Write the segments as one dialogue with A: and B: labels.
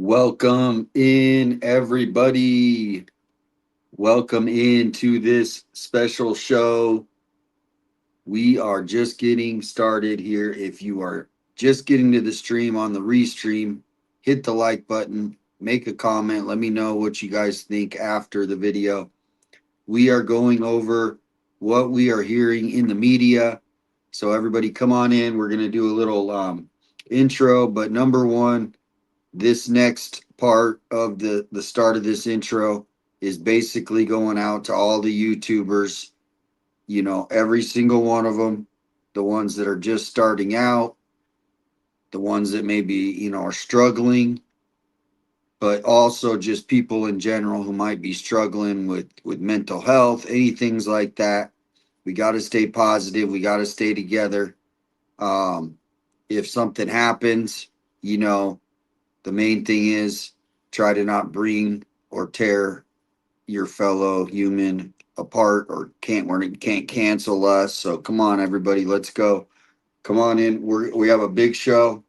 A: Welcome in, everybody. Welcome into this special show. We are just getting started here. If you are just getting to the stream on the restream, hit the like button, make a comment. Let me know what you guys think after the video. We are going over what we are hearing in the media. So, everybody, come on in. We're going to do a little intro. But number one, this next part of the start of this intro is basically going out to all the YouTubers, every single one of them, the ones that are just starting out, the ones that maybe, are struggling, but also just people in general who might be struggling with mental health, any things like that. We got to stay positive. We got to stay together. If something happens, the main thing is try to not bring or tear your fellow human apart or can't cancel us. So come on, everybody, let's go. Come on in. We have a big show.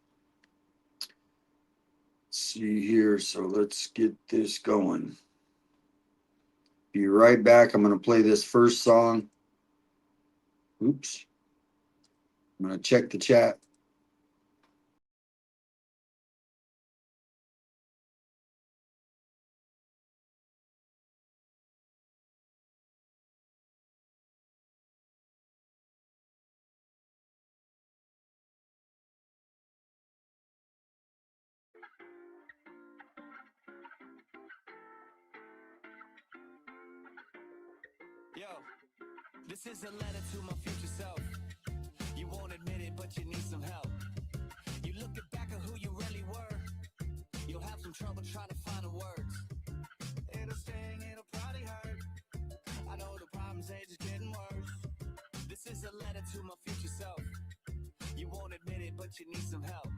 A: Let's see here. So let's get this going. Be right back. I'm going to play this first song. Oops. I'm going to check the chat.
B: Yo, this is a letter to my future self. You won't admit it, but you need some help. You look back at who you really were. You'll have some trouble trying to find the words. It'll sting, it'll probably hurt. I know the problem's age is getting worse. This is a letter to my future self. You won't admit it, but you need some help.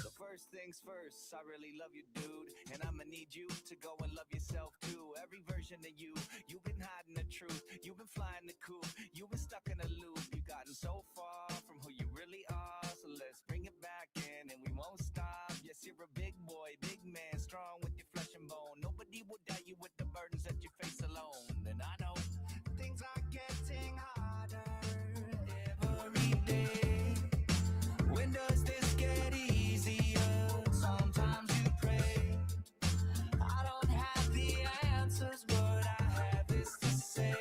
B: So first things first, I really love you, dude. And I'ma need you to go and love yourself too. Every version of you, you've been hiding the truth. You've been flying the coop, you've been stuck in a loop. You've gotten so far from who you really are. So let's bring it back in and we won't stop. Yes, you're a big boy, big man, strong with your flesh and bone. Nobody will doubt you with the burdens that you face alone. And I know things are getting harder every day. When does this get easier? Sometimes you pray. I don't have the answers, but I have this to say.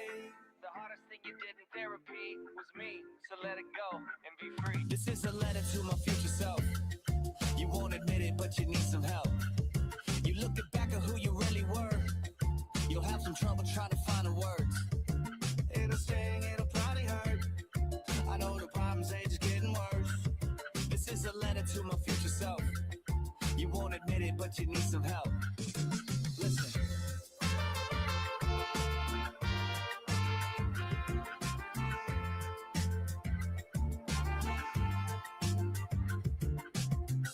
B: The hardest thing you did in therapy was me, so let it go and be free. This is a letter to my future self. You won't admit it, but you need some help. You look back at who you really were. You'll have some trouble trying to find the words. It'll sting, it'll probably hurt. I know the problem's age is getting worse. This is a letter to my future self. You won't admit it, but you need some help. Listen.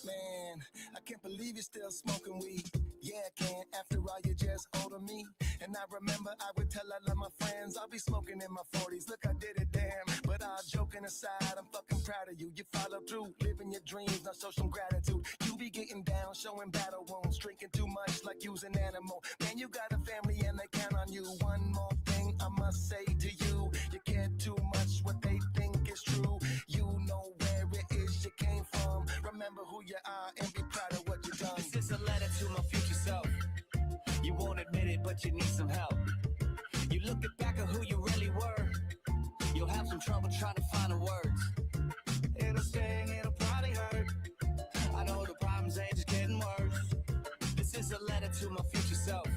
B: Man, I can't believe you're still smoking weed. Yeah, I can. After all, you're just older me. And I remember I would tell all of my friends I'll be smoking in my 40s. Look, I did it, damn. But all joking aside, I'm fucking proud of you. You follow through, living your dreams, now show some gratitude. You be getting down, showing battle wounds, drinking too much like you's an animal. Man, you got a family and they count on you. One more thing I must say to you. You care too much what they think is true. You know where it is you came from. Remember who you are and be proud of what you've done. This is a letter to my future self. You won't admit it, but you need some help. You look back at who you really were. You'll have some trouble trying to find the words. It'll sting, it'll probably hurt. I know the problem's age is getting worse. This is a letter to my future self.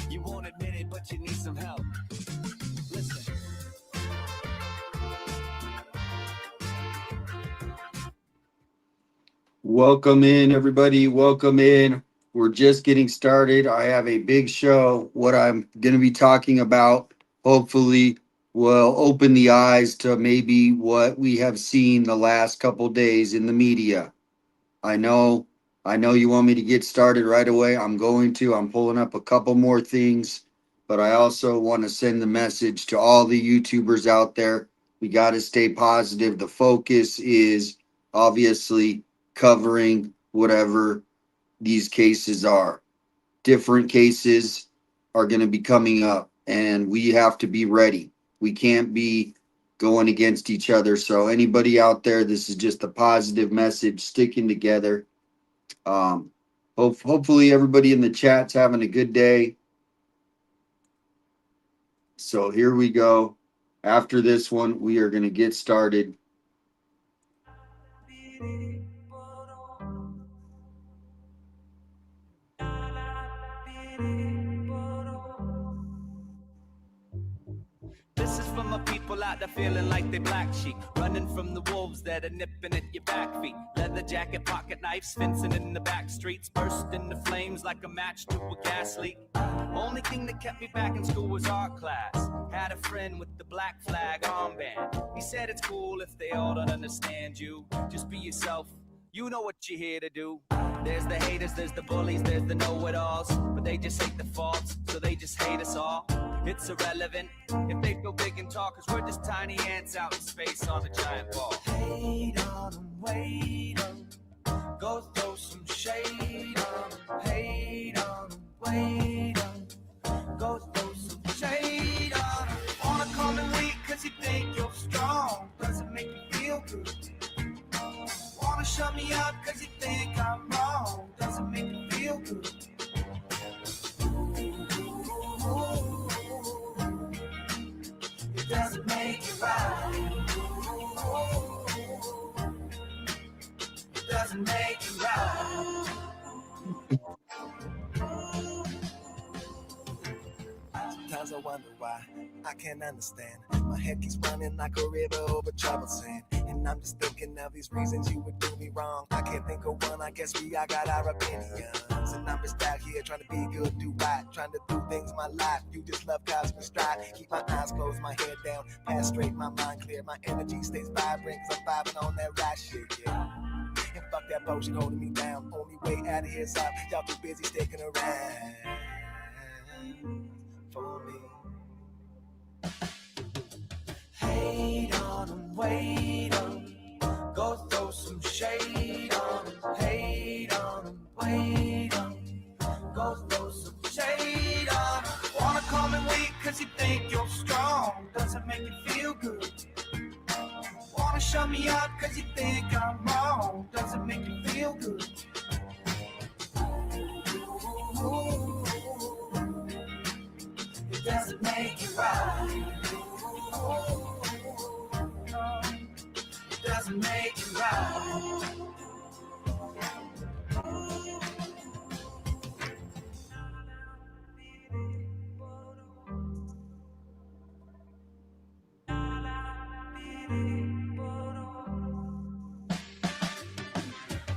B: You won't admit it, but you need some help. Listen.
A: Welcome in, everybody. Welcome in. We're just getting started. I have a big show. What I'm going to be talking about, hopefully, will open the eyes to maybe what we have seen the last couple days in the media. I know you want me to get started right away. I'm going to. I'm pulling up a couple more things, but I also want to send the message to all the YouTubers out there. We got to stay positive. The focus is obviously covering whatever these cases are. Different cases are going to be coming up, and we have to be ready. We can't be going against each other. So anybody out there, this is just a positive message, sticking together. Hopefully everybody in the chat's having a good day. So here we go. After this one, we are going to get started.
B: This is for my people out there feeling like they black sheep, running from the wolves that are nipping at your back feet. Leather jacket, pocket knives, fencing in the back streets, burst into flames like a match to a gas leak. Only thing that kept me back in school was art class. Had a friend with the black flag armband. He said it's cool if they all don't understand you. Just be yourself. You know what you're here to do. There's the haters, there's the bullies, there's the know-it-alls, but they just hate the faults, so they just hate us all. It's irrelevant if they feel big and tall, cause we're just tiny ants out in space on a giant ball. Hate on them, wait on them, go throw some shade on them. Hate on them, wait on them, go throw some shade on them. Wanna call me weak cause you think you're strong, doesn't make you feel good. Wanna shut me up cause you think I'm wrong, doesn't make you feel good. It doesn't make you right. It doesn't make you right. Sometimes I wonder why, I can't understand. My head keeps running like a river over troubled sand. And I'm just thinking of these reasons you would do me wrong. I can't think of one, I guess we all got our opinions. And I'm just out here trying to be good, do right, trying to do things my life. You just love cosmic stride. Keep my eyes closed, my head down, pass straight, my mind clear. My energy stays vibrant, cause I'm vibing on that right shit, yeah. And fuck that bullshit holding me down. Only way out of here's up, y'all too busy sticking around for me. Hate on them, wait on them, go throw some shade on them. Hate on them, wait on them, go throw some shade on them. Wanna call me weak cause you think you're strong, doesn't make you feel good. Wanna shut me up cause you think I'm wrong, doesn't make you feel good. It doesn't make you right. It doesn't make you right.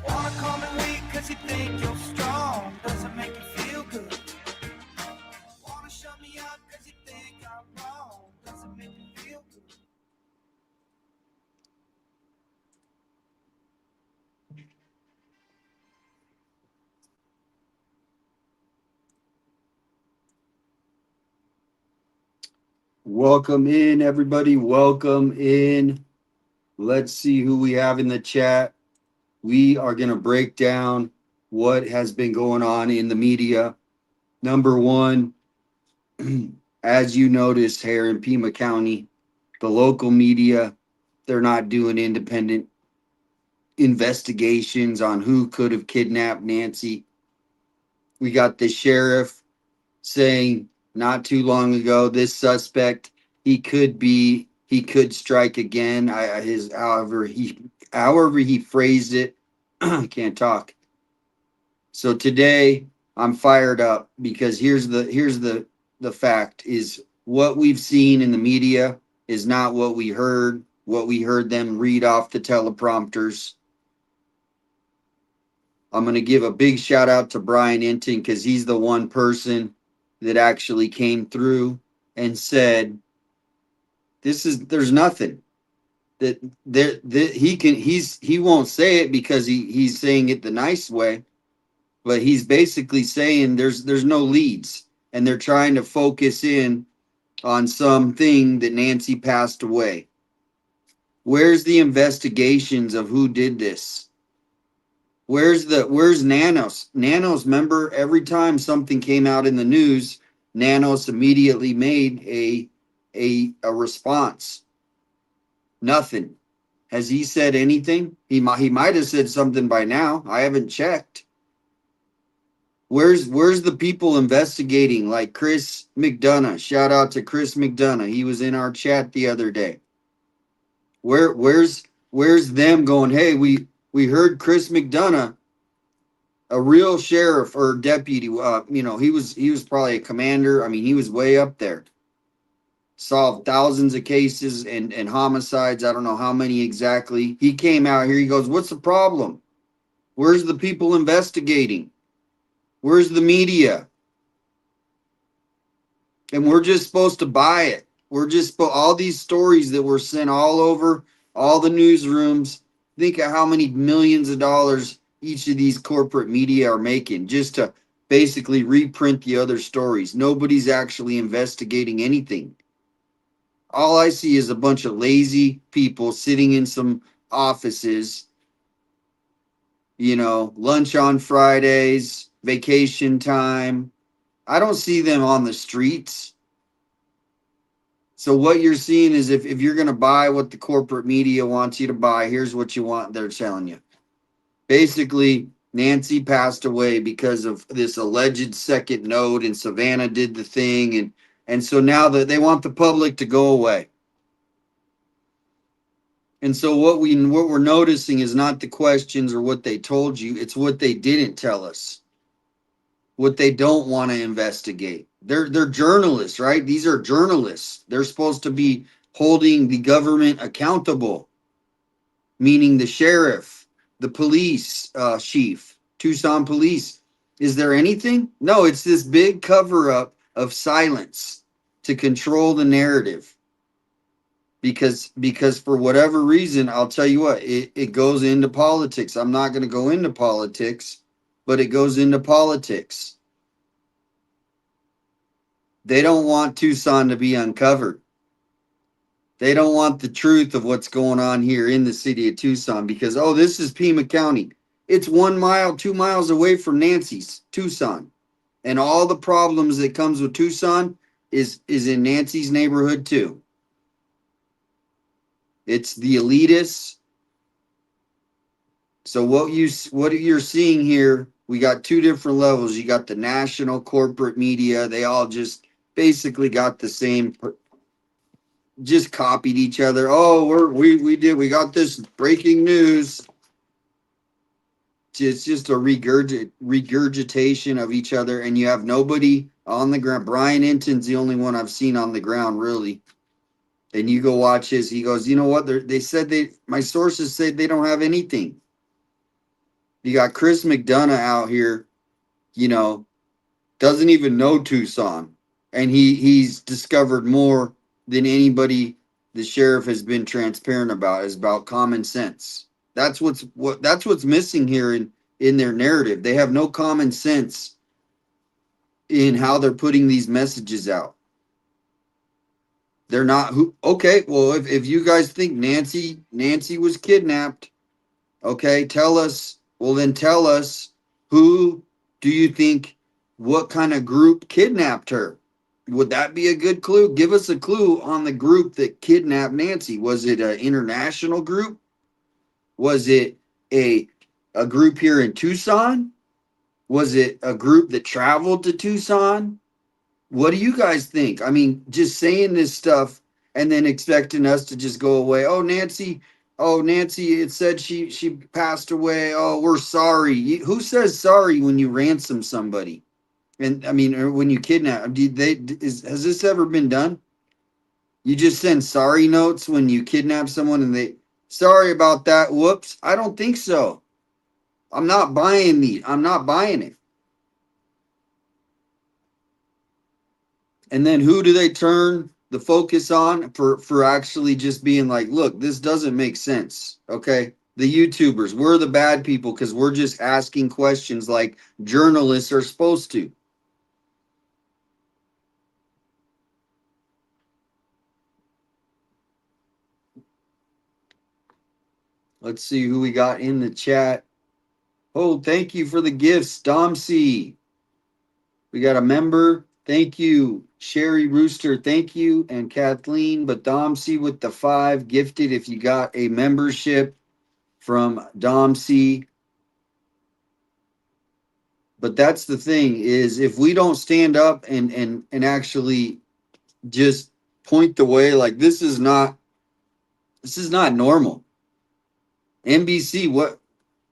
B: Wanna call me weak cause you think you're strong, doesn't make you feel good. Wanna shut me up cause you think I'm wrong, doesn't make you feel good.
A: Welcome in, everybody. Welcome in. Let's see who we have in the chat. We are going to break down what has been going on in the media. Number one, as you noticed here in Pima County, the local media, they're not doing independent investigations on who could have kidnapped Nancy. We got the sheriff saying not too long ago, this suspect, he could strike again. However he phrased it, I can't talk. So today I'm fired up because here's the fact is what we've seen in the media is not what we heard them read off the teleprompters. I'm going to give a big shout out to Brian Inton because he's the one person that actually came through and said, there's nothing that he won't say it because he's saying it the nice way, but he's basically saying there's no leads and they're trying to focus in on something that Nancy passed away. Where's the investigations of who did this? Where's Nanos? Nanos, remember every time something came out in the news, Nanos immediately made a response. Nothing. Has he said anything? He might have said something by now. I haven't checked. Where's the people investigating, like Chris McDonough? Shout out to Chris McDonough. He was in our chat the other day. Where's them going, hey, we heard Chris McDonough, a real sheriff or deputy, he was probably a commander. I mean, he was way up there. Solved thousands of cases and homicides. I don't know how many exactly. He came out here, he goes, what's the problem? Where's the people investigating? Where's the media? And we're just supposed to buy it. We're just all these stories that were sent all over all the newsrooms. Think of how many millions of dollars each of these corporate media are making just to basically reprint the other stories. Nobody's actually investigating anything. All I see is a bunch of lazy people sitting in some offices, lunch on Fridays, vacation time. I don't see them on the streets. So what you're seeing is if you're going to buy what the corporate media wants you to buy, here's what you want, they're telling you. Basically, Nancy passed away because of this alleged second node, and Savannah did the thing, and so now that they want the public to go away. And so what we're noticing is not the questions or what they told you, it's what they didn't tell us. What they don't want to investigate. They're journalists, right? These are journalists. They're supposed to be holding the government accountable, meaning the sheriff, the police chief, Tucson police. Is there anything? No, it's this big cover up of silence to control the narrative. Because for whatever reason, I'll tell you what, it goes into politics. I'm not going to go into politics, but it goes into politics. They don't want Tucson to be uncovered. They don't want the truth of what's going on here in the city of Tucson because, oh, this is Pima County. It's 1 mile, 2 miles away from Nancy's, Tucson. And all the problems that comes with Tucson is in Nancy's neighborhood too. It's the elitists. So what you're seeing here, we got two different levels. You got the national corporate media. They all just basically got the same, just copied each other. Oh, we got this breaking news. It's just a regurgitation of each other, and you have nobody on the ground. Brian Inton's the only one I've seen on the ground, really. And you go watch his. He goes, you know what? They said my sources said they don't have anything. You got Chris McDonough out here, doesn't even know Tucson, and he's discovered more than anybody the sheriff has been transparent about. Is about common sense. That's what's missing here in their narrative. They have no common sense in how they're putting these messages out. They're not who. Okay, well, if you guys think Nancy was kidnapped, okay, tell us. Well, then tell us, who do you think, what kind of group kidnapped her? Would that be a good clue? Give us a clue on the group that kidnapped Nancy. Was it an international group? Was it a group here in Tucson? Was it a group that traveled to Tucson? What do you guys think? I mean, just saying this stuff and then expecting us to just go away. Oh, Nancy, it said she passed away. Oh, we're sorry. Who says sorry when you ransom somebody? And I mean, or when you kidnap, has this ever been done? You just send sorry notes when you kidnap someone and sorry about that. Whoops. I don't think so. I'm not buying it. And then who do they turn the focus on for actually just being like, look, this doesn't make sense. Okay. The YouTubers, we're the bad people because we're just asking questions like journalists are supposed to. Let's see who we got in the chat. Oh, thank you for the gifts, Domsey. We got a member. Thank you. Sherry Rooster, thank you. And Kathleen, but Domsey with the 5 gifted if you got a membership from Domsey. But that's the thing is if we don't stand up and actually just point the way, like this is not normal. NBC, what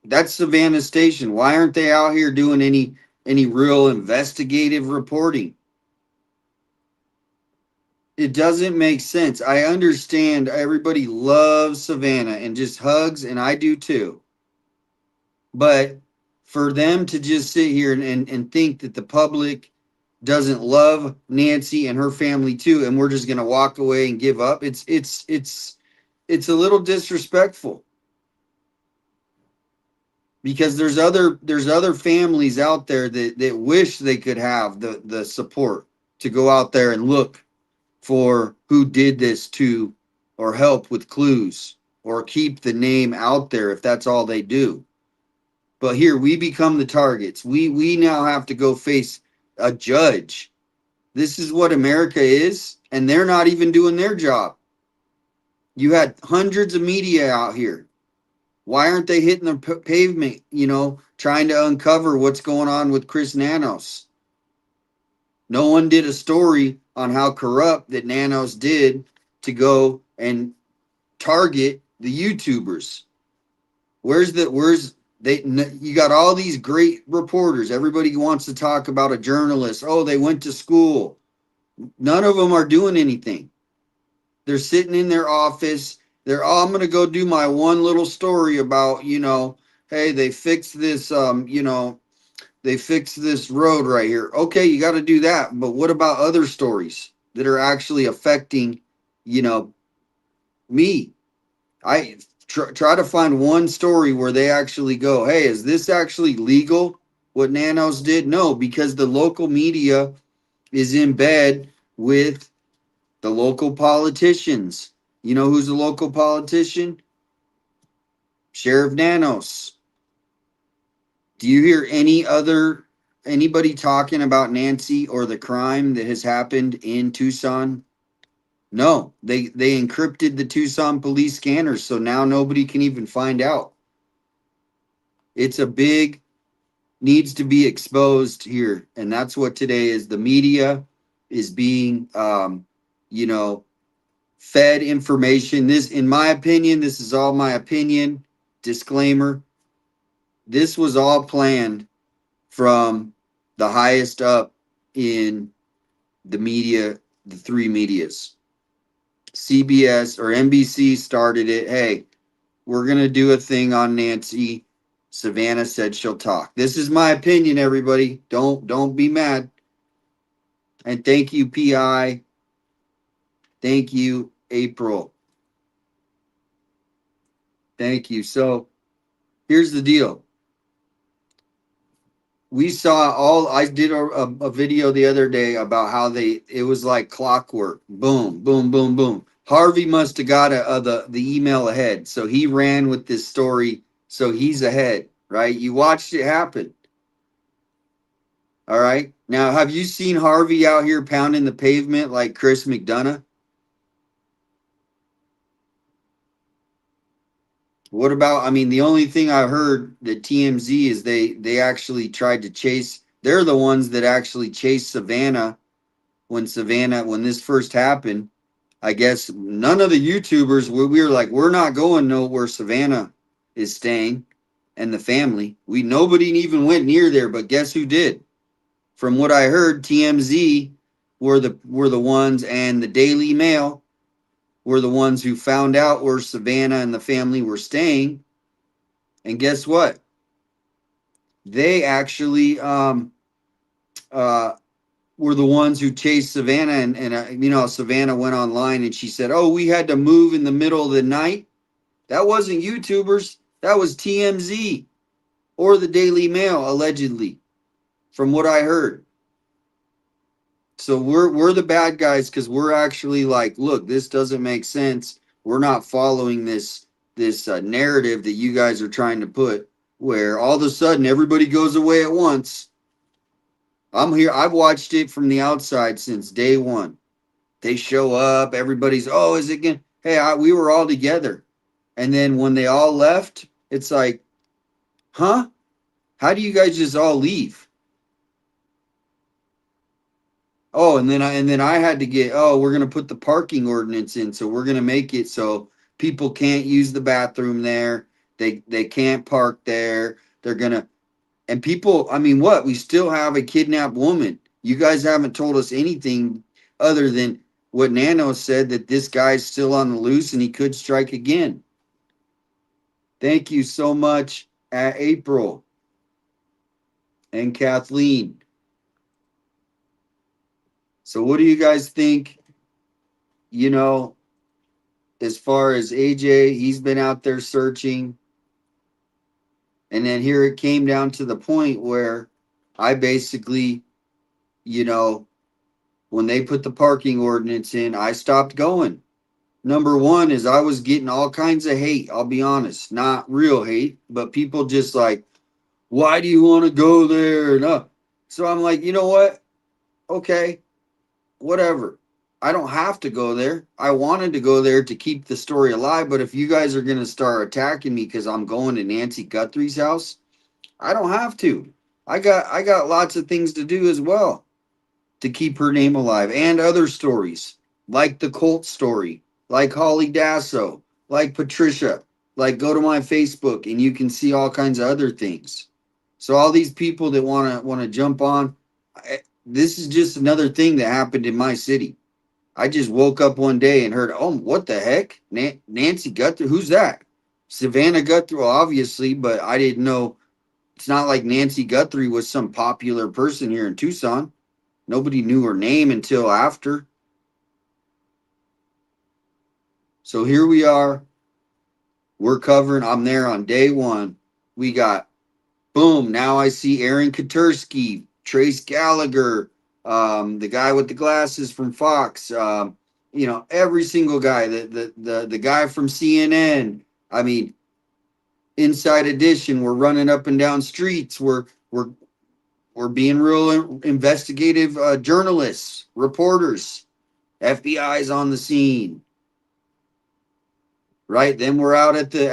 A: that's Savannah Station. Why aren't they out here doing any real investigative reporting? It doesn't make sense. I understand everybody loves Savannah and just hugs, and I do too. But for them to just sit here and think that the public doesn't love Nancy and her family too, and we're just gonna walk away and give up, it's a little disrespectful because there's other families out there that wish they could have the support to go out there and look for who did this to or help with clues or keep the name out there if that's all they do. But here we become the targets. We now have to go face a judge. This is what America is, and they're not even doing their job. You had hundreds of media out here. Why aren't they hitting the pavement, trying to uncover what's going on with Chris Nanos? No one did a story on how corrupt that Nanos did to go and target the YouTubers. You got all these great reporters. Everybody wants to talk about a journalist. Oh, they went to school. None of them are doing anything. They're sitting in their office. I'm going to go do my one little story about, hey, they fixed this, they fixed this road right here. Okay, you got to do that. But what about other stories that are actually affecting, me? I try to find one story where they actually go, hey, is this actually legal? What Nanos did? No, because the local media is in bed with the local politicians. You know who's a local politician? Sheriff Nanos. Do you hear anybody talking about Nancy or the crime that has happened in Tucson? No, they encrypted the Tucson police scanners, so now nobody can even find out. It's a big needs to be exposed here, and that's what today is. The media is being, fed information. This, in my opinion, this is all my opinion. Disclaimer: this was all planned from the highest up in the media, the 3 medias. CBS or NBC started it. Hey, we're going to do a thing on Nancy. Savannah said she'll talk. This is my opinion, everybody. Don't be mad. And thank you, PI. Thank you, April. Thank you. So here's the deal. We saw I did a video the other day about how it was like clockwork. Boom, boom, boom, boom. Harvey must have got the email ahead. So he ran with this story. So he's ahead, right? You watched it happen. All right. Now, have you seen Harvey out here pounding the pavement like Chris McDonough? What about, I mean, the only thing I heard that TMZ is they actually tried to chase, they're the ones that actually chased Savannah when this first happened. I guess none of the YouTubers, we were like, we're not going nowhere Savannah is staying and the family. Nobody even went near there, but guess who did? From what I heard, TMZ were the ones, and the Daily Mail were the ones who found out where Savannah and the family were staying. And guess what? They actually were the ones who chased Savannah. And Savannah went online and she said, oh, we had to move in the middle of the night. That wasn't YouTubers. That was TMZ or the Daily Mail, allegedly, from what I heard. So we're the bad guys because we're actually like, look, this doesn't make sense. We're not following this narrative that you guys are trying to put. where all of a sudden everybody goes away at once. I'm here. I've watched it from the outside since day one. They show up. Everybody's, oh, is it going? Hey, we were all together. And then when they all left, it's like, huh? How do you guys just all leave? Oh, and then I had to get, oh, we're gonna put the parking ordinance in, so we're gonna make it so people can't use the bathroom there. They can't park there. They're gonna and people, I mean, what? We still have a kidnapped woman. You guys haven't told us anything other than what Nano said, that this guy's still on the loose and he could strike again. Thank you so much, April and Kathleen. So what do you guys think? You know, as far as AJ, he's been out there searching. And then here it came down to the point where I basically, you know, when they put the parking ordinance in, I stopped going. Number one is I was getting all kinds of hate. I'll be honest, not real hate, but people just like, why do you want to go there? No. So I'm like, you know what? Okay, whatever. I don't have to go there. I wanted to go there to keep the story alive, but if you guys are going to start attacking me because I'm going to Nancy Guthrie's house, I don't have to. I got lots of things to do as well to keep her name alive, and other stories like the Colt story, like Holly Dasso, like Patricia. Like, go to my Facebook and you can see all kinds of other things. So all these people that want to jump on, this is just another thing that happened in my city. I just woke up one day and heard, oh, what the heck? Nancy Guthrie? Who's that? Savannah Guthrie, well, obviously, but I didn't know. It's not like Nancy Guthrie was some popular person here in Tucson. Nobody knew her name until after. So here we are. We're covering. I'm there on day one. We got, boom. Now I see Aaron Katursky, Trace Gallagher, the guy with the glasses from Fox. Every single guy. The guy from CNN. I mean, Inside Edition. We're running up and down streets. We're being real investigative journalists, reporters. FBI's on the scene, right? Then we're out at the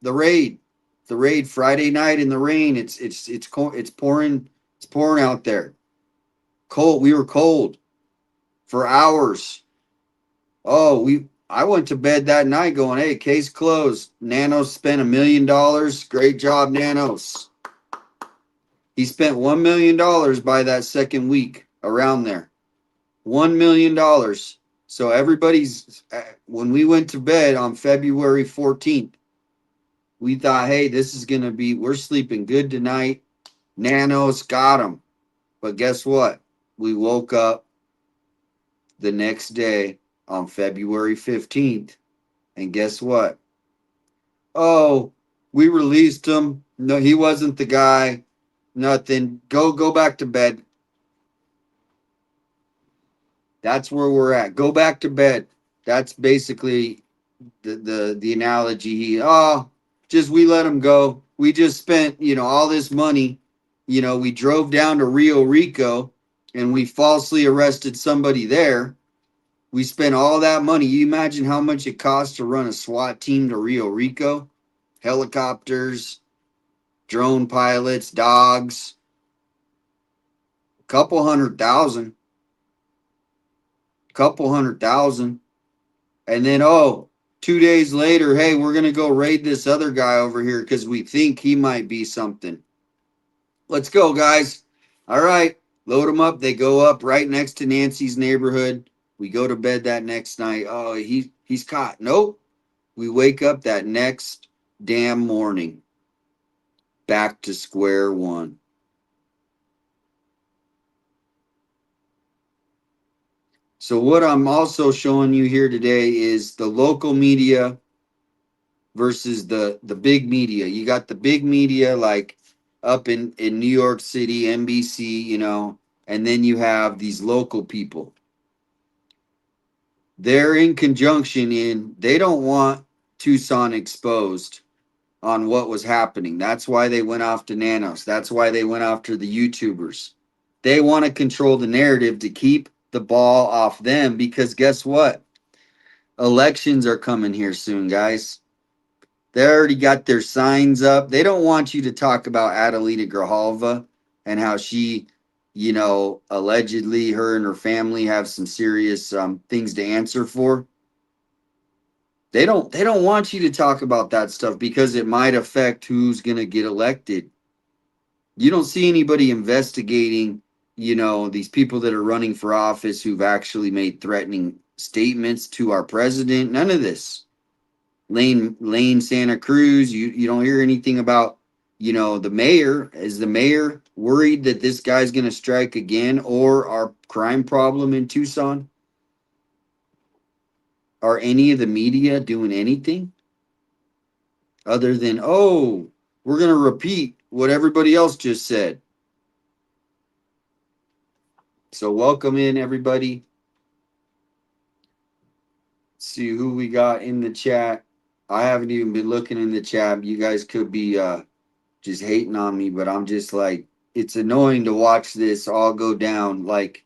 A: raid, Friday night in the rain. It's pouring out there. Cold. We were cold for hours. I went to bed that night going, hey, case closed. Nanos spent $1 million. Great job, Nanos. He spent $1 million by that second week, around there. $1 million. So when we went to bed on February 14th, we thought, hey, we're sleeping good tonight. Nanos got him. But guess what? We woke up the next day on February 15th. And guess what? Oh, we released him. No, he wasn't the guy. Nothing. Go back to bed. That's where we're at. Go back to bed. That's basically the analogy. Just we let him go. We just spent, all this money. We drove down to Rio Rico and we falsely arrested somebody there. We spent all that money. You imagine how much it costs to run a SWAT team to Rio Rico? Helicopters, drone pilots, dogs. Couple hundred thousand. And then, 2 days later, hey, we're going to go raid this other guy over here because we think he might be something. Let's go, guys. All right, load them up. They go up right next to Nancy's neighborhood. We go to bed that next night. Oh, he's caught. Nope. We wake up that next damn morning. Back to square one. So what I'm also showing you here today is the local media versus the big media. You got the big media like up in New York City, NBC, and then you have these local people. They're in conjunction they don't want Tucson exposed. on what was happening. That's why they went after Nanos. That's why they went after the YouTubers. They want to control the narrative to keep the ball off them because guess what? Elections are coming here soon, guys. They already got their signs up. They don't want you to talk about Adelita Grijalva and how she, allegedly her and her family have some serious things to answer for. They don't want you to talk about that stuff because it might affect who's going to get elected. You don't see anybody investigating, these people that are running for office who've actually made threatening statements to our president. None of this. Lane Santa Cruz, you don't hear anything about, the mayor. Is the mayor worried that this guy's going to strike again or our crime problem in Tucson? Are any of the media doing anything other than, oh, we're going to repeat what everybody else just said? So welcome in everybody. See who we got in the chat. I haven't even been looking in the chat. You guys could be just hating on me, but I'm just like, it's annoying to watch this all go down like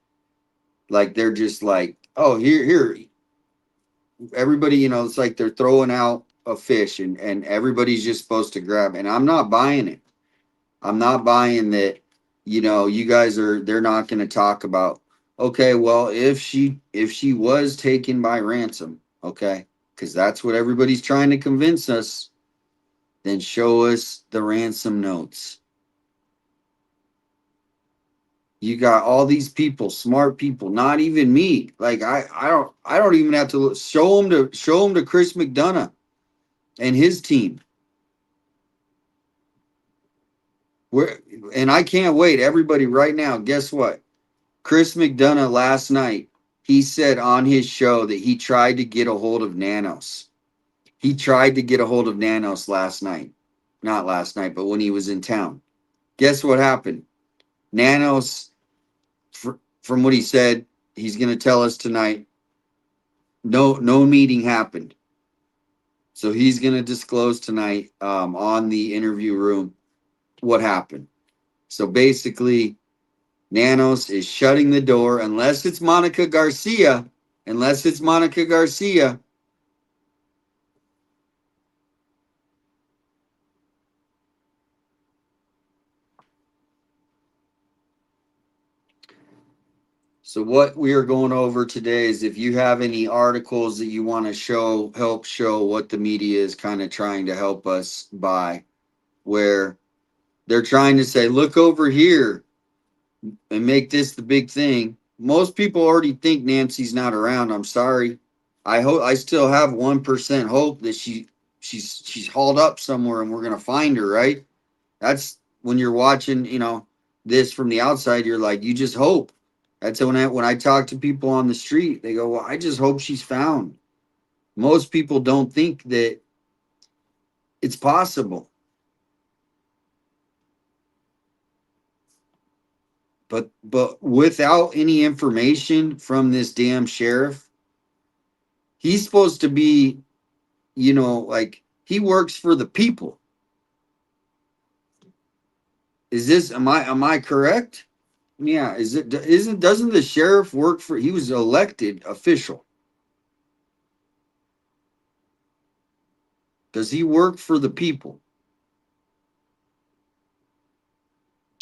A: they're just like, oh, here everybody, it's like they're throwing out a fish and everybody's just supposed to grab, and I'm not buying it. I'm not buying that, you guys they're not going to talk about, okay, well, if she was taken by ransom, okay, because that's what everybody's trying to convince us, then show us the ransom notes. You got all these people, smart people, not even me. Like I don't even have to show them to Chris McDonough and his team. Where and I can't wait. Everybody right now, guess what? Chris McDonough last night, he said on his show that he tried to get a hold of Nanos. He tried to get a hold of Nanos last night. Not last night, but when he was in town. Guess what happened? Nanos, from what he said, he's going to tell us tonight. No meeting happened. So he's going to disclose tonight on the interview room what happened. So basically, Nanos is shutting the door unless it's Monica Garcia. Unless it's Monica Garcia. So what we are going over today is if you have any articles that you want to help show what the media is kind of trying to help us by, where they're trying to say, look over here and make this the big thing. Most people already think Nancy's not around. I'm sorry. I still have 1% hope that she's hauled up somewhere and we're gonna find her, right? That's when you're watching, this from the outside, you're like, you just hope. That's when I talk to people on the street, they go, well, I just hope she's found. Most people don't think that it's possible. But without any information from this damn sheriff, he's supposed to be, like he works for the people. Am I correct? Yeah, doesn't the sheriff work for, he was elected official. Does he work for the people?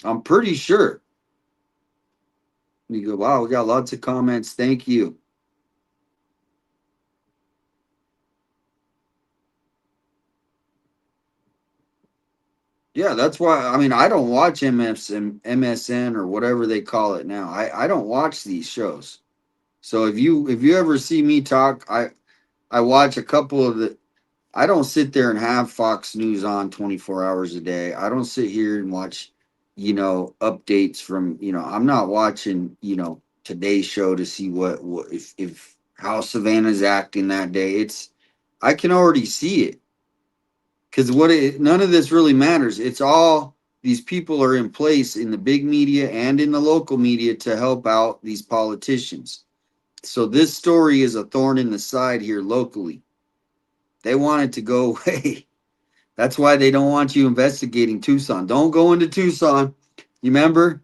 A: I'm pretty sure. You go, wow, we got lots of comments. Thank you. Yeah, that's why. I mean, I don't watch MSN or whatever they call it now. I don't watch these shows. So if you ever see me talk, I watch a couple of the. I don't sit there and have Fox News on 24 hours a day. I don't sit here and watch, updates from. I'm not watching, today's show to see what if how Savannah's acting that day. I can already see it. Because none of this really matters. It's all these people are in place in the big media and in the local media to help out these politicians. So this story is a thorn in the side here locally. They want it to go away. That's why they don't want you investigating Tucson. Don't go into Tucson. You remember?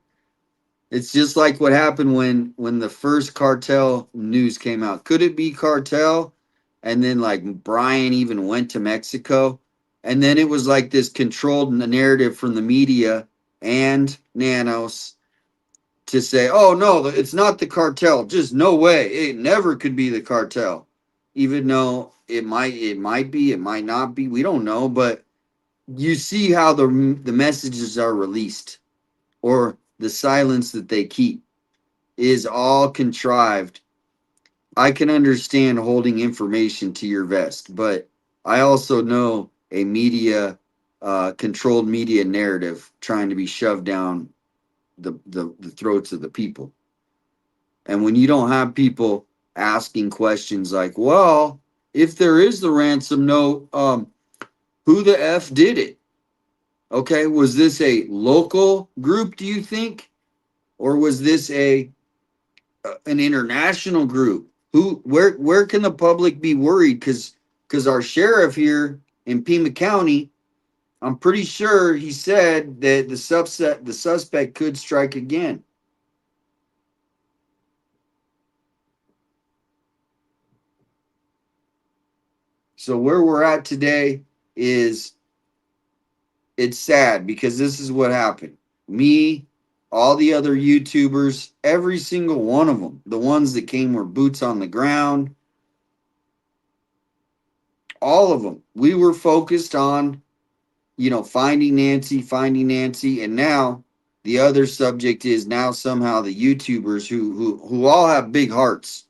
A: It's just like what happened when the first cartel news came out. Could it be cartel? And then like Brian even went to Mexico, and then it was like this controlled narrative from the media and Nanos to say, "Oh no, it's not the cartel. Just no way. It never could be the cartel." Even though it might be, it might not be. We don't know, but you see how the messages are released, or the silence that they keep is all contrived. I can understand holding information to your vest, but I also know a media controlled media narrative trying to be shoved down the throats of the people. And when you don't have people asking questions like, well, if there is the ransom note, who the F did it? Okay, was this a local group, do you think? Or was this an international group? Where can the public be worried? Because our sheriff here in Pima County, I'm pretty sure he said that the suspect could strike again. So where we're at today is, it's sad because this is what happened. Me, all the other YouTubers, every single one of them, the ones that came were boots on the ground, all of them. We were focused on, finding Nancy, and now the other subject is now somehow the YouTubers who all have big hearts.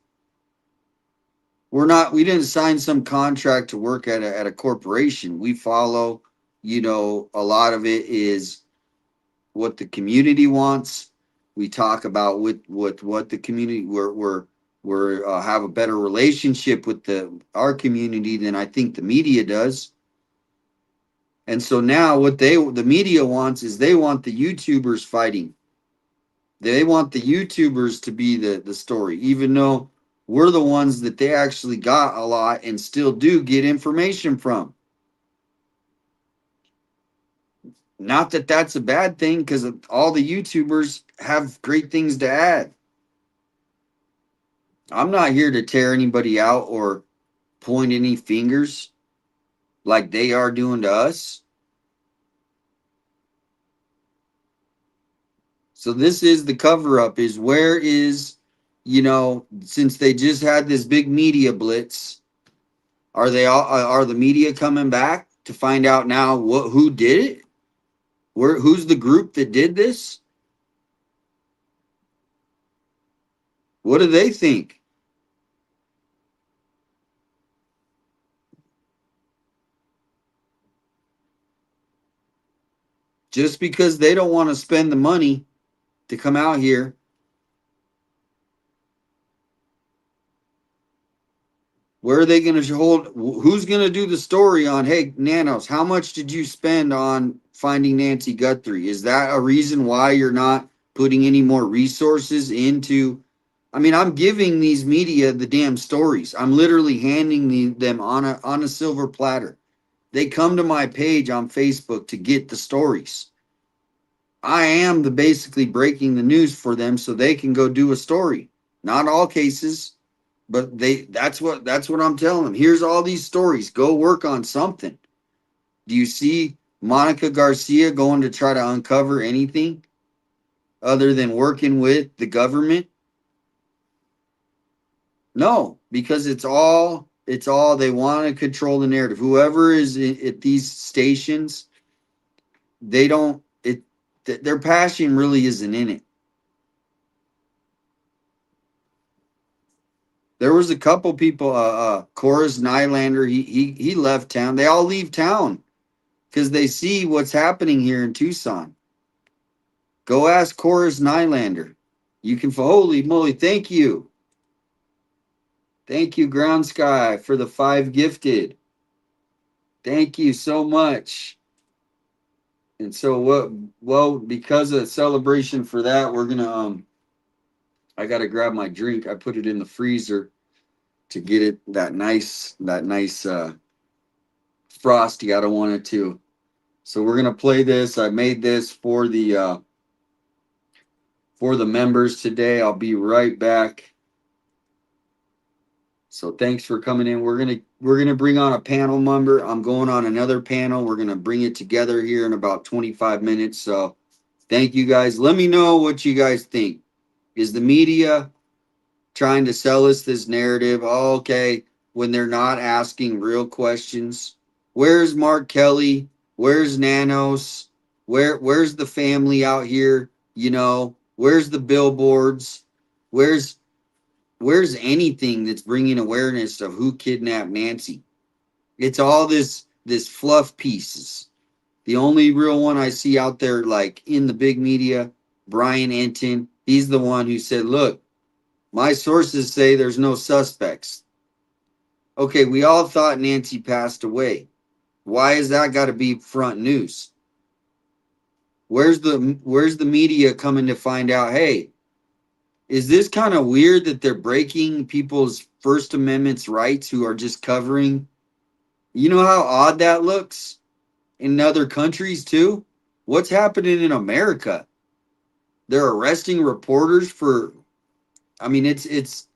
A: We didn't sign some contract to work at a corporation. We follow, a lot of it is what the community wants. We talk about with what the community we're have a better relationship with our community than I think the media does. And so now what the media wants is they want the YouTubers fighting. They want the YouTubers to be the story, even though we're the ones that they actually got a lot and still do get information from. Not that that's a bad thing, because all the YouTubers have great things to add. I'm not here to tear anybody out or point any fingers like they are doing to us. So this is the cover up, is where is, since they just had this big media blitz, are the media coming back to find out now who did it? Who's the group that did this? What do they think? Just because they don't want to spend the money to come out here, where are they going to hold? Who's going to do the story on, hey, Nanos, how much did you spend on finding Nancy Guthrie? Is that a reason why you're not putting any more resources into? I mean, I'm giving these media the damn stories. I'm literally handing them on a silver platter. They come to my page on Facebook to get the stories. I am the basically breaking the news for them so they can go do a story. Not all cases, but that's what I'm telling them. Here's all these stories. Go work on something. Do you see Monica Garcia going to try to uncover anything other than working with the government? No, because it's all they want to control the narrative. Whoever is at these stations, they don't it their passion really isn't in it. There was a couple people, Coris Nylander, he left town. They all leave town because they see what's happening here in Tucson. Go ask Coris Nylander. You can, holy moly, thank you. Thank you, Ground Sky, for the 5 gifted. Thank you so much. And so well, because of celebration for that, we're gonna I gotta grab my drink. I put it in the freezer to get it that nice frosty. I don't want it to. So we're gonna play this. I made this for the members today. I'll be right back. So thanks for coming in. We're gonna bring on a panel member. I'm going on another panel. We're gonna bring it together here in about 25 minutes. So thank you guys. Let me know what you guys think. Is the media trying to sell us this narrative? Oh, okay, when they're not asking real questions. Where's Mark Kelly? Where's Nanos? Where's the family out here? You know, where's the billboards? Where's where's anything that's bringing awareness of who kidnapped Nancy? It's all this fluff pieces. The only real one I see out there, like in the big media, Brian Enton. He's the one who said, "Look, my sources say there's no suspects." Okay, we all thought Nancy passed away. Why has that got to be front news? Where's the media coming to find out, hey, is this kind of weird that they're breaking people's First Amendment's rights who are just covering? You know how odd that looks in other countries too? What's happening in America? They're arresting reporters for, I mean, it's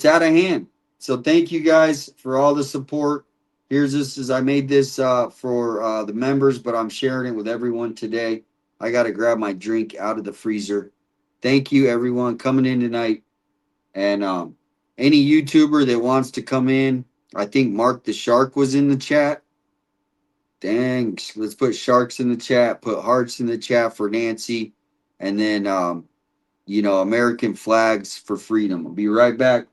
A: out of hand. So thank you guys for all the support. Here's this as I made this for the members, but I'm sharing it with everyone today. I got to grab my drink out of the freezer. Thank you, everyone, coming in tonight. And any YouTuber that wants to come in, I think Mark the Shark was in the chat. Dang, let's put sharks in the chat, put hearts in the chat for Nancy, and then, American flags for freedom. I'll be right back.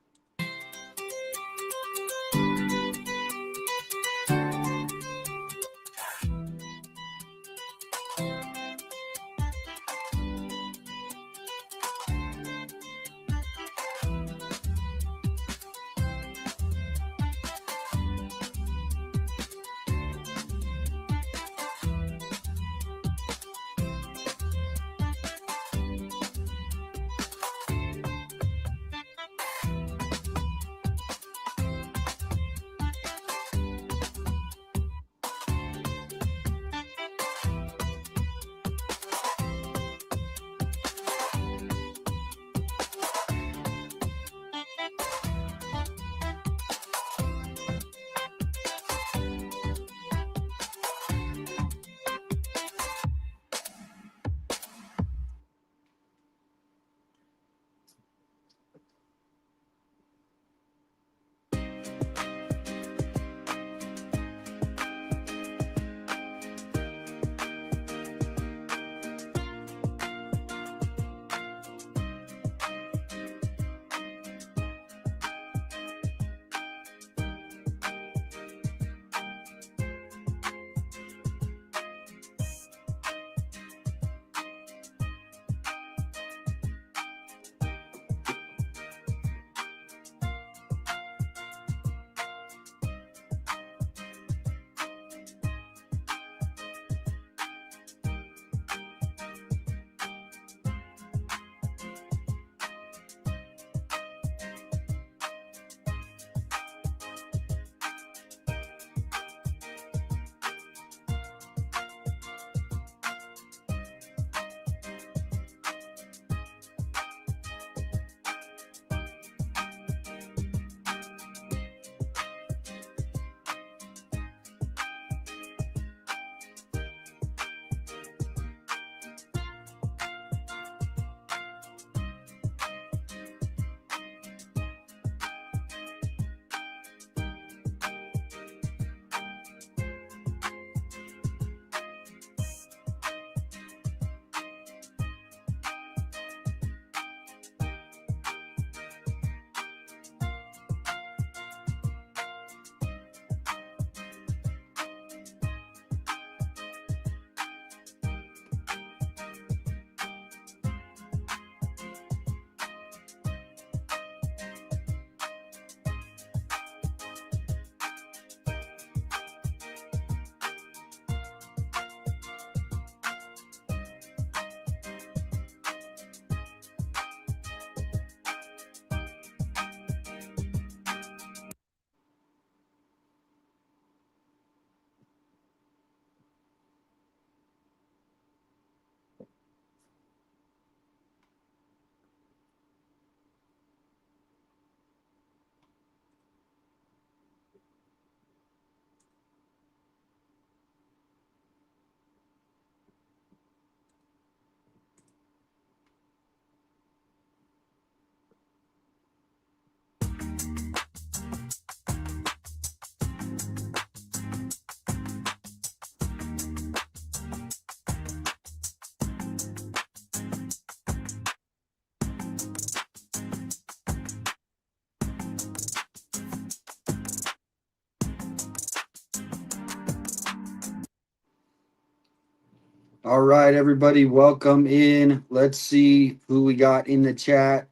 A: All right, everybody, welcome in. Let's see who we got in the chat.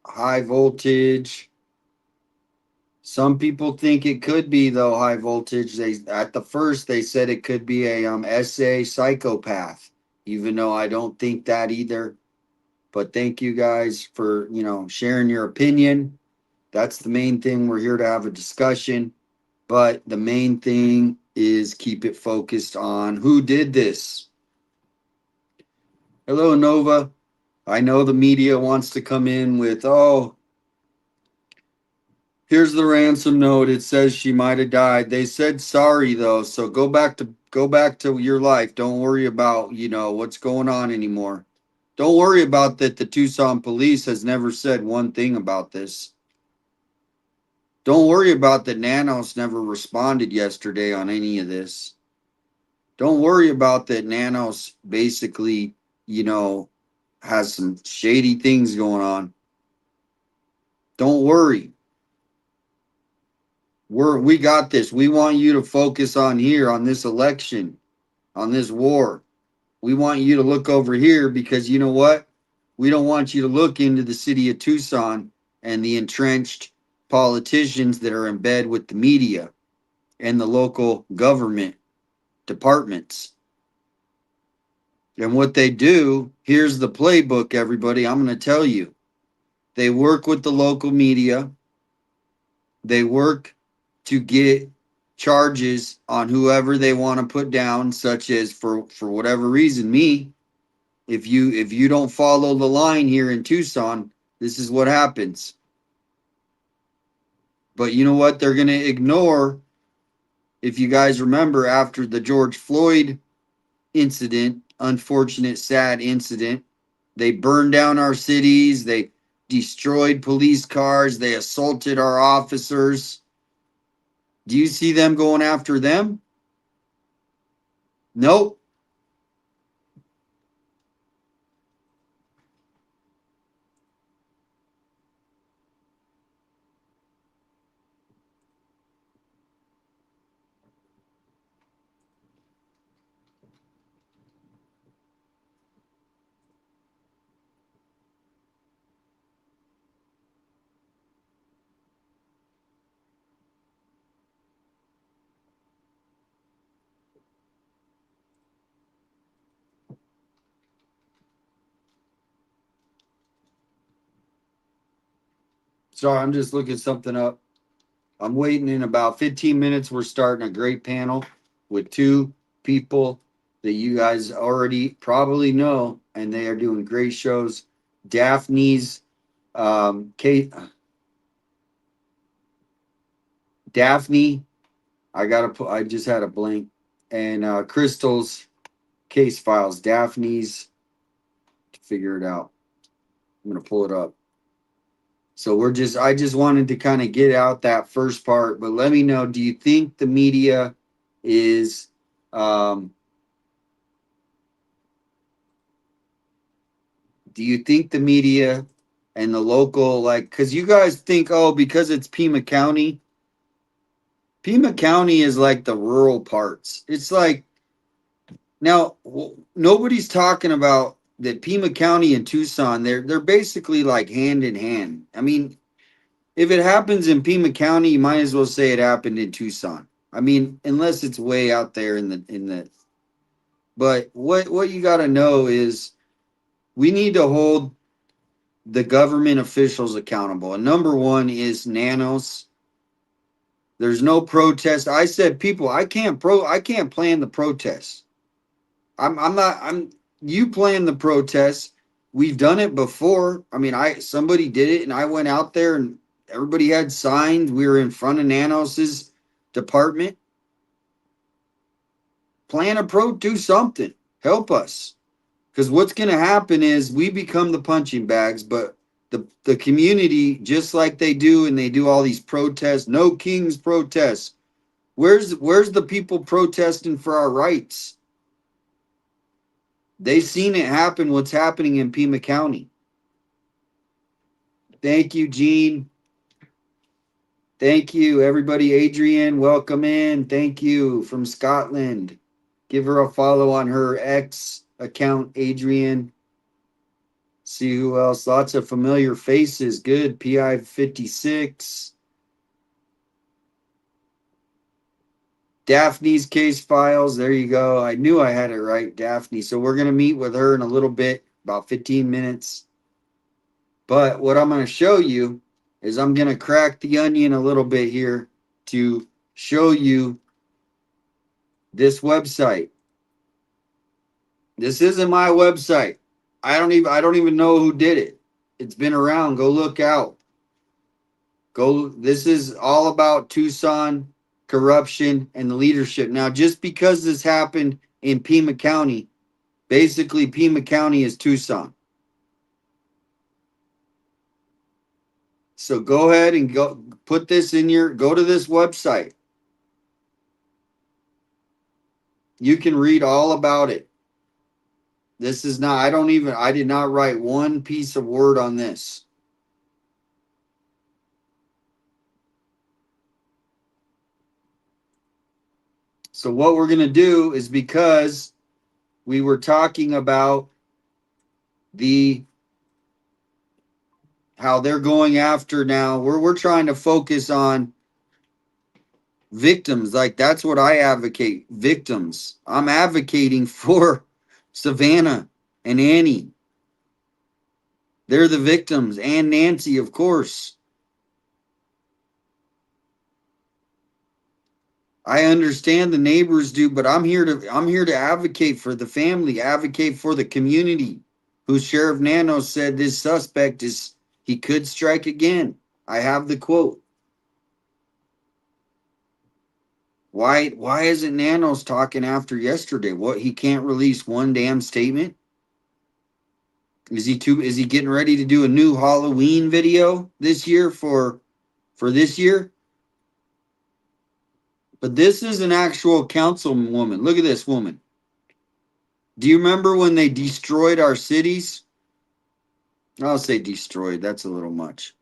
A: High voltage. Some people think it could be though high voltage. They at the first they said it could be a SA psychopath, even though I don't think that either. But thank you guys for sharing your opinion. That's the main thing. We're here to have a discussion, but the main thing is keep it focused on who did this. Hello, Nova. I know the media wants to come in with, oh, here's the ransom note. It says she might have died. They said sorry though, so go back to your life. Don't worry about, what's going on anymore. Don't worry about that. The Tucson police has never said one thing about this. Don't worry about that Nanos never responded yesterday on any of this. Don't worry about that Nanos basically, has some shady things going on. Don't worry. We got this. We want you to focus on here, on this election, on this war. We want you to look over here because you know what? We don't want you to look into the city of Tucson and the entrenched politicians that are in bed with the media and the local government departments. And what they do, here's the playbook, everybody. I'm going to tell you. They work with the local media. They work to get charges on whoever they want to put down, such as for whatever reason, me. If you don't follow the line here in Tucson, this is what happens. But you know what? They're going to ignore, if you guys remember, after the George Floyd incident, unfortunate, sad incident, they burned down our cities. They destroyed police cars. They assaulted our officers. Do you see them going after them? Nope. Sorry, I'm just looking something up. I'm waiting in about 15 minutes. We're starting a great panel with two people that you guys already probably know, and they are doing great shows. Daphne's Kate Daphne, I just had a blank. And Crystal's case files. Daphne's to figure it out. I'm gonna pull it up. So I just wanted to kind of get out that first part, but let me know, do you think the media is do you think the media and the local, like, because you guys think, oh, because it's Pima County is like the rural parts. It's like, now nobody's talking about that Pima County and Tucson, they're basically like hand in hand. I mean, if it happens in Pima County, you might as well say it happened in Tucson. I mean, unless it's way out there in the. But what you got to know is we need to hold the government officials accountable. And number one is Nanos. There's no protest. I said, people, I can't plan the protest. I'm not I'm you plan the protest. We've done it before. I mean, somebody did it and I went out there and everybody had signs. We were in front of Nanos's department. Do something. Help us. Because what's going to happen is we become the punching bags, but the community, just like they do, and they do all these protests, no kings protests. Where's the people protesting for our rights? They've seen it happen, what's happening in Pima County. Thank you, Gene. Thank you, everybody. Adrian, welcome in. Thank you from Scotland. Give her a follow on her X account, Adrian. See who else. Lots of familiar faces. Good. PI 56. Daphne's case files. There you go. I knew I had it right, Daphne. So we're going to meet with her in a little bit, about 15 minutes. But what I'm going to show you is I'm going to crack the onion a little bit here to show you this website. This isn't my website. I don't even know who did it. It's been around. Go look out. This is all about Tucson corruption and leadership. Now, just because this happened in Pima County, basically Pima County is Tucson. So go ahead and go to this website. You can read all about it. This is not, I did not write one piece of word on this. So what we're going to do is, because we were talking about how they're going after now, we're trying to focus on victims. Like, that's what I advocate. Victims. I'm advocating for Savannah and Annie. They're the victims. And Nancy, of course. I understand the neighbors do, but I'm here to advocate for the family, advocate for the community. Who Sheriff Nanos said this suspect he could strike again. I have the quote. Why isn't Nanos talking after yesterday? What, he can't release one damn statement? Is he getting ready to do a new Halloween video this year for this year? But this is an actual councilwoman. Look at this woman. Do you remember when they destroyed our cities? I'll say destroyed. That's a little much.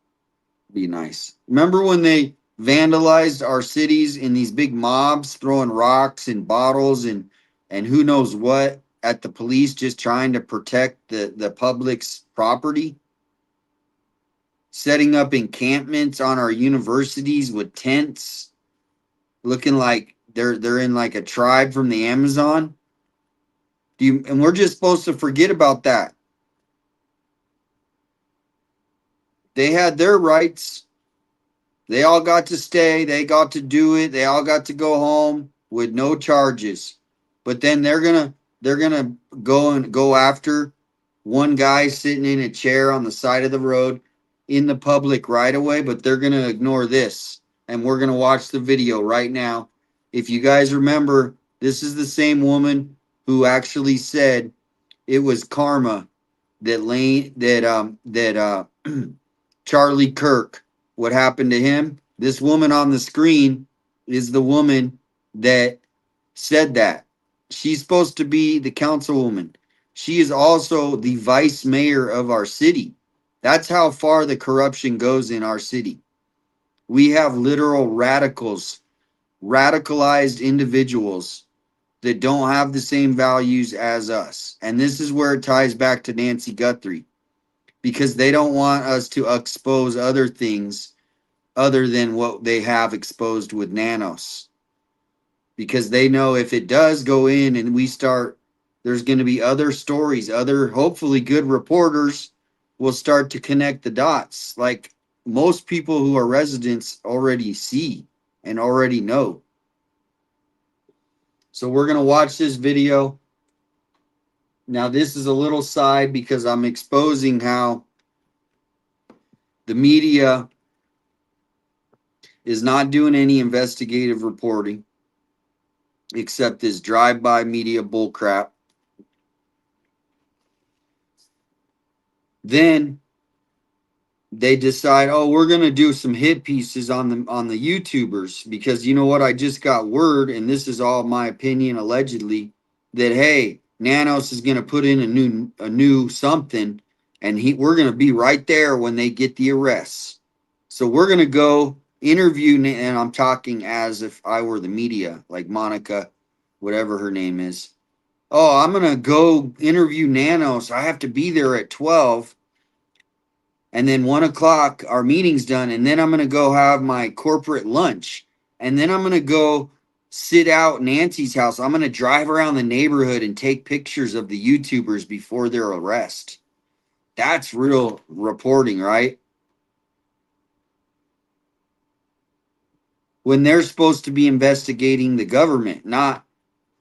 A: Be nice. Remember when they vandalized our cities in these big mobs, throwing rocks and bottles and who knows what at the police, just trying to protect the public's property? Setting up encampments on our universities with tents, looking like they're in like a tribe from the Amazon. And we're just supposed to forget about that. They had their rights. They all got to stay. They got to do it. They all got to go home with no charges. But then they're gonna go after one guy sitting in a chair on the side of the road in the public right away. But they're gonna ignore this, and we're gonna watch the video right now. If you guys remember, this is the same woman who actually said it was karma that Charlie Kirk, what happened to him. This woman on the screen is the woman that said that. She's supposed to be the councilwoman. She is also the vice mayor of our city. That's how far the corruption goes in our city. We have literal radicals, radicalized individuals that don't have the same values as us. And this is where it ties back to Nancy Guthrie, because they don't want us to expose other things other than what they have exposed with Nanos. Because they know if it does go in and there's going to be other stories, other hopefully good reporters will start to connect the dots, like most people who are residents already see and already know. So we're going to watch this video. Now, this is a little side because I'm exposing how the media is not doing any investigative reporting except this drive-by media bullcrap. Then they decide, oh, we're going to do some hit pieces on the YouTubers, because you know what? I just got word, and this is all my opinion allegedly, that hey, Nanos is going to put in a new something, and we're going to be right there when they get the arrests. So we're going to go interview, and I'm talking as if I were the media, like Monica whatever her name is. Oh, I'm going to go interview Nano, so I have to be there at 12. And then 1 o'clock, our meeting's done. And then I'm going to go have my corporate lunch. And then I'm going to go sit out at Nancy's house. I'm going to drive around the neighborhood and take pictures of the YouTubers before their arrest. That's real reporting, right? When they're supposed to be investigating the government, not,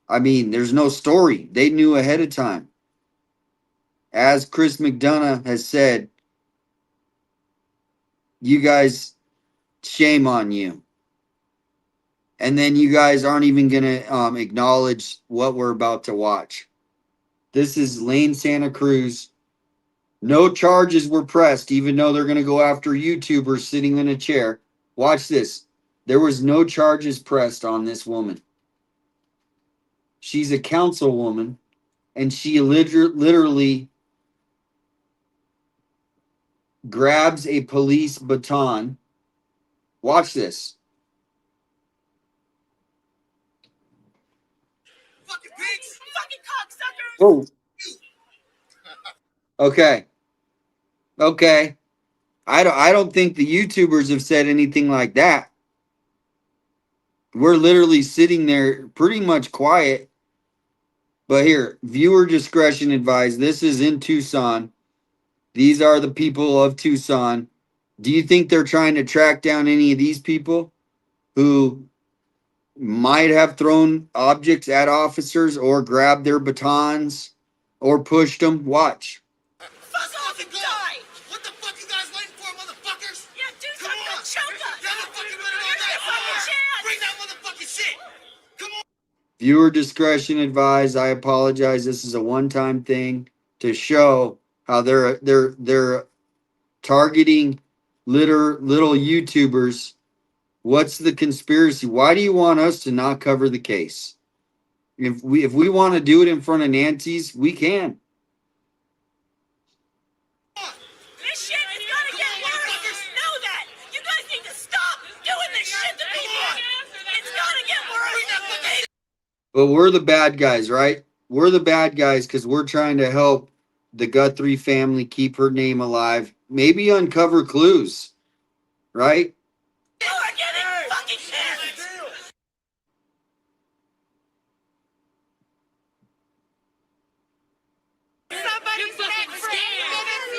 A: I mean, there's no story. They knew ahead of time. As Chris McDonough has said, you guys, shame on you. And then you guys aren't even going to acknowledge what we're about to watch. This is Lane Santa Cruz. No charges were pressed, even though they're going to go after YouTubers sitting in a chair. Watch this. There was no charges pressed on this woman. She's a councilwoman, and she literally grabs a police baton. Watch this.
C: Fucking pigs! Fucking cocksuckers!
A: Oh. Okay. Okay. I don't think the YouTubers have said anything like that. We're literally sitting there pretty much quiet. But here, viewer discretion advised. This is in Tucson. These are the people of Tucson. Do you think they're trying to track down any of these people who might have thrown objects at officers or grabbed their batons or pushed them? Watch.
C: Fuck off and die! What the fuck you guys waiting for, motherfuckers? Yeah, do something! Choke us! Yeah, fucking better on that! Fucking chance! Bring that motherfucking shit! Come on!
A: Viewer discretion advised. I apologize. This is a one-time thing to show how they're targeting little YouTubers. What's the conspiracy? Why do you want us to not cover the case? If we want to do it in front of Nancy's, we can.
C: This shit is gonna get worse! Know that! You guys need to stop doing this shit to people! It's gonna get worse!
A: But we're the bad guys, right? We're the bad guys because we're trying to help the Guthrie family keep her name alive. Maybe uncover clues, right?
C: You are getting fucking shit! Somebody's neck for 8 minutes!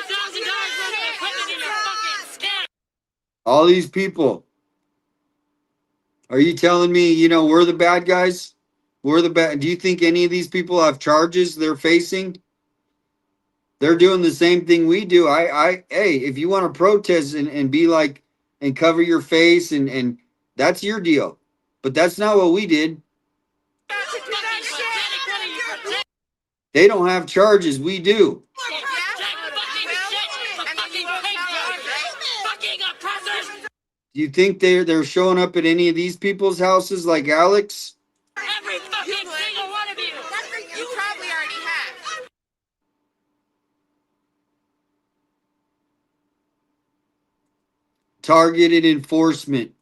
C: $3,000 worth of equipment in your fucking scam!
A: All these people. Are you telling me, we're the bad guys? We're the bad. Do you think any of these people have charges they're facing? They're doing the same thing we do. Hey, if you want to protest and be like, and cover your face and that's your deal. But that's not what we did. They don't have charges. We do. Do you think they're showing up at any of these people's houses like Alex?
C: Every fucking single one of you! You probably already have.
A: Targeted enforcement.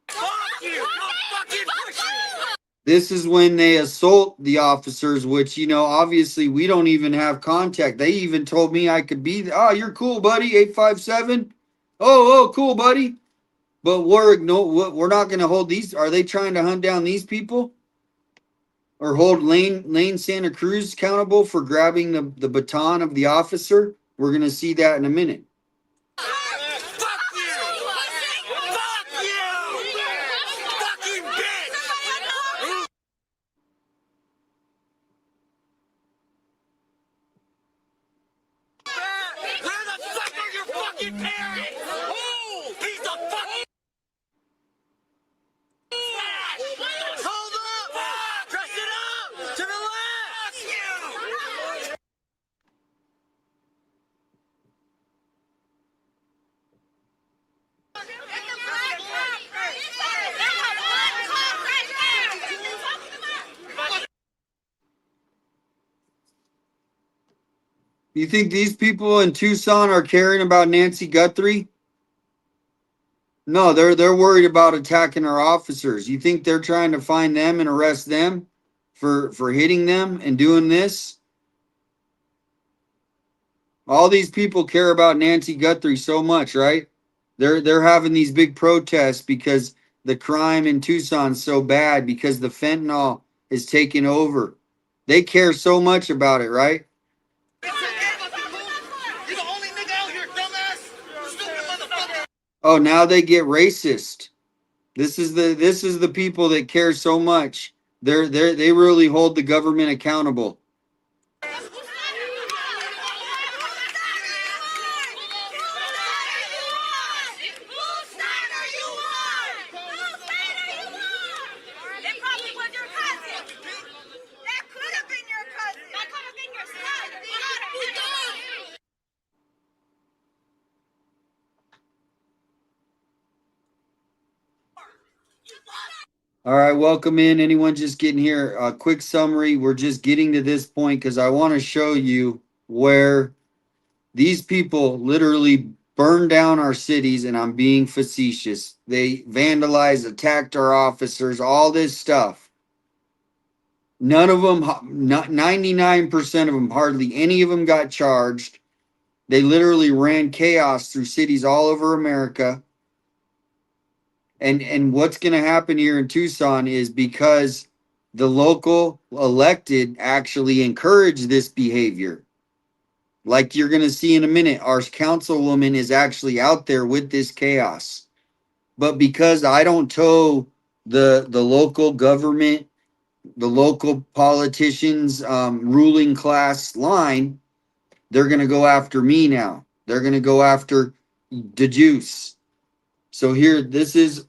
C: Fuck you! Don't fucking push me!
A: This is when they assault the officers, which, obviously we don't even have contact. They even told me I could be, you're cool, buddy, 857. Oh, cool, buddy. But we're not going to hold these. Are they trying to hunt down these people? Or hold Lane Santa Cruz accountable for grabbing the baton of the officer? We're going to see that in a minute.
C: Fuck you! Fuck you! Fucking bitch! Where the fuck are your fucking parents? Oh, piece of fucking hold up! Press it up! To the left!
A: You think these people in Tucson are caring about Nancy Guthrie? No, they're worried about attacking our officers. You think they're trying to find them and arrest them for hitting them and doing this? All these people care about Nancy Guthrie so much, right? They're having these big protests because the crime in Tucson's so bad because the fentanyl is taking over. They care so much about it, right?
C: You're the only nigga out here, dumbass. Stupid motherfucker.
A: Oh, now they get racist. This is the people that care so much. They really hold the government accountable. All right, welcome in. Anyone just getting here? A quick summary. We're just getting to this point because I want to show you where these people literally burned down our cities, and I'm being facetious. They vandalized, attacked our officers, all this stuff. None of them, 99% of them, hardly any of them got charged. They literally ran chaos through cities all over America. And what's going to happen here in Tucson is because the local elected actually encourage this behavior. Like you're going to see in a minute, our councilwoman is actually out there with this chaos. But because I don't toe the local government, the local politicians, ruling class line, they're going to go after me now. They're going to go after the juice. So here, this is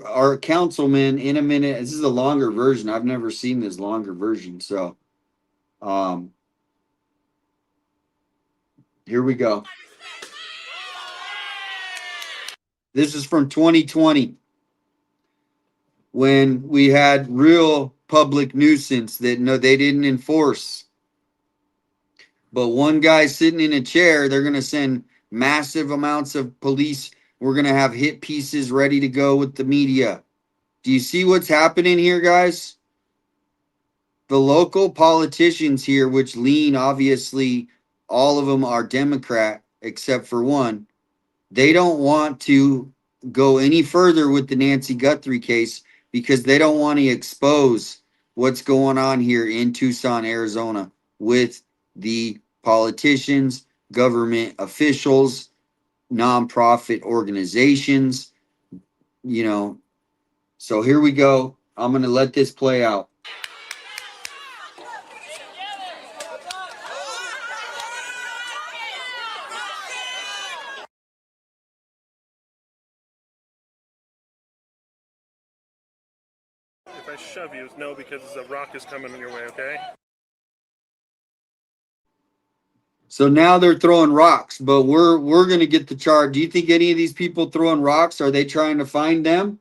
A: our councilman in a minute. This is a longer version. I've never seen this longer version. So here we go. This is from 2020 when we had real public nuisance that no, they didn't enforce. But one guy sitting in a chair, they're going to send massive amounts of police. We're going to have hit pieces ready to go with the media. Do you see what's happening here, guys? The local politicians here, which lean, obviously, all of them are Democrat, except for one. They don't want to go any further with the Nancy Guthrie case because they don't want to expose what's going on here in Tucson, Arizona with the politicians, government officials, nonprofit organizations, you know. So here we go. I'm going to let this play out.
D: If I shove you, no, because the rock is coming your way, okay?
A: So now they're throwing rocks, but we're going to get the charge. Do you think any of these people throwing rocks, are they trying to find them?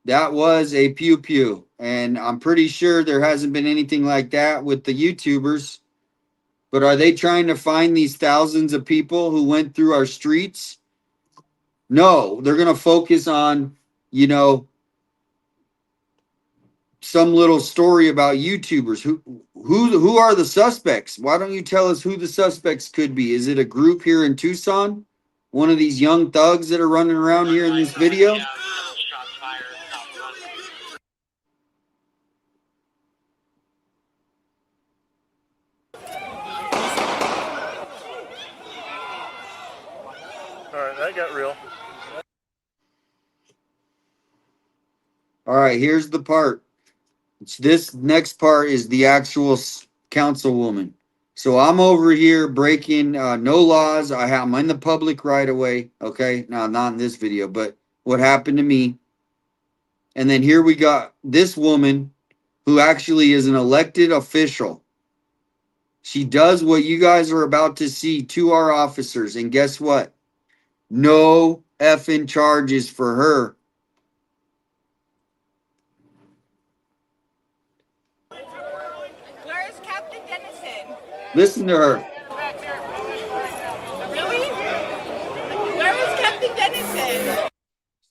A: That was a pew pew, and I'm pretty sure there hasn't been anything like that with the YouTubers. But are they trying to find these thousands of people who went through our streets? No, they're going to focus on, you know, some little story about YouTubers. Who are the suspects? Why don't you tell us who the suspects could be? Is it a group here in Tucson? One of these young thugs that are running around here in this video?
D: Alright, that got real.
A: All right, here's the part. This next part is the actual councilwoman. So I'm over here breaking no laws. I'm in the public right away. Okay, now not in this video, but what happened to me. And then here we got this woman who actually is an elected official. She does what you guys are about to see to our officers. And guess what? No effing charges for her.
E: Where is Captain Dennison?
A: Listen to her.
E: Really? Where is Captain Dennison?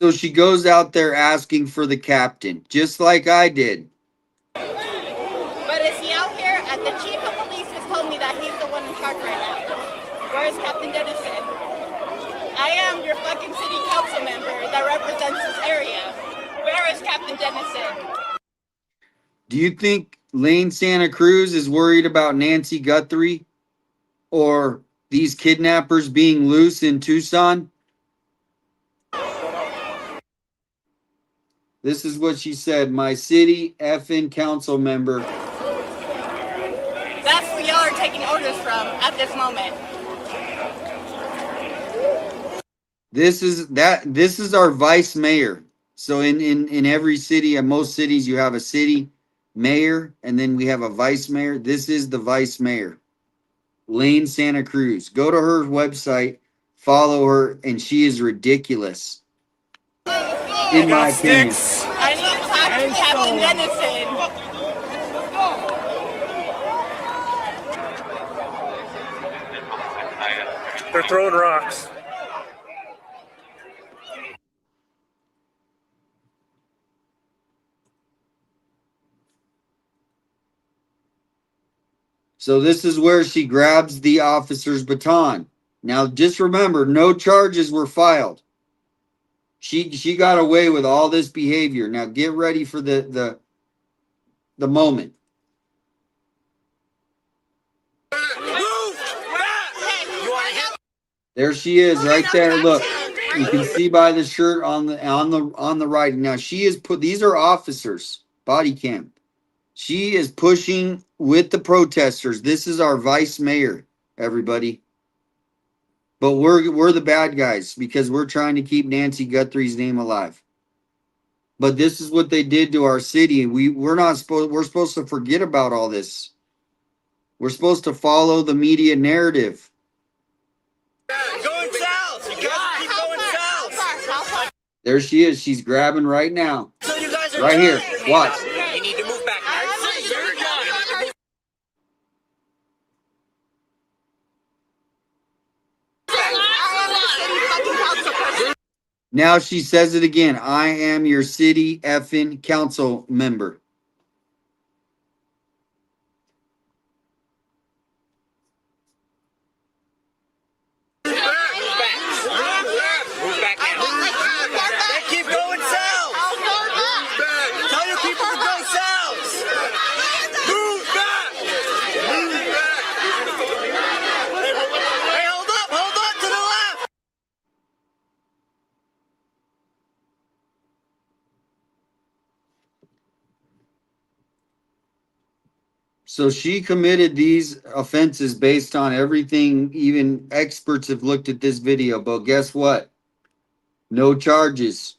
A: So she goes out there asking for the captain, just like I did.
E: But is he out here? The chief of police has told me that he's the one in charge right now. Where is Captain Dennison? I am your fucking city council member that represents this area. Where is Captain Dennison?
A: Do you think Lane Santa Cruz is worried about Nancy Guthrie or these kidnappers being loose in Tucson? This is what she said. My city effing council member.
E: That's who y'all are taking orders from at this moment.
A: This is our vice mayor. So in every city, in most cities, you have a city mayor, and then we have a vice mayor. This is the vice mayor, Lane Santa Cruz. Go to her website, follow her, and she is ridiculous. In my opinion.
E: I need to talk to Captain Dennison.
D: They're throwing rocks.
A: So this is where she grabs the officer's baton. Now just remember, no charges were filed. She got away with all this behavior. Now get ready for the moment. There she is, right there. Look, you can see by the shirt on the right. Now she is these are officers, body cam. She is pushing with the protesters. This is our vice mayor, everybody. But we're the bad guys because we're trying to keep Nancy Guthrie's name alive. But this is what they did to our city. We're supposed to forget about all this. We're supposed to follow the media narrative.
C: Going south! You guys keep going south!
A: There she is. She's grabbing right now.
C: So you guys are
A: Right here. Watch.
C: You need to move back. You're done.
A: Now she says it again. I am your city effing council member.
C: Move back now. They keep going south. Tell your people to go south. Move back. Move back. Hey, hold up. Hold on to the left.
A: So she committed these offenses based on everything. Even experts have looked at this video. But guess what? No charges.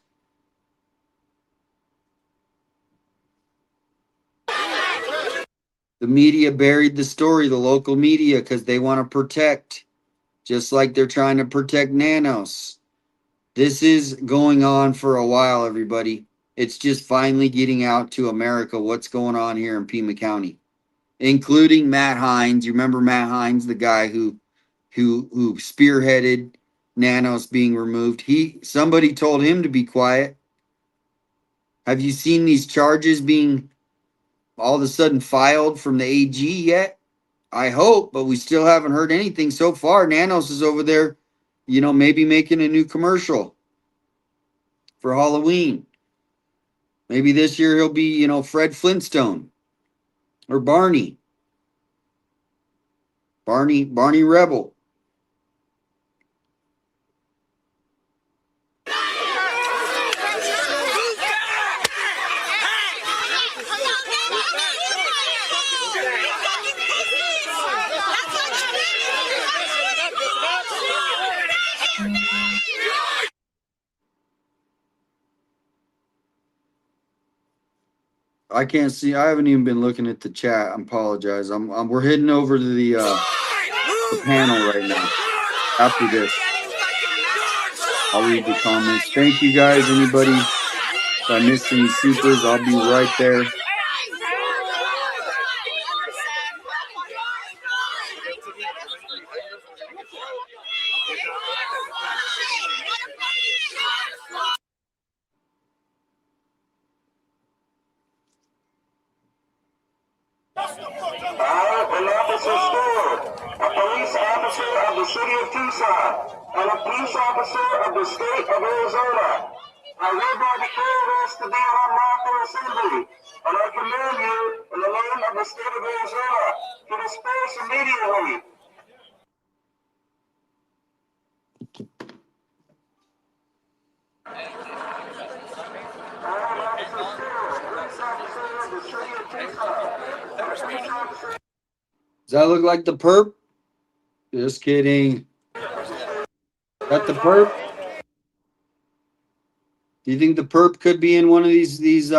A: The media buried the story, the local media, because they want to protect, just like they're trying to protect Nanos. This is going on for a while, everybody. It's just finally getting out to America what's going on here in Pima County, including Matt Hines. You remember Matt Hines, the guy who spearheaded Nanos being removed. Somebody told him to be quiet. Have you seen these charges being all of a sudden filed from the AG yet? I hope, but we still haven't heard anything so far. Nanos is over there, maybe making a new commercial for Halloween. Maybe this year he'll be, Fred Flintstone or Barney Rebel. I can't see. I haven't even been looking at the chat. I apologize. we're heading over to the panel right now. After this, I'll read the comments. Thank you guys. Anybody, if I missed any supers, I'll be right there.
F: An officer scored, a police officer of the city of Tucson, and a police officer of the state of Arizona. I hereby declare this to be an unlawful assembly, and I command you, in the name of the state of Arizona, to disperse immediately.
A: Does that look like the perp? Just kidding. That the perp? Do you think the perp could be in one of these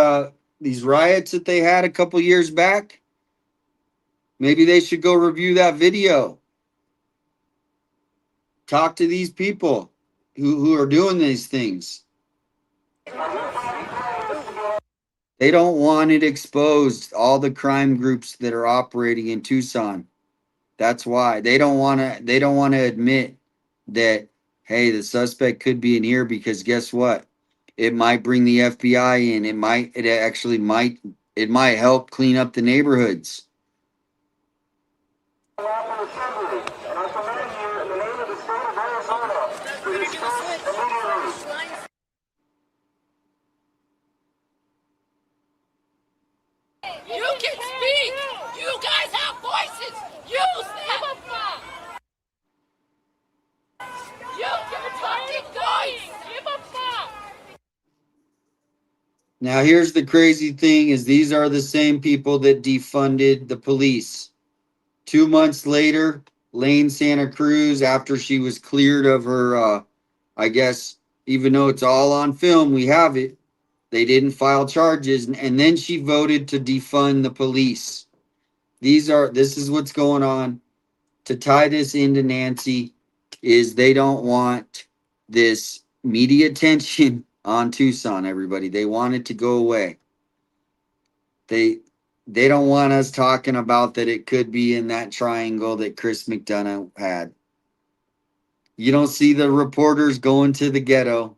A: riots that they had a couple years back? Maybe they should go review that video. Talk to these people who are doing these things. They don't want it exposed, all the crime groups that are operating in Tucson. That's why they don't want to admit that, hey, the suspect could be in here, because guess what? It might bring the FBI in. It might help clean up the neighborhoods.
G: You can speak! You guys have voices! Use them! Use your fucking voice! Give a fuck!
A: Now, here's the crazy thing is these are the same people that defunded the police. 2 months later, Lane Santa Cruz, after she was cleared of her, I guess, even though it's all on film, we have it, they didn't file charges, and then she voted to defund the police. This is what's going on. To tie this into Nancy, is they don't want this media attention on Tucson, everybody. They want it to go away. They don't want us talking about that it could be in that triangle that Chris McDonough had. You don't see the reporters going to the ghetto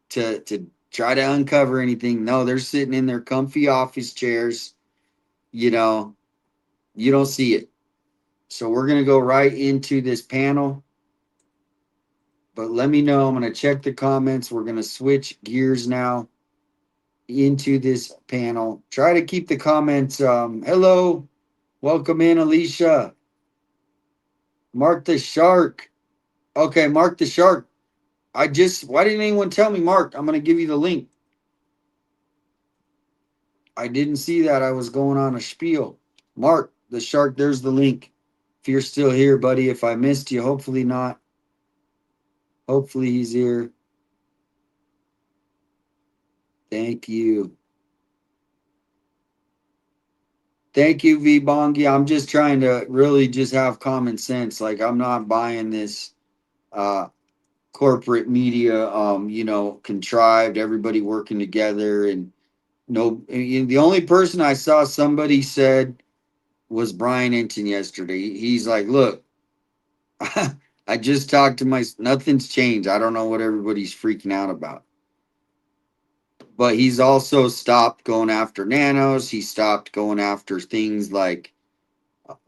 A: to try to uncover anything. No, they're sitting in their comfy office chairs. You know, you don't see it. So we're going to go right into this panel. But let me know. I'm going to check the comments. We're going to switch gears now into this panel. Try to keep the comments. Hello. Welcome in, Alicia. Mark the Shark. Okay, Mark the Shark. Why didn't anyone tell me, Mark? I'm going to give you the link. I didn't see that. I was going on a spiel. Mark the Shark, there's the link. If you're still here, buddy, if I missed you, hopefully not. Hopefully he's here. Thank you. Thank you, V Bongi. I'm just trying to really just have common sense. Like, I'm not buying this corporate media, contrived, everybody working together. And the only person I saw somebody said was Brian Enton yesterday. He's like, look, I just talked to nothing's changed. I don't know what everybody's freaking out about. But he's also stopped going after nanos. He stopped going after things like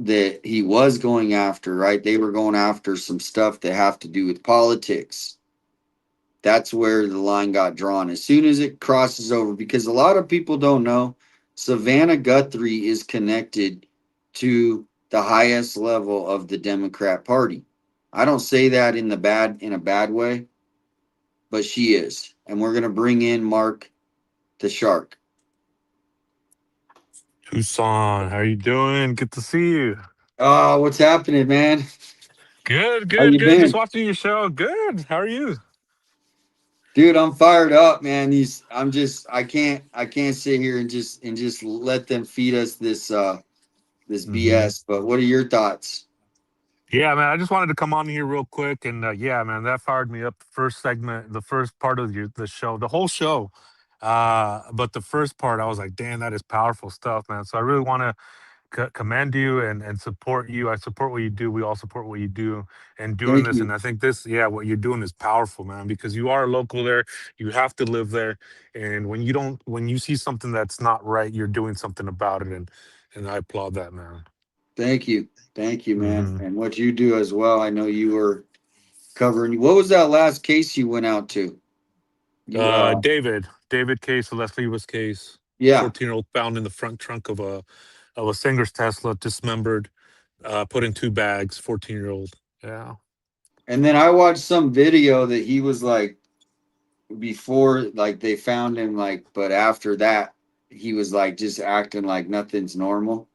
A: that he was going after, right? They were going after some stuff that have to do with politics. That's where the line got drawn. As soon as it crosses over, because a lot of people don't know, Savannah Guthrie is connected to the highest level of the Democrat Party. I don't say that in a bad way, but she is. And we're going to bring in Mark the Shark.
H: Tucson, how you doing? Good to see you.
A: Oh, what's happening, man?
H: Good,
A: How you
H: good. Just
A: been?
H: watching your show. Good. How are you?
A: Dude, I'm fired up, man. I can't sit here and just let them feed us this
H: Hmm.
A: BS. But what are your thoughts?
H: Yeah, man. I just wanted to come on here real quick, and yeah, man, that fired me up. The first segment, the first part of the show, the whole show. But the first part, I was like, damn, that is powerful stuff, man. So I really want to commend you and support you. I support what you do. We all support what you do and doing
A: Thank
H: this. And
A: you.
H: I think this, yeah, what you're doing is powerful, man, because you are local there. You have to live there. And when you see something that's not right, you're doing something about it. And I applaud that, man.
A: Thank you. Thank you, man.
H: Hmm.
A: And what you do as well. I know you were covering. What was that last case you went out to? You
H: David case, Leslie was case,
A: yeah.
H: 14-year-old found in the front trunk of a singer's Tesla, dismembered, put in 2 bags, 14-year-old. Yeah.
A: And then I watched some video that he was like before like they found him like but after that he was like just acting like nothing's normal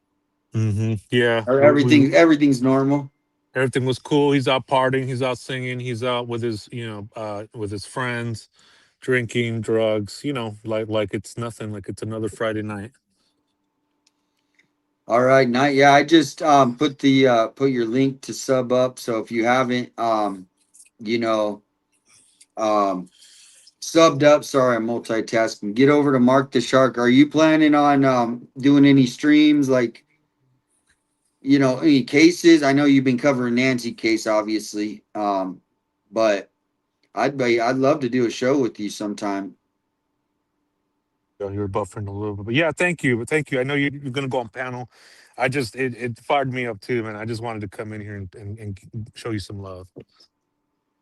H: Yeah.
A: or
H: We
A: everything's normal.
H: everything was cool. He's out partying. He's out singing. He's out with his, with his friends, drinking drugs. Like it's nothing. Like it's another Friday night.
A: All right, not yeah. I just put the put your link to sub up. So if you haven't you know um subbed up, sorry, I'm multitasking. Get over to Mark the Shark. Are you planning on doing any streams like any cases? I know you've been covering Nancy case, obviously. But I'd love to do a show with you sometime.
H: You were buffering a little bit, but yeah, thank you. But thank you. I know you're gonna go on panel. It fired me up too, man. I just wanted to come in here and show you some love.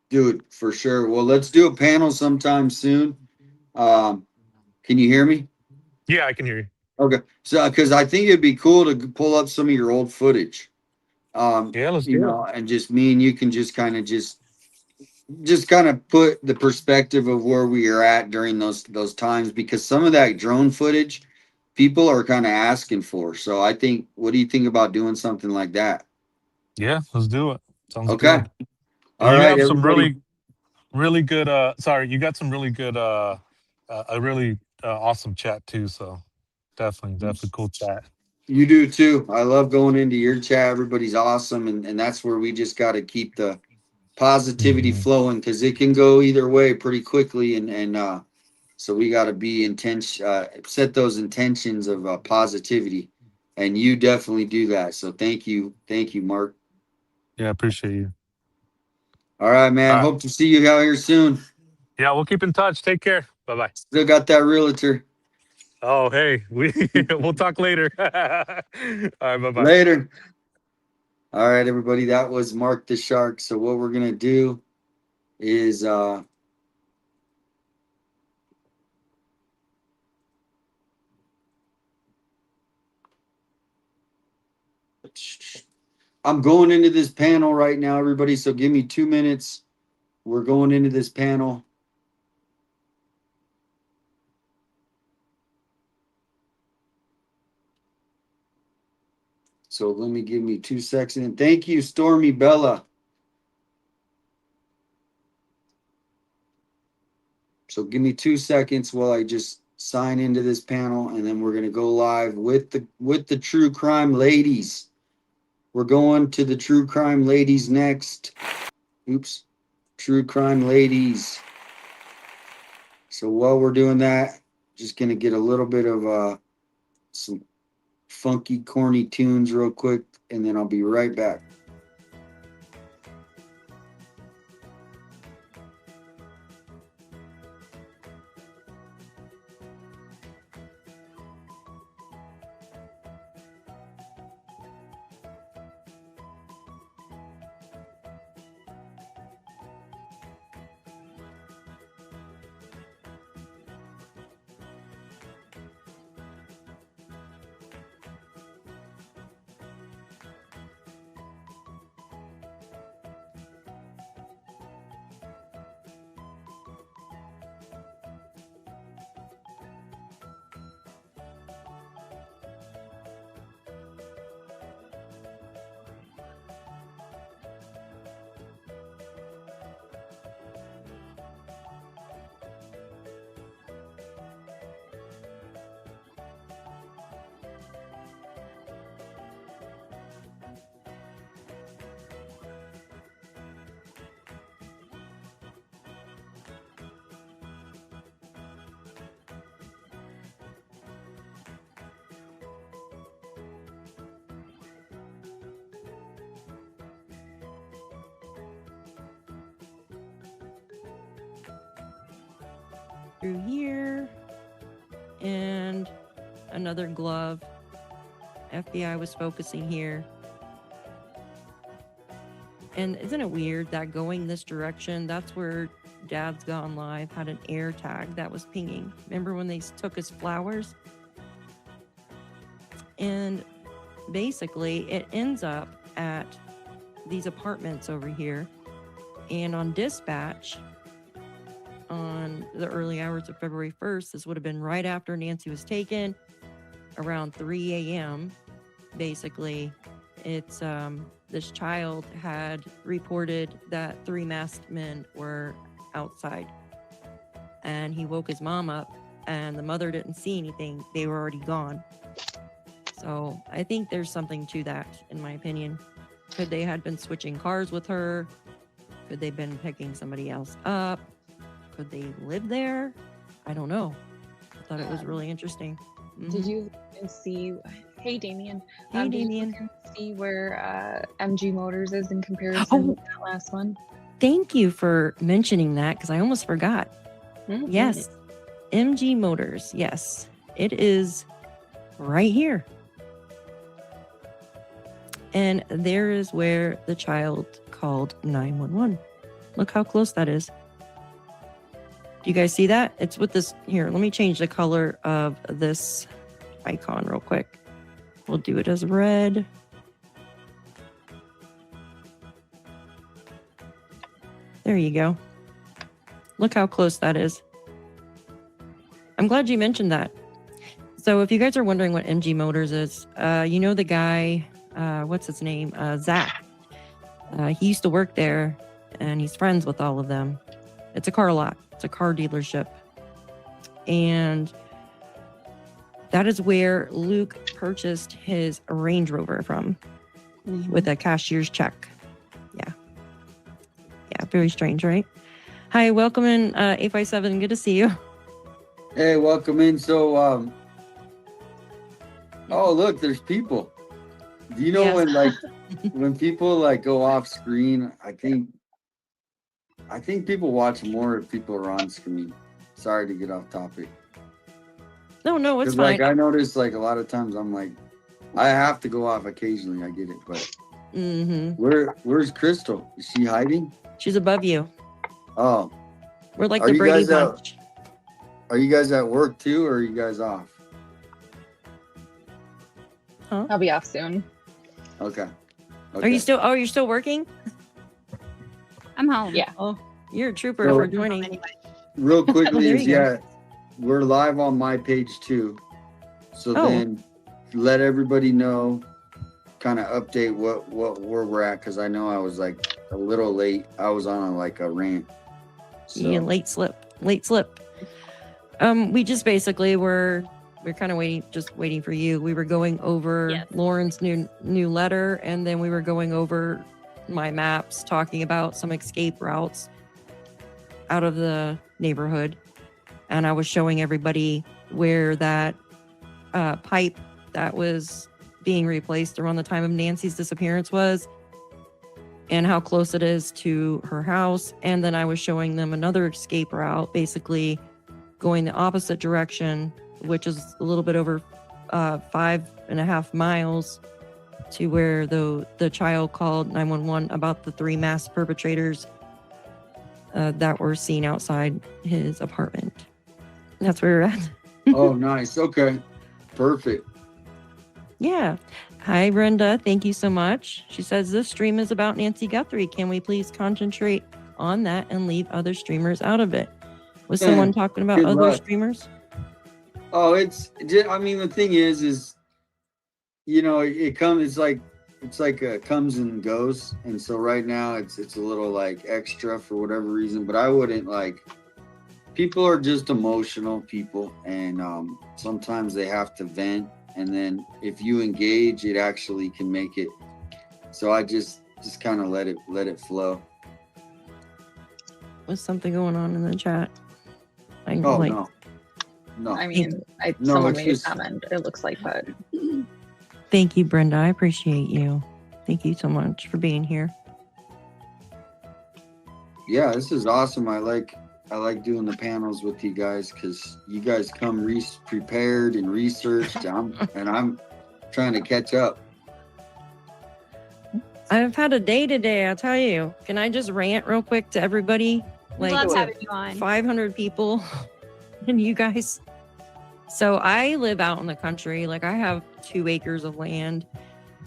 A: Dude, for sure. Well, let's do a panel sometime soon. Um, can you hear me?
H: Yeah, I can hear you.
A: Okay. So, because I think it'd be cool to pull up some of your old footage.
H: Yeah, let's do it.
A: And just me and you can just kind of just kind of put the perspective of where we are at during those times because some of that drone footage people are kind of asking for. So I think, what do you think about doing something like that?
H: Yeah, let's do it. Sounds
A: Okay.
H: good. And
A: All
H: you
A: right,
H: have some
A: everybody.
H: really good. Sorry, you got some really good. A really awesome chat too. So definitely cool chat.
A: You do too. I love going into your chat. Everybody's awesome. And that's where we just got to keep the positivity
H: Hmm.
A: flowing because it can go either way pretty quickly. And so we got to be set those intentions of positivity. And you definitely do that. So thank you. Thank you, Mark.
H: Yeah, appreciate you.
A: All right, man.
H: All right.
A: Hope to see you out here soon.
H: Yeah, we'll keep in touch. Take care. Bye bye.
A: Still got that realtor.
H: Oh, hey, we'll talk later. All right, bye bye.
A: Later. All right, everybody. That was Mark the Shark. So what we're going to do is I'm going into this panel right now, everybody. So give me 2 minutes. We're going into this panel. So let me give me 2 seconds. And thank you, Stormy Bella. So give me 2 seconds while I just sign into this panel, and then we're gonna go live with the true crime ladies. We're going to the true crime ladies next. Oops, true crime ladies. So while we're doing that, just gonna get a little bit of some funky, corny tunes real quick, and then I'll be right back.
I: through here. And another glove. FBI was focusing here. And isn't it weird that going this direction, that's where Dad's Gone Live had an air tag that was pinging. Remember when they took his flowers? And basically it ends up at these apartments over here. And on dispatch, on the early hours of February 1st, this would have been right after Nancy was taken, around 3 a.m. Basically, it's this child had reported that 3 masked men were outside, and he woke his mom up, and the mother didn't see anything. They were already gone. So I think there's something to that, in my opinion. Could they had been switching cars with her? Could they been picking somebody else up? Could they live there? I don't know. I thought it was really interesting.
J: Did you see? Hey, Damien.
I: Hey,
J: Did
I: Damien.
J: you see where MG Motors is in comparison to that last one?
I: Thank you for mentioning that, because I almost forgot.
J: Mhm.
I: Yes, MG Motors. Yes, it is right here. And there is where the child called 911. Look how close that is. Do you guys see that? It's with this here. Let me change the color of this icon real quick. We'll do it as red. There you go. Look how close that is. I'm glad you mentioned that. So if you guys are wondering what MG Motors is, you know the guy, what's his name? Zach. He used to work there, and he's friends with all of them. It's a car lot. It's a car dealership. And that is where Luke purchased his Range Rover from with a cashier's check. Yeah. Yeah, very strange, right? Hi, welcome in, 857. Good to see you.
A: Hey, welcome in. So, oh, look, there's people. Do you know
I: Yes.
A: when, like, when people, like, go off screen, I think people watch more if people are on screen. Sorry to get off topic.
I: No, it's
A: 'Cause,
I: fine.
A: like, I notice, like, a lot of times I'm like, I have to go off occasionally. I get it, but where's Crystal? Is she hiding?
I: She's above you.
A: Oh,
I: We're like
A: Are
I: the
A: you
I: Brady
A: guys out?
I: Bunch.
A: Are you guys at work too, or are you guys off?
I: Huh?
J: I'll be off soon.
A: Okay.
I: Are you still? Oh, you're still working?
K: I'm home.
J: Yeah.
I: Oh, you're a trooper
A: So-
I: for joining.
A: Real quickly,
I: There
A: is
I: you go.
A: yeah, we're live on my page too. So
I: Oh.
A: then let everybody know, kind of update where we're at, because I know I was like a little late. I was on like a rant. So,
I: Yeah, late slip. We just basically we're kind of waiting for you. We were going over
K: Yes.
I: Lauren's new letter, and then we were going over my maps, talking about some escape routes out of the neighborhood, and I was showing everybody where that pipe that was being replaced around the time of Nancy's disappearance was, and how close it is to her house. And then I was showing them another escape route, basically going the opposite direction, which is a little bit over 5.5 miles to where the child called 911 about the 3 mass perpetrators that were seen outside his apartment. That's where we're at.
A: oh, nice. Okay. Perfect.
I: Yeah. Hi, Brenda. Thank you so much. She says, this stream is about Nancy Guthrie. Can we please concentrate on that and leave other streamers out of it? Was
A: Yeah,
I: someone talking about
A: good
I: other
A: luck.
I: streamers?
A: Oh, I mean, the thing is, you know, it comes, it's like comes and goes. And so right now it's a little like extra for whatever reason, but I wouldn't people are just emotional people. And sometimes they have to vent. And then if you engage, it actually can make it. So I just kind of let it flow.
I: Was something going on in the chat? I
A: Oh,
I: like,
A: no.
J: I mean,
A: No,
J: someone
A: it's
J: made a
A: just-
J: comment. It looks like, but
I: Thank you, Brenda. I appreciate you. Thank you so much for being here.
A: Yeah, this is awesome. I I like doing the panels with you guys because you guys come prepared and researched. I'm trying to catch up.
I: I've had a day today, I'll tell you. Can I just rant real quick to everybody?
K: We
I: Like
K: love having you on.
I: 500 people and you guys. So I live out in the country. Like I have 2 acres of land.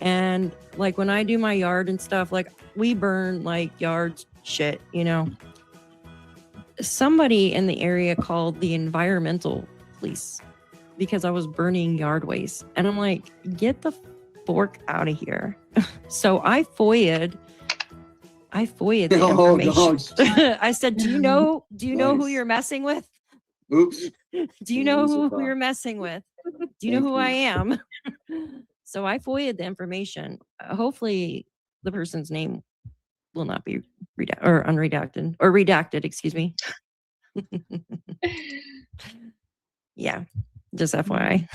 I: And like when I do my yard and stuff, like we burn like yard shit, you know. Somebody in the area called the environmental police because I was burning yard waste. And I'm like, get the fork out of here. So I FOIA'd the information. I said, do you know who you're messing with?
A: Oops.
I: Do you know who you're messing with? Do you know who I am? So I FOIA'd the information. Hopefully the person's name will not be redacted, excuse me. Yeah, just FYI.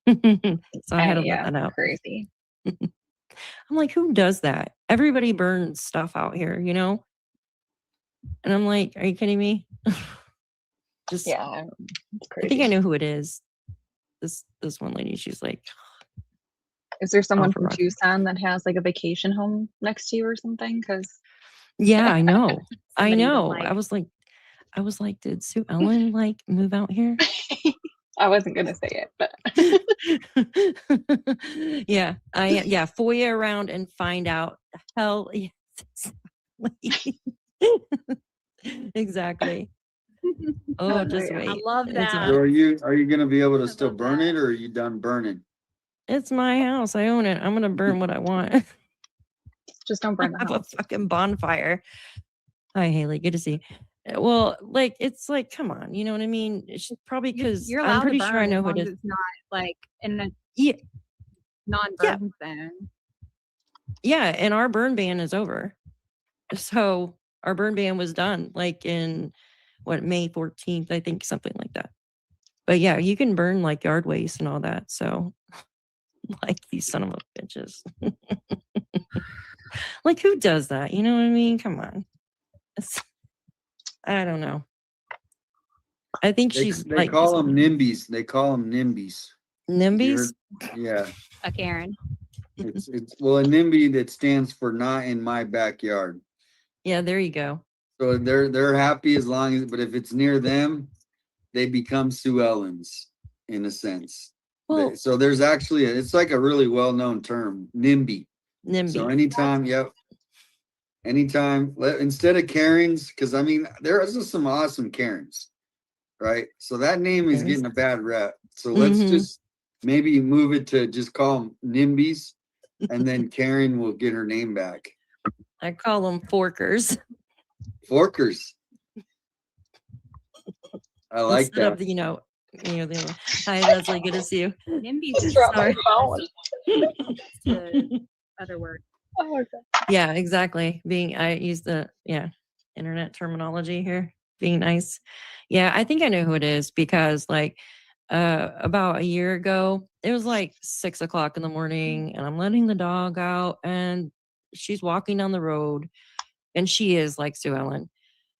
I: So I had to let that out.
J: Crazy.
I: I'm like, who does that? Everybody burns stuff out here, you know? And I'm like, are you kidding me? Just
J: Yeah, it's crazy.
I: I think I know who it is. This one lady, she's like,
J: is there someone from Tucson that has like a vacation home next to you or something? Because
I: yeah, I know. I
K: Somebody you don't
I: know.
K: like.
I: I was like, did Sue Ellen like move out here?
J: I wasn't gonna say it, but
I: yeah, FOIA around and find out. Hell, yes, exactly. Oh, just wait.
K: I love
I: It's
K: that.
A: So are you gonna be able to still burn it, or are you done burning?
I: It's my house. I own it. I'm gonna burn what I want.
J: just don't burn the
I: Have a
J: house.
I: fucking bonfire. Hi, Haley. Good to see you. Well, like it's like, come on, you know what I mean? It's probably because
K: You're allowed
I: I'm pretty
K: to burn
I: sure I know
K: as
I: who
K: long
I: it
K: as
I: is.
K: it's not like in a
I: Yeah,
K: non-burn zone.
I: yeah, and our burn ban is over. So our burn ban was done like in May 14th, I think, something like that. But yeah, you can burn like yard waste and all that. So like these son of a bitches. Like who does that? You know what I mean? Come on. I don't know. I think she's
A: They
I: like
A: call them NIMBYs. They call them NIMBYs.
I: NIMBYs.
A: Yeah.
K: A Karen.
A: It's well, a NIMBY that stands for not in my backyard.
I: Yeah, there you go.
A: So they're happy as long as, but if it's near them, they become Sue Ellens in a sense.
I: Well,
A: So there's actually it's like a really well-known term, NIMBY. So anytime, instead of Karens, because I mean there's just some awesome Karens, right? So that name is getting a bad rep. So let's just maybe move it to just call them NIMBYs, and then Karen will get her name back.
I: I call them forkers.
A: Forkers. I like
I: Instead
A: that.
I: of the other. Hi, Leslie. Good to see you.
K: NIMBYs is other word.
J: Oh, okay.
I: Yeah, exactly. I use the internet terminology here. Being nice. Yeah, I think I know who it is because like about a year ago, it was like 6 o'clock in the morning, and I'm letting the dog out, and she's walking down the road, and she is like Sue Ellen.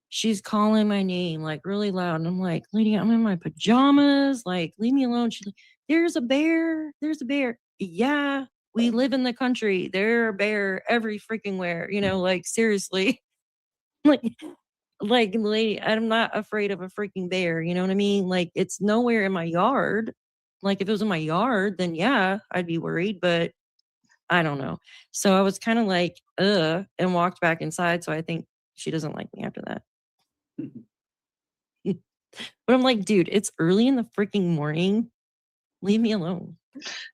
I: She's calling my name like really loud, and I'm like, lady, I'm in my pajamas. Like, leave me alone. She's like, there's a bear. There's a bear. Yeah, we live in the country. There are bear every freaking where. You know, like seriously. Like, lady, I'm not afraid of a freaking bear. You know what I mean? Like, it's nowhere in my yard. Like, if it was in my yard, then yeah, I'd be worried. But I don't know. So I was kind of like, and walked back inside. So I think she doesn't like me after that. But I'm like, dude, it's early in the freaking morning. Leave me alone.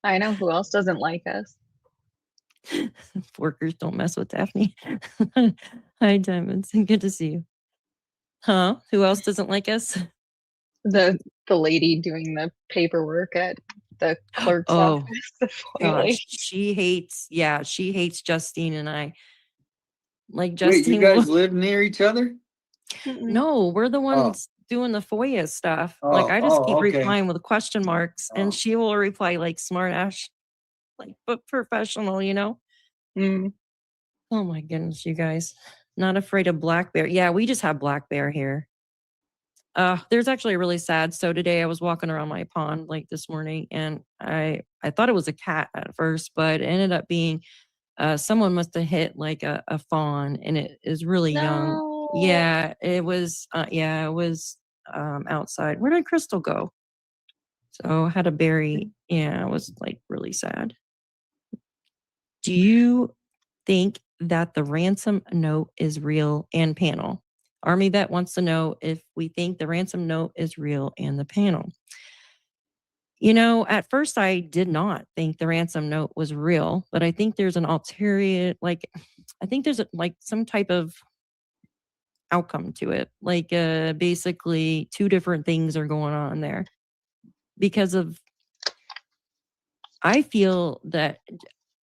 J: I know who else doesn't like us.
I: Forkers don't mess with Daphne. Hi, Diamonds. Good to see you. Huh? Who else doesn't like us?
J: The lady doing the paperwork at the clerk's office.
I: Gosh, she hates Justine and I. Like
A: Wait,
I: Justine.
A: you guys live near each other?
I: No, we're the ones doing the FOIA stuff. Like I just keep replying with question marks, and she will reply like smart ass, like but professional, you know. Oh my goodness, you guys. Not afraid of black bear. Yeah, we just have black bear here. There's actually a really sad. So today I was walking around my pond like this morning, and I thought it was a cat at first, but it ended up being someone must have hit like a fawn, and it is really young.
J: No.
I: Yeah, it was. Yeah, it was outside. Where did Crystal go? So I had to bury. Yeah, it was like really sad. Do you think that the ransom note is real? And panel. Army Vet wants to know if we think the ransom note is real and the panel. You know, at first I did not think the ransom note was real, but I think there's an ulterior, like, I think there's like some type of outcome to it. Like, basically, two different things are going on there because of. I feel that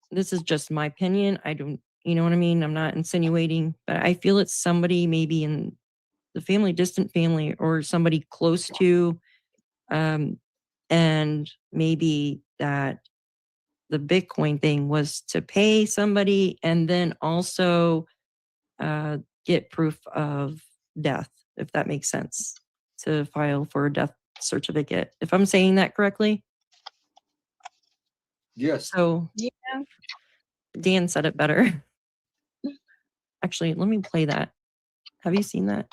I: this is just my opinion. I don't, you know what I mean? I'm not insinuating, but I feel it's somebody maybe in the family, distant family, or somebody close to, and maybe that the Bitcoin thing was to pay somebody and then also get proof of death, if that makes sense, to file for a death certificate. If I'm saying that correctly?
A: Yes.
I: So
J: Yeah.
I: Dan said it better. Actually, let me play that. Have you seen that?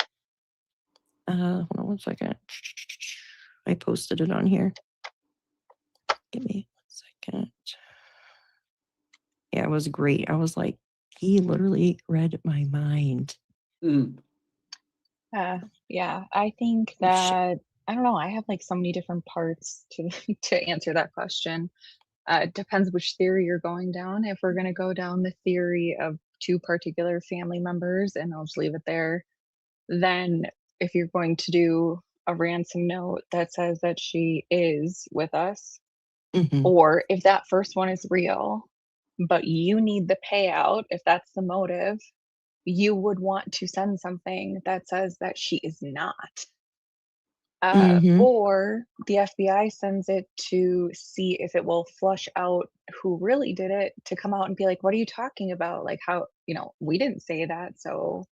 I: Hold on 1 second. I posted it on here. Give me 1 second. Yeah, it was great. I was like, he literally read my mind.
J: Yeah, I think that I don't know. I have like so many different parts to to answer that question. It depends which theory you're going down. If we're going to go down the theory of two particular family members, and I'll just leave it there, then if you're going to do a ransom note that says that she is with us, or if that first one is real, but you need the payout, if that's the motive, you would want to send something that says that she is not. Or the FBI sends it to see if it will flush out who really did it, to come out and be like, what are you talking about? Like, how, we didn't say that. So,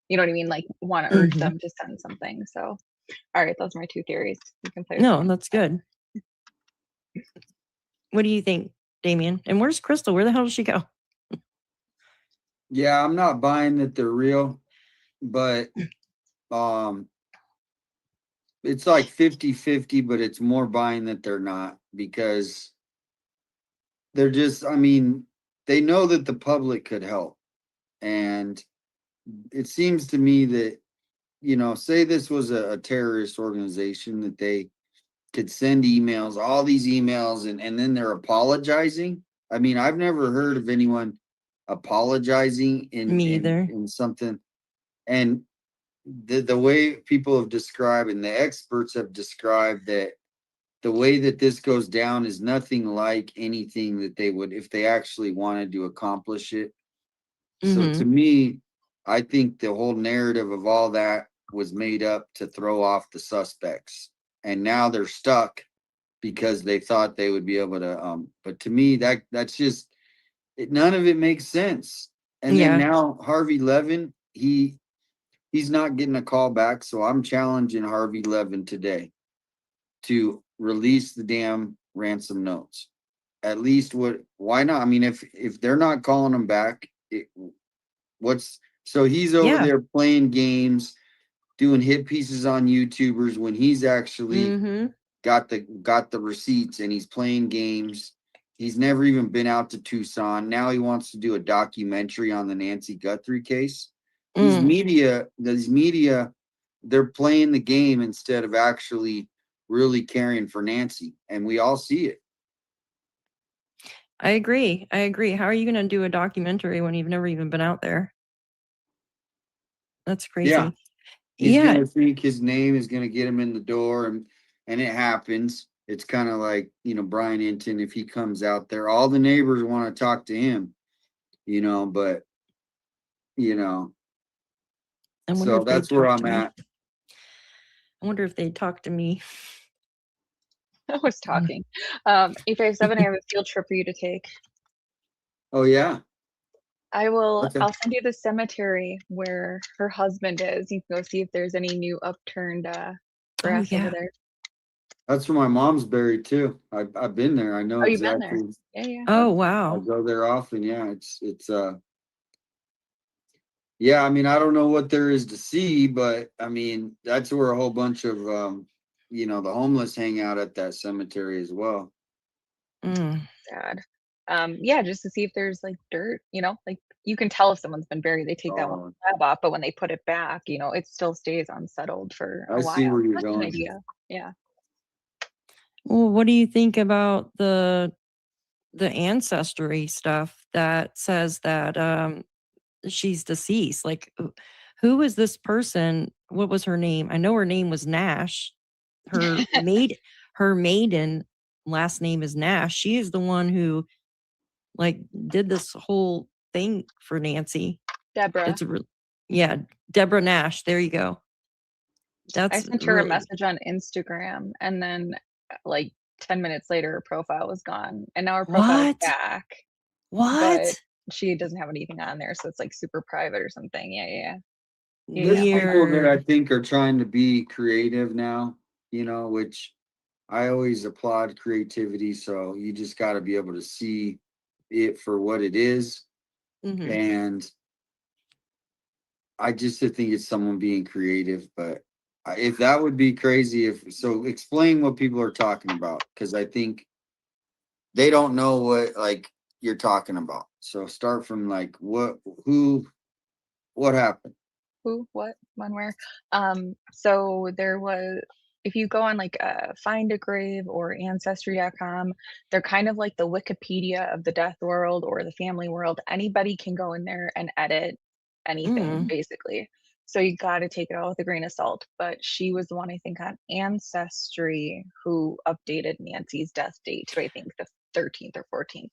J: you know what I mean? Like, want to urge them to send something. So, all right, those are my two theories. You can play with
I: No,
J: one.
I: that's good. What do you think, Damien? And where's Crystal? Where the hell did she go?
A: Yeah, I'm not buying that they're real, but it's like 50-50, but it's more buying that they're not, because they're just, I mean, they know that the public could help. And it seems to me that, say this was a terrorist organization, that they could send emails, all these emails, and then they're apologizing. I mean, I've never heard of anyone apologizing in something. And the way people have described, and the experts have described, that the way that this goes down is nothing like anything that they would, if they actually wanted to accomplish it. So to me, I think the whole narrative of all that was made up to throw off the suspects. And now they're stuck because they thought they would be able to, but to me, that's just, none of it makes sense. And then now Harvey Levin, he's not getting a call back. So I'm challenging Harvey Levin today to release the damn ransom notes. At least why not? I mean, if they're not calling him back, so he's over there playing games, doing hit pieces on YouTubers when he's actually got the receipts, and he's playing games. He's never even been out to Tucson. Now he wants to do a documentary on the Nancy Guthrie case. These media, they're playing the game instead of actually really caring for Nancy, and we all see it.
I: I agree. How are you going to do a documentary when you've never even been out there? That's crazy.
A: Yeah. He's going to think his name is going to get him in the door, and it happens. It's kind of like, Brian Inton, if he comes out there, all the neighbors want to talk to him, but, so that's where I'm at.
I: I wonder if they'd talk to me.
J: I was talking. E57, I have a field trip for you to take.
A: Oh, yeah.
J: I'll send you the cemetery where her husband is. You can go see if there's any new upturned grass
I: yeah.
J: over there.
A: That's where my mom's buried too. I've been there. I know
J: Oh, you've been there?
A: exactly.
J: Yeah, yeah.
I: Oh,
A: I
I: wow.
A: go there often. Yeah, it's yeah, I mean, I don't know what there is to see, but I mean, that's where a whole bunch of you know, the homeless hang out at that cemetery as well.
I: Mm.
J: Sad. Yeah, just to see if there's like dirt, like you can tell if someone's been buried. They take that one
A: Oh,
J: slab off, but when they put it back, it still stays unsettled for
A: I
J: a
A: see
J: while.
A: where you're
J: That's an
A: going.
J: idea. Yeah.
I: Well, what do you think about the ancestry stuff that says that she's deceased? Like, who is this person? What was her name? I know her name was Nash. Her maiden last name is Nash. She is the one who like did this whole thing for Nancy.
J: Deborah.
I: It's yeah, Deborah Nash. There you go.
J: I
I: That's
J: sent her a
I: really
J: message on Instagram, and then like 10 minutes later, her profile was gone, and now her profile is
I: what?
J: back, but
I: What?
J: she doesn't have anything on there, so it's like super private or something. Yeah.
A: There's people that I
I: Weird.
A: think are trying to be creative now, you know, which I always applaud creativity. So you just got to be able to see it for what it is.
I: Mhm.
A: And I just think it's someone being creative. But if that would be crazy, so explain what people are talking about, because I think they don't know what like you're talking about. So start from like what happened.
J: Who, what, when, where. So there was, if you go on like Find a Grave or Ancestry.com, they're kind of like the Wikipedia of the death world or the family world. Anybody can go in there and edit anything, basically. So you got to take it all with a grain of salt. But she was the one, I think, on Ancestry who updated Nancy's death date to, I think, the 13th or 14th.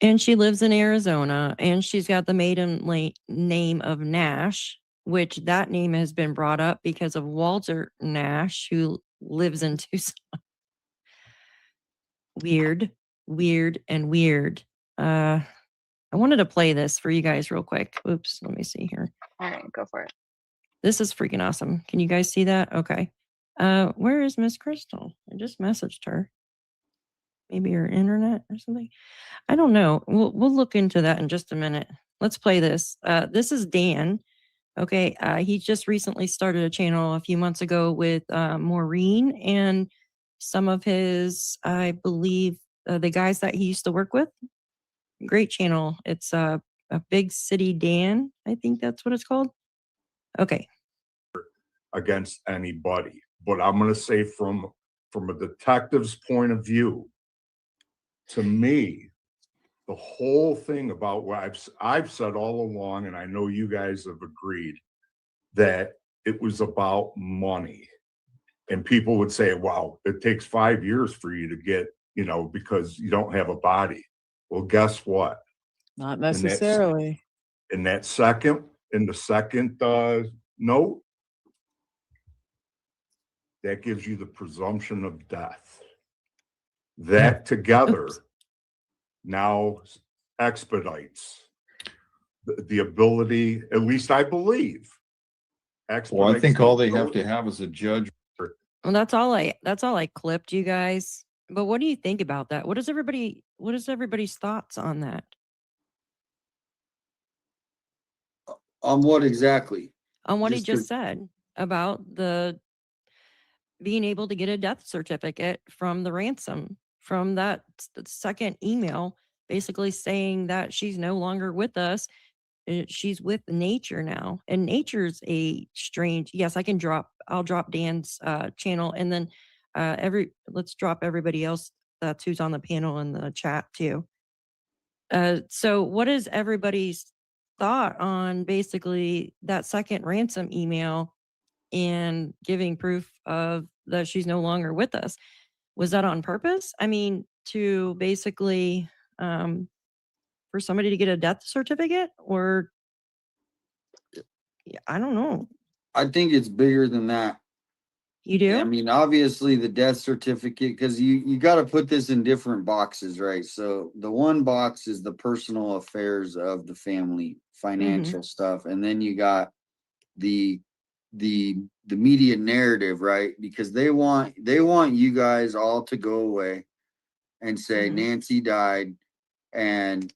I: And she lives in Arizona, and she's got the maiden name of Nash, which that name has been brought up because of Walter Nash, who lives in Tucson. Weird, and weird. I wanted to play this for you guys real quick. Oops, let me see here.
J: All right, go for it.
I: This is freaking awesome. Can you guys see that? Okay. Where is Miss Crystal? I just messaged her. Maybe her internet or something. I don't know. We'll look into that in just a minute. Let's play this. This is Dan. Okay. He just recently started a channel a few months ago with Maureen and some of his, I believe, the guys that he used to work with. Great channel. It's a Big City Dan. I think that's what it's called. Okay.
L: Against anybody, but I'm going to say from a detective's point of view, to me, the whole thing about what I've said all along, and I know you guys have agreed, that it was about money. And people would say, wow, it takes 5 years for you to get, because you don't have a body. Well, guess what?
M: Not necessarily.
L: In the second note, that gives you the presumption of death. That together now expedites the ability, at least I believe.
N: Well, I think all they have to have is a judge.
I: Well, that's all I clipped, you guys. But what do you think about that? What is everybody's thoughts on that?
A: On what exactly?
I: On what he just said about the being able to get a death certificate from the ransom, from that second email, basically saying that she's no longer with us. She's with nature now, and nature's a strange. Yes, I'll drop Dan's channel, and then let's drop everybody else that's who's on the panel in the chat too. So what is everybody's thought on basically that second ransom email and giving proof of that she's no longer with us? Was that on purpose? I mean, to basically for somebody to get a death certificate, or I don't know.
A: I think it's bigger than that.
I: You do?
A: I mean, obviously the death certificate, because you got to put this in different boxes, right? So the one box is the personal affairs of the family, financial stuff, and then you got the the media narrative, right? Because they want you guys all to go away and say Nancy died, and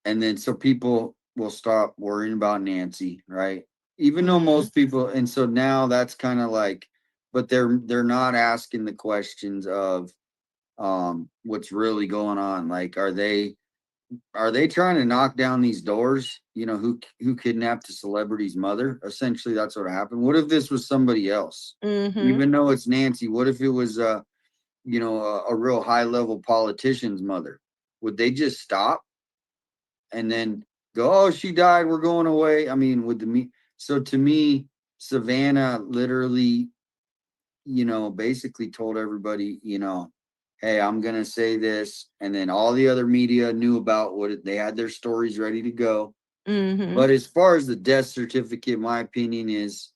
A: then so people will stop worrying about Nancy, right? Even though most people, and so now that's kind of like, but they're not asking the questions of what's really going on. Like, are they trying to knock down these doors? You know, who kidnapped a celebrity's mother? Essentially, that's what happened. What if this was somebody else? Even though it's Nancy, what if it was you know, a real high level politician's mother? Would they just stop and then go, oh, she died, we're going away? I mean, with the so to me, Savannah literally, you know, basically told everybody, you know, hey, I'm gonna say this, and then all the other media knew about they had their stories ready to go. But as far as the death certificate, my opinion is,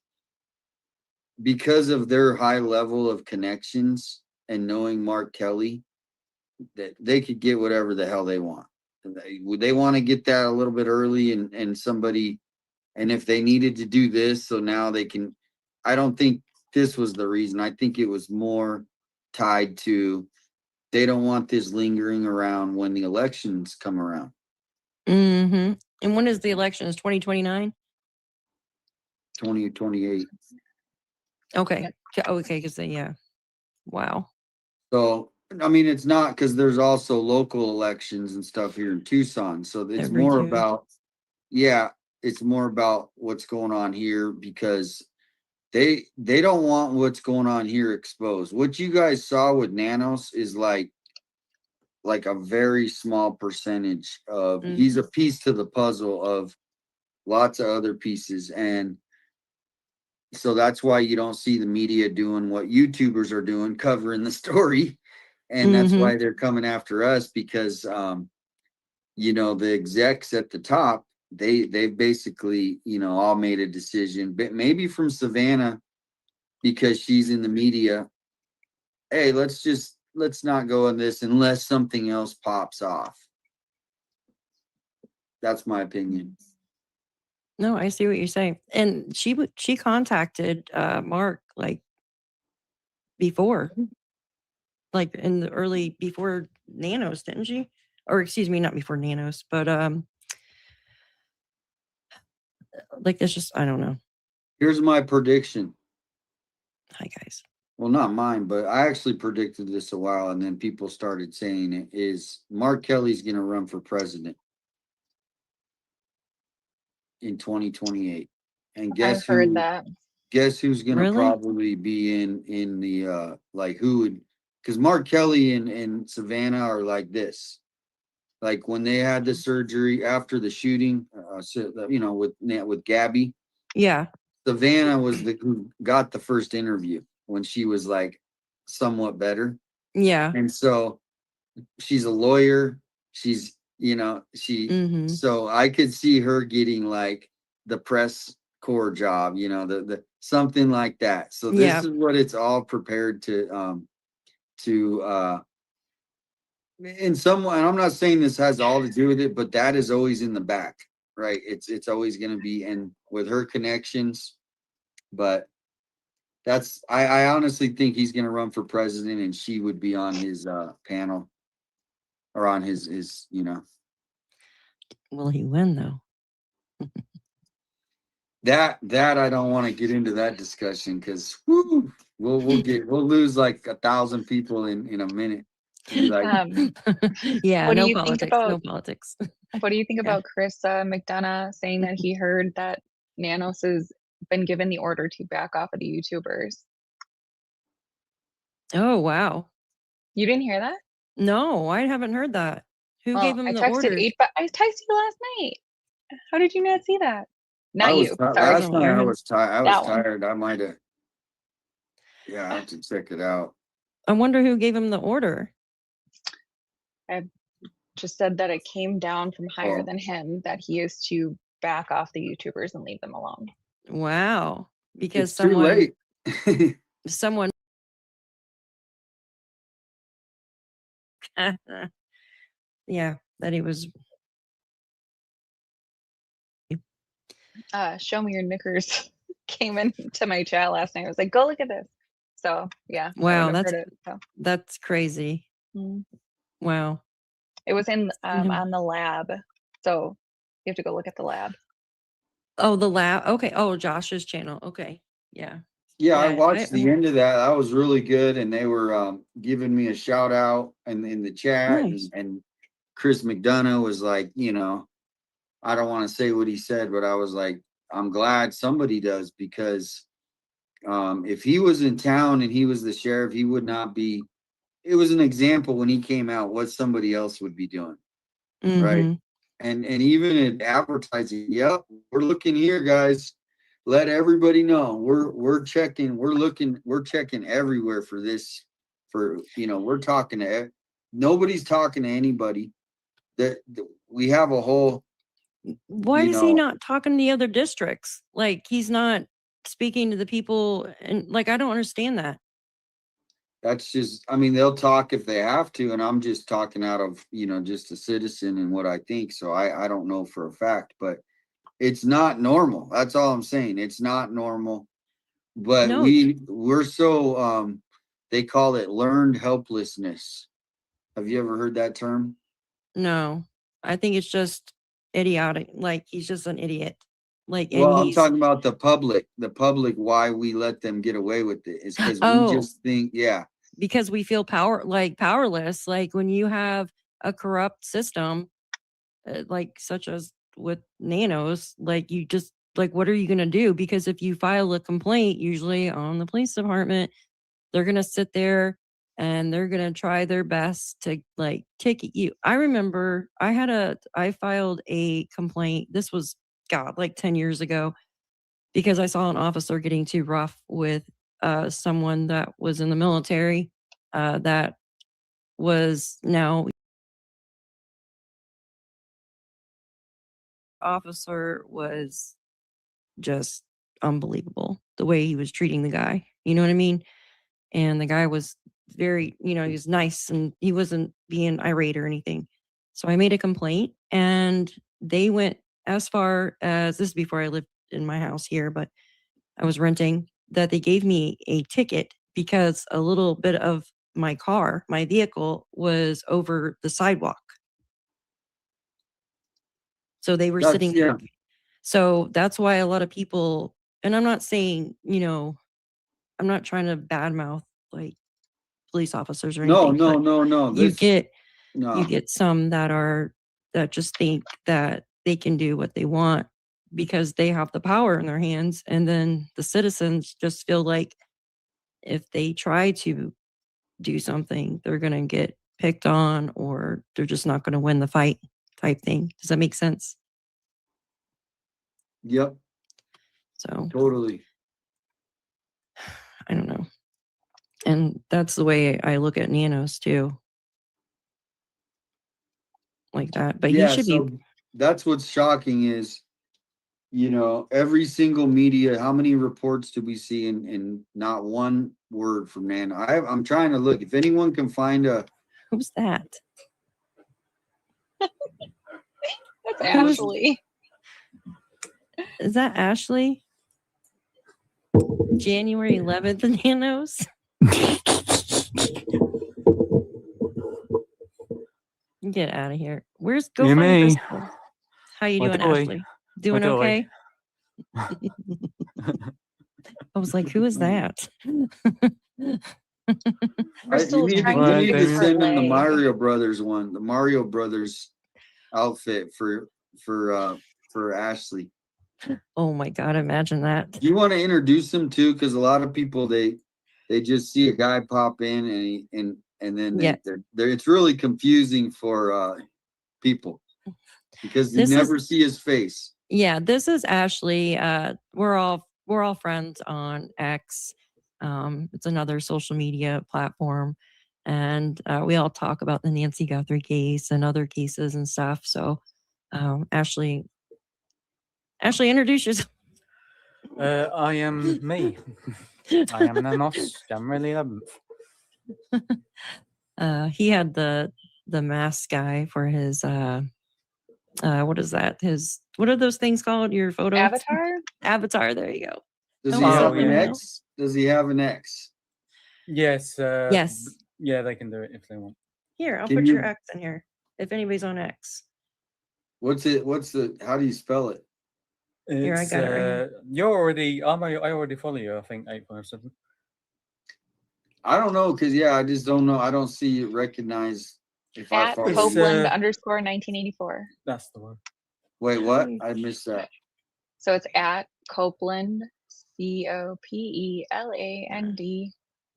A: because of their high level of connections and knowing Mark Kelly, that they could get whatever the hell they want. Would they want to get that a little bit early, and somebody, and if they needed to do this, so now they can. I don't think this was the reason. I think it was more tied to, they don't want this lingering around when the elections come around.
I: And when is the election? Is 2029?
A: 2028.
I: Okay. Okay, because wow.
A: So I mean, it's not, because there's also local elections and stuff here in Tucson. So it's more about, it's more about what's going on here, because they don't want what's going on here exposed. What you guys saw with Nanos is like a very small percentage of, he's a piece to the puzzle of lots of other pieces. And so that's why you don't see the media doing what YouTubers are doing, covering the story. And that's why they're coming after us, because you know, the execs at the top, they basically, you know, all made a decision, but maybe from Savannah, because she's in the media, hey, let's not go on this unless something else pops off. That's my opinion.
I: No, I see what you're saying. And she contacted Mark like before, like in the early, before Nanos, didn't she? Or excuse me, not before Nanos, but like it's just, I don't know.
A: Here's my prediction.
I: Hi guys.
A: Well, not mine, but I actually predicted this a while, and then people started saying it, is Mark Kelly's going to run for president in 2028. And guess
J: I've heard
A: who?
J: that.
A: Guess who's going to
I: Really?
A: probably be in the like, who would? Because Mark Kelly and Savannah are like this. Like when they had the surgery after the shooting, you know, with Gabby.
I: Yeah.
A: Savannah was who got the first interview when she was like somewhat better.
I: Yeah.
A: And so she's a lawyer. She's, you know, so I could see her getting like the press corps job, you know, the something like that. So this is what it's all prepared to in some way. And I'm not saying this has all to do with it, but that is always in the back, right? It's always going to be, and with her connections. But that's, I honestly think he's going to run for president, and she would be on his panel, or on his, you know.
I: Will he win though?
A: That I don't want to get into that discussion, because we'll lose like 1,000 people in a minute. Like,
I: yeah,
J: what
I: no
J: do you
I: politics,
J: think about,
I: no politics.
J: What do you think about Chris McDonough saying that he heard that Nanos has been given the order to back off of the YouTubers?
I: Oh wow.
J: You didn't hear that?
I: No, I haven't heard that. Who gave him
J: I
I: the
J: texted
I: order?
J: I texted you last night. How did you not see that? Not you. Sorry.
A: Last night I was tired.
J: That one.
A: Tired. I might have. Yeah, I have to check it out.
I: I wonder who gave him the order.
J: I just said that it came down from higher than him, that he is to back off the YouTubers and leave them alone.
I: Wow. Because
A: it's too late.
I: someone yeah, that he was.
J: Show me your knickers. came into my chat last night. I was like, go look at this. So yeah, I
I: Wow,
J: would have heard it. So.
I: that's crazy. Wow.
J: It was in on the lab. So you have to go look at the lab.
I: Oh, the lab. Okay. Oh, Josh's channel. Okay. Yeah.
A: Yeah, I watched the end of that. That was really good, and they were giving me a shout out in the chat,
I: Nice.
A: and Chris McDonough was like, you know, I don't want to say what he said, but I was like, I'm glad somebody does, because if he was in town and he was the sheriff, he would not be. It was an example when he came out what somebody else would be doing, right? And even in advertising, yep, we're looking here, guys. Let everybody know we're checking, we're checking everywhere for this. For we're talking to nobody's talking to anybody. That we have a whole.
I: Why is he not talking to the other districts? Like, he's not speaking to the people, and like, I don't understand that.
A: That's just, I mean, they'll talk if they have to, and I'm just talking out of just a citizen and what I think. So I don't know for a fact, but it's not normal. That's all I'm saying. It's not normal. But
I: No.
A: we're so they call it learned helplessness. Have you ever heard that term?
I: No, I think it's just idiotic. Like, he's just an idiot. Like, and
A: Well, I'm talking about the public. The public, why we let them get away with it is because we just think,
I: because we feel powerless. Like, when you have a corrupt system, like such as with nanos, like, you just, like, what are you going to do? Because if you file a complaint, usually on the police department, they're going to sit there and they're going to try their best to, like, ticket you. I remember I filed a complaint. This was, God, like 10 years ago, because I saw an officer getting too rough with someone that was in the military that was now officer was just unbelievable the way he was treating the guy. You know what I mean? And the guy was very, he was nice and he wasn't being irate or anything. So I made a complaint, and they went as far as, this is before I lived in my house here, but I was renting, that they gave me a ticket because a little bit of my vehicle was over the sidewalk. So they were sitting there. So that's why a lot of people, and I'm not saying, I'm not trying to badmouth like police officers or anything.
A: No.
I: You get some that just think that they can do what they want because they have the power in their hands. And then the citizens just feel like if they try to do something, they're going to get picked on, or they're just not going to win the fight type thing. Does that make sense?
A: Yep.
I: So
A: totally.
I: I don't know. And that's the way I look at nanos too. Like that. But he should be.
A: That's what's shocking is, every single media, how many reports do we see and not one word from Nano? I'm trying to look. If anyone can find
I: Who's that?
J: That's Ashley.
I: Is that Ashley? January 11th, nanos? Get out of here. Where's go find
O: me?
I: Crystal. How you doing, Ashley? Doing okay? I was like, who is that?
A: You need to send him the Mario Brothers one, the Mario Brothers outfit for Ashley.
I: Oh my God, imagine that.
A: Do you want to introduce him too? Because a lot of people they just see a guy pop in and then they're it's really confusing for people because you never see his face.
I: Yeah, this is Ashley. We're all friends on X. It's another social media platform, and we all talk about the Nancy Guthrie case and other cases and stuff. So, Ashley, introduce yourself.
O: I am me. I am Nanos, January 11th.
I: He had the mask guy for his what is that? What are those things called? Your photo?
J: Avatar?
I: Avatar, there you go.
A: Does
I: Oh,
A: he
I: it's
A: have
I: not
A: an
I: there now.
A: X? Does he have an X?
O: Yes.
I: Yes.
O: Yeah, they can do it if they want.
I: Here, I'll
A: Can
I: put your
A: you-
I: X in here. If anybody's on X.
A: What's it? What's the? How do you spell it?
I: Here, I
O: It's,
I: got it right here.
O: You're already. I already follow you. I think 857.
A: I don't know, cause yeah, I just don't know. I don't see it recognized if I
J: At
A: follow you.
J: Copeland underscore 1984.
O: That's the one.
A: Wait, what? I missed that.
J: So it's at Copeland, COPELAND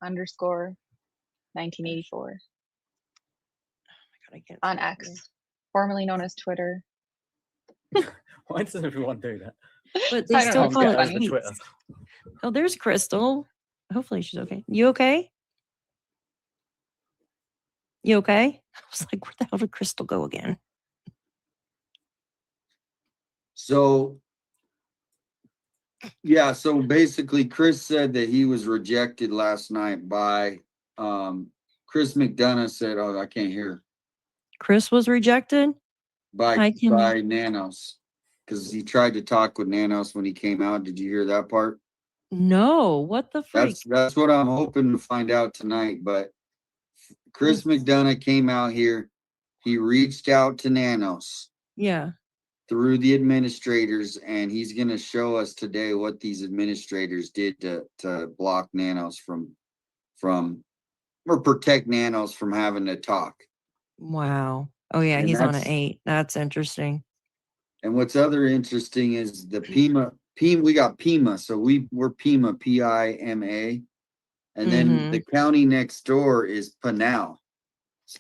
J: underscore 1984 on X, formerly known as Twitter.
O: Why does everyone do that?
I: But
J: I
I: they
J: don't
I: still
J: know,
I: call
J: it's
I: it
J: funny.
I: tweets.
O: Twitter.
I: Oh, there's Crystal. Hopefully she's okay. You okay? You okay? I was like, where the hell did Crystal go again?
A: So, yeah, so basically Chris said that he was rejected last night by Chris McDonough said, oh, I can't hear.
I: Chris was rejected
A: By
I: Hi, Kim.
A: by Nanos. Because he tried to talk with Nanos when he came out. Did you hear that part?
I: No, what the freak?
A: That's what I'm hoping to find out tonight. But Chris McDonough came out here. He reached out to Nanos
I: Yeah.
A: through the administrators, and he's going to show us today what these administrators did to block Nanos from or protect Nanos from having to talk.
I: Wow. Oh yeah,
A: And
I: he's on an
A: that's-
I: 8. That's interesting.
A: And what's other interesting is the Pima. We got Pima, so we're Pima, PIMA, and then the county next door is Pinal.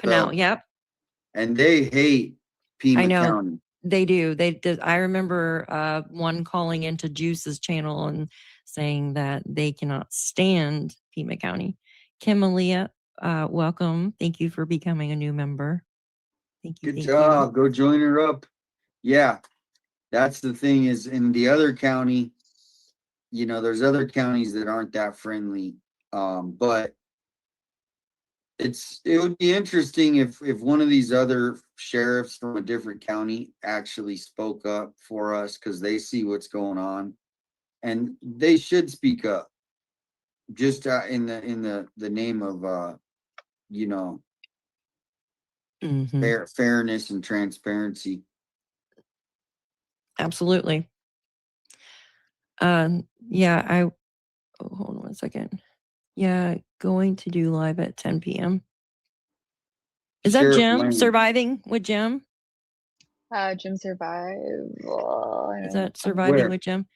I: Pinal, yep.
A: And they hate Pima
I: I know.
A: County.
I: They do. They did. I remember one calling into Juice's channel and saying that they cannot stand Pima County. Kim Aaliyah, welcome. Thank you for becoming a new member. Thank you.
A: Good job. Go join her up. Yeah, that's the thing is in the other county, you know, there's other counties that aren't that friendly. But it would be interesting if one of these other sheriffs from a different county actually spoke up for us because they see what's going on, and they should speak up. Just in the name of you know, fairness and transparency.
I: Absolutely. Yeah, hold on one second. Yeah, going to do live at 10 p.m. Is that
A: Sheriff
I: Jim
A: Lane.
I: surviving with Jim?
J: Jim Survival.
I: Is that surviving
A: Where?
I: with Jim?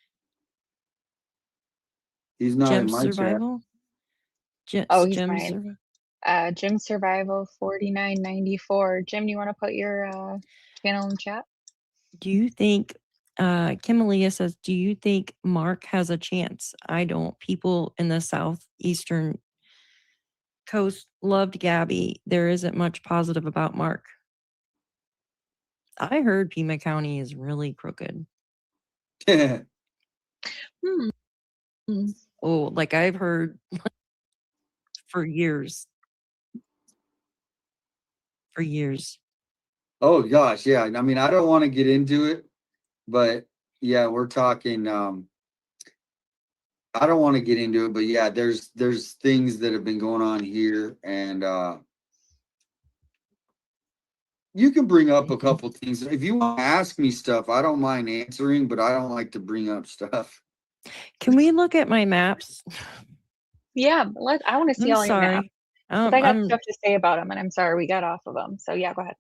A: He's not in
I: Jim's
A: my chat.
I: survival.
J: Oh, he's
I: Jim's
J: mine. Jim Survival 4994. Jim, do you want to put your channel in chat?
I: Do you think Kim Aaliyah says, do you think Mark has a chance? I don't. People in the southeastern coast loved Gabby. There isn't much positive about Mark. I heard Pima County is really crooked. Oh, like I've heard for years. For years.
A: Oh gosh, yeah. I mean, I don't want to get into it, but yeah, we're talking. I don't want to get into it, but yeah, there's things that have been going on here, and you can bring up a couple things if you want to ask me stuff. I don't mind answering, but I don't like to bring up stuff.
I: Can we look at my maps?
J: Yeah, I want to see
I: I'm
J: all your
I: sorry.
J: maps. 'Cause I got stuff to say about them, and I'm sorry we got off of them. So yeah, go ahead.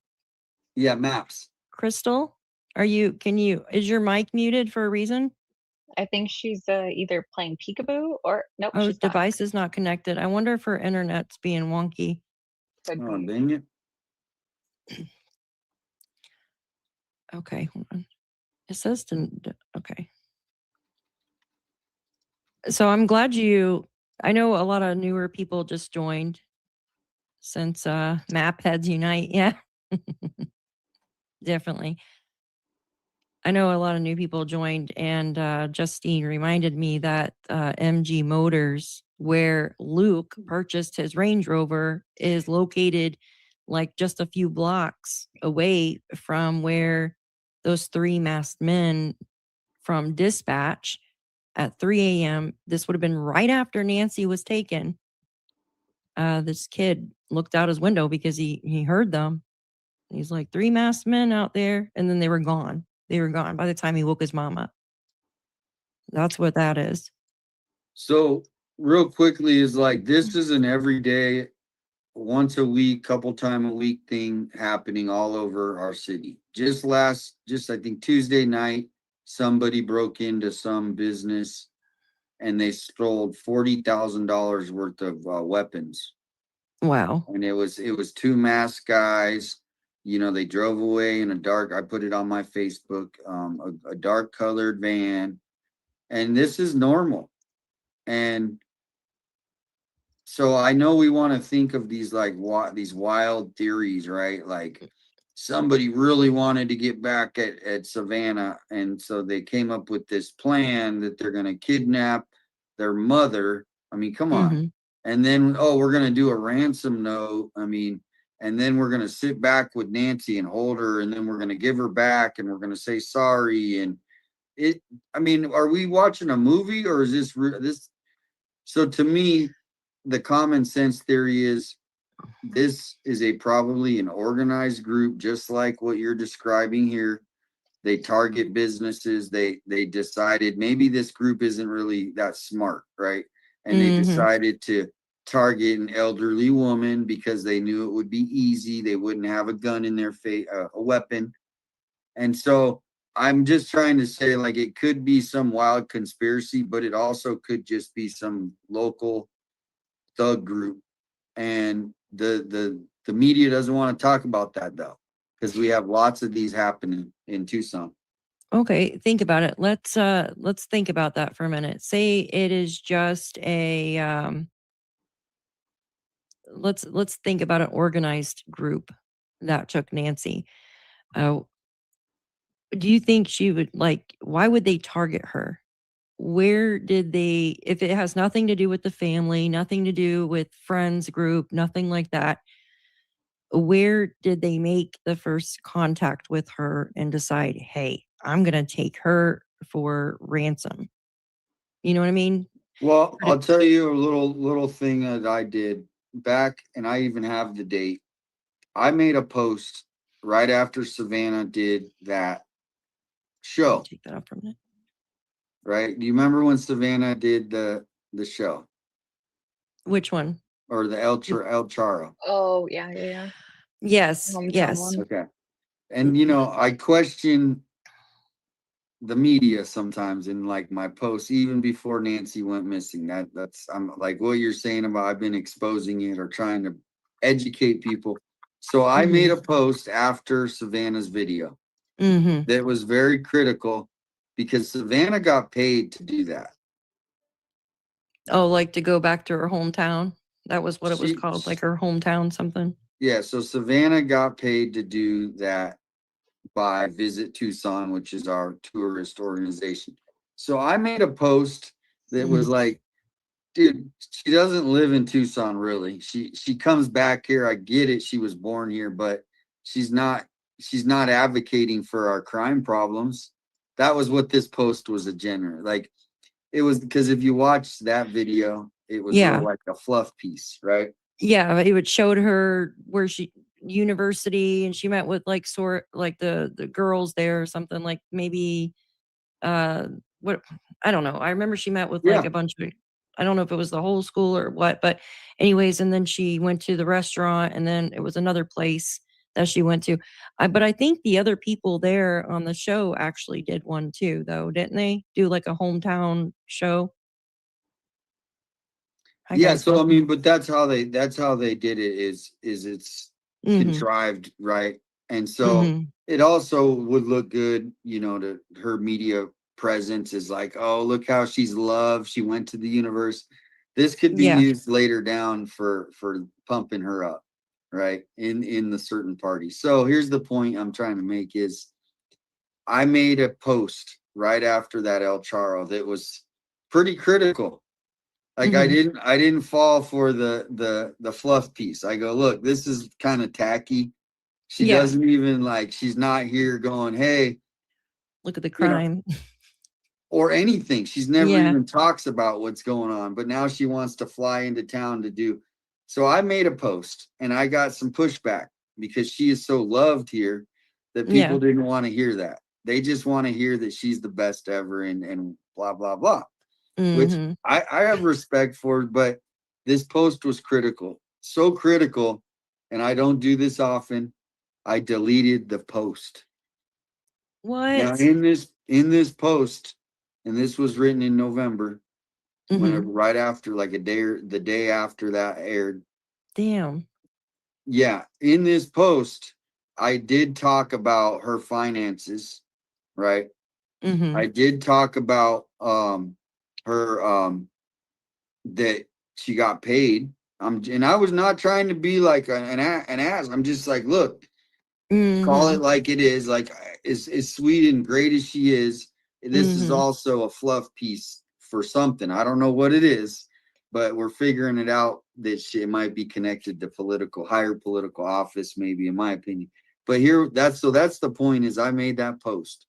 A: Yeah, maps.
I: Crystal, is your mic muted for a reason?
J: I think she's either playing peekaboo or nope.
I: Oh,
J: She's not.
I: device is not connected. I wonder if her internet's being wonky.
A: Oh, dang it.
I: Okay, hold on. It says okay. So I'm glad I know a lot of newer people just joined since Map Heads Unite. Yeah, definitely. I know a lot of new people joined, and Justine reminded me that MG Motors, where Luke purchased his Range Rover, is located like just a few blocks away from where those 3 masked men from Dispatch at 3 a.m. This would have been right after Nancy was taken. This kid looked out his window because he heard them. He's like, 3 masked men out there. And then they were gone. They were gone by the time he woke his mom up. That's what that is.
A: So real quickly is like, this is an everyday, once a week, couple time a week thing happening all over our city. Just I think Tuesday night, somebody broke into some business and they stole $40,000 worth of weapons.
I: Wow.
A: And it was 2 masked guys. You know, they drove away in a dark, I put it on my Facebook, a dark colored van. And this is normal. And so I know we want to think of these like these wild theories, right? Like somebody really wanted to get back at Savannah. And so they came up with this plan that they're going to kidnap their mother. I mean, come on.
I: Mm-hmm.
A: And then, we're going to do a ransom note. I mean, and then we're going to sit back with Nancy and hold her. And then we're going to give her back and we're going to say sorry. And I mean, are we watching a movie or is this? So to me, the common sense theory is this is probably an organized group, just like what you're describing here. They target businesses. They decided maybe this group isn't really that smart, right? And they decided to target an elderly woman because they knew it would be easy. They wouldn't have a gun in their face, a weapon. And so I'm just trying to say, like, it could be some wild conspiracy, but it also could just be some local thug group. And the media doesn't want to talk about that though, because we have lots of these happening in Tucson.
I: Okay, think about it. Let's think about that for a minute. Say it is just a let's think about an organized group that took Nancy. Do you think she would why would they target her? Where did they, if it has nothing to do with the family, nothing to do with friends group, nothing like that, where did they make the first contact with her and decide, hey, I'm going to take her for ransom? You know what I mean?
A: Well, I'll tell you a little thing that I did back, and I even have the date. I made a post right after Savannah did that show.
I: Take that off for a minute.
A: Right? Do you remember when Savannah did the show?
I: Which one?
A: Or the El Charo?
J: Oh, yeah.
I: Yes,
J: Hometown
I: yes.
J: one.
A: Okay. And I question the media sometimes in like my posts, even before Nancy went missing. I'm like what you're saying about I've been exposing it or trying to educate people. So I made a post after Savannah's video that was very critical because Savannah got paid to do that.
I: Oh, like to go back to her hometown? That was what it was called, like her hometown something?
A: Yeah, so Savannah got paid to do that by Visit Tucson, which is our tourist organization. So I made a post that was like, dude, she doesn't live in Tucson really. She comes back here. I get it. She was born here, but she's not advocating for our crime problems. That was what this post was like. It was because if you watch that video, it was real like a fluff piece, right?
I: Yeah, it would showed her where university, and she met with the girls there or something, like maybe what, I don't know. I remember she met with like a bunch of, I don't know if it was the whole school or what, but anyways, and then she went to the restaurant, and then it was another place that she went to. But I think the other people there on the show actually did one too, though, didn't they? Do like a hometown show?
A: Yeah, so I mean, but that's how they did it is it's contrived, right? And so it also would look good, to her media presence is like, oh, look how she's loved. She went to the universe. This could be used later down for pumping her up, right? In the certain party. So here's the point I'm trying to make is I made a post right after that El Charo that was pretty critical. Like I didn't fall for the fluff piece. I go, look, this is kind of tacky. She doesn't even she's not here going, hey,
I: look at the crime.
A: or anything. She's never
I: Yeah.
A: even talks about what's going on, but now she wants to fly into town to do. So I made a post and I got some pushback because she is so loved here that people didn't want to hear that. They just want to hear that she's the best ever and blah, blah, blah, which I have respect for, but this post was critical, so critical. And I don't do this often. I deleted the post. Now
I: What?
A: in this post, and this was written in November, right after, like the day after that aired.
I: Damn.
A: Yeah, in this post, I did talk about her finances, right? I did talk about her that she got paid. And I was not trying to be like an ass. I'm just like, look, call it like it is. Like, as sweet and great as she is, this is also a fluff piece for something. I don't know what it is, but we're figuring it out that it might be connected to higher political office, maybe, in my opinion. But that's the point. Is I made that post.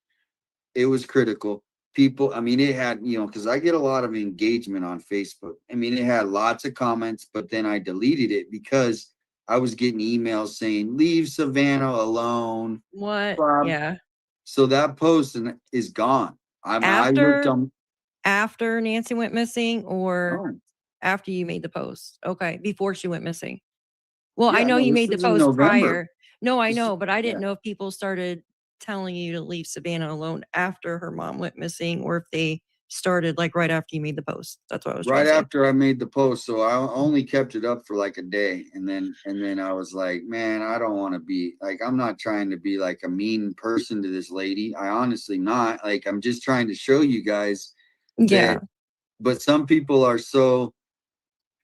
A: It was critical. People, I mean, it had, because I get a lot of engagement on Facebook. I mean, it had lots of comments, but then I deleted it because I was getting emails saying, leave Savannah alone.
I: What? Yeah.
A: So that post is gone.
I: After Nancy went missing, or after you made the post? Okay, before she went missing. Well, I know you made the post prior. No, I know, but I didn't know if people started telling you to leave Savannah alone after her mom went missing, or if they started like right after you made the post. That's what I was trying to say.
A: Right after I made the post, so I only kept it up for like a day, and then I was like, man, I don't want to be like, I'm not trying to be like a mean person to this lady. I honestly not. Like, I'm just trying to show you guys that. But some people are so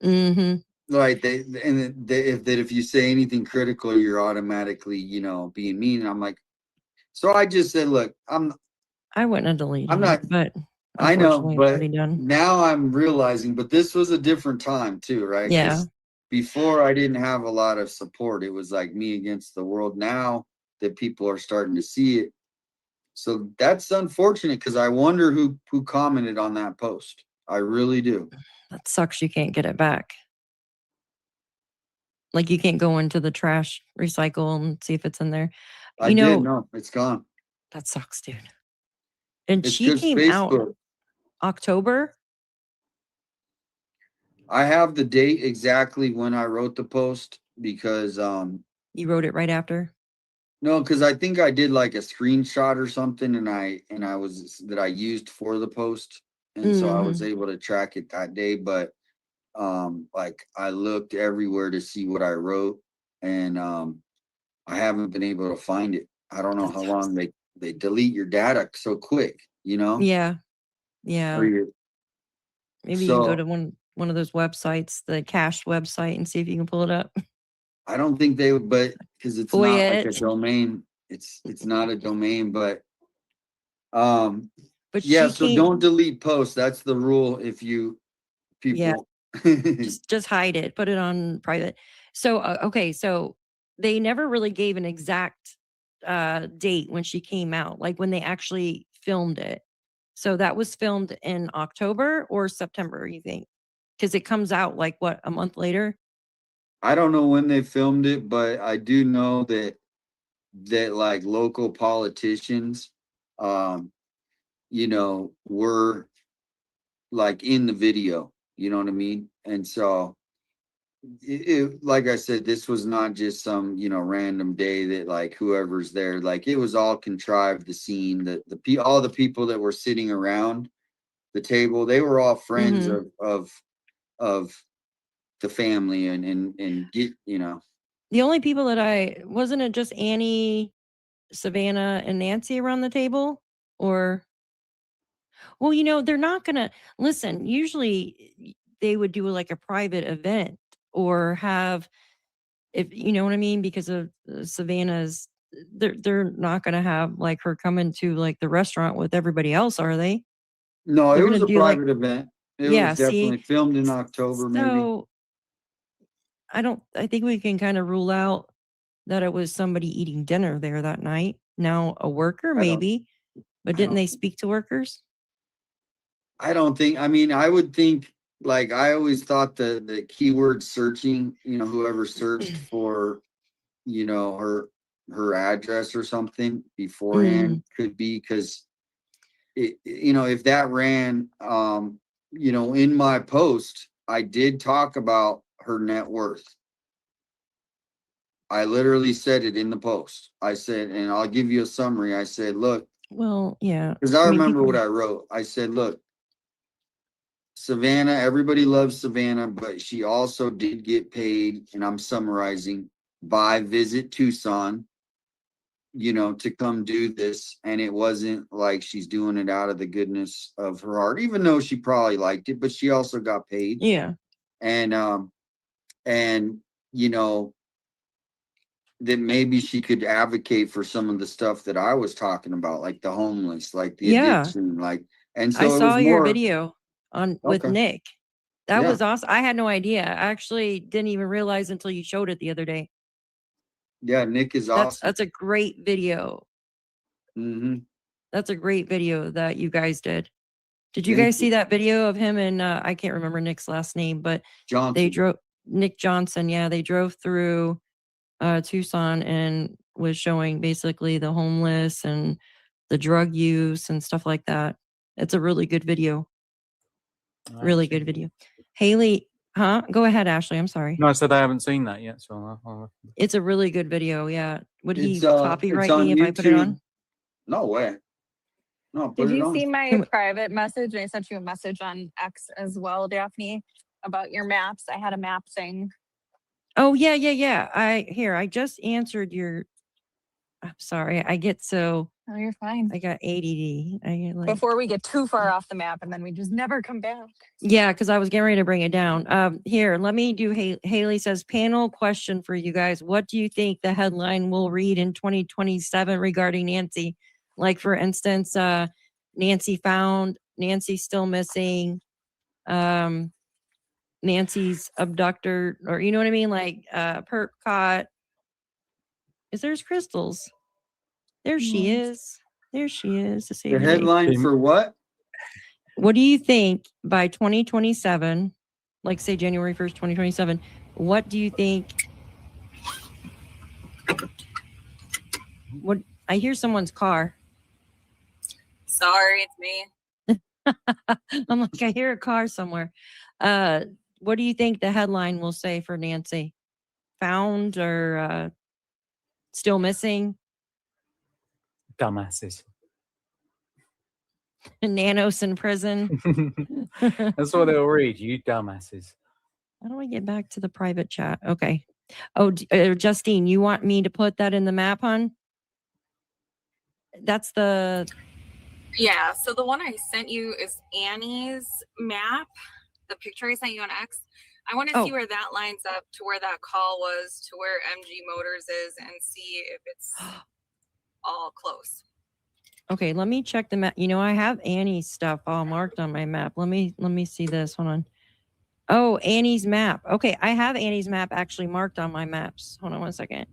A: like if you say anything critical, you're automatically being mean. And I'm like, so I just said, look,
I: I wouldn't have deleted
A: I'm not,
I: it, but
A: I know,
I: unfortunately, it's
A: but
I: already done.
A: now I'm realizing, but this was a different time too, right?
I: Yeah.
A: Before I didn't have a lot of support. It was like me against the world. Now that people are starting to see it. So that's unfortunate, because I wonder who commented on that post. I really do.
I: That sucks. You can't get it back. Like, you can't go into the trash recycle and see if it's in there.
A: No, it's gone.
I: That sucks, dude. And
A: It's
I: she came out October.
A: I have the date exactly when I wrote the post, because
I: you wrote it right after.
A: No, because I think I did like a screenshot or something, and I used for the post, and so I was able to track it that day. But like, I looked everywhere to see what I wrote, and I haven't been able to find it. I don't know how long they delete your data so quick,
I: Yeah. Maybe you can go to one of those websites, the cached website, and see if you can pull it up.
A: I don't think they would, but because it's not like a domain. It's not a domain, but yeah. So don't delete posts. That's the rule. If people
I: just hide it, put it on private. So okay, so they never really gave an exact date when she came out, like when they actually filmed it. So that was filmed in October or September, you think? Because it comes out like what, a month later?
A: I don't know when they filmed it, but I do know that like local politicians, were like in the video, you know what I mean? And so like I said, this was not just some, random day that like whoever's there, like it was all contrived. The scene, all the people that were sitting around the table, they were all friends of the family and get,
I: The only people that wasn't it just Annie, Savannah, and Nancy around the table? Or, well, they're not gonna listen. Usually they would do like a private event, or have, if you know what I mean, because of Savannah's, they're not gonna have like her come into like the restaurant with everybody else, are they?
A: No,
I: They're
A: it was
I: gonna
A: a
I: do like,
A: private event. It
I: yeah,
A: was definitely
I: see,
A: filmed in October, maybe.
I: so I think we can kind of rule out that it was somebody eating dinner there that night. Now, a worker, maybe, but didn't they speak to workers?
A: I don't think, I mean, I would think, like, I always thought the keyword searching, whoever searched for, her address or something beforehand could be, because if that ran, in my post, I did talk about her net worth. I literally said it in the post. I said, and I'll give you a summary. I said, look,
I: Well, yeah.
A: because I remember
I: people-
A: what I wrote. I said, look, Savannah, everybody loves Savannah, but she also did get paid, and I'm summarizing, by Visit Tucson, to come do this. And it wasn't like she's doing it out of the goodness of her heart, even though she probably liked it, but she also got paid.
I: Yeah.
A: And, that maybe she could advocate for some of the stuff that I was talking about, like the homeless, like the addiction, like, and so
I: I
A: it
I: saw
A: was
I: your
A: more
I: video with
A: Okay.
I: Nick. That
A: Yeah.
I: was awesome. I had no idea. I actually didn't even realize until you showed it the other day.
A: Yeah, Nick is
I: That's
A: awesome.
I: a great video.
A: Mm-hmm.
I: That's a great video that you guys did. Did you
A: Thank
I: guys see that video of him and I can't remember Nick's last name, but
A: Johnson.
I: they drove Nick Johnson. Yeah, they drove through Tucson and was showing basically the homeless and the drug use and stuff like that. It's a really good video. Really good video. Haley, huh? Go ahead, Ashley. I'm sorry.
O: No, I said I haven't seen that yet, so I'll
I: It's a really good video. Yeah. Would he
A: It's
I: copyright
A: on
I: me if I put it
A: YouTube.
I: on?
A: No way. No, put
K: Did
A: it
K: you
A: on.
K: see my private message? I sent you a message on X as well, Daphne, about your maps. I had a map thing.
I: Oh, yeah, yeah, yeah. I just answered your. I'm sorry. I get so.
K: Oh, you're fine.
I: I got ADD. I get like.
K: Before we get too far off the map and then we just never come back.
I: Yeah, because I was getting ready to bring it down. Here, let me do. Haley says, panel question for you guys. What do you think the headline will read in 2027 regarding Nancy? Like, for instance, Nancy found, Nancy still missing, Nancy's abductor, or you know what I mean? Like, perp caught. There's crystals. There she is. There she is. To save
A: The
I: the day.
A: headline for what?
I: What do you think by 2027, like say January 1st, 2027, what do you think? What I hear someone's car.
K: Sorry, it's me.
I: I'm like, I hear a car somewhere. What do you think the headline will say for Nancy? Found or still missing?
O: Dumbasses.
I: Nanos in prison.
O: That's what they'll read. You dumbasses.
I: How do I get back to the private chat? Okay. Oh, Justine, you want me to put that in the map, hon? That's the.
P: Yeah, so the one I sent you is Annie's map, the picture I sent you on X. I want to see where that lines up to where that call was to where MG Motors is and see if it's all close.
I: Okay, let me check the map. You know, I have Annie's stuff all marked on my map. Let me see this. Hold on. Oh, Annie's map. Okay, I have Annie's map actually marked on my maps. Hold on one second.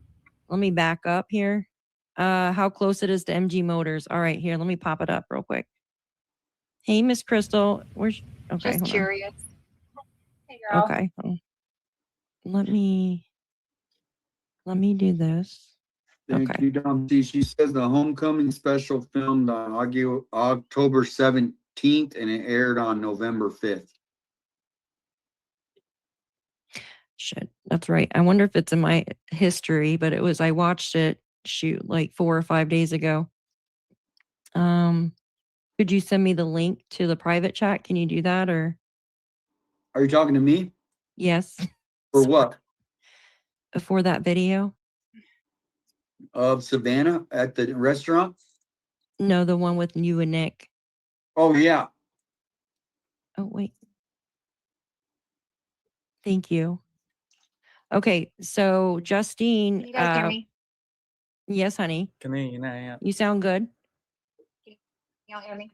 I: Let me back up here. How close it is to MG Motors. All right, here, let me pop it up real quick. Hey, Miss Crystal. Where's okay?
K: Just
I: hold on.
K: curious. Hey, girl.
I: Okay. Let me do this.
A: Thank you, Dom. She says the Homecoming special filmed on October 17th and it aired on November 5th.
I: Shit, that's right. I wonder if it's in my history, but it was, I watched it, shoot, like 4 or 5 days ago. Could you send me the link to the private chat? Can you do that, or?
A: Are you talking to me?
I: Yes.
A: For what?
I: For that video?
A: Of Savannah at the restaurant?
I: No, the one with you and Nick.
A: Oh, yeah.
I: Oh, wait. Thank you. Okay, so Justine.
K: Can you guys hear me?
I: Yes, honey.
O: Can hear you now, yeah.
I: You sound good.
K: Y'all hear me?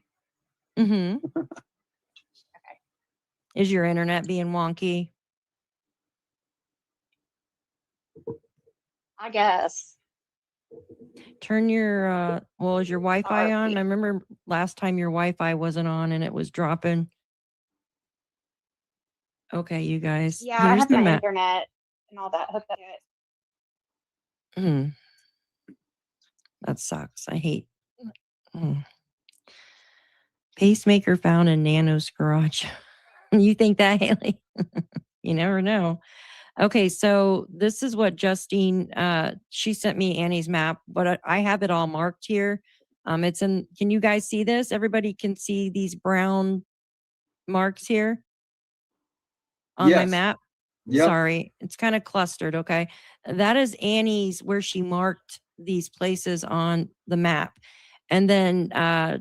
I: Mm-hmm.
K: Okay.
I: Is your internet being wonky?
K: I guess.
I: Turn your well, is your Wi-Fi on? I remember last time your Wi-Fi wasn't on and it was dropping. Okay, you guys.
Q: Yeah, I
I: Here's
Q: have
I: the
Q: my
I: map.
Q: internet and all that hooked up to it.
I: That sucks. I hate. Pacemaker found in Nano's garage. You think that, Haley? You never know. Okay, so this is what Justine, she sent me Annie's map, but I have it all marked here. It's in, can you guys see this? Everybody can see these brown marks here on my
A: Yes.
I: map?
A: Yep.
I: Sorry, it's kind of clustered, okay? That is Annie's, where she marked these places on the map. And then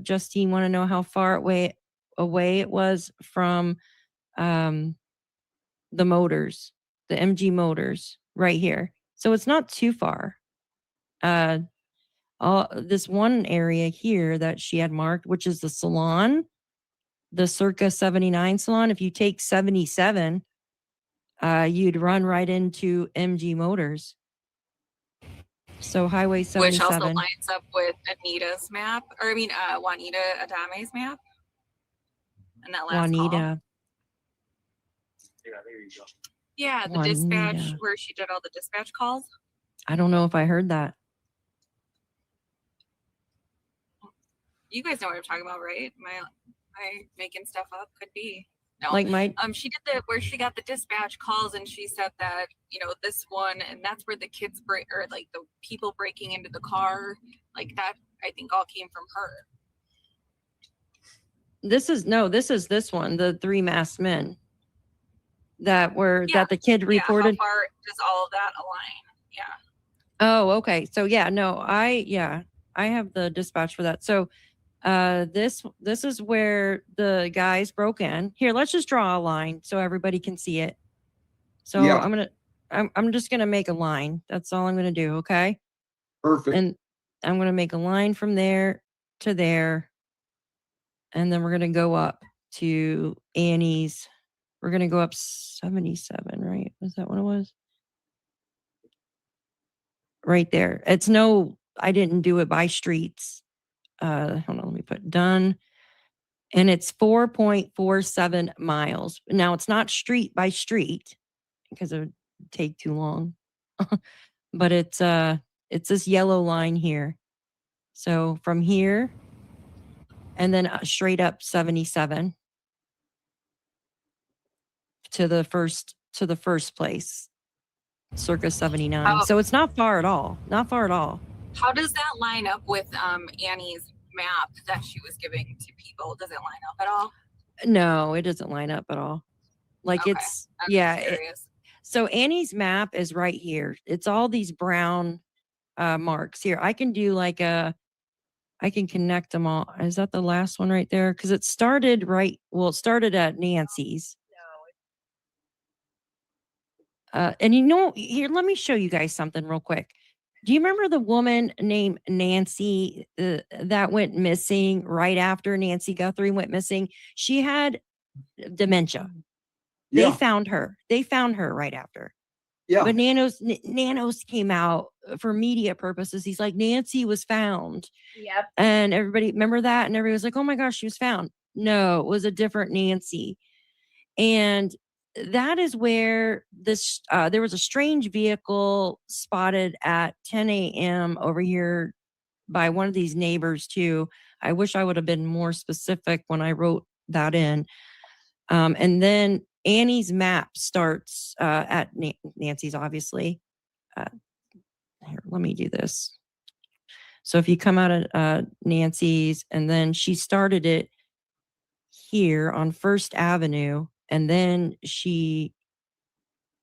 I: Justine, want to know how far away it was from the motors, the MG motors right here. So it's not too far. This one area here that she had marked, which is the salon, the Circa 79 salon. If you take 77, you'd run right into MG motors. So Highway 77.
P: Which also lines up with Anita's map, or I mean, Juanita Adame's map. And that last call.
I: Juanita.
P: Yeah, there you go. Yeah, the
I: Juanita.
P: dispatch where she did all the dispatch calls.
I: I don't know if I heard that.
P: You guys know what I'm talking about, right? Am I making stuff up? Could be. No.
I: Like my
P: she did where she got the dispatch calls, and she said that, you know, this one, and that's where the kids break, or like the people breaking into the car, like that, I think all came from her.
I: This is this one, the 3 masked men that the kid reported.
P: How far does all of that align? Yeah.
I: Oh, okay. So yeah, no, I have the dispatch for that. So this is where the guys broke in. Here, let's just draw a line so everybody can see it. So
A: Yeah.
I: I'm just gonna make a line. That's all I'm gonna do, okay?
A: Perfect.
I: And I'm gonna make a line from there to there. And then we're gonna go up to Annie's. We're gonna go up 77, right? Was that what it was? Right there. I didn't do it by streets. Hold on, let me put done. And it's 4.47 miles. Now it's not street by street because it would take too long. But it's this yellow line here. So from here and then straight up 77 to the first place, Circa 79. So it's not far at all. Not far at all.
P: How does that line up with Annie's map that she was giving to people? Does it line up at all?
I: No, it doesn't line up at all. Like
P: Okay,
I: it's
P: I'm
I: yeah.
P: curious.
I: So Annie's map is right here. It's all these brown marks here. I can do I can connect them all. Is that the last one right there? Because it started it started at Nancy's. And here, let me show you guys something real quick. Do you remember the woman named Nancy that went missing right after Nancy Guthrie went missing? She had dementia.
A: Yeah.
I: They found her. Right after.
A: Yeah.
I: But Nanos came out for media purposes. He's like, Nancy was found.
Q: Yep.
I: And everybody, remember that? And everybody was like, oh my gosh, she was found. No, it was a different Nancy. And that is where there was a strange vehicle spotted at 10 a.m. over here by one of these neighbors too. I wish I would have been more specific when I wrote that in. And then Annie's map starts at Nancy's, obviously. Here, let me do this. So if you come out of Nancy's, and then she started it here on First Avenue, and then she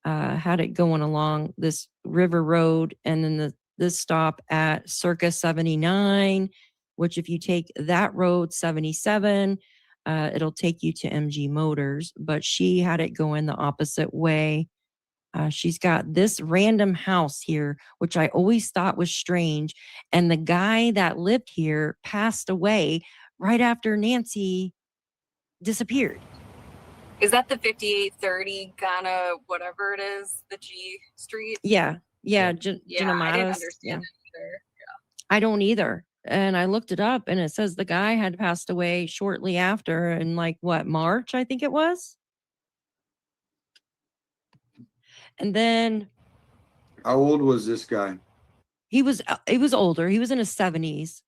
I: had it going along this river road, and then this stop at Circa 79, which if you take that road 77, it'll take you to MG Motors, but she had it going the opposite way. She's got this random house here, which I always thought was strange. And the guy that lived here passed away right after Nancy disappeared.
P: Is that the 5830 Ghana, whatever it is, the G Street?
I: Yeah.
P: Yeah, I didn't
I: Genomatos,
P: understand it either.
I: I don't either. And I looked it up and it says the guy had passed away shortly after in like what, March, I think it was. And then
A: How old was this guy?
I: he was older. He was in his 70s.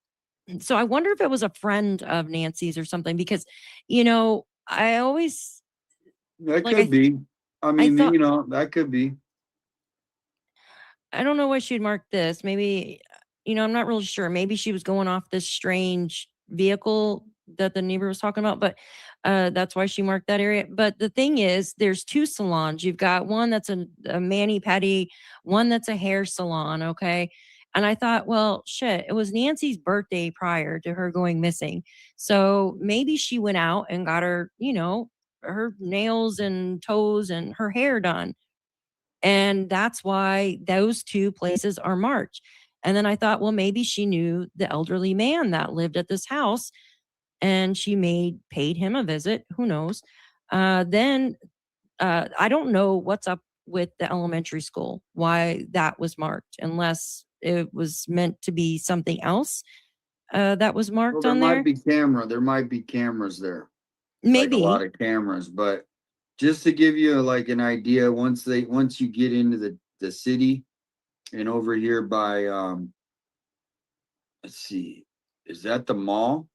I: So I wonder if it was a friend of Nancy's or something because, I always
A: That
I: like
A: could be. I mean,
I: thought
A: that could be.
I: I don't know why she'd mark this. Maybe, I'm not really sure. Maybe she was going off this strange vehicle that the neighbor was talking about, but that's why she marked that area. But the thing is, there's two salons. You've got one that's a mani-pedi, one that's a hair salon. Okay. And I thought, well, shit, it was Nancy's birthday prior to her going missing. So maybe she went out and got her, her nails and toes and her hair done. And that's why those two places are marked. And then I thought, well, maybe she knew the elderly man that lived at this house and she paid him a visit. Who knows? Then I don't know what's up with the elementary school, why that was marked, unless it was meant to be something else that was marked
A: Well,
I: on there.
A: There might be cameras there.
I: Maybe.
A: Like a lot of cameras, but just to give you like an idea, once you get into the city and over here by let's see, is that the mall?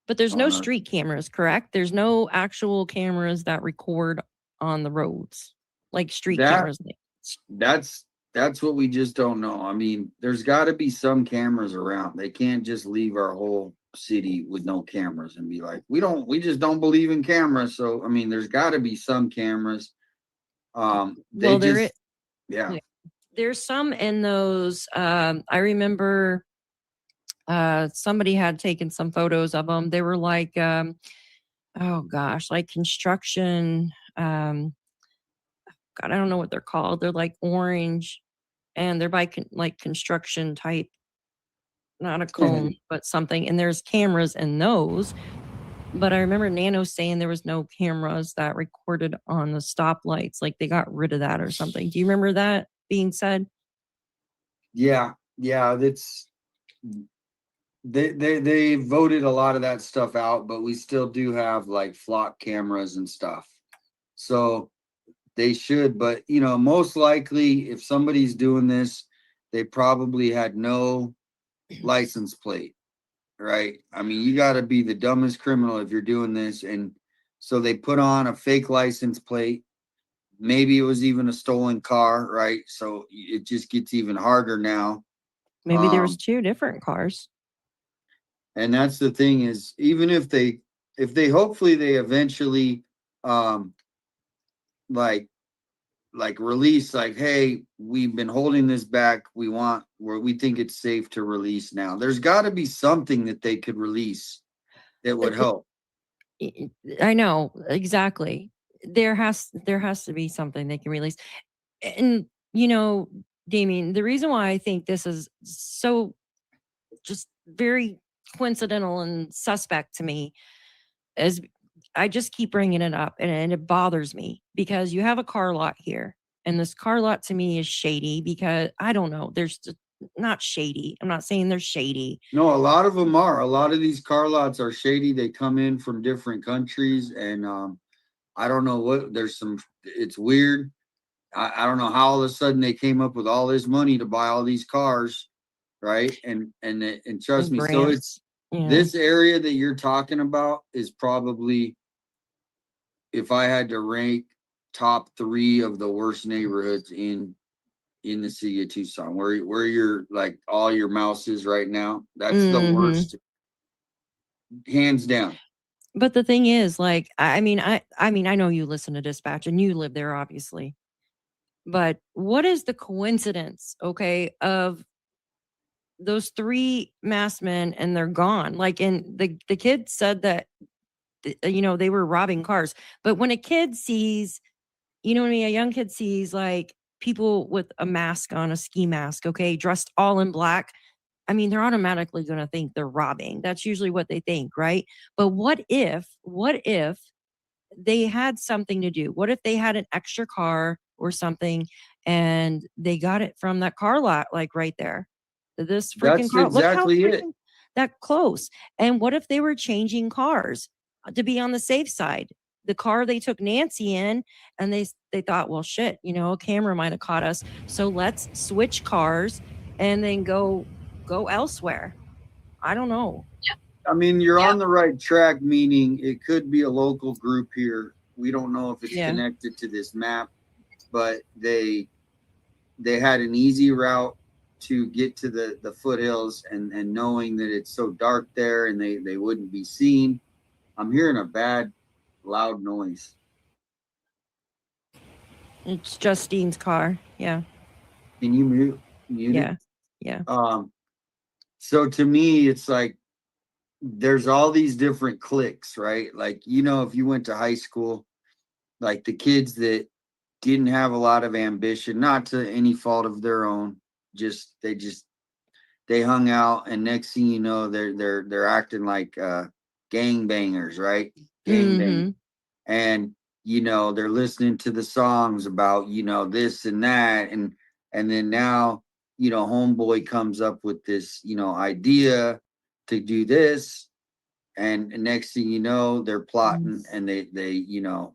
I: But there's no street cameras, correct? There's no actual cameras that record on the roads, like street cameras.
A: That's what we just don't know. I mean, there's got to be some cameras around. They can't just leave our whole city with no cameras and be like, we just don't believe in cameras. So I mean, there's got to be some cameras. Yeah.
I: There's some in those. I remember somebody had taken some photos of them. They were like, oh gosh, like construction. God, I don't know what they're called. They're like orange, and they're by like construction type, not a cone, but something. And there's cameras in those. But I remember Nano saying there was no cameras that recorded on the stoplights. Like they got rid of that or something. Do you remember that being said?
A: Yeah. That's they voted a lot of that stuff out, but we still do have like flock cameras and stuff. So they should, but most likely if somebody's doing this, they probably had no license plate, right? I mean, you got to be the dumbest criminal if you're doing this. And so they put on a fake license plate. Maybe it was even a stolen car, right? So it just gets even harder now.
I: Maybe there was two different cars.
A: And that's the thing is, even if they hopefully they eventually like release, like, hey, we've been holding this back. We think it's safe to release now. There's got to be something that they could release that would help.
I: I know exactly. There has to be something they can release. And Damien, the reason why I think this is so just very coincidental and suspect to me is I just keep bringing it up and it bothers me because you have a car lot here and this car lot to me is shady because I don't know. There's not shady. I'm not saying they're shady.
A: No, a lot of them are. A lot of these car lots are shady. They come in from different countries and I don't know what it's weird. I don't know how all of a sudden they came up with all this money to buy all these cars, right? And trust me, so it's this area that you're talking about is probably, if I had to rank top 3 of the worst neighborhoods in the city of Tucson, where you're like all your mouse is right now. That's the worst, hands down.
I: But the thing is, like, I mean, I know you listen to Dispatch and you live there, obviously. But what is the coincidence, okay, of those 3 masked men and they're gone? Like, and the kid said that, they were robbing cars. But when a kid sees, what I mean, a young kid sees like people with a mask on, a ski mask, okay, dressed all in black, I mean, they're automatically going to think they're robbing. That's usually what they think, right? But what if they had something to do? What if they had an extra car or something and they got it from that car lot, like right there? This
A: That's
I: freaking car. Look how
A: exactly it.
I: freaking that close. And what if they were changing cars to be on the safe side? The car they took Nancy in, and they thought, well, shit, you know, a camera might have caught us, so let's switch cars and then go elsewhere. I don't know.
A: I mean, you're on the right track, meaning it could be a local group here. We don't know if it's connected to this map, but they had an easy route to get to the foothills, and knowing that it's so dark there and they wouldn't be seen. I'm hearing a bad, loud noise.
I: It's Justine's car. Yeah.
A: Can you mute it?
I: Yeah.
A: So to me, it's like there's all these different cliques, right? Like, you know, if you went to high school, like the kids that didn't have a lot of ambition, not to any fault of their own, they hung out, and next thing you know, they're acting like gangbangers, right? Gangbang. And you know, they're listening to the songs about, you know, this and that, and then now, you know, homeboy comes up with this, you know, idea to do this, and next thing you know, they're plotting, and they you know,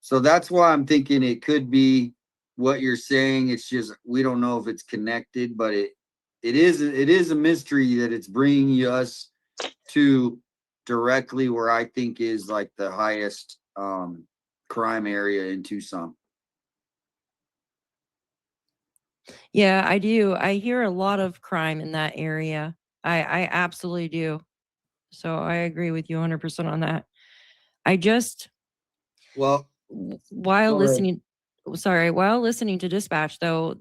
A: so that's why I'm thinking it could be what you're saying. It's just we don't know if it's connected, but it is a mystery that it's bringing us to directly where I think is like the highest crime area in Tucson.
I: Yeah, I do. I hear a lot of crime in that area. I absolutely do. So I agree with you 100% on that. I just
A: Well,
I: while listening to dispatch though,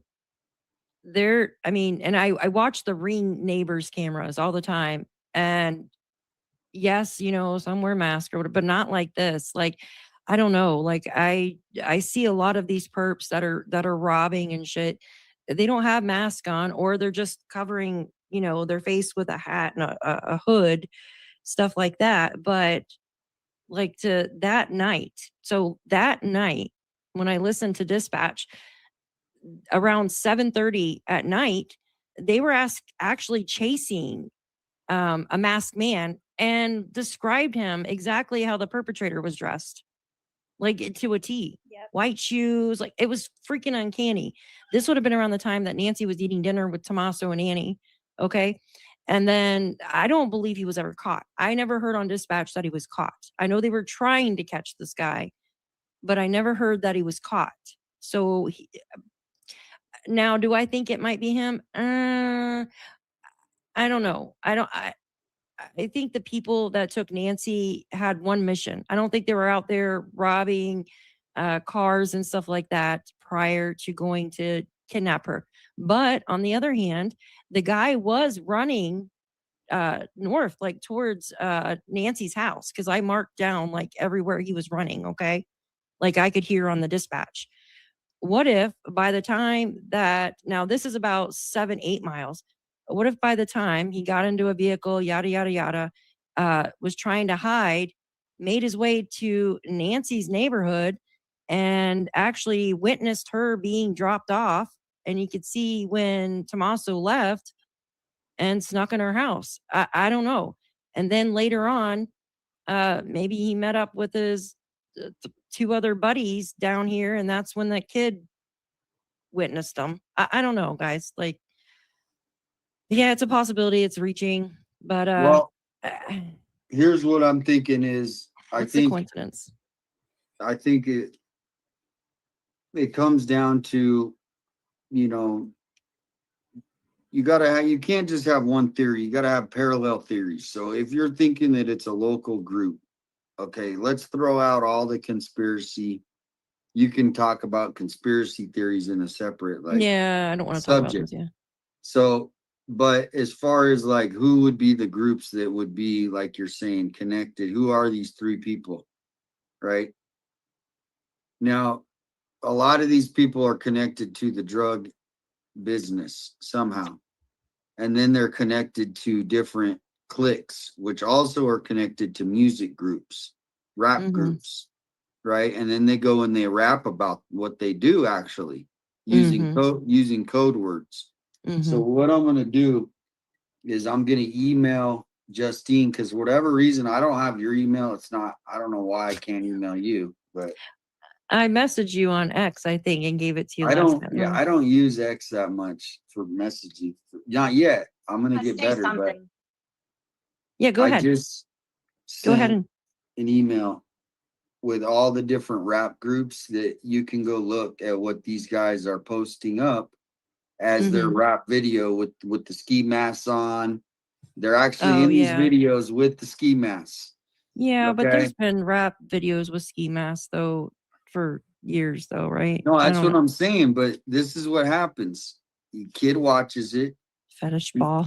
I: I mean, and I watch the Ring neighbors cameras all the time, and yes, you know, some wear masks or whatever, but not like this. Like, I don't know. Like I see a lot of these perps that are robbing and shit. They don't have masks on, or they're just covering, you know, their face with a hat and a hood, stuff like that. But like to that night. So that night, when I listened to dispatch around 7:30 at night, they were actually chasing a masked man and described him exactly how the perpetrator was dressed, like to a T.
Q: Yep.
I: White shoes, like it was freaking uncanny. This would have been around the time that Nancy was eating dinner with Tommaso and Annie. Okay. And then I don't believe he was ever caught. I never heard on dispatch that he was caught. I know they were trying to catch this guy, but I never heard that he was caught. So now, do I think it might be him? I don't know. I think the people that took Nancy had one mission. I don't think they were out there robbing cars and stuff like that prior to going to kidnap her. But on the other hand, the guy was running north, like towards Nancy's house, because I marked down like everywhere he was running. Okay. Like I could hear on the dispatch. What if by the time that, now this is about 7-8 miles, what if by the time he got into a vehicle, yada, yada, yada, was trying to hide, made his way to Nancy's neighborhood and actually witnessed her being dropped off, and you could see when Tommaso left and snuck in her house. I don't know. And then later on, maybe he met up with his two other buddies down here, and that's when that kid witnessed them. I don't know, guys. Like, yeah, it's a possibility. It's reaching, but
A: well, here's what I'm thinking is I think
I: coincidence.
A: I think it comes down to, you know, you can't just have one theory. You got to have parallel theories. So if you're thinking that it's a local group, okay, let's throw out all the conspiracy. You can talk about conspiracy theories in a separate, like,
I: yeah, I don't want to talk about those. Yeah.
A: So, but as far as like who would be the groups that would be, like you're saying, connected, who are these three people, right? Now, a lot of these people are connected to the drug business somehow. And then they're connected to different cliques, which also are connected to music groups, rap groups, right? And then they go and they rap about what they do actually using code words. So what I'm going to do is I'm gonna email Justine, because whatever reason I don't have your email. It's not. I don't know why I can't email you, but
I: I messaged you on X, I think, and gave it to you
A: I
I: last
A: don't.
I: time.
A: Yeah, I don't use X that much for messaging. Not yet. I'm gonna
Q: Let's
A: get
Q: say
A: better, but
Q: something.
I: Yeah, go
A: I
I: ahead.
A: just
I: Go ahead
A: sent
I: and
A: an email with all the different rap groups that you can go look at what these guys are posting up as their rap video with the ski masks on. They're actually in these videos with the ski masks.
I: Yeah, but
A: Okay.
I: there's been rap videos with ski masks though for years though, right?
A: No,
I: I
A: that's
I: don't
A: what
I: know.
A: I'm saying. But this is what happens. The kid watches it.
I: Fetish ball.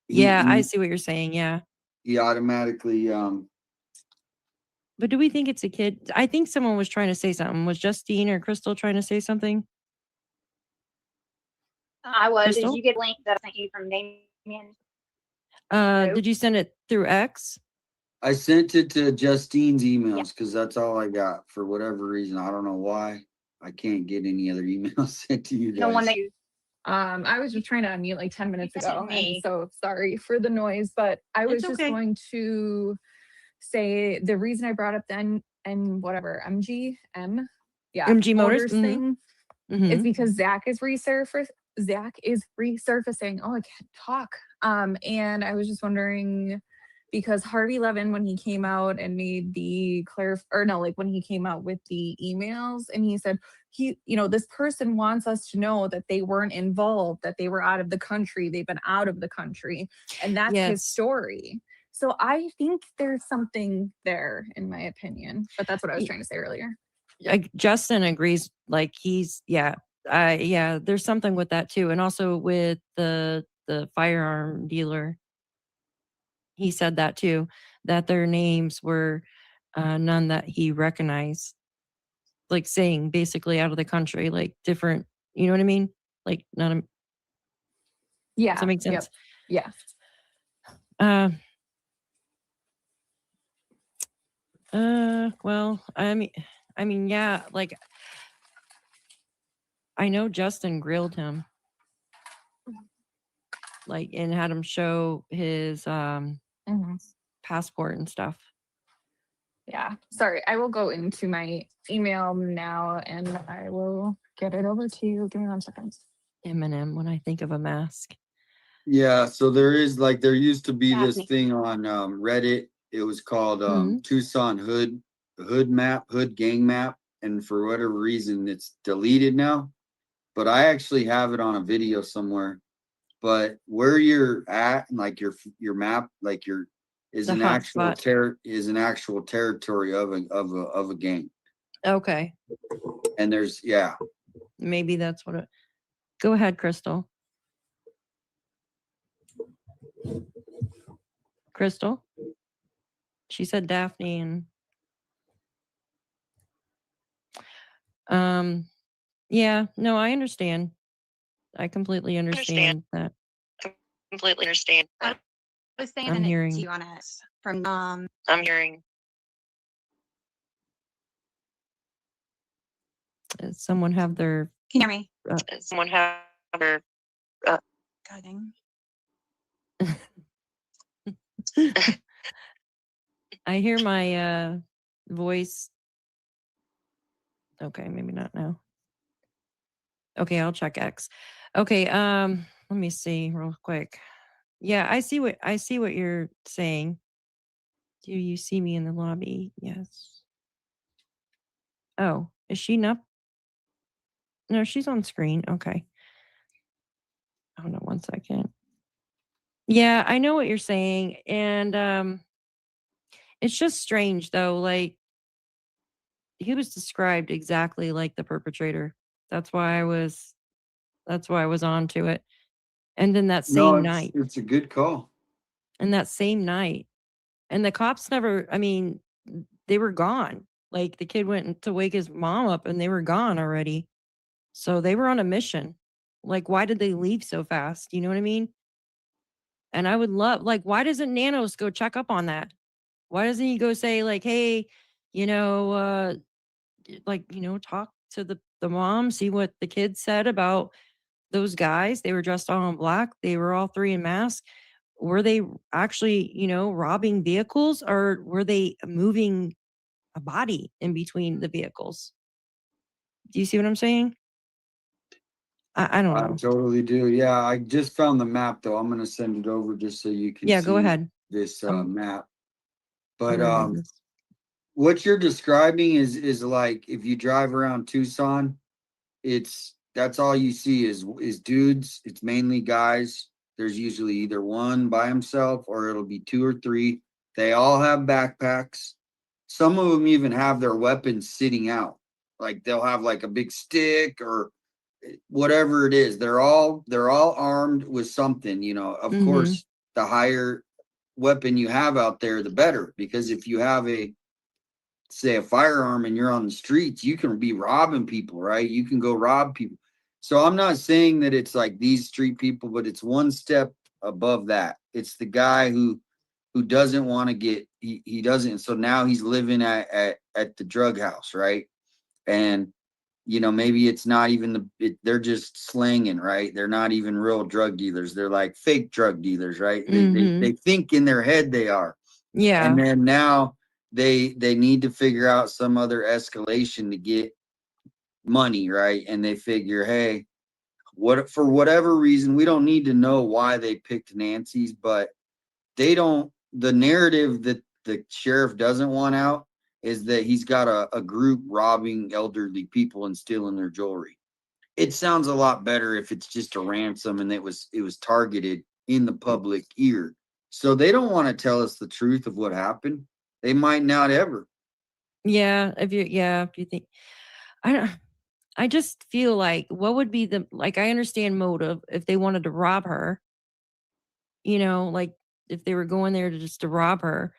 A: He-
I: Yeah, I
A: he-
I: see what you're saying. Yeah.
A: He automatically
I: But do we think it's a kid? I think someone was trying to say something. Was Justine or Crystal trying to say something?
Q: I was. Did
I: Crystal?
Q: you get a link that I sent you from Damien?
I: Did you send it through X?
A: I sent it to Justine's emails because that's all I got for whatever reason. I don't know why. I can't get any other emails sent to you guys.
Q: The one that you
K: I was just trying to unmute like 10 minutes
Q: sent
K: ago.
Q: to me.
K: And so sorry for the noise, but I was
I: It's
K: just
I: okay.
K: going to say the reason I brought up then and whatever MG
I: Motors,
K: thing is because Zach is resurfacing. Oh, I can't talk. And I was just wondering because Harvey Levin, when he came out and made the when he came out with the emails and he said, this person wants us to know that they weren't involved, that they were out of the country, they've been out of the country. And that's his story. So I think there's something there, in my opinion. But that's what I was trying to say earlier.
I: Justin agrees. Like there's something with that too, and also with the firearm dealer. He said that too, that their names were none that he recognized. Like saying basically out of the country, like different. You know what I mean? Like not a.
K: Yeah.
I: Does that make sense?
K: Yep.
I: Yeah. Well, I mean, yeah, like I know Justin grilled him, like, and had him show his passport and stuff.
K: Yeah. Sorry, I will go into my email now and I will get it over to you. Give me 1 second.
I: Eminem, when I think of a mask.
A: Yeah, so there used to be this thing on Reddit. It was called Tucson Hood Gang Map, and for whatever reason it's deleted now. But I actually have it on a video somewhere. But where you're at, like your map, like is an actual territory of a gang.
I: Okay.
A: And there's
I: maybe that's what it. Go ahead, Crystal. Crystal. She said Daphne and yeah, no, I understand. I completely understand that.
R: Completely understand.
Q: I was saying
I: I'm hearing
Q: to you on it from
R: I'm hearing.
I: Does someone have their
Q: Can you hear me?
R: Does someone have their
Q: Cutting.
I: I hear my voice. Okay, maybe not now. Okay, I'll check X. Okay, let me see real quick. Yeah, I see what you're saying. Do you see me in the lobby? Yes. Oh, is she not? No, she's on screen. Okay. Hold on 1 second. Yeah, I know what you're saying. And it's just strange though. Like he was described exactly like the perpetrator. That's why I was on to it. And then that same night.
A: It's a good call.
I: And that same night. And the cops never, I mean, they were gone. Like the kid went to wake his mom up and they were gone already. So they were on a mission. Like, why did they leave so fast? You know what I mean? And I would love, like, why doesn't Nanos go check up on that? Why doesn't he go say, like, hey, talk to the mom, see what the kids said about those guys? They were dressed all in black. They were all three in masks. were they actually, robbing vehicles, or were they moving a body in between the vehicles? Do you see what I'm saying? I don't
A: I
I: know.
A: totally do. Yeah, I just found the map though. I'm gonna send it over just so you can
I: Yeah, go
A: see
I: ahead.
A: this
I: I'm
A: map.
I: I'm
A: But
I: gonna read this.
A: what you're describing is like if you drive around Tucson, that's all you see is dudes. It's mainly guys. There's usually either one by himself or it'll be two or three. They all have backpacks. Some of them even have their weapons sitting out. Like they'll have like a big stick or whatever it is. They're all armed with something, Of
I: Mm-hmm.
A: course, the higher weapon you have out there, the better. Because if you have say a firearm and you're on the streets, you can be robbing people, right? You can go rob people. So I'm not saying that it's like these street people, but it's one step above that. It's the guy who doesn't want to get he doesn't. So now he's living at the drug house, right? And maybe it's not even they're just slanging, right? They're not even real drug dealers. They're like fake drug dealers, right? They think in their head they are.
I: Yeah.
A: And then now they need to figure out some other escalation to get money, right? And they figure, hey, for whatever reason, we don't need to know why they picked Nancy's, but the narrative that the sheriff doesn't want out is that he's got a group robbing elderly people and stealing their jewelry. It sounds a lot better if it's just a ransom and it was targeted in the public ear. So they don't want to tell us the truth of what happened. They might not ever.
I: Yeah, if you think, I just feel like, what would be I understand motive if they wanted to rob her, like if they were going there to rob her.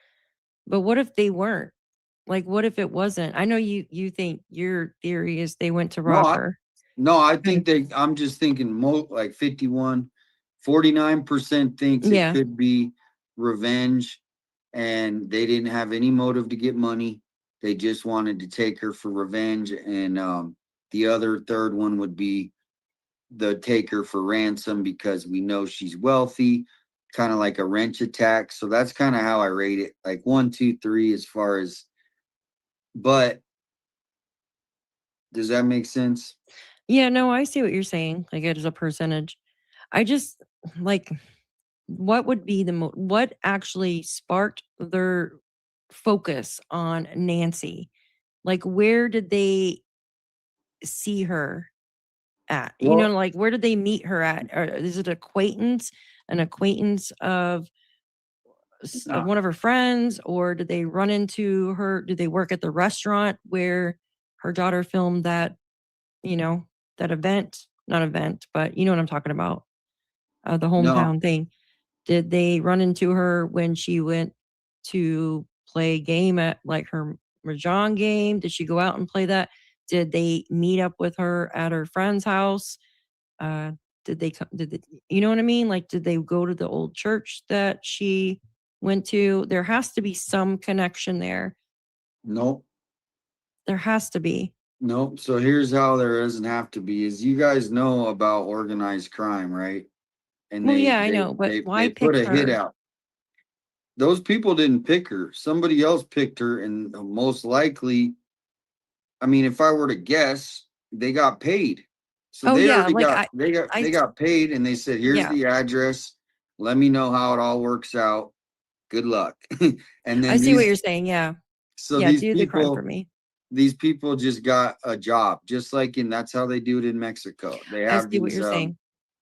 I: But what if they weren't? Like, what if it wasn't? I know you think your theory is they went to
A: No,
I: rob her.
A: I think I'm just thinking like 49% thinks it
I: Yeah.
A: could be revenge and they didn't have any motive to get money. They just wanted to take her for revenge. And the other third one would be the take her for ransom because we know she's wealthy, kind of like a wrench attack. So that's kind of how I rate it, like 1, 2, 3 as far as, but does that make sense?
I: Yeah, no, I see what you're saying. Like, it is a percentage. I just like, what would be what actually sparked their focus on Nancy? Like, where did they see her at?
A: Well,
I: Like, where did they meet her at? Or is it an acquaintance of one of her friends, or did they run into her? Did they work at the restaurant where her daughter filmed that, that event? Not event, but you know what I'm talking about. The
A: no,
I: hometown thing. Did they run into her when she went to play a game at like her Mahjong game? Did she go out and play that? Did they meet up with her at her friend's house? Uh, did they come? You know what I mean? Like, did they go to the old church that she went to? There has to be some connection there.
A: nope.
I: There has to be.
A: Nope. So here's how there doesn't have to be is you guys know about organized crime, right? And
I: Well, yeah, I know, but why
A: they put
I: pick
A: a hit
I: her?
A: out. Those people didn't pick her. Somebody else picked her, and most likely, I mean, if I were to guess, they got paid. So
I: Oh
A: they
I: yeah,
A: already
I: like
A: they got paid, and they said, "Here's
I: yeah,
A: the address. Let me know how it all works out. Good luck." And
I: I
A: then
I: see what you're saying. Yeah,
A: so
I: yeah, do the crime for me.
A: these people just got a job, just like that's how they do it in Mexico.
I: I see what you're saying.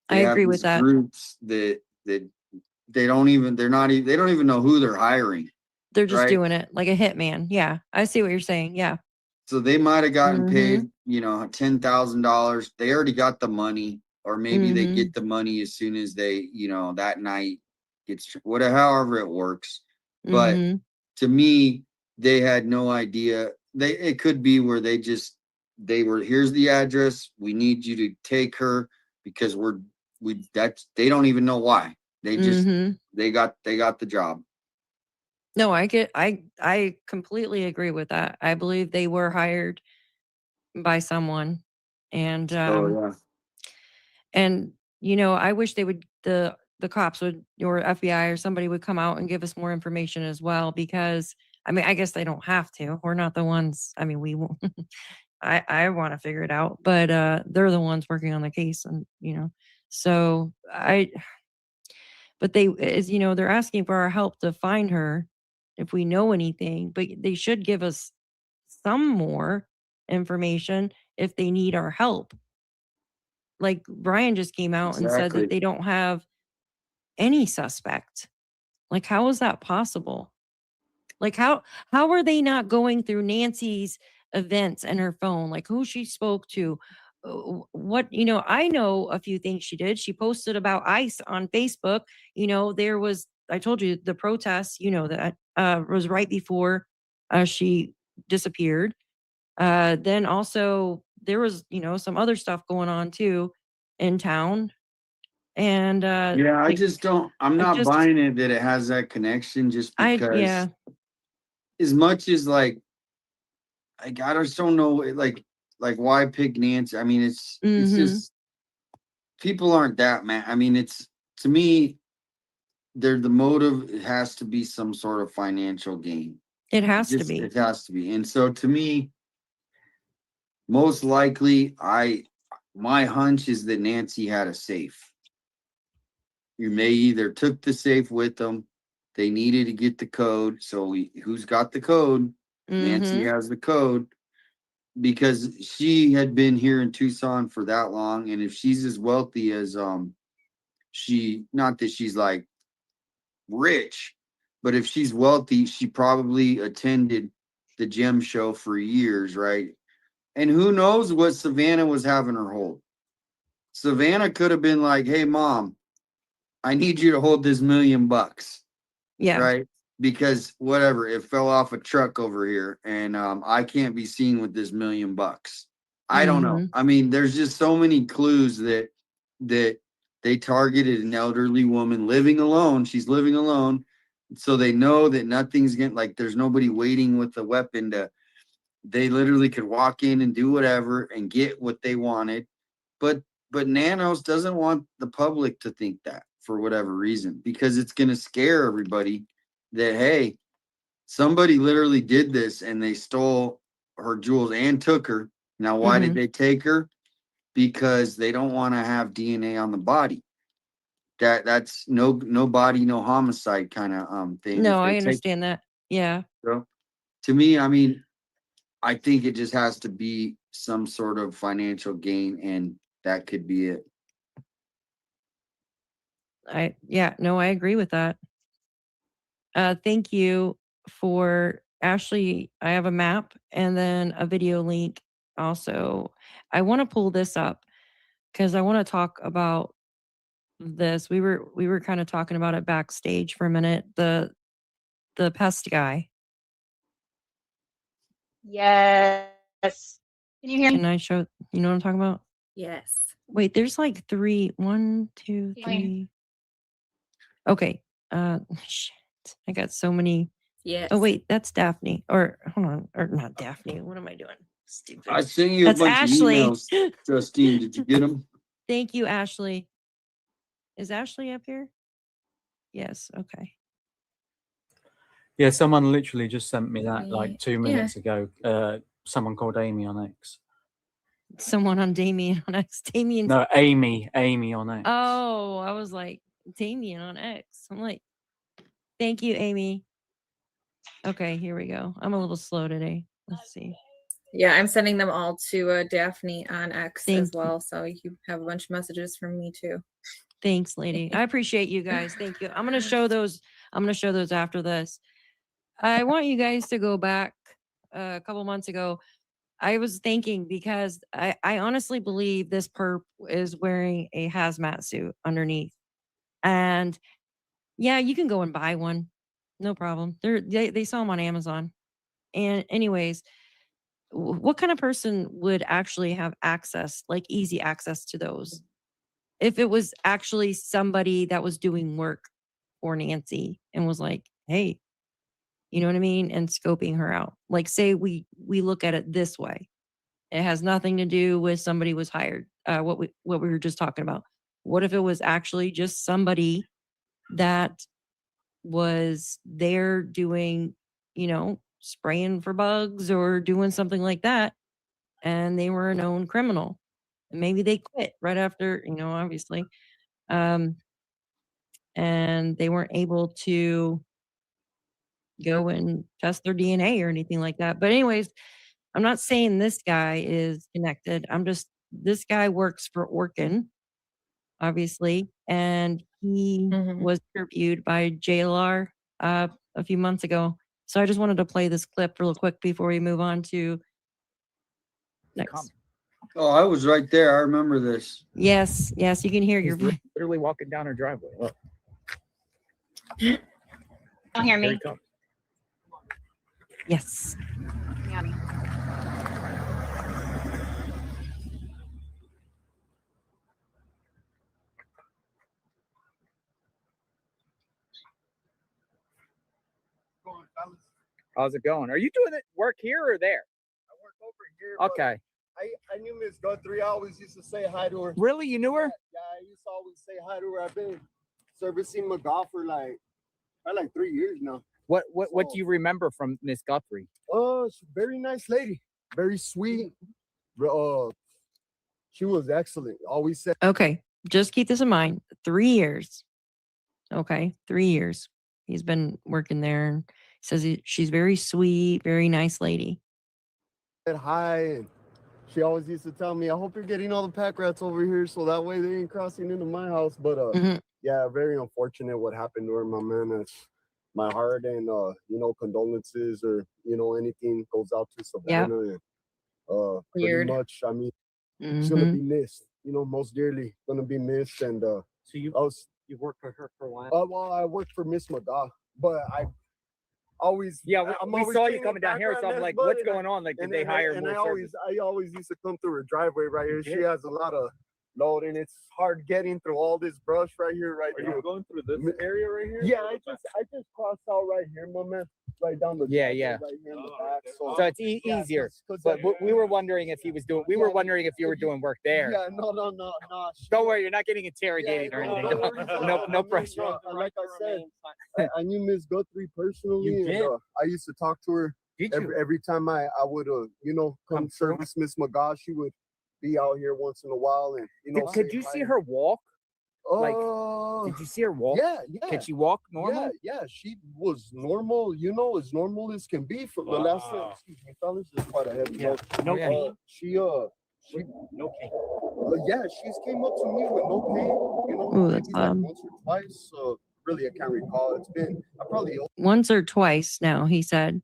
I: I
A: they have
I: agree with
A: these
I: that.
A: groups that they don't even they don't even know who they're hiring,
I: They're just
A: right?
I: doing it like a hitman. Yeah, I see what you're saying. Yeah.
A: So they might have gotten
I: Mhm.
A: paid, $10,000. They already got the money, or maybe they
I: Mhm.
A: get the money as soon as they, that night gets whatever, however it works. But
I: Mhm.
A: to me, they had no idea. It could be where they were, here's the address. We need you to take her because they don't even know why. They just
I: Mhm.
A: they got the job.
I: No, I completely agree with that. I believe they were hired by someone, and
A: Oh yeah.
I: and I wish they would the cops would, or FBI or somebody would come out and give us more information as well, because I mean, I guess they don't have to. We're not the ones. I mean, we won't. I want to figure it out, but they're the ones working on the case, and so but they, as you know, they're asking for our help to find her if we know anything, but they should give us some more information if they need our help. Like Brian just came out and said that
A: Exactly.
I: they don't have any suspect. Like, how is that possible? Like, how are they not going through Nancy's events and her phone, like who she spoke to, what, I know a few things she did. She posted about ICE on Facebook. There was, I told you, the protests, that was right before she disappeared. Then also there was, some other stuff going on too in town. And
A: Yeah, I
I: like,
A: just don't. I'm
I: I
A: not
I: just,
A: buying it that it has that connection. Just because,
I: yeah,
A: as much as like I just don't know, like why pick Nancy? I mean, it's just people aren't that mad. I mean, it's, to me, the motive, it has to be some sort of financial gain.
I: it has to be.
A: It has to be. And so to me, most likely, my hunch is that Nancy had a safe. You may either took the safe with them. They needed to get the code. So who's got the code? Nancy has the code, because she had been here in Tucson for that long. And if she's as wealthy as not that she's like rich, but if she's wealthy, she probably attended the gem show for years, right? And who knows what Savannah was having her hold. Savannah could have been like, hey, mom, I need you to hold this $1 million.
I: Yeah.
A: Right. Because whatever, it fell off a truck over here, and I can't be seen with this $1 million. I don't know. I mean, there's just so many clues that they targeted an elderly woman living alone. She's living alone. So they know that nothing's getting, like, there's nobody waiting with a weapon they literally could walk in and do whatever and get what they wanted. But Nanos doesn't want the public to think that, for whatever reason, because it's going to scare everybody that, hey, somebody literally did this and they stole her jewels and took her. Now, why did they take her? Because they don't want to have DNA on the body. That's no body, no homicide kind of thing.
I: No, I understand that. Yeah.
A: So, to me, I mean, I think it just has to be some sort of financial gain, and that could be it.
I: I agree with that. Thank you for Ashley. I have a map and then a video link also. I want to pull this up because I want to talk about this. We were kind of talking about it backstage for a minute. The pest guy.
Q: Yes. Can you hear me?
I: Can I show, you know what I'm talking about?
P: Yes.
I: Wait, there's like 3, 1, 2, 3. Okay. Shit. I got so many.
P: Yes.
I: Oh wait, that's Daphne. Or hold on, or not Daphne. What am I doing? Stupid.
A: I sent you
I: That's
A: a bunch
I: Ashley.
A: of emails, Justine. Did you get them?
I: Thank you, Ashley. Is Ashley up here? Yes. Okay.
O: Yeah, someone literally just sent me that like 2 minutes ago. Someone called Amy on X.
I: Someone on Damien on X. Damien.
O: No, Amy on X.
I: Oh, I was like, Damien on X. I'm like, thank you, Amy. Okay, here we go. I'm a little slow today. Let's see.
P: Yeah, I'm sending them all to Daphne on X as well. So you have a bunch of messages from me too.
I: Thanks, lady. I appreciate you guys. Thank you. I'm going to show those. I'm going to show those after this. I want you guys to go back a couple months ago. I was thinking, because I honestly believe this perp is wearing a hazmat suit underneath. And yeah, you can go and buy one. No problem. They sell them on Amazon. And anyways, what kind of person would actually have access, like easy access to those? If it was actually somebody that was doing work for Nancy and was like, hey, you know what I mean? And scoping her out. Like, say we look at it this way. It has nothing to do with somebody was hired. What we were just talking about. What if it was actually just somebody that was there doing, spraying for bugs or doing something like that, and they were a known criminal? And maybe they quit right after, obviously. And they weren't able to go and test their DNA or anything like that. But anyways, I'm not saying this guy is connected. This guy works for Orkin, obviously, and he was interviewed by JLR a few months ago. So I just wanted to play this clip real quick before we move on to next.
A: Oh, I was right there. I remember this.
I: Yes, you can hear your voice.
S: Literally walking down her driveway. Look.
Q: Don't hear me.
I: Yes.
Q: Yanni.
S: How's it going? Are you doing it work here or there?
T: I work over here.
S: Okay.
T: I knew Miss Guthrie. I always used to say hi to her.
S: Really? You knew her?
T: Yeah, I used to always say hi to her. I've been servicing my golf for like 3 years now.
S: What do you remember from Miss Guthrie?
T: Oh, she's a very nice lady. Very sweet. She was excellent. Always said.
I: Okay, just keep this in mind. 3 years. Okay, 3 years. He's been working there. And says she's very sweet, very nice lady.
T: Said hi, and she always used to tell me, "I hope you're getting all the pack rats over here, so that way they ain't crossing into my house." But yeah, very unfortunate what happened to her, my man. It's my heart and condolences or anything goes out to Savannah. And, pretty much, I mean, she's gonna be missed. Most dearly gonna be missed. And so you worked for her for a while. Well, I worked for Miss Mada, but I always
S: we
T: always
S: saw you coming down here, so I'm like, what's going on? Like, did they hire more service?
T: I always used to come through her driveway right here. She has a lot of load, and it's hard getting through all this brush right here, right now. Are you going through this area right here? Yeah, I just crossed out right here, my man. Right down the
S: yeah.
T: right here in the back.
S: So it's easier. But we were wondering if he was doing. We were wondering if you were doing work there.
T: Yeah, no.
S: Don't worry, you're not getting interrogated or anything. No pressure.
T: Like I said, I knew Miss Guthrie personally.
S: You did?
T: And, I used to talk to her every time I would come service Miss McGaw. She would be out here once in a while, and
S: Could you see her walk? Like, did you see her walk?
T: Yeah.
S: Can she walk normal?
T: Yeah, she was normal, as normal as can be. For the last time, excuse me, fellas, it's quite a heavy load.
S: No pain.
T: She
S: no pain.
T: Yeah, she's came up to me with no pain.
I: Ooh, that's
T: maybe like once or twice. Really, I can't recall. It's been probably
I: once or twice now, he said.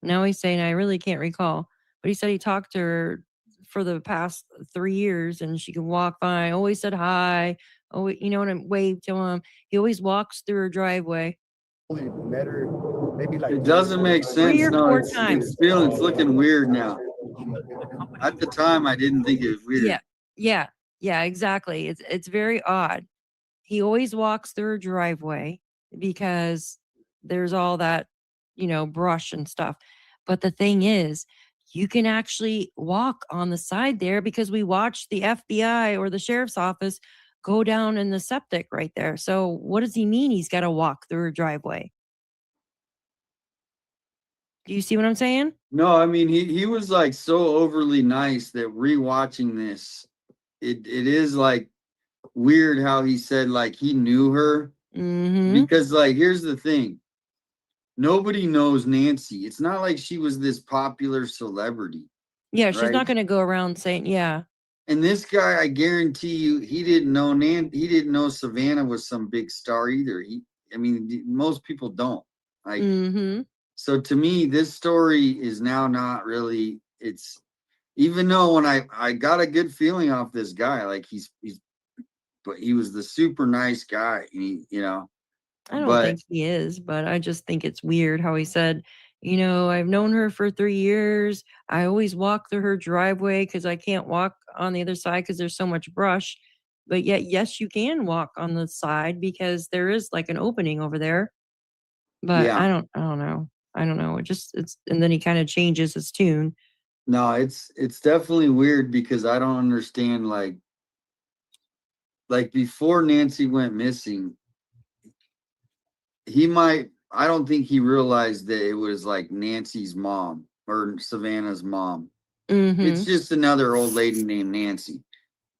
I: Now he's saying, I really can't recall. But he said he talked to her for the past 3 years, and she could walk by. Always said hi. Oh, and waved to him. He always walks through her driveway.
T: Met her maybe like
A: it doesn't make sense.
I: 3 or 4 times.
A: It's looking weird now. At the time, I didn't think it was weird.
I: Yeah, exactly. It's very odd. He always walks through her driveway because there's all that, brush and stuff. But the thing is, you can actually walk on the side there because we watched the FBI or the sheriff's office go down in the septic right there. So what does he mean he's got to walk through her driveway? Do you see what I'm saying?
A: No, I mean, he was like so overly nice that rewatching this, it is like weird how he said like he knew her. Because like, here's the thing. Nobody knows Nancy. It's not like she was this popular celebrity.
I: Yeah, she's not going to go around saying, yeah.
A: And this guy, I guarantee you, he didn't know Savannah was some big star either. Most people don't. Like, so to me, this story is now not really. It's even though when I got a good feeling off this guy, like but he was the super nice guy.
I: I don't think he is, but I just think it's weird how he said, I've known her for 3 years. I always walk through her driveway because I can't walk on the other side because there's so much brush. But yet, yes, you can walk on the side because there is like an opening over there. But I don't know. And then he kind of changes his tune.
A: No, it's definitely weird because I don't understand like like before Nancy went missing, I don't think he realized that it was like Nancy's mom or Savannah's mom. It's just another old lady named Nancy.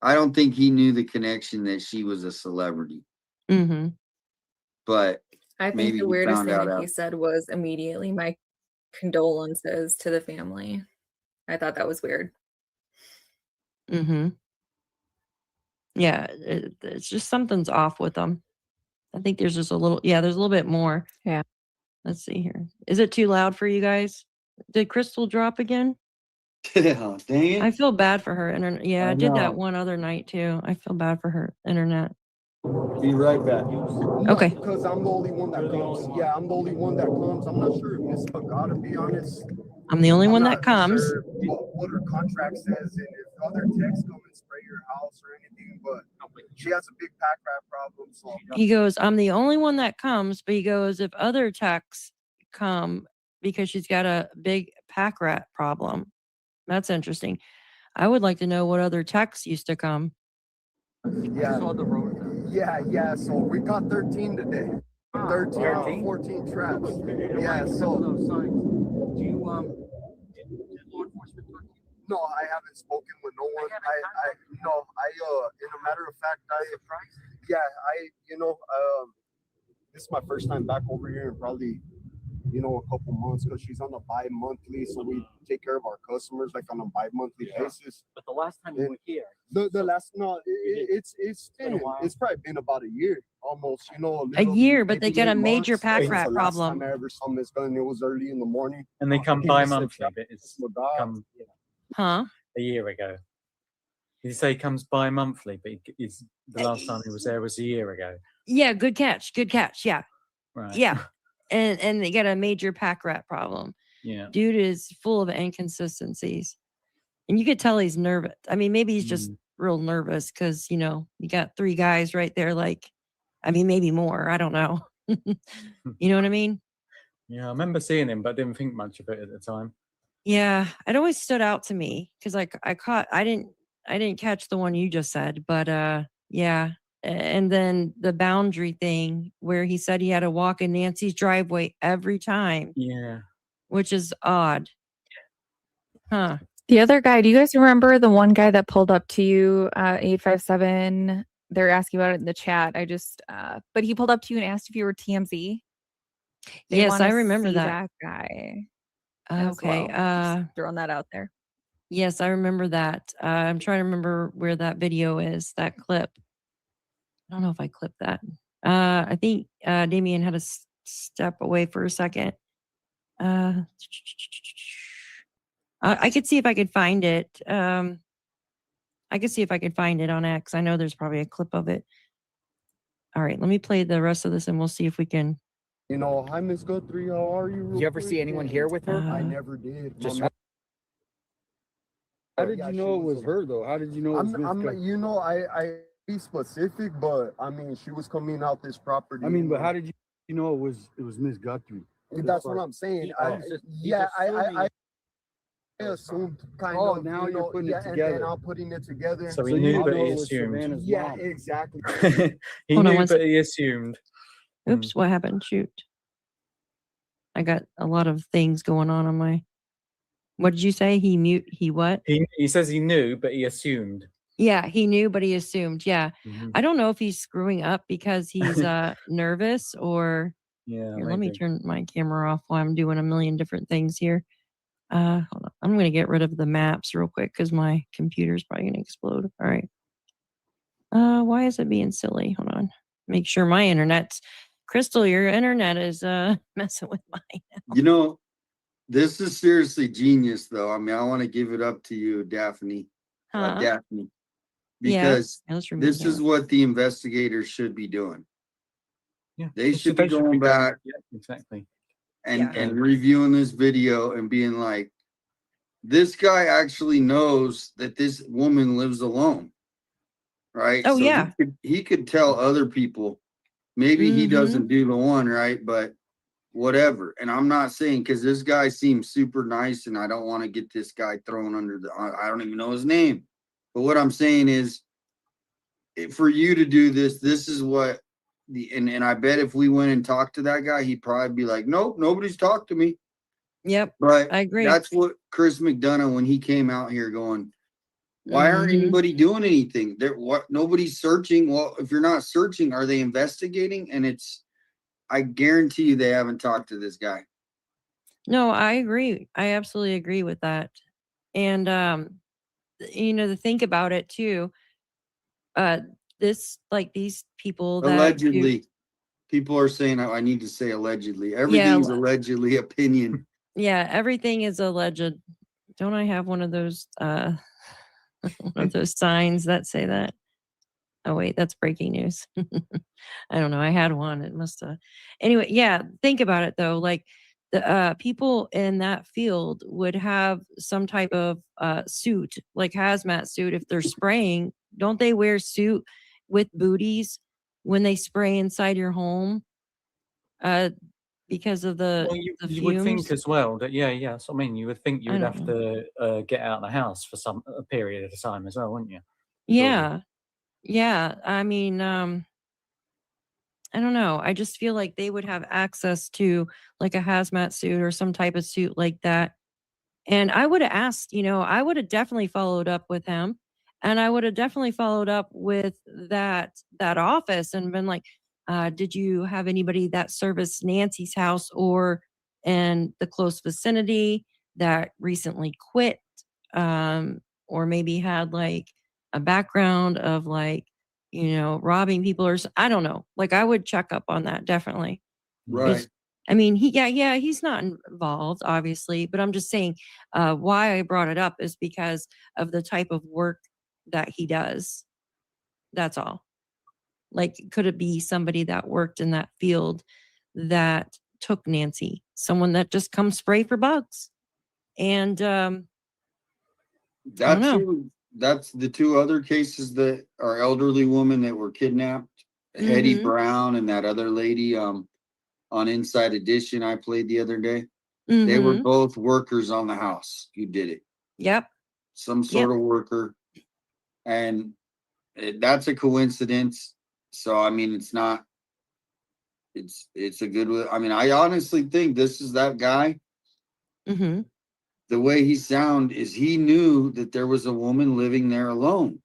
A: I don't think he knew the connection that she was a celebrity. But
U: I think
A: maybe
U: the
A: he
U: weirdest
A: found
U: thing
A: out
U: that he
A: after.
U: said was immediately my condolences to the family. I thought that was weird.
I: Yeah, it's just something's off with them. I think there's just a little, there's a little bit more.
U: Yeah.
I: Let's see here. Is it too loud for you guys? Did Crystal drop again?
A: Yeah, dang it.
I: I feel bad for her internet. Yeah, I did that
T: know.
I: one other night too. I feel bad for her internet.
T: Be right back.
I: Okay.
T: Because I'm the only one that comes. Yeah, I'm the only one that comes. I'm not sure if Miss Pagata, to be honest.
I: I'm the only one
T: not
I: that comes.
T: Sure what her contract says and if other techs come and spray your house or anything, but she has a big pack rat problem. So
I: He goes, I'm the only one that comes, but he goes, if other techs come because she's got a big pack rat problem. That's interesting. I would like to know what other techs used to come.
T: Yeah. Yeah. So we caught 13 today. 13 14 traps. Yeah. So do you No, I haven't spoken with no one. In a matter of fact, this is my first time back over here in probably, a couple months because she's on a bi-monthly, so we take care of our customers like on a bi-monthly basis.
O: But the last time you were here,
T: it's probably been about a year almost,
I: A year, but they
T: maybe
I: get a
T: 8
I: major
T: months.
I: pack
T: Since
I: rat
T: the last
I: problem.
T: time I ever saw Miss Gunn, it was early in the morning.
O: and they come bi-monthly, but it's come
I: Huh?
O: a year ago. Did you say he comes bi-monthly, but it's the last time he was there was a year ago?
I: Yeah, good catch. Yeah.
O: Right.
I: Yeah. And they get a major pack rat problem.
O: Yeah.
I: Dude is full of inconsistencies. And you could tell he's nervous. I mean, maybe he's just real nervous because, you got 3 guys right there, maybe more. I don't know. You know what I mean?
O: Yeah, I remember seeing him, but didn't think much of it at the time.
I: Yeah, it always stood out to me because I didn't catch the one you just said, but yeah. And then the boundary thing where he said he had to walk in Nancy's driveway every time.
O: Yeah.
I: Which is odd. Huh.
K: The other guy, do you guys remember the one guy that pulled up to you, 857? They're asking about it in the chat. But he pulled up to you and asked if you were TMZ.
I: Yes, I remember that.
K: guy.
I: Okay.
K: Just throwing that out there.
I: Yes, I remember that. I'm trying to remember where that video is, that clip. I don't know if I clipped that. I think Damien had to step away for a second. I could see if I could find it. I could see if I could find it on X. I know there's probably a clip of it. All right, let me play the rest of this and we'll see if we can.
T: Hi, Miss Guthrie. How are you?
S: Did you ever see anyone here with her?
T: I never did.
V: How did you know it was her though? How did you know it was Miss Guthrie?
T: I be specific, but I mean, she was coming out this property.
V: I mean, but how did you know it was Miss Guthrie?
T: That's what I'm saying. I assumed kind of.
V: Now you're putting it
T: and
V: together.
T: then I'm putting it together.
O: So he knew, but he assumed.
T: Yeah, exactly.
O: He knew, but he assumed.
I: Oops, what happened? Shoot. I got a lot of things going on my. What did you say? He what?
O: He says he knew, but he assumed.
I: Yeah, he knew, but he assumed. Yeah. I don't know if he's screwing up because he's nervous or.
O: Yeah.
I: Here, let me turn my camera off while I'm doing a million different things here. Hold on. I'm going to get rid of the maps real quick because my computer's probably going to explode. All right. Why is it being silly? Hold on. Make sure my internet's. Crystal, your internet is messing with mine.
A: This is seriously genius, though. I mean, I want to give it up to you, Daphne. Daphne. Because this is what the investigators should be doing.
O: Yeah,
A: they should be going back
O: exactly
A: and reviewing this video and being like, this guy actually knows that this woman lives alone, right?
I: Oh, yeah.
A: He could tell other people, maybe he doesn't do the one, right? But whatever. And I'm not saying, because this guy seems super nice and I don't want to get this guy thrown under I don't even know his name. But what I'm saying is, for you to do this, this is what and I bet if we went and talked to that guy, he'd probably be like, nope, nobody's talked to me.
I: Yep.
A: But
I: I agree.
A: that's what Chris McDonough, when he came out here going, why aren't anybody doing anything? Nobody's searching. Well, if you're not searching, are they investigating? And I guarantee you they haven't talked to this guy.
I: No, I agree. I absolutely agree with that. And to think about it too, these people that
A: Allegedly. People are saying I need to say allegedly. Everything's allegedly opinion.
I: Yeah, everything is alleged. Don't I have one of those signs that say that? Oh wait, that's breaking news. I don't know. I had one. It must have. Anyway, yeah, think about it though. Like the people in that field would have some type of suit, like hazmat suit. If they're spraying, don't they wear suit with booties when they spray inside your home? Because of the
O: you would think
I: fumes?
O: as well that so I mean, you would think you
I: I
O: would
I: don't
O: have to get out of the house for a period of time as well, wouldn't you?
I: Yeah. Yeah. I mean, I don't know. I just feel like they would have access to like a hazmat suit or some type of suit like that. And I would have asked, I would have definitely followed up with him. And I would have definitely followed up with that office and been like, did you have anybody that serviced Nancy's house or in the close vicinity that recently quit? Or maybe had like a background of like, robbing people or I don't know. Like I would check up on that definitely.
A: Right.
I: I mean, he's not involved, obviously, but I'm just saying why I brought it up is because of the type of work that he does. That's all. Like, could it be somebody that worked in that field that took Nancy? Someone that just comes spray for bugs? And
A: that's the two other cases that are elderly women that were kidnapped. Hetty Brown and that other lady on Inside Edition I played the other day. They were both workers on the house who did it.
I: Yep.
A: Some sort of worker. And that's a coincidence. So, I mean, it's not, it's a good, I mean, I honestly think this is that guy. The way he sound is he knew that there was a woman living there alone.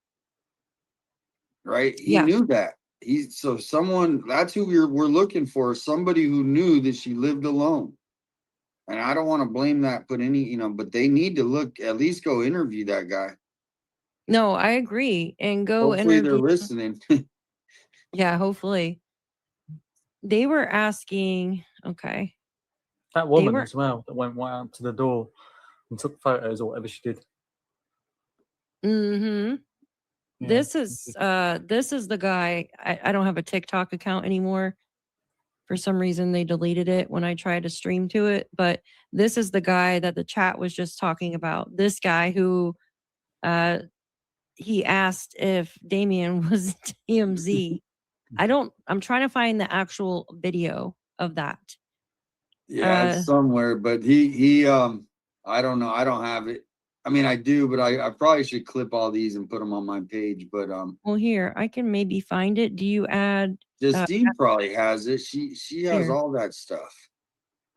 A: Right? He knew that. That's who we're looking for, somebody who knew that she lived alone. And I don't want to blame that, but they need to at least go interview that guy.
I: No, I agree. And go
A: hopefully
I: interview.
A: They're listening.
I: Yeah, hopefully. They were asking, okay.
O: That woman as well that went right out to the door and took photos or whatever she did.
I: Yeah. This is the guy. I don't have a TikTok account anymore. For some reason they deleted it when I tried to stream to it, but this is the guy that the chat was just talking about. This guy who he asked if Damien was TMZ. I'm trying to find the actual video of that.
A: Yeah, it's somewhere, but he I don't know. I don't have it. I mean, I do, but I probably should clip all these and put them on my page. But
I: well, here I can maybe find it. Do you add?
A: Justine probably has it. She has
I: here.
A: all that stuff.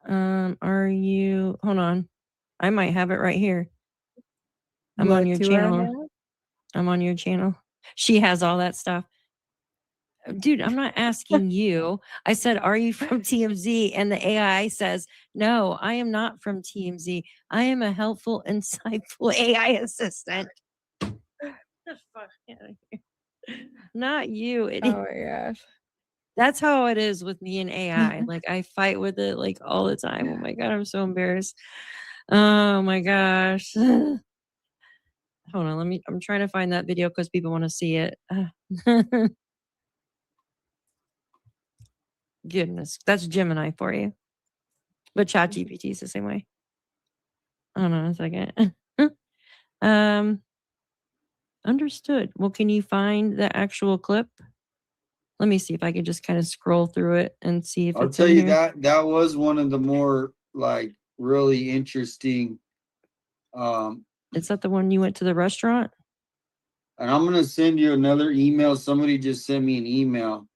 I: Are you? Hold on, I might have it right here. I'm on your channel. I'm on your channel. She has all that stuff. Dude, I'm not asking you. I said, are you from TMZ? And the AI says, no, I am not from TMZ. I am a helpful, insightful AI assistant. Get the fuck out of here. Not you.
K: Oh my gosh.
I: That's how it is with me and AI. Like I fight with it like all the time. Oh my God, I'm so embarrassed. Oh my gosh. Hold on, I'm trying to find that video because people want to see it. Goodness, that's Gemini for you. But ChatGPT is the same way. Hold on a second. Understood. Well, can you find the actual clip? Let me see if I can just kind of scroll through it and see if
A: I'll
I: it's
A: tell
I: in
A: you
I: here.
A: that was one of the more like really interesting.
I: Is that the one you went to the restaurant?
A: And I'm gonna send you another email. Somebody just sent me an email.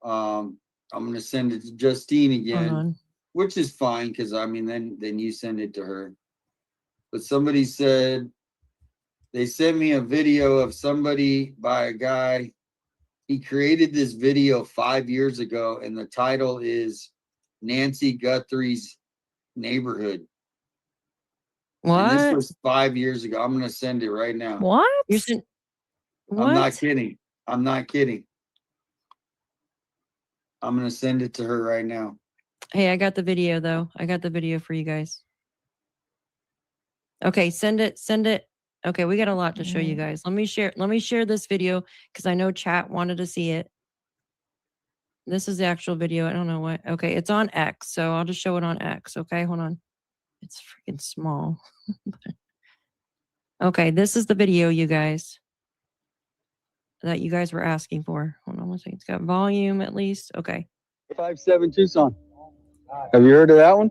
A: I'm gonna send it to Justine again, which is fine because I mean then you send it to her. But somebody said they sent me a video of somebody by a guy. He created this video 5 years ago, and the title is Nancy Guthrie's Neighborhood.
I: What?
A: And this was 5 years ago. I'm gonna send it right now.
I: What?
A: I'm not kidding. I'm not kidding. I'm gonna send it to her right now.
I: Hey, I got the video though. I got the video for you guys. Okay, send it. Okay, we got a lot to show you guys. Let me share this video because I know chat wanted to see it. This is the actual video. I don't know what. Okay, it's on X, so I'll just show it on X. Okay, hold on. It's freaking small. Okay, this is the video, you guys, that you guys were asking for. Hold on one second. It's got volume at least. Okay.
B: 57 Tucson. Have you heard of that one?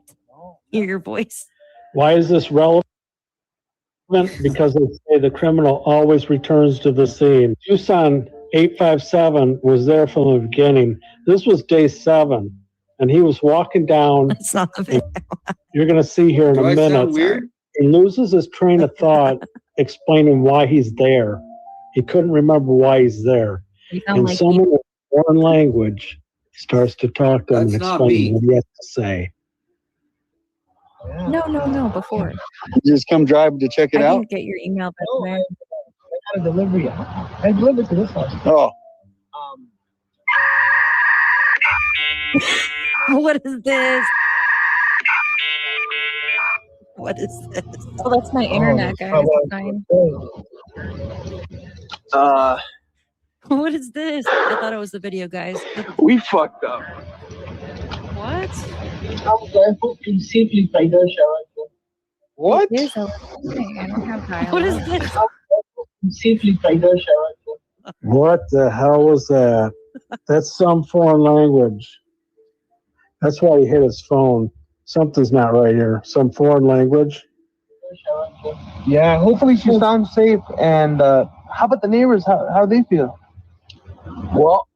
I: Hear your voice.
E: Why is this relevant? Because they say the criminal always returns to the scene. Tucson 857 was there from the beginning. This was day 7, and he was walking down.
I: That's not the video.
E: You're going to see here in a minute.
A: Sound weird?
E: He loses his train of thought explaining why he's there. He couldn't remember why he's there. And
I: like
E: someone with foreign language starts to talk to him and
A: That's not
E: explain
A: me.
E: what he has to say.
K: No, before.
B: You just come drive to check it
K: I
B: out?
K: didn't get your email back there.
V: I got a delivery. I delivered to this house.
B: Oh,
I: What is this? What is this?
K: Oh, that's my internet, guys. It's fine.
I: What is this? I thought it was the video, guys.
B: we fucked up.
I: What?
V: I hope you safely find our shower.
B: What?
K: Here's a thing. I don't have dialogue.
I: What is this?
V: Safely find our shower.
E: What the hell was that? That's some foreign language. That's why he hit his phone. Something's not right here. Some foreign language.
B: Yeah, hopefully she sounds safe. And how about the neighbors? How they feel? Well,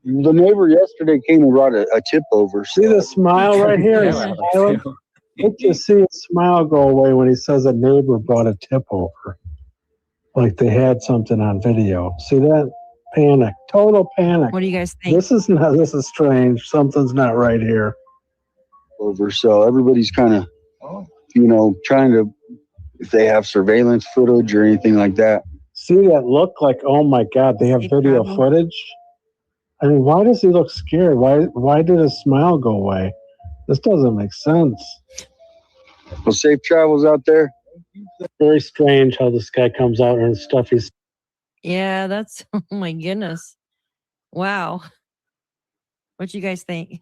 B: the neighbor yesterday came and brought a tip over.
E: See the smile right here? He's smiling. Look to see his smile go away when he says a neighbor brought a tip over. Like they had something on video. See that? Panic. Total panic.
I: What do you guys think?
E: This is strange. Something's not right here.
B: Over. So everybody's kind of, trying to, if they have surveillance footage or anything like that.
E: See that look like, oh my God, they have video footage? I mean, why does he look scared? Why did his smile go away? This doesn't make sense.
B: Well, safe travels out there.
E: Very strange how this guy comes out and stuff he's.
I: Yeah, that's, oh my goodness. Wow. What you guys think?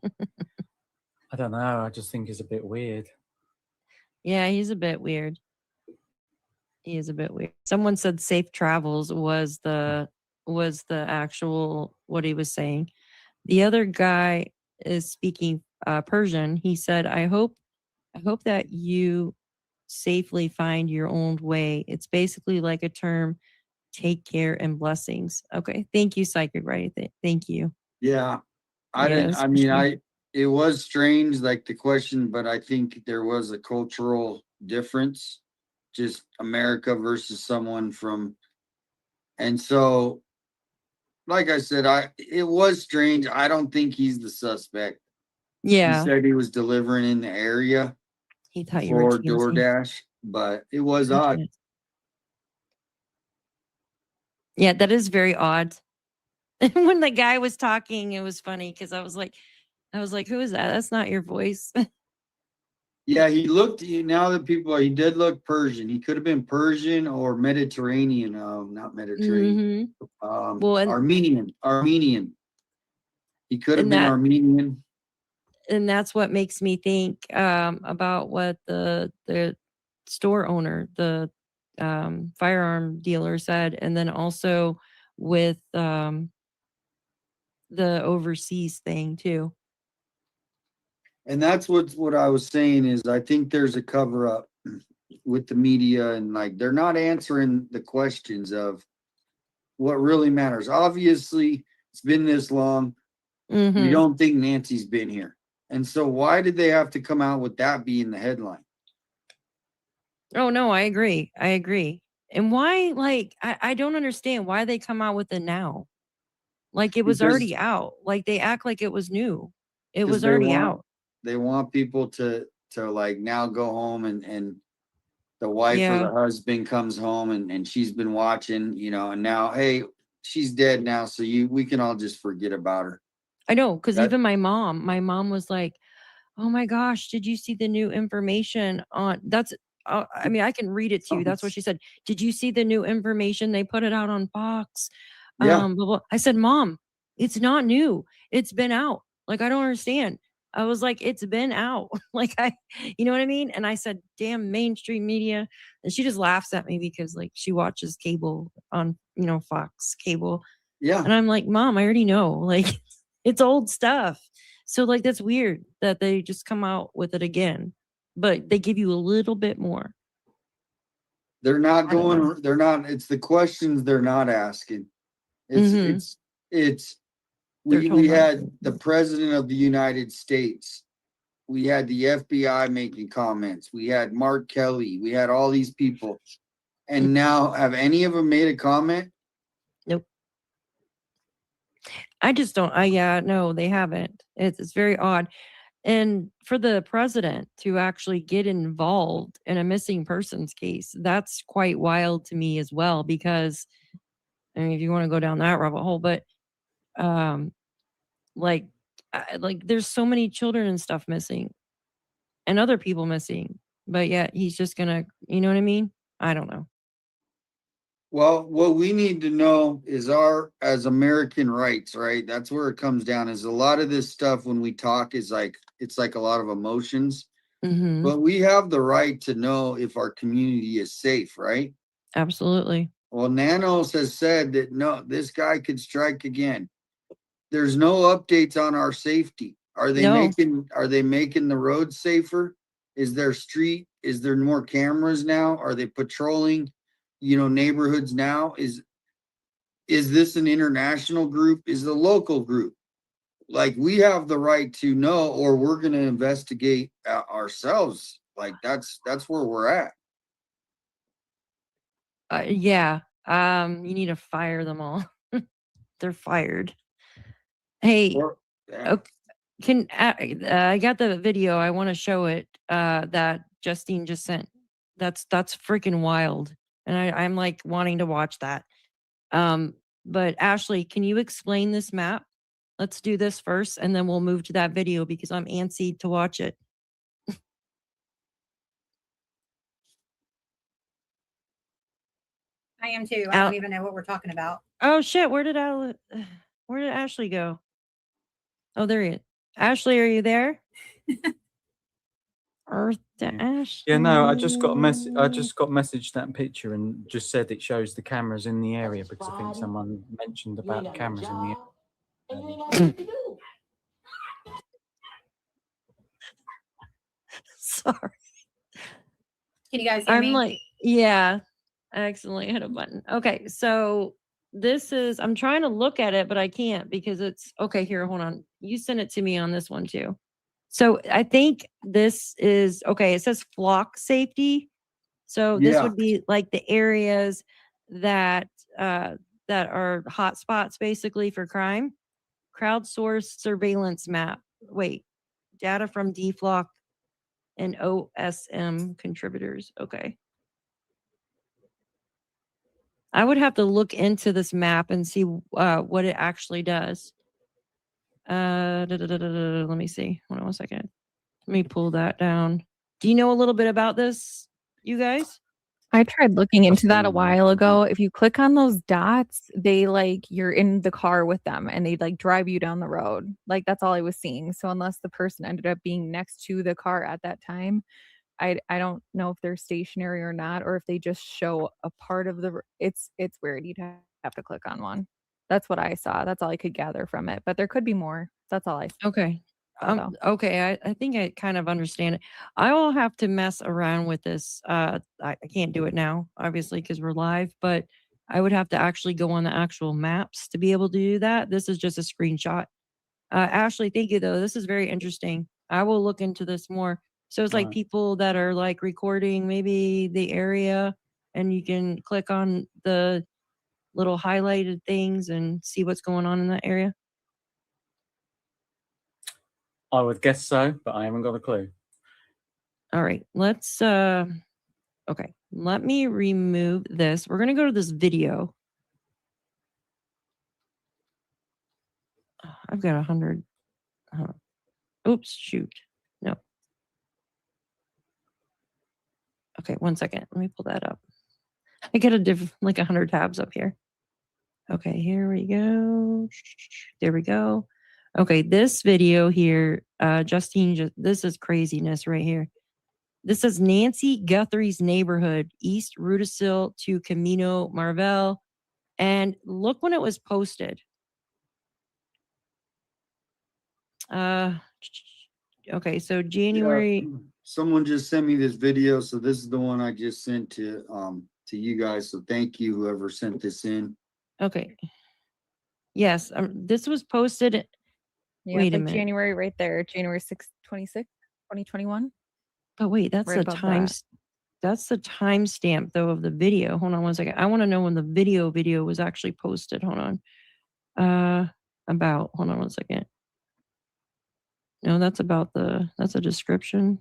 O: I don't know. I just think it's a bit weird.
I: Yeah, he's a bit weird. He is a bit weird. Someone said safe travels was the actual what he was saying. The other guy is speaking Persian. He said, I hope that you safely find your own way. It's basically like a term, take care and blessings. Okay. Thank you, Psychic Right. Thank you.
A: Yeah. It was strange, like the question, but I think there was a cultural difference, just America versus someone from, and so, like I said, it was strange. I don't think he's the suspect.
I: Yeah.
A: He said he was delivering in the area.
I: He thought you were
A: for DoorDash, but it was odd.
I: Yeah, that is very odd. When the guy was talking, it was funny because I was like, who is that? That's not your voice.
A: Yeah, he looked, now that he did look Persian. He could have been Persian or Mediterranean. Not Mediterranean. Armenian. He could have been Armenian.
I: And that's what makes me think about what the store owner, the firearm dealer said. And then also with the overseas thing too. And
A: that's what I was saying is I think there's a cover up with the media, and like they're not answering the questions of what really matters. Obviously, it's been this long.
I: Mm-hmm.
A: We don't think Nancy's been here. And so why did they have to come out with that being the headline?
I: Oh no, I agree. I agree. And why, like, I don't understand why they come out with it now. Like it was
A: Because
I: already out. Like they act like it was new. It
A: because
I: was already out.
A: they want people to like now go home, and the wife or
I: Yeah.
A: the husband comes home and she's been watching, you know, and now, hey, she's dead now, so we can all just forget about her.
I: I know, because
A: That-
I: even my mom was like, "Oh my gosh, did you see the new information on?" That's, I mean, I can read it to you. That's what she said. Did you see the new information? They put it out on Fox.
A: Yeah.
I: Blah, blah. I said, Mom, it's not new. It's been out. Like, I don't understand. I was like, it's been out. Like, you know what I mean? And I said, damn mainstream media. And she just laughs at me because like she watches cable on, you know, Fox cable.
A: Yeah.
I: And I'm like, Mom, I already know. Like, it's old stuff. So like that's weird that they just come out with it again, but they give you a little bit more.
A: They're not going, they're not, it's the questions they're not asking. It's we had the president of the United States. We had the FBI making comments. We had Mark Kelly. We had all these people. And now have any of them made a comment?
I: Nope. I just don't. No, they haven't. It's very odd. And for the president to actually get involved in a missing persons case, that's quite wild to me as well. Because I mean, if you want to go down that rabbit hole, but like there's so many children and stuff missing, and other people missing, but yet he's just gonna, you know what I mean? I don't know.
A: Well, what we need to know is as American rights, right? That's where it comes down. Is a lot of this stuff when we talk is like, it's like a lot of emotions, but we have the right to know if our community is safe, right?
I: Absolutely.
A: Well, Nanos has said that no, this guy could strike again. There's no updates on our safety. Are they making the roads safer? Is there more cameras now? Are they patrolling, you know, neighborhoods now? Is this an international group? Is the local group? Like, we have the right to know, or we're going to investigate ourselves. Like that's where we're at.
I: Yeah. You need to fire them all. They're fired. Hey, okay, I got the video. I want to show it. That Justine just sent. That's freaking wild, and I'm like wanting to watch that. But Ashley, can you explain this map? Let's do this first, and then we'll move to that video because I'm antsy to watch it.
C: I am too. I don't even know what we're talking about.
I: Oh shit! Where did Ashley go? Oh, there he is. Ashley, are you there? Earth to Ashley.
O: Yeah, no, I just got messaged that picture and just said it shows the cameras in the area because I think someone mentioned about the cameras in the area.
I: Sorry.
C: Can you guys hear me?
I: I'm like, yeah, I accidentally hit a button. Okay, so this is, I'm trying to look at it, but I can't because it's, okay, here, hold on. You sent it to me on this one too. So I think this is, okay, it says flock safety. So this would be like the areas that are hot spots basically for crime. Crowdsourced surveillance map. Wait, data from DFlock and OSM contributors. Okay. I would have to look into this map and see what it actually does. Let me see. Hold on 1 second. Let me pull that down. Do you know a little bit about this, you guys?
K: I tried looking into that a while ago. If you click on those dots, they like you're in the car with them and they like drive you down the road. Like that's all I was seeing. So unless the person ended up being next to the car at that time, I don't know if they're stationary or not, or if they just show a part of the. It's weird. You'd have to click on one. That's what I saw. That's all I could gather from it. But there could be more. That's all I saw.
I: Okay. Okay, I think I kind of understand it. I will have to mess around with this. I can't do it now, obviously, because we're live, but I would have to actually go on the actual maps to be able to do that. This is just a screenshot. Ashley, thank you, though. This is very interesting. I will look into this more. So it's like
O: Right.
I: people that are like recording maybe the area, and you can click on the little highlighted things and see what's going on in that area.
O: I would guess so, but I haven't got a clue.
I: All right, let's okay, let me remove this. We're gonna go to this video. I've got 100. Oops, shoot. No. Okay, 1 second. Let me pull that up. I get like 100 tabs up here. Okay, here we go. There we go. Okay, this video here, Justine, this is craziness right here. This is Nancy Guthrie's neighborhood, East Rudisill to Camino Marvel. And look when it was posted. Okay, so January.
A: Yeah, someone just sent me this video, so this is the one I just sent to you guys. So thank you, whoever sent this in.
I: Okay. Yes, this was posted.
K: Yeah,
I: Wait
K: it's
I: a
K: like
I: minute.
K: January right there, January 6th, 2021.
I: But wait, that's
K: Right
I: the
K: above
I: times. That's the timestamp though of the video. Hold on 1 second. I want to know when the video was actually posted. Hold on. Hold on 1 second. No, that's a description.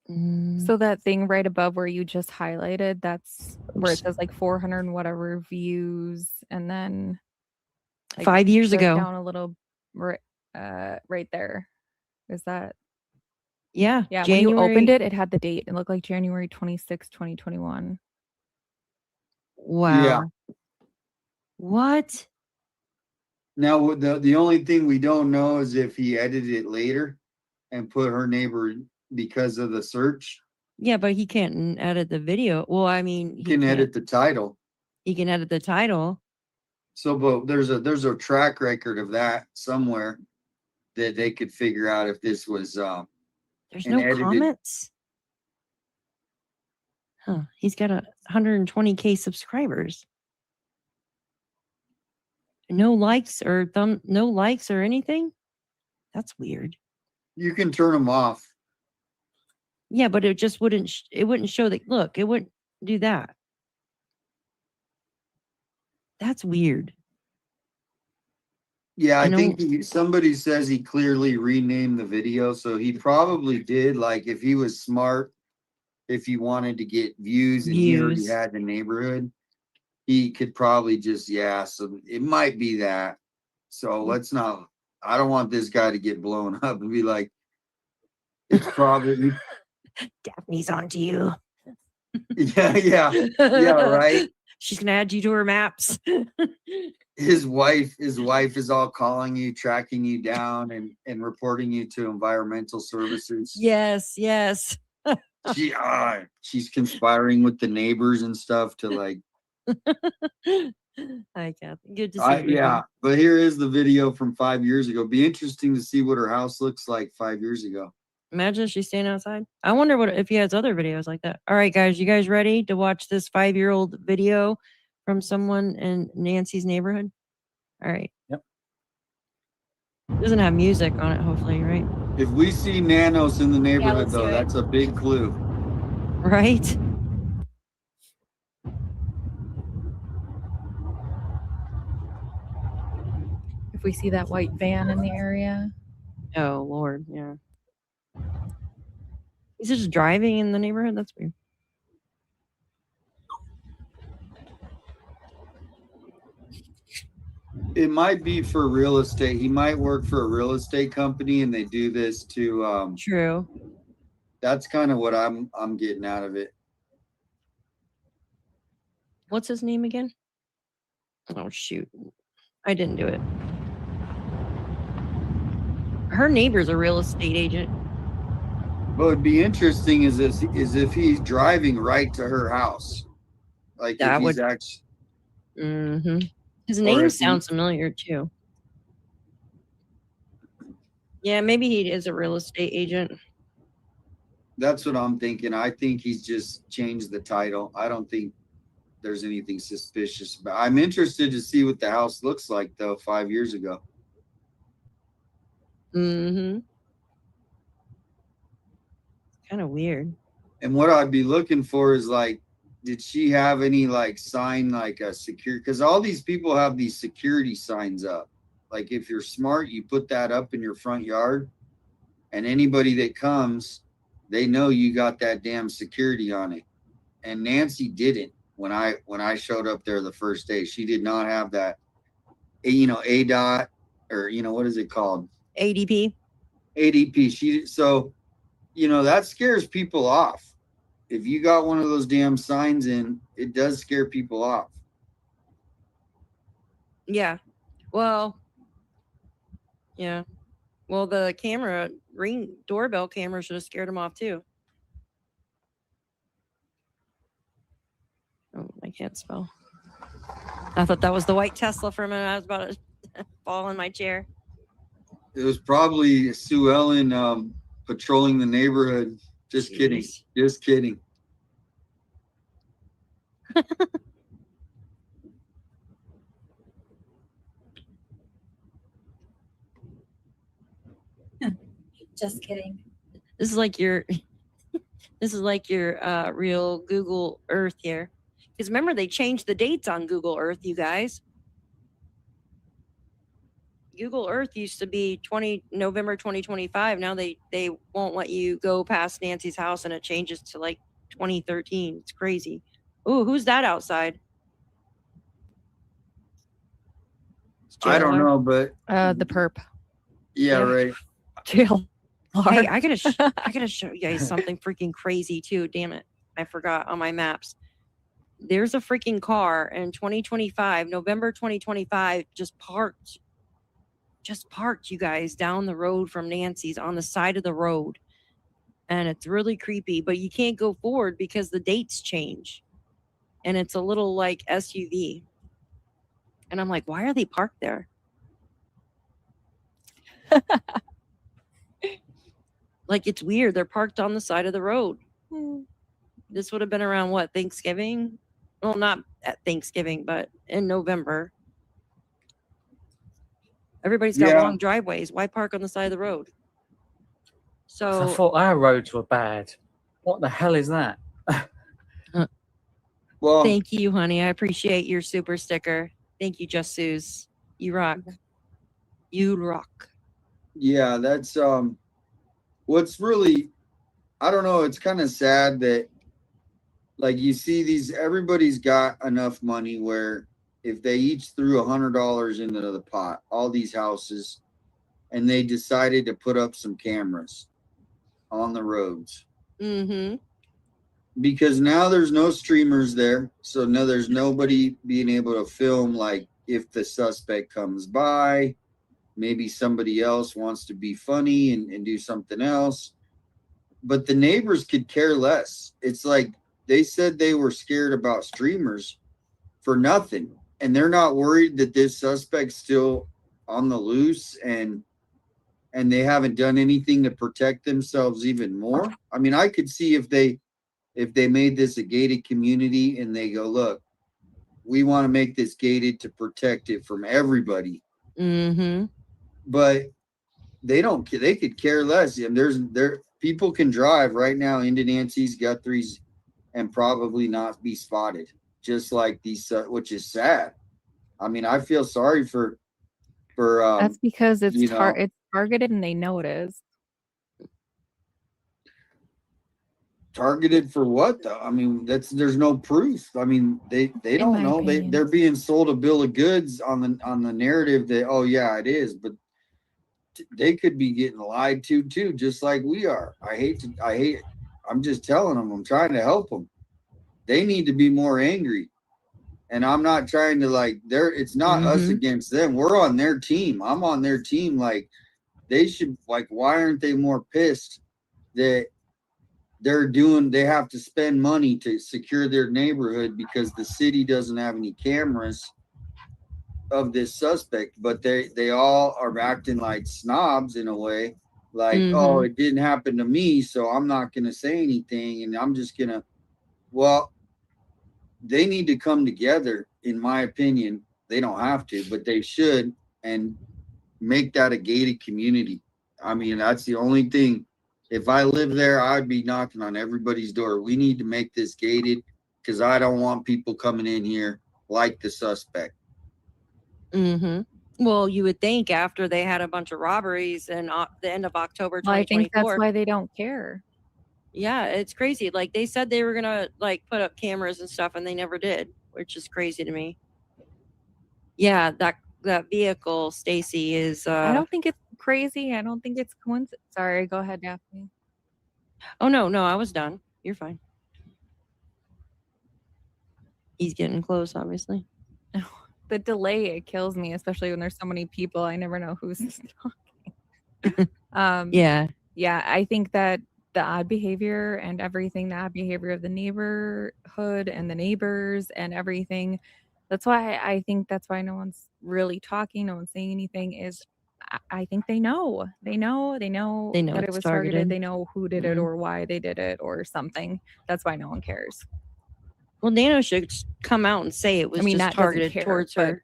K: So that thing right above where you just highlighted, that's where it says like 400 and whatever views, and then like
I: 5 years
K: click
I: ago.
K: down a little, right there. Is that?
I: Yeah.
K: Yeah. When you opened
I: January.
K: it had the date. It looked like January 26, 2021.
I: Wow.
A: Yeah.
I: What?
A: Now, the only thing we don't know is if he edited it later and put her neighbor because of the search.
I: Yeah, but he can't edit the video. Well, I mean,
A: He can edit the title.
I: He can edit the title.
A: So, but there's a track record of that somewhere that they could figure out if this was
I: There's
A: an
I: no
A: edited.
I: comments. Huh. He's got 120K subscribers. No likes or no likes or anything. That's weird.
A: You can turn them off.
I: Yeah, but it just wouldn't. It wouldn't show that. Look, it wouldn't do that. That's weird.
A: Yeah, I think somebody says he clearly renamed the video, so he probably did. Like, if he was smart, if he wanted to get views and he already had the neighborhood, he could probably just, so it might be that. So let's not, I don't want this guy to get blown up and be like, it's probably
I: Daphne's on to you.
A: Yeah, right.
I: She's gonna add you to her maps.
A: His wife is all calling you, tracking you down, and reporting you to environmental services.
I: Yes.
A: She's conspiring with the neighbors and stuff to like.
I: Hi, Kathy. Good to see you.
A: Yeah, but here is the video from 5 years ago. Be interesting to see what her house looks like 5 years ago.
I: Imagine she's staying outside. I wonder if he has other videos like that. All right, guys, you guys ready to watch this 5-year-old video from someone in Nancy's neighborhood? All right.
O: Yep.
I: It doesn't have music on it, hopefully, right?
A: If we see nanos in the neighborhood,
U: let's
A: though,
U: do it.
A: that's a big clue.
I: Right?
K: If we see that white van in the area.
I: Oh, Lord, yeah. He's just driving in the neighborhood? That's weird.
A: It might be for real estate. He might work for a real estate company, and they do this to.
I: True.
A: That's kind of what I'm getting out of it.
I: What's his name again? Oh, shoot. I didn't do it. Her neighbor's a real estate agent.
A: What would be interesting is if he's driving right to her house. Like
I: That
A: if he's
I: would-
A: actually.
I: Mm-hmm. His
A: Or
I: name
A: if he-
I: sounds familiar too. Yeah, maybe he is a real estate agent.
A: That's what I'm thinking. I think he's just changed the title. I don't think there's anything suspicious about. I'm interested to see what the house looks like though 5 years ago.
I: Mm-hmm. Kind of weird.
A: And what I'd be looking for is like, did she have any like sign like a secure? Because all these people have these security signs up. Like if you're smart, you put that up in your front yard, and anybody that comes, they know you got that damn security on it. And Nancy didn't when I showed up there the first day. She did not have that, ADOT, or what is it called?
I: ADP.
A: ADP. That scares people off. If you got one of those damn signs in, it does scare people off.
I: Yeah. Well, yeah. Well, the Ring doorbell camera should have scared him off too. Oh, I can't spell. I thought that was the white Tesla for a minute. I was about to fall in my chair.
A: It was probably Sue Ellen patrolling the neighborhood. Just
I: Jeez.
A: kidding. Just kidding.
C: Just kidding.
I: This is like your real Google Earth here. Because remember, they changed the dates on Google Earth, you guys. Google Earth used to be November 2025. Now they won't let you go past Nancy's house, and it changes to like 2013. It's crazy. Ooh, who's that outside?
A: I don't know, but
K: The perp.
A: yeah, right.
K: Jail.
I: Hey, I gotta show you guys something freaking crazy too. Damn it, I forgot on my maps. There's a freaking car in 2025, November 2025, just parked, you guys, down the road from Nancy's on the side of the road, and it's really creepy. But you can't go forward because the dates change, and it's a little like SUV, and I'm like, why are they parked there? Like, it's weird. They're parked on the side of the road. This would have been around what, Thanksgiving? Well, not at Thanksgiving, but in November. Everybody's got long driveways. Why park on the side of the road? So
O: I thought our roads were bad. What the hell is that?
A: Well,
I: thank you, honey. I appreciate your super sticker. Thank you, Just Suze. You rock. You rock.
A: Yeah, that's what's really, I don't know, it's kind of sad that like you see everybody's got enough money where if they each threw $100 into the pot, all these houses, and they decided to put up some cameras on the roads.
I: Mm-hmm.
A: Because now there's no streamers there. So now there's nobody being able to film, like if the suspect comes by, maybe somebody else wants to be funny and do something else. But the neighbors could care less. It's like they said they were scared about streamers for nothing. And they're not worried that this suspect's still on the loose and they haven't done anything to protect themselves even more. I mean, I could see if they made this a gated community and they go, look, we want to make this gated to protect it from everybody.
I: Mm-hmm.
A: But they could care less. And people can drive right now into Nancy's, Guthrie's, and probably not be spotted, just like these, which is sad. I mean, I feel sorry for
K: That's because it's targeted and they know it is.
A: Targeted for what though? I mean, there's no proof. I mean, they don't know. They're being sold a bill of goods on the narrative that, oh yeah, it is, but they could be getting lied to too, just like we are. I'm just telling them, I'm trying to help them. They need to be more angry. And I'm not trying to it's not us against them. We're on their team. I'm on their team. Like they should, why aren't they more pissed that they have to spend money to secure their neighborhood because the city doesn't have any cameras of this suspect, but they all are acting like snobs in a way. Like, oh, it didn't happen to me, so I'm not going to say anything, and I'm just going to. Well, they need to come together, in my opinion. They don't have to, but they should, and make that a gated community. I mean, that's the only thing. If I live there, I'd be knocking on everybody's door. We need to make this gated because I don't want people coming in here like the suspect.
I: Well, you would think after they had a bunch of robberies in the end of October
K: Well, I think
I: 2024.
K: that's why they don't care.
I: Yeah, it's crazy. Like they said they were gonna like put up cameras and stuff, and they never did, which is crazy to me. Yeah, that vehicle, Stacy, is.
K: I don't think it's crazy. I don't think it's coincidence. Sorry, go ahead, Daphne.
I: Oh no, I was done. You're fine. He's getting close, obviously.
K: The delay, it kills me, especially when there's so many people. I never know who's talking.
I: Yeah.
K: Yeah, I think that the odd behavior and everything, the odd behavior of the neighborhood and the neighbors and everything. That's why I think that's why no one's really talking, no one's saying anything, is I think they know. They know
I: They know
K: that it
I: it's
K: was targeted.
I: targeted.
K: They know who did it or why they did it or something. That's why no one cares.
I: Well, Nano should come out and say it was just
K: not
I: targeted
K: doesn't care,
I: towards
K: but
I: her.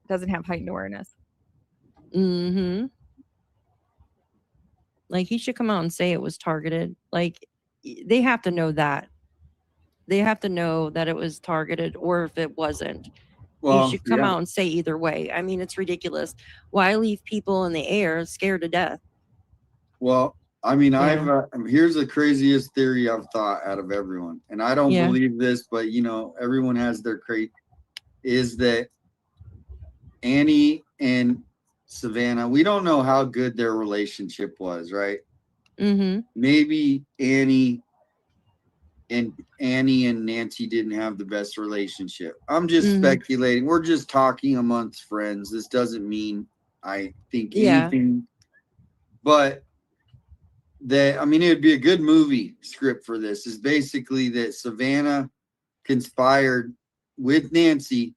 K: doesn't have heightened awareness.
I: Like he should come out and say it was targeted. Like they have to know that. They have to know that it was targeted, or if it wasn't.
A: Well,
I: He should come
A: yeah.
I: out and say either way. I mean, it's ridiculous. Why leave people in the air scared to death?
A: Well, I mean,
I: Yeah.
A: here's the craziest theory I've thought out of everyone, and I don't
I: Yeah.
A: believe this, but everyone has their is that Annie and Savannah, we don't know how good their relationship was, right? Maybe Annie and Nancy didn't have the best relationship. I'm just speculating. We're just talking amongst friends. This doesn't mean I think anything, but I mean, it would be a good movie script for this. Is basically that Savannah conspired with Nancy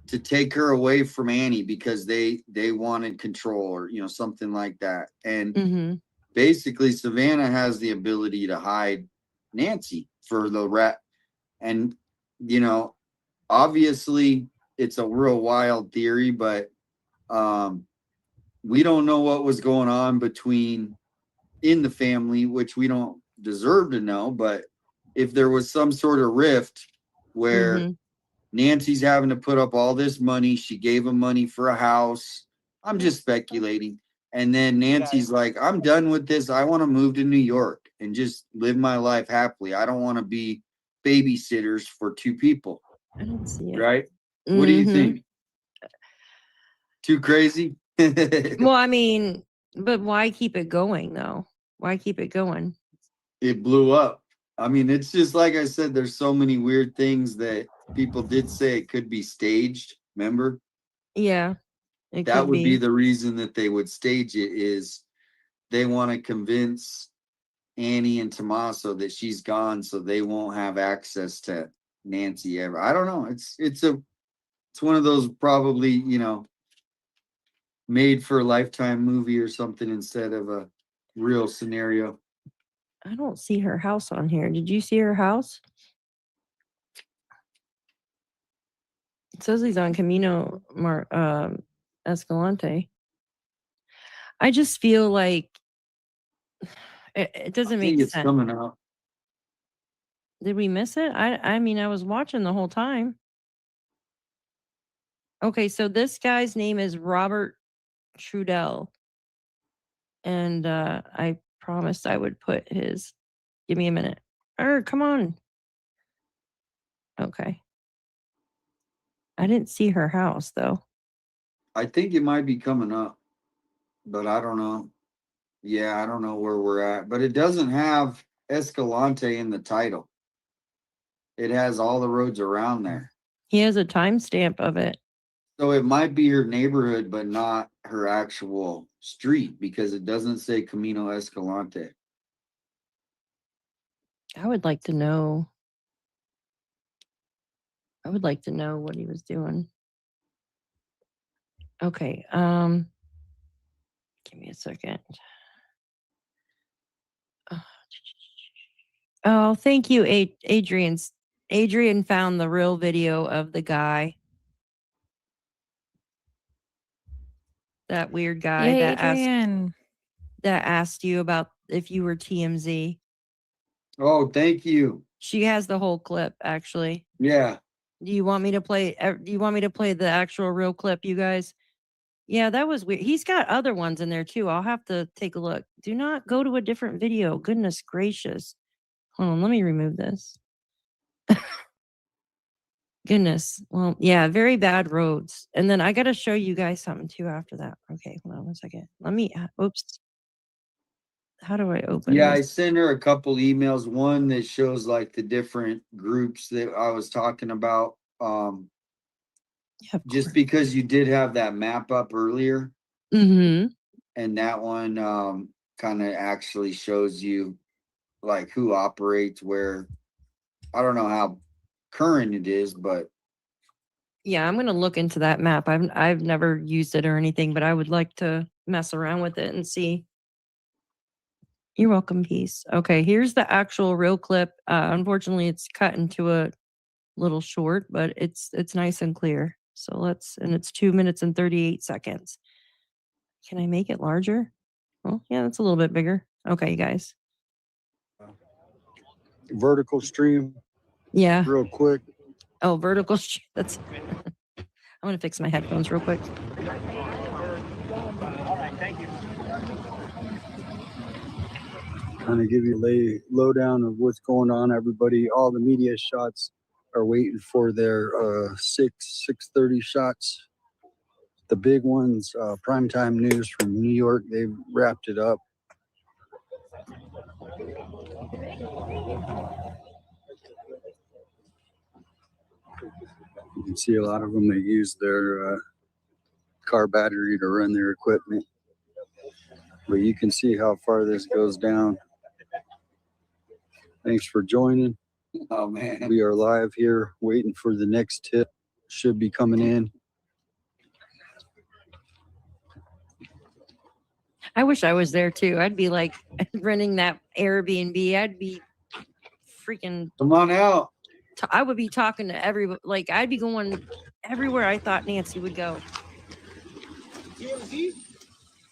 A: to take her away from Annie because they wanted control, or something like that. And basically Savannah has the ability to hide Nancy for the rat. And obviously it's a real wild theory, but we don't know what was going on in the family, which we don't deserve to know. But if there was some sort of rift where Nancy's having to put up all this money, she gave him money for a house. I'm just speculating. And then Nancy's like, I'm done with this. I want to move to New York and just live my life happily. I don't want to be babysitters for two people.
I: I don't see it.
A: Right? What do you think? Too crazy?
I: Well, I mean, but why keep it going though? Why keep it going?
A: It blew up. I mean, it's just like I said, there's so many weird things that people did say it could be staged. Remember?
I: Yeah.
A: That would be the reason that they would stage it, is they want to convince Annie and Tommaso that she's gone so they won't have access to Nancy ever. I don't know. It's one of those probably, made for a Lifetime movie or something instead of a real scenario.
I: I don't see her house on here. Did you see her house? It says he's on Camino Escalante. I just feel like it doesn't make
A: It's
I: sense.
A: coming out.
I: Did we miss it? I mean, I was watching the whole time. Okay, so this guy's name is Robert Trudell. And I promised I would put his. Give me a minute. Come on. Okay. I didn't see her house though.
A: I think it might be coming up, but I don't know. Yeah, I don't know where we're at, but it doesn't have Escalante in the title. It has all the roads around there.
I: He has a timestamp of it.
A: So it might be her neighborhood, but not her actual street, because it doesn't say Camino Escalante.
I: I would like to know. I would like to know what he was doing. Okay. Give me a second. Oh, thank you, Adrian. Adrian found the real video of the guy. That weird guy
K: Yay,
I: that
K: Adrian.
I: asked you about if you were TMZ.
A: Oh, thank you.
I: She has the whole clip, actually.
A: Yeah.
I: Do you want me to play the actual real clip, you guys? Yeah, that was weird. He's got other ones in there too. I'll have to take a look. Do not go to a different video. Goodness gracious. Hold on, let me remove this. Goodness. Well, yeah, very bad roads. And then I got to show you guys something too after that. Okay, hold on one second. Let me, oops. How do I open
A: Yeah, I
I: this?
A: sent her a couple emails. One that shows like the different groups that I was talking about. Just because you did have that map up earlier.
I: Mm-hmm.
A: And that one kind of actually shows you like who operates where. I don't know how current it is, but
I: Yeah, I'm gonna look into that map. I've never used it or anything, but I would like to mess around with it and see. You're welcome, Peace. Okay, here's the actual real clip. Unfortunately, it's cut into a little short, but it's nice and clear. So and it's 2 minutes and 38 seconds. Can I make it larger? Oh, yeah, that's a little bit bigger. Okay, guys.
B: Vertical stream.
I: Yeah.
B: Real quick.
I: Oh, vertical. That's. I'm gonna fix my headphones real quick.
B: Kind of give you a lowdown of what's going on. Everybody, all the media shots are waiting for their 6:30 shots. The big ones, primetime news from New York, they've wrapped it up. You can see a lot of them, they use their car battery to run their equipment. But you can see how far this goes down. Thanks for joining.
A: Oh, man.
B: We are live here waiting for the next tip. Should be coming in.
I: I wish I was there too. I'd be like renting that Airbnb. I'd be freaking.
A: Come on out.
I: I would be talking to everybody. Like I'd be going everywhere I thought Nancy would go.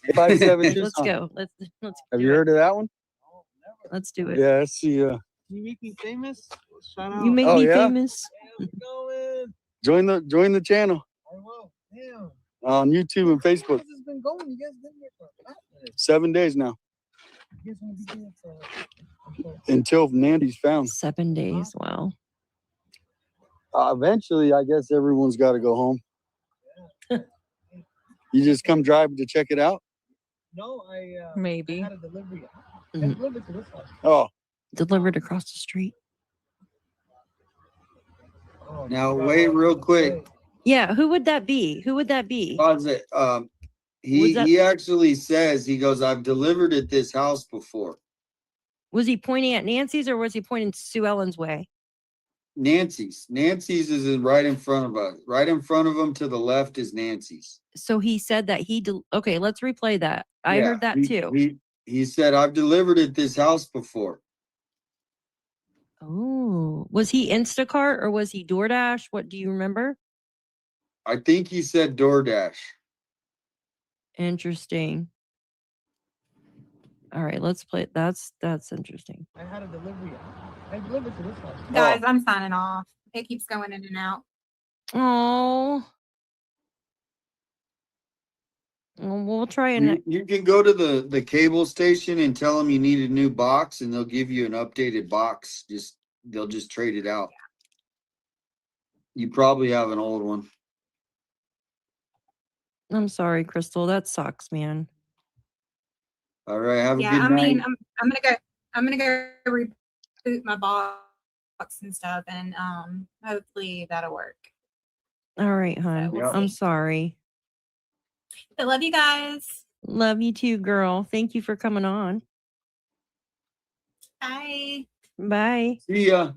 B: 57
I: Let's go. Let's.
B: Have you heard of that one?
I: Let's do it.
B: Yeah, let's see.
D: Can you make me famous? Shout out.
I: You make me famous.
B: Join the channel.
D: I will. Damn.
B: On YouTube and Facebook.
D: How's this been going? You guys been here for a minute.
B: 7 days now.
D: You guys want to be here for
B: Until Nancy's found.
I: 7 days. Wow.
B: Eventually, I guess everyone's got to go home. You just come drive to check it out?
D: No,
K: maybe.
D: I had a delivery. I delivered to this house.
B: Oh.
I: Delivered across the street.
D: Oh,
A: now wait real quick.
I: Yeah, who would that be? Who would that be?
A: Pause it. He actually says, he goes, I've delivered at this house before.
I: Was he pointing at Nancy's or was he pointing Sue Ellen's way?
A: Nancy's is right in front of us. Right in front of him to the left is Nancy's.
I: So he said that okay, let's replay that. I heard that too.
A: He said, I've delivered at this house before.
I: Oh, was he Instacart or was he DoorDash? What do you remember?
A: I think he said DoorDash.
I: Interesting. All right, let's play. That's interesting.
D: I had a delivery. I delivered to this house.
F: Guys, I'm signing off. It keeps going in and out.
I: Oh. Well, we'll try and
A: you can go to the cable station and tell them you need a new box, and they'll give you an updated box. They'll just trade it out. You probably have an old one.
I: I'm sorry, Crystal. That sucks, man.
A: All right, have a good
F: I
A: night.
F: mean, I'm gonna go reboot my box and stuff, and hopefully that'll work.
I: All right, hon.
F: we'll
I: I'm
F: see.
I: sorry.
F: I love you guys.
I: Love you too, girl. Thank you for coming on.
F: Bye.
I: Bye.
A: See ya.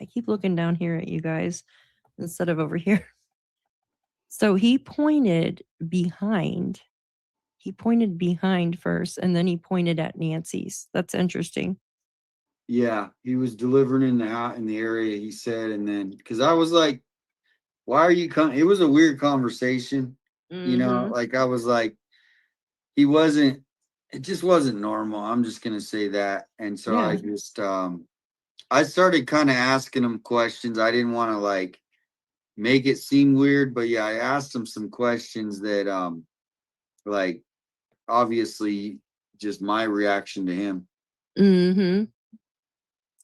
I: I keep looking down here at you guys instead of over here. So he pointed behind. He pointed behind first, and then he pointed at Nancy's. That's interesting.
A: Yeah, he was delivering in the area, he said, and then because I was like, why are you coming? It was a weird conversation, like I was like, it just wasn't normal. I'm just gonna say that. And so I
I: Yeah.
A: just I started kind of asking him questions. I didn't want to like make it seem weird, but yeah, I asked him some questions that like obviously just my reaction to him.
I: Mm-hmm.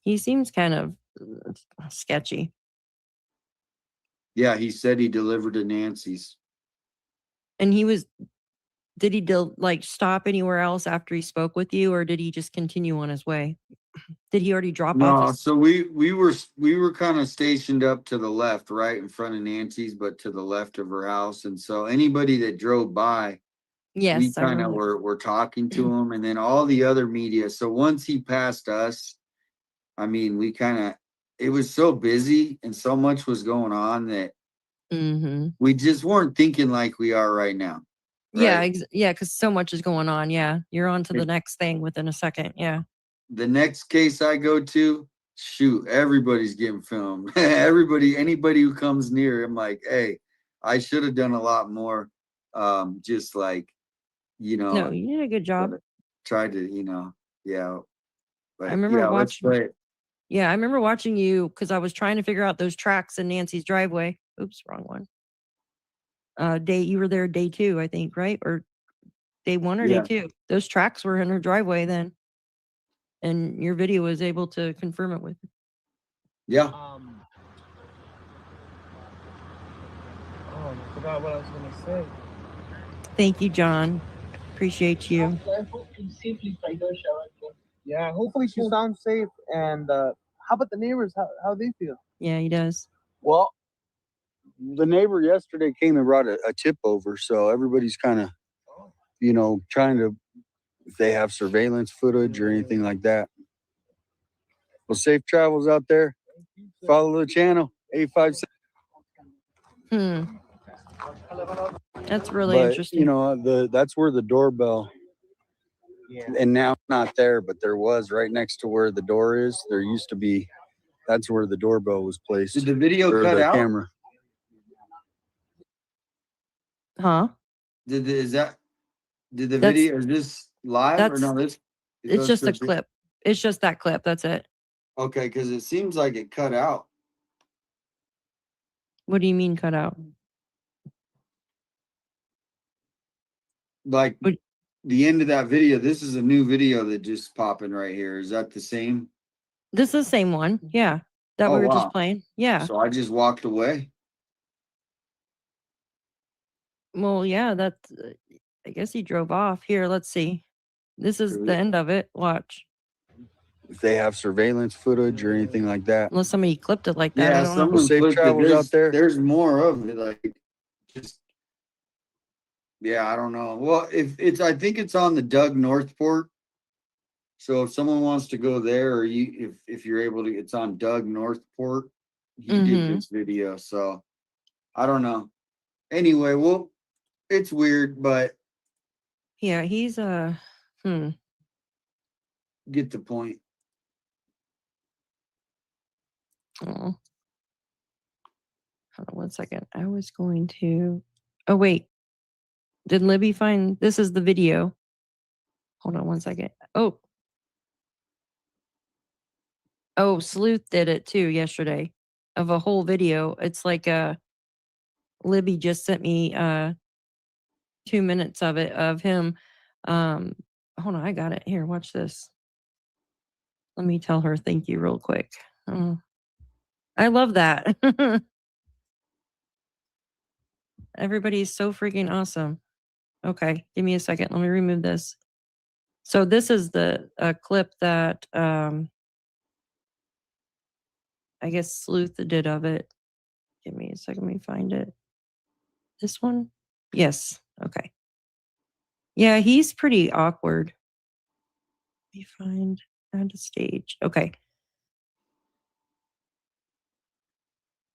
I: He seems kind of sketchy.
A: Yeah, he said he delivered to Nancy's.
I: And did he like stop anywhere else after he spoke with you, or did he just continue on his way? Did he already drop off
A: No,
I: his?
A: so we were kind of stationed up to the left, right in front of Nancy's, but to the left of her house. And so anybody that drove by, we
I: Yes, I
A: kind of
I: remember.
A: were talking to him, and then all the other media. So once he passed us, I mean, it was so busy and so much was going on that we just weren't thinking like we are right now.
I: Yeah,
A: Right?
I: yeah, because so much is going on. Yeah, you're on to the next thing within a second. Yeah.
A: The next case I go to, shoot, everybody's getting filmed. Anybody who comes near, I'm like, hey, I should have done a lot more. Just like,
I: No, you did a good job.
A: Tried to, yeah. But
I: I remember
A: yeah, let's
I: watching.
A: play it.
I: Yeah, I remember watching you because I was trying to figure out those tracks in Nancy's driveway. Oops, wrong one. You were there day 2, I think, right? Or day 1 or day
A: Yeah.
I: 2. Those tracks were in her driveway then. And your video was able to confirm it with.
A: Yeah.
D: Oh, I forgot what I was gonna say.
I: Thank you, John. Appreciate you.
B: Yeah, hopefully she sounds safe. And how about the neighbors? How they feel?
I: Yeah, he does.
B: Well, the neighbor yesterday came and brought a tip over, so everybody's kind of, trying to, if they have surveillance footage or anything like that. Well, safe travels out there. Follow the channel, 857.
I: That's really interesting.
B: That's where the doorbell, and now it's not there, but there was right next to where the door is. There used to be, that's where the doorbell was placed.
A: Did the video
B: or
A: cut
B: the
A: out?
B: camera.
I: Huh?
A: Did the video, is this live or no?
I: It's just a clip. It's just that clip. That's it.
A: Okay, because it seems like it cut out.
I: What do you mean cut out?
A: Like the end of that video. This is a new video that just popping right here. Is that the same?
I: This is the same one. Yeah. That we were just playing. Yeah.
A: So I just walked away.
I: Well, yeah, that's, I guess he drove off. Here, let's see. This is the end of it. Watch.
B: If they have surveillance footage or anything like that.
I: Unless somebody clipped it like that. I
A: Yeah,
I: don't know.
A: someone
B: Safe
A: clipped it.
B: travels out there.
A: There's more of it. Like, just yeah, I don't know. Well, I think it's on the Doug Northport. So if someone wants to go there, or if you're able to, it's on Doug Northport. He did this video, so I don't know. Anyway, well, it's weird, but
I: yeah, he's
A: get the point.
I: Oh. Hold on 1 second. I was going to. Oh wait, did Libby find? This is the video. Hold on 1 second. Oh, Sleuth did it too yesterday, of a whole video. It's like Libby just sent me 2 minutes of it of him. Hold on, I got it here. Watch this. Let me tell her thank you real quick. I love that. Everybody's so freaking awesome. Okay, give me a second. Let me remove this. So this is the clip that I guess Sleuth did of it. Give me a second. Let me find it. This one? Yes. Okay. Yeah, he's pretty awkward. Let me find add a stage. Okay.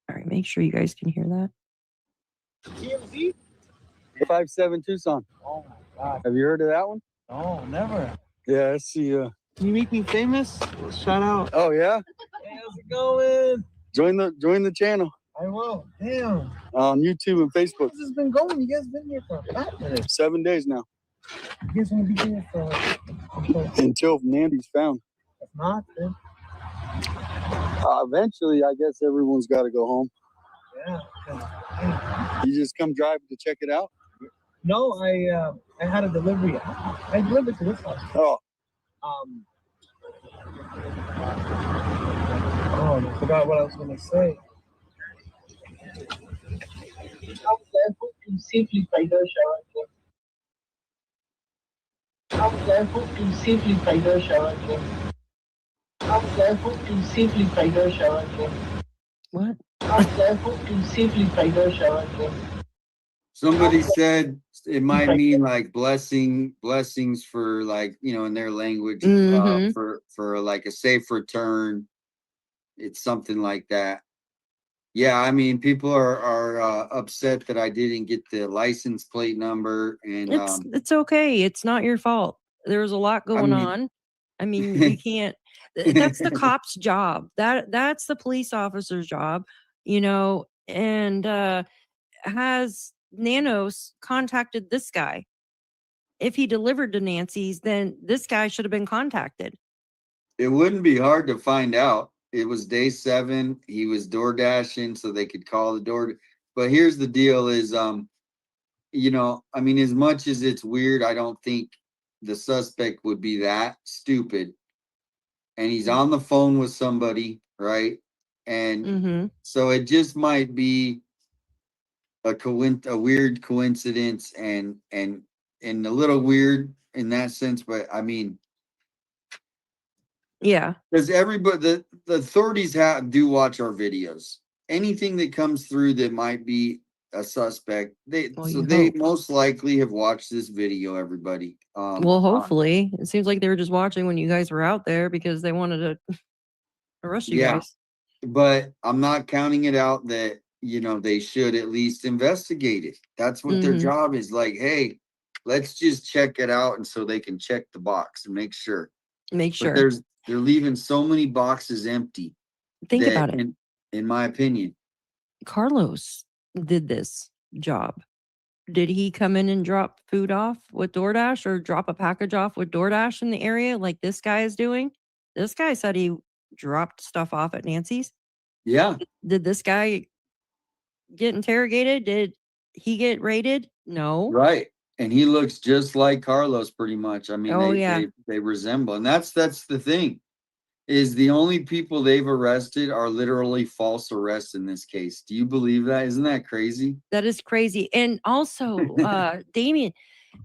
I: All right, make sure you guys can hear that.
B: TMZ? 57 Tucson.
D: Oh my God.
B: Have you heard of that one?
D: No, never.
B: Yeah, I see.
D: Can you make me famous? Shout out.
B: Oh yeah.
D: Hey, how's it going?
B: Join the channel
D: I will. Damn.
B: on YouTube and Facebook.
D: This has been going. You guys been here for a fat minute.
B: 7 days now.
D: You guys want to be here for
B: Until Nancy's found.
D: if not, then
B: Eventually, I guess everyone's got to go home.
D: yeah.
B: You just come drive to check it out?
D: No, I had a delivery. I delivered to this house.
B: Oh.
D: I forgot what I was gonna say. Safely by the shower. How careful to safely by the shower. How careful to safely by the shower.
I: What?
D: How careful to safely by the shower.
A: Somebody said it might mean like blessings for like, you know, in their language, for like a safe return. It's something like that. Yeah, I mean, people are upset that I didn't get the license plate number, and
I: It's okay. It's not your fault. There was a lot going on. I mean, you can't. That's the cop's job. That's the police officer's job, you know. And has Nanos contacted this guy? If he delivered to Nancy's, then this guy should have been contacted.
A: it wouldn't be hard to find out. It was day 7. He was door dashing, so they could call the door. But here's the deal: is you know, I mean, as much as it's weird, I don't think the suspect would be that stupid. And he's on the phone with somebody, right? And so it just might be a weird coincidence, and a little weird in that sense. But I mean,
I: yeah,
A: because everybody, the authorities do watch our videos. Anything that comes through that might be a suspect, they most likely have watched this video. Everybody.
I: Well, hopefully, it seems like they were just watching when you guys were out there because they wanted to arrest you guys.
A: But I'm not counting it out that, you know, they should at least investigate it. That's what their job is. Like, hey, let's just check it out, and so they can check the box and make sure. But they're leaving so many boxes empty.
I: Think about it.
A: In my opinion,
I: Carlos did this job. Did he come in and drop food off with DoorDash, or drop a package off with DoorDash in the area like this guy is doing? This guy said he dropped stuff off at Nancy's.
A: Yeah.
I: Did this guy get interrogated? Did he get raided? No.
A: Right. And he looks just like Carlos pretty much. I mean, they resemble. And that's the thing, is the only people they've arrested are literally false arrests in this case. Do you believe that? Isn't that crazy?
I: That is crazy. And also, Damien,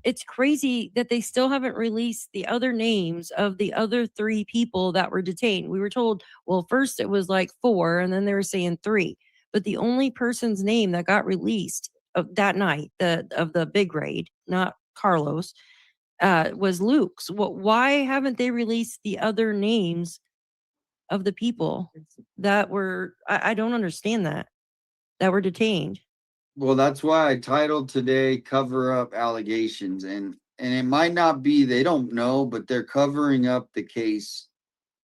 I: it's crazy that they still haven't released the other names of the other 3 people that were detained. We were told, well, first it was like 4, and then they were saying 3. But the only person's name that got released of that night, of the big raid, not Carlos, was Luke's. Why haven't they released the other names of the people that were, I don't understand that were detained?
A: Well, that's why I titled today "Cover Up Allegations," and it might not be, they don't know, but they're covering up the case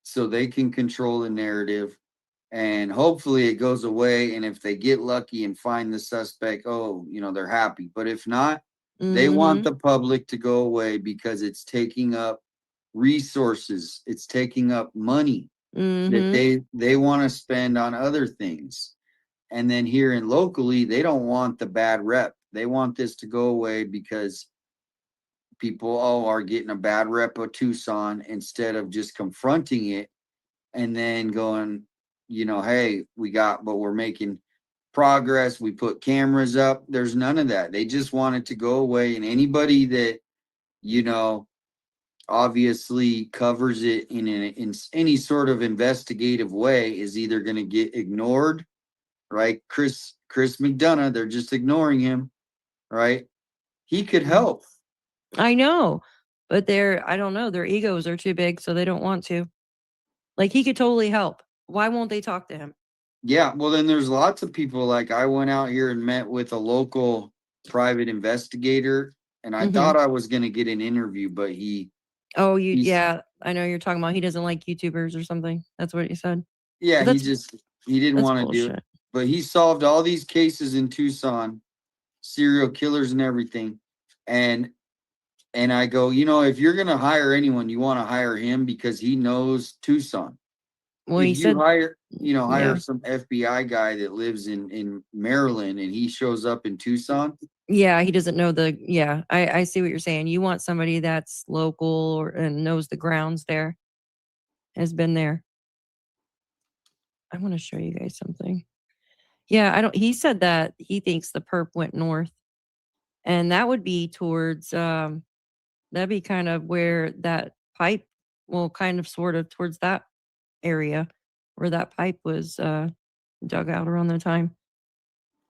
A: so they can control the narrative, and hopefully it goes away. And if they get lucky and find the suspect, oh, you know, they're happy. But if not, they want the public to go away because it's taking up resources, it's taking up money that they want to spend on other things. And then here in locally, they don't want the bad rep. They want this to go away because people are getting a bad rep of Tucson, instead of just confronting it and then going, you know, hey, but we're making progress. We put cameras up. There's none of that. They just want it to go away. And anybody that, you know, obviously covers it in any sort of investigative way is either going to get ignored, right? Chris McDonough, they're just ignoring him, right? He could help.
I: I know, but I don't know, their egos are too big, so they don't want to. Like, he could totally help. Why won't they talk to him?
A: Yeah, well, then there's lots of people. Like I went out here and met with a local private investigator, and I thought I was going to get an interview, but
I: Oh,
A: he's
I: yeah, I know you're talking about. He doesn't like YouTubers or something. That's what you said.
A: yeah,
I: But
A: he didn't
I: that's
A: want to do it.
I: bullshit.
A: But he solved all these cases in Tucson, serial killers and everything. And I go, if you're gonna hire anyone, you want to hire him because he knows Tucson.
I: Well,
A: If
I: he
A: you
I: said,
A: hire
I: yeah.
A: some FBI guy that lives in Maryland and he shows up in Tucson,
I: Yeah, he doesn't know I see what you're saying. You want somebody that's local and knows the grounds there, has been there. I want to show you guys something. Yeah, he said that he thinks the perp went north. And that would be towards, that'd be kind of where that pipe, well, kind of sort of towards that area where that pipe was dug out around the time.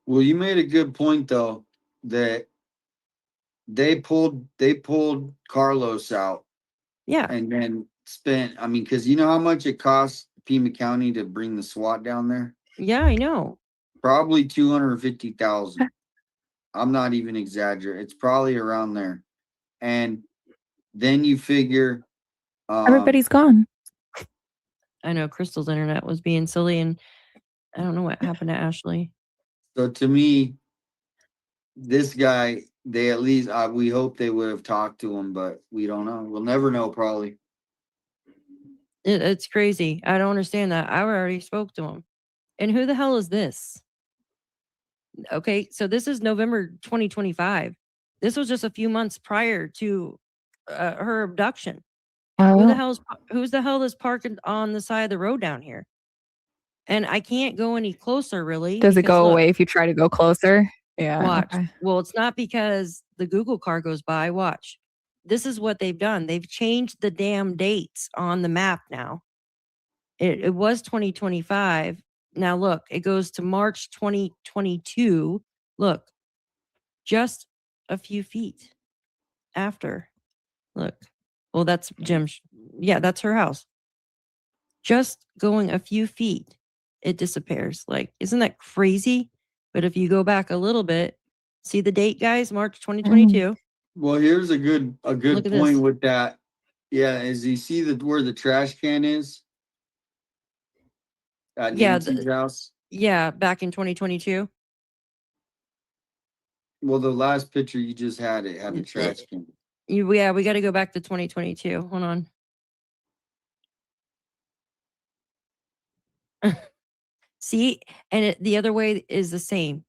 A: well, you made a good point though that they pulled Carlos out.
I: Yeah.
A: And then spent, because you know how much it costs Pima County to bring the SWAT down there?
I: Yeah, I know.
A: Probably 250,000. I'm not even exaggerating. It's probably around there. And then you figure
K: Everybody's gone.
I: I know Crystal's internet was being silly, and I don't know what happened to Ashley.
A: So to me, this guy, they at least we hope they would have talked to him, but we don't know. We'll never know, probably.
I: It's crazy. I don't understand that. I already spoke to him. And who the hell is this? Okay, so this is November 2025. This was just a few months prior to her abduction. Who's the hell is parking on the side of the road down here? And I can't go any closer, really.
K: Does it go away if you try to go closer? Yeah.
I: Watch.
K: Okay.
I: Well, it's not because the Google car goes by. Watch. This is what they've done. They've changed the damn dates on the map now. It was 2025. Now look, it goes to March 2022. Look, just a few feet after. Look. Well, that's Jim's. Yeah, that's her house. Just going a few feet, it disappears. Like, isn't that crazy? But if you go back a little bit, see the date, guys, March 2022.
A: Well, here's a good
I: Look
A: point
I: at this.
A: with that. Yeah, as you see where the trash can is at Nancy's house.
I: Yeah, back in 2022.
A: Well, the last picture you just had, it had the trash can.
I: We got to go back to 2022. Hold on. See, and the other way is the same.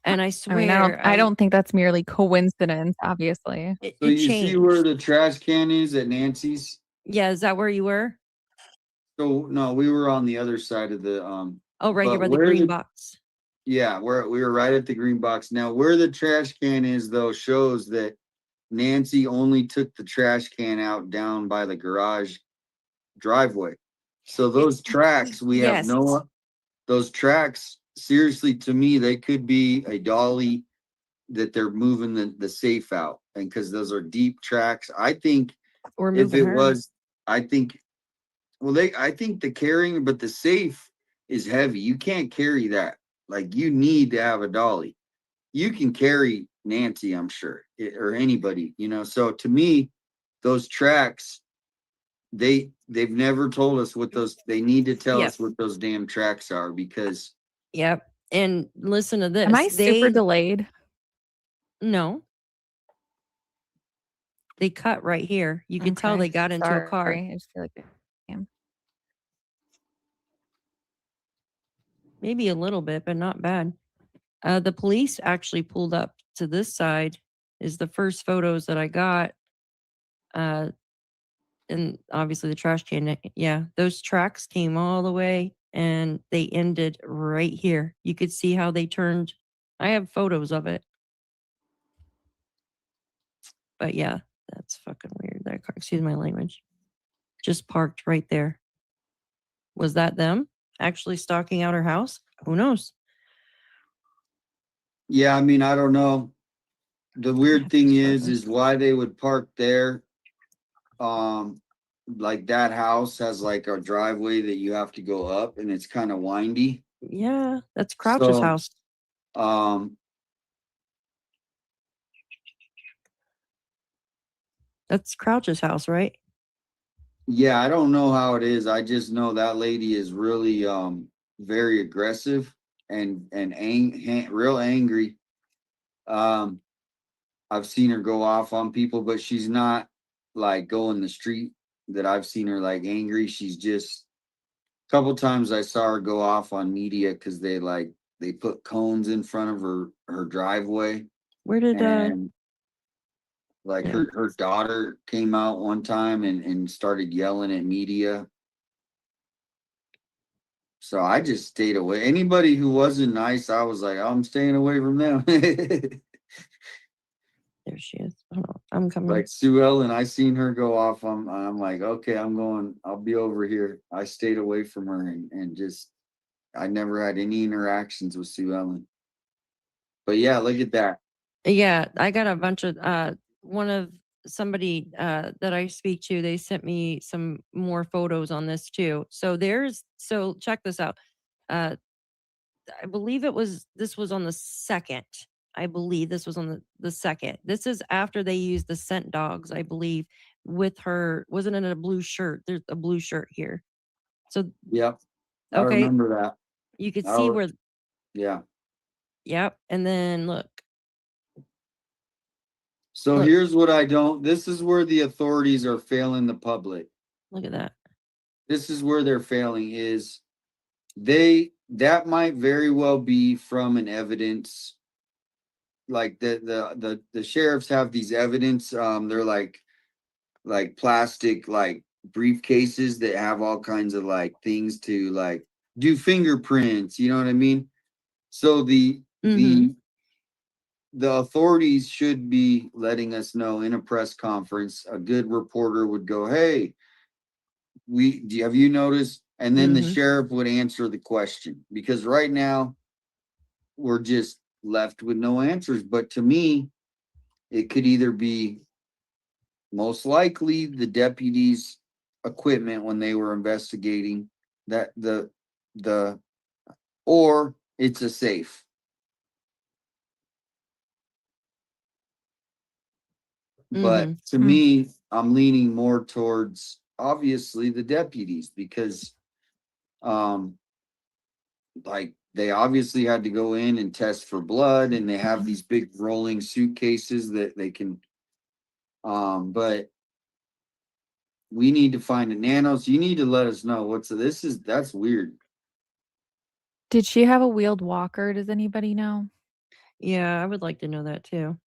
I: And I swear,
K: I don't think that's merely coincidence. Obviously,
A: So you see where the trash can is at Nancy's?
I: Yeah, is that where you were?
A: So no, we were on the other side of the
I: Oh, right here
A: but
I: by the
A: where
I: green box.
A: Yeah, we were right at the green box. Now, where the trash can is though shows that Nancy only took the trash can out down by the garage driveway. So those tracks, we have those tracks, seriously, to me, they could be a dolly that they're moving the safe out. And because those are deep tracks, I think if it was, I think the carrying, but the safe is heavy. You can't carry that. Like, you need to have a dolly. You can carry Nancy, I'm sure, or anybody, So to me, those tracks, they've never told us what they need to tell us what those damn tracks are, because.
I: Yep. And listen to this.
K: Am I super delayed?
I: No. They cut right here. You can tell they got into a car.
K: I just feel like I am.
I: Maybe a little bit, but not bad. The police actually pulled up to this side. Is the first photos that I got. And obviously the trash can. Yeah, those tracks came all the way and they ended right here. You could see how they turned. I have photos of it. But yeah, that's fucking weird. That car, excuse my language, just parked right there. Was that them actually stalking out her house? Who knows?
A: Yeah, I don't know. The weird thing is why they would park there. Like that house has like a driveway that you have to go up, and it's kind of windy.
I: Yeah, that's Crouch's house. That's Crouch's house, right?
A: Yeah, I don't know how it is. I just know that lady is really very aggressive and real angry. I've seen her go off on people, but she's not like going the street that I've seen her like angry. She's just a couple times I saw her go off on media because they put cones in front of her driveway.
I: Where did
A: and like
I: yeah.
A: her daughter came out one time and started yelling at media. So I just stayed away. Anybody who wasn't nice, I was like, I'm staying away from them.
I: There she is. Hold on. I'm coming.
A: Like Sue Ellen, I seen her go off. I'm like, okay, I'll be over here. I stayed away from her and just, I never had any interactions with Sue Ellen. But yeah, look at that.
I: Yeah, I got a bunch of somebody that I speak to, they sent me some more photos on this too. So check this out. I believe this was on the 2nd. I believe this was on the 2nd. This is after they used the scent dogs, I believe, with her. Wasn't it a blue shirt? There's a blue shirt here. So
A: yep. I
I: okay,
A: remember that.
I: You could see where.
A: Yeah.
I: Yep. And then look.
A: So here's what this is where the authorities are failing the public.
I: Look at that.
A: This is where they're failing is that might very well be from an evidence. Like the sheriffs have these evidence. They're like plastic, like briefcases that have all kinds of like things to like do fingerprints. You know what I mean? So the authorities should be letting us know in a press conference. A good reporter would go, "Hey, have you noticed?" And then the sheriff would answer the question, because right now we're just left with no answers. But to me, it could either be most likely the deputies' equipment when they were investigating that or it's a safe. But to me, I'm leaning more towards obviously the deputies, because like they obviously had to go in and test for blood, and they have these big rolling suitcases that they can but we need to find a Nanos. You need to let us know that's weird.
K: Did she have a wheeled walker? Does anybody know?
I: Yeah, I would like to know that too.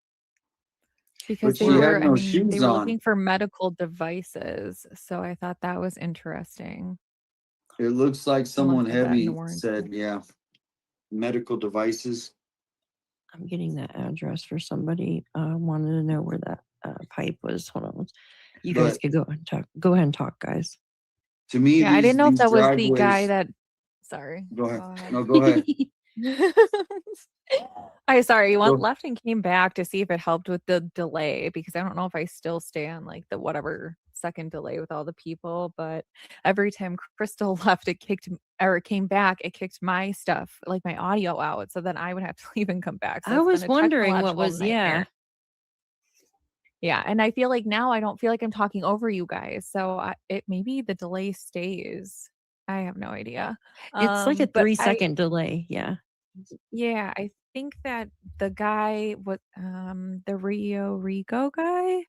K: Because they were looking for medical devices, so I thought that was interesting.
A: It looks like someone heavy said, yeah, medical devices.
I: I'm getting that address for somebody. Wanted to know where that pipe was. Hold on. You guys could go and talk. Go ahead and talk, guys.
A: To me,
K: I didn't know if that was the guy that. Sorry.
A: Go ahead. No, go ahead.
K: He went left and came back to see if it helped with the delay, because I don't know if I still stay on like the whatever second delay with all the people, but every time Crystal left, it came back, it kicked my stuff, like my audio out, so then I would have to leave and come back. So
I: I was wondering what was
K: nightmare. Yeah, and I feel like now I don't feel like I'm talking over you guys, so it maybe the delay stays. I have no idea.
I: It's like a 3-second delay. Yeah.
K: Yeah, I think that the guy was the Rio Rico guy,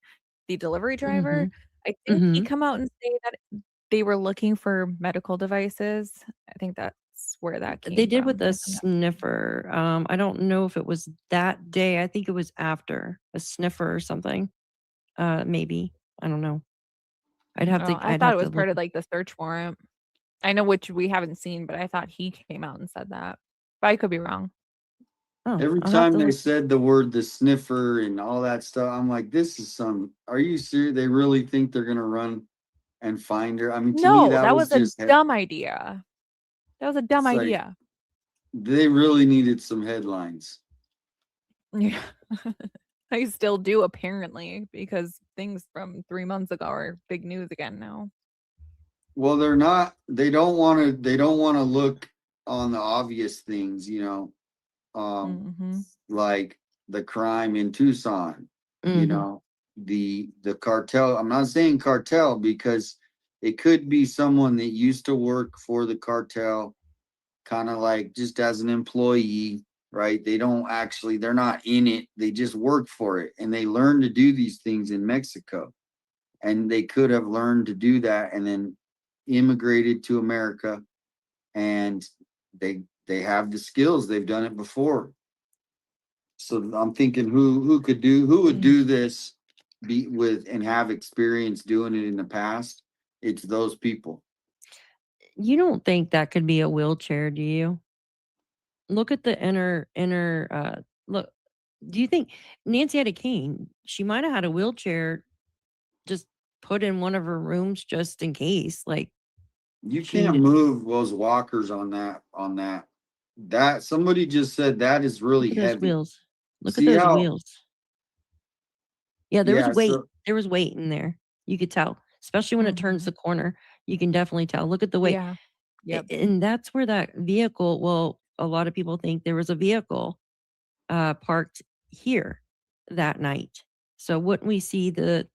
K: the delivery driver. I think he come out and say that they were looking for medical devices. I think that's where that came
I: They did
K: from,
I: with a sniffer. I don't know if it was that day. I think it was after a sniffer or something. Maybe. I don't know. I'd have to.
K: I thought it was part of like the search warrant. I know which we haven't seen, but I thought he came out and said that. But I could be wrong.
A: Every time they said the word the sniffer and all that stuff, I'm like, are you serious? They really think they're gonna run and find her? I mean, to me,
K: that was
A: just
K: a dumb idea. That was a dumb idea.
A: They really needed some headlines.
K: Yeah. I still do, apparently, because things from 3 months ago are big news again now.
A: Well, they're not. They don't want to look on the obvious things, you know,
I: Mm-hmm.
A: like the crime in Tucson, you
I: Mm-hmm.
A: know, the cartel. I'm not saying cartel because it could be someone that used to work for the cartel, kind of like just as an employee, right? They don't actually, they're not in it. They just work for it and they learn to do these things in Mexico. And they could have learned to do that and then immigrated to America, and they have the skills. They've done it before. So I'm thinking who would do this be with and have experience doing it in the past. It's those people.
I: You don't think that could be a wheelchair, do you? Look at the look. Do you think Nancy had a cane? She might have had a wheelchair just put in one of her rooms just in case. Like
A: You
I: she
A: can't
I: needed,
A: move those walkers on that. That somebody just said that is really
I: look at those
A: heavy.
I: wheels. Look at
A: See
I: those
A: how
I: wheels. Yeah, there was
A: yeah,
I: weight.
A: so
I: There was weight in there. You could tell, especially when it turns the corner. You can definitely tell. Look at the weight.
K: Yeah. Yep.
I: And that's where that vehicle, well, a lot of people think there was a vehicle parked here that night. So wouldn't we see the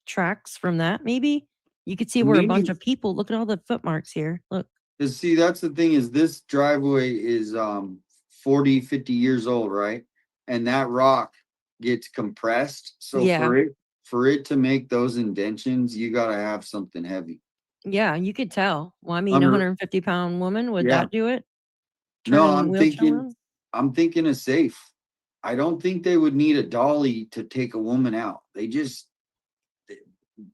I: tracks from that? Maybe you could see where a bunch
A: maybe
I: of people. Look at all the footmarks here. Look.
A: see that's the thing is this driveway is 40, 50 years old, right? And that rock gets compressed. So
I: Yeah.
A: for it to make those indentions, you gotta have something heavy.
I: Yeah, you could tell. Well, I mean, a
A: Under
I: 150-pound woman, would
A: yeah.
I: that do it?
A: No,
I: Turning wheelchair around?
A: I'm thinking a safe. I don't think they would need a dolly to take a woman out. They
I: Well,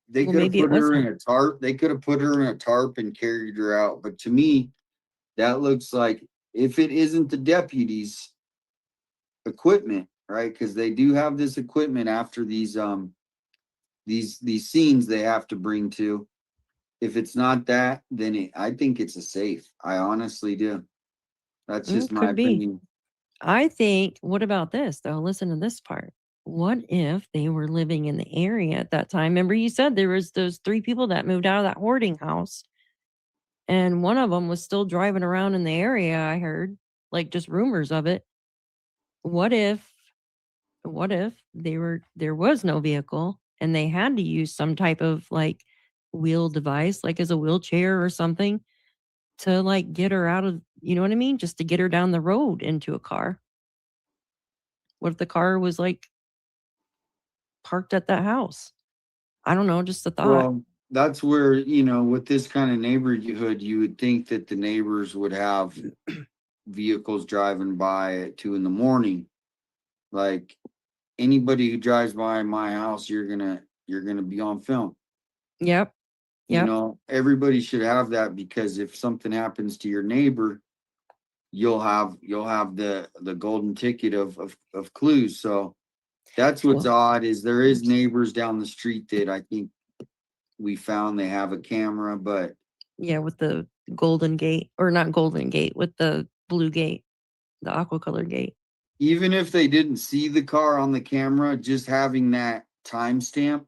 A: could have
I: maybe it
A: put her in
I: wasn't.
A: a tarp. They could have put her in a tarp and carried her out. But to me, that looks like if it isn't the deputies' equipment, right? Because they do have this equipment after these scenes they have to bring to. If it's not that, then I think it's a safe. I honestly do. That's just my
I: Could be.
A: opinion.
I: I think, what about this though? Listen to this part. What if they were living in the area at that time? Remember you said there was those 3 people that moved out of that hoarding house, and one of them was still driving around in the area, I heard, like just rumors of it. What if there was no vehicle and they had to use some type of like wheel device, like as a wheelchair or something, to like get her out of, you know what I mean? Just to get her down the road into a car. What if the car was like parked at that house? I don't know, just a thought.
A: Well, that's where, with this kind of neighborhood, you would think that the neighbors would have vehicles driving by at 2 a.m. Like anybody who drives by my house, you're gonna be on film.
I: Yep. Yep.
A: Everybody should have that because if something happens to your neighbor, you'll have the golden ticket of clues. So that's what's odd is there is neighbors down the street that I think we found they have a camera, but
I: yeah, with the golden gate, or not golden gate, with the blue gate, the aqua color gate.
A: even if they didn't see the car on the camera, just having that timestamp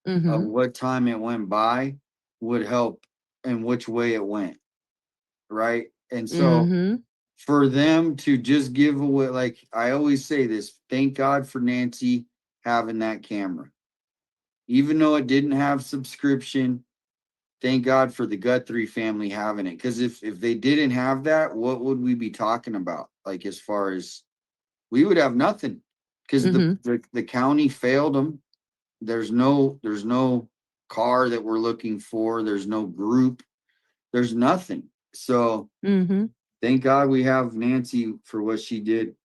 A: of what time it went by would help and which way it went. Right. And so for them to just give away, like I always say this, thank God for Nancy having that camera. Even though it didn't have subscription, thank God for the Guthrie family having it. Because if they didn't have that, what would we be talking about? Like as far as we would have nothing. Because the county failed them. There's no car that we're looking for. There's no group. There's nothing. So thank God we have Nancy for what she did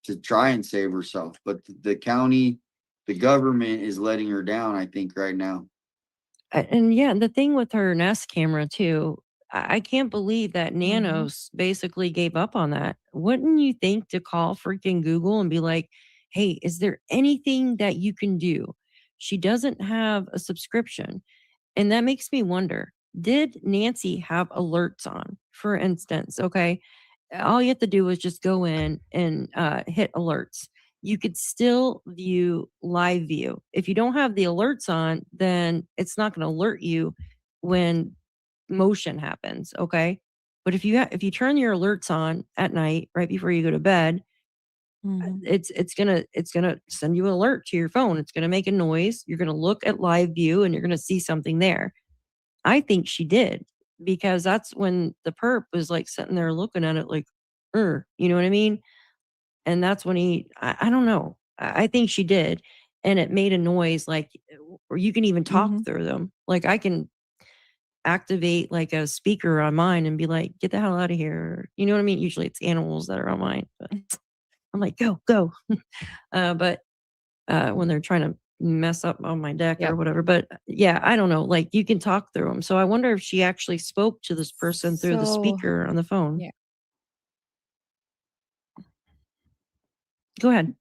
A: to try and save herself. But the county, the government is letting her down, I think, right now.
I: And yeah, the thing with her Nest camera too, I can't believe that Nanos basically gave up on that. Wouldn't you think to call freaking Google and be like, hey, is there anything that you can do? She doesn't have a subscription. And that makes me wonder, did Nancy have alerts on, for instance? Okay. All you have to do is just go in and hit alerts. You could still view live view. If you don't have the alerts on, then it's not going to alert you when motion happens. Okay. But if you turn your alerts on at night right before you go to bed, it's gonna send you an alert to your phone. It's gonna make a noise. You're gonna look at live view and you're gonna see something there. I think she did, because that's when the perp was like sitting there looking at it like, you know what I mean? And that's when I don't know. I think she did. And it made a noise like, or you can even talk through them. Like I can activate like a speaker on mine and be like, get the hell out of here. You know what I mean? Usually it's animals that are on mine, but I'm like, go. But when they're trying to mess up on my deck or whatever. But yeah, I don't know. Like you can talk through them. So I wonder if she actually spoke to this person through the speaker on the phone.
K: Yeah.
I: Go ahead.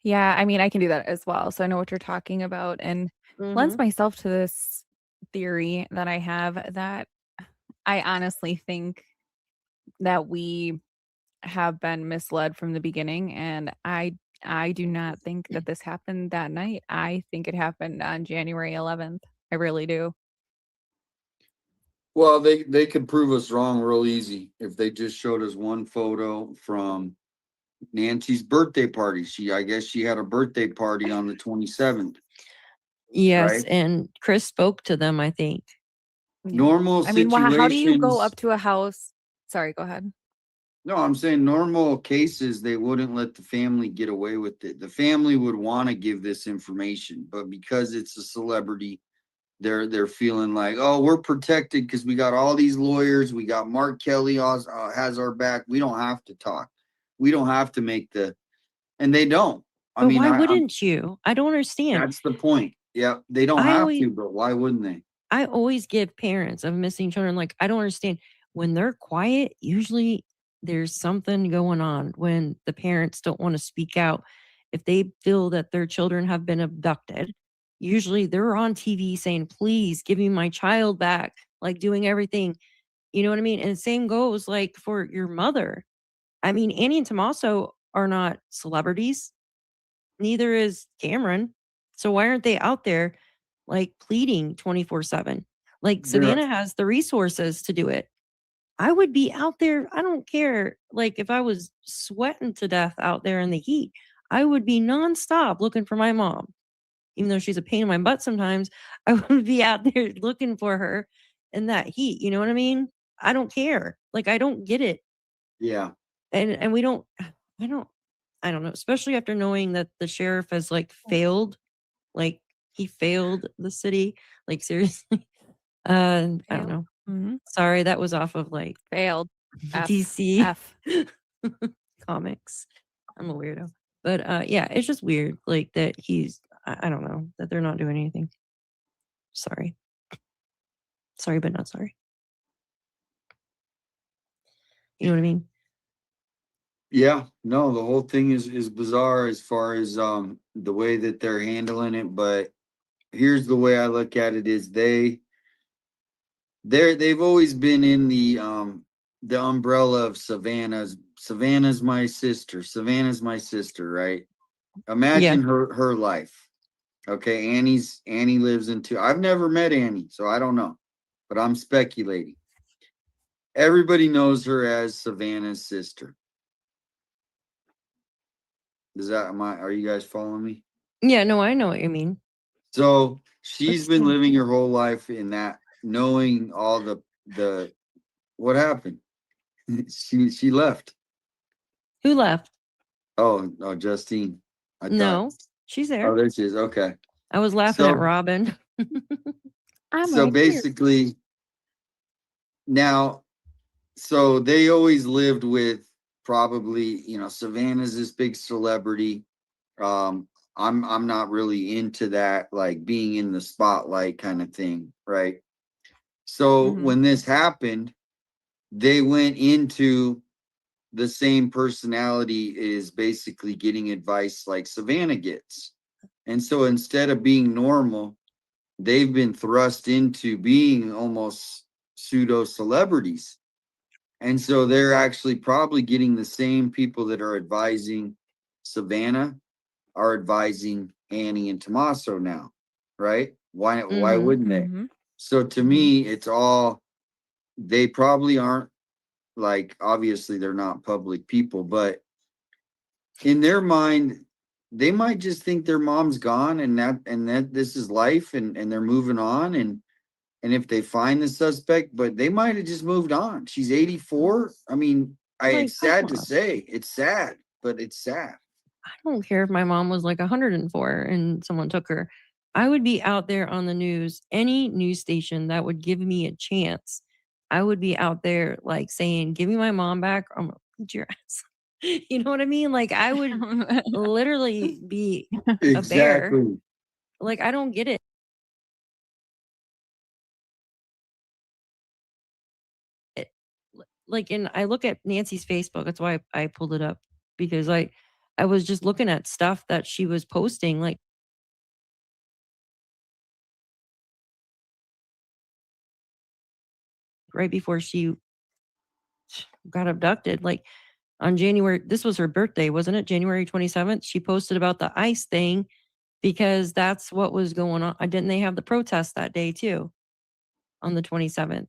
K: Yeah, I mean, I can do that as well. So I know what you're talking about, and lends myself to this theory that I have, that I honestly think that we have been misled from the beginning, and I do not think that this happened that night. I think it happened on January 11th. I really do.
A: Well, they could prove us wrong real easy if they just showed us one photo from Nancy's birthday party. I guess she had a birthday party on the 27th.
I: Yes,
A: right?
I: and Chris spoke to them, I think.
A: Normal
K: I mean, how do you go
A: situations-
K: up to a house? Sorry, go ahead.
A: No, I'm saying normal cases, they wouldn't let the family get away with it. The family would want to give this information, but because it's a celebrity, they're feeling like, oh, we're protected because we got all these lawyers. We got Mark Kelly has our back. We don't have to talk. We don't have to make and they don't.
I: But why wouldn't you? I don't understand.
A: That's the point. Yeah, they don't have to, but why wouldn't they?
I: I always give parents of missing children, like, I don't understand. When they're quiet, usually there's something going on. When the parents don't want to speak out, if they feel that their children have been abducted, usually they're on TV saying, please give me my child back, like doing everything. You know what I mean? And same goes like for your mother. I mean, Annie and Tommaso are not celebrities. Neither is Cameron. So why aren't they out there like pleading 24/7? Like Savannah has the resources to do it. I would be out there. I don't care. Like if I was sweating to death out there in the heat, I would be nonstop looking for my mom. Even though she's a pain in my butt sometimes, I would be out there looking for her in that heat. You know what I mean? I don't care. Like I don't get it.
A: Yeah.
I: And we don't, I don't know, especially after knowing that the sheriff has like failed, like he failed the city, like seriously. I don't know. Sorry, that was off of like
K: failed
I: DC
K: F.
I: comics. I'm a weirdo. But yeah, it's just weird like that I don't know, that they're not doing anything. Sorry, but not sorry. You know what I mean?
A: Yeah, no, the whole thing is bizarre as far as the way that they're handling it. But here's the way I look at it: is they've always been in the umbrella of Savannah's my sister. Savannah's my sister, right? Imagine her life. Okay, Annie lives in I've never met Annie, so I don't know, but I'm speculating. Everybody knows her as Savannah's sister. Are you guys following me?
I: Yeah, no, I know what you mean.
A: So she's been living her whole life in that, knowing all the what happened. she left.
I: Who left?
A: Oh, Justine.
I: No, she's there.
A: Oh, there she is. Okay.
I: I was laughing at Robin.
A: So basically, now, so they always lived with probably, Savannah's this big celebrity. I'm not really into that, like being in the spotlight kind of thing, right? So when this happened, they went into the same personality is basically getting advice like Savannah gets. And so instead of being normal, they've been thrust into being almost pseudo celebrities. And so they're actually probably getting the same people that are advising Savannah are advising Annie and Tommaso now, right? Why wouldn't they? So to me, it's all they probably aren't, like, obviously they're not public people, but in their mind, they might just think their mom's gone and that this is life and they're moving on. And if they find the suspect, but they might have just moved on. She's 84. I mean, it's sad to say. It's sad, but it's sad.
I: I don't care if my mom was like 104 and someone took her. I would be out there on the news, any news station that would give me a chance. I would be out there like saying, "Give me my mom back, or I'm gonna beat your ass." You know what I mean? Like I would literally be a bear.
A: Exactly.
I: Like I don't get it. Like, and I look at Nancy's Facebook. That's why I pulled it up, because I was just looking at stuff that she was posting, like right before she got abducted. Like on January, this was her birthday, wasn't it? January 27th. She posted about the ICE thing because that's what was going on. Didn't they have the protest that day too on the 27th?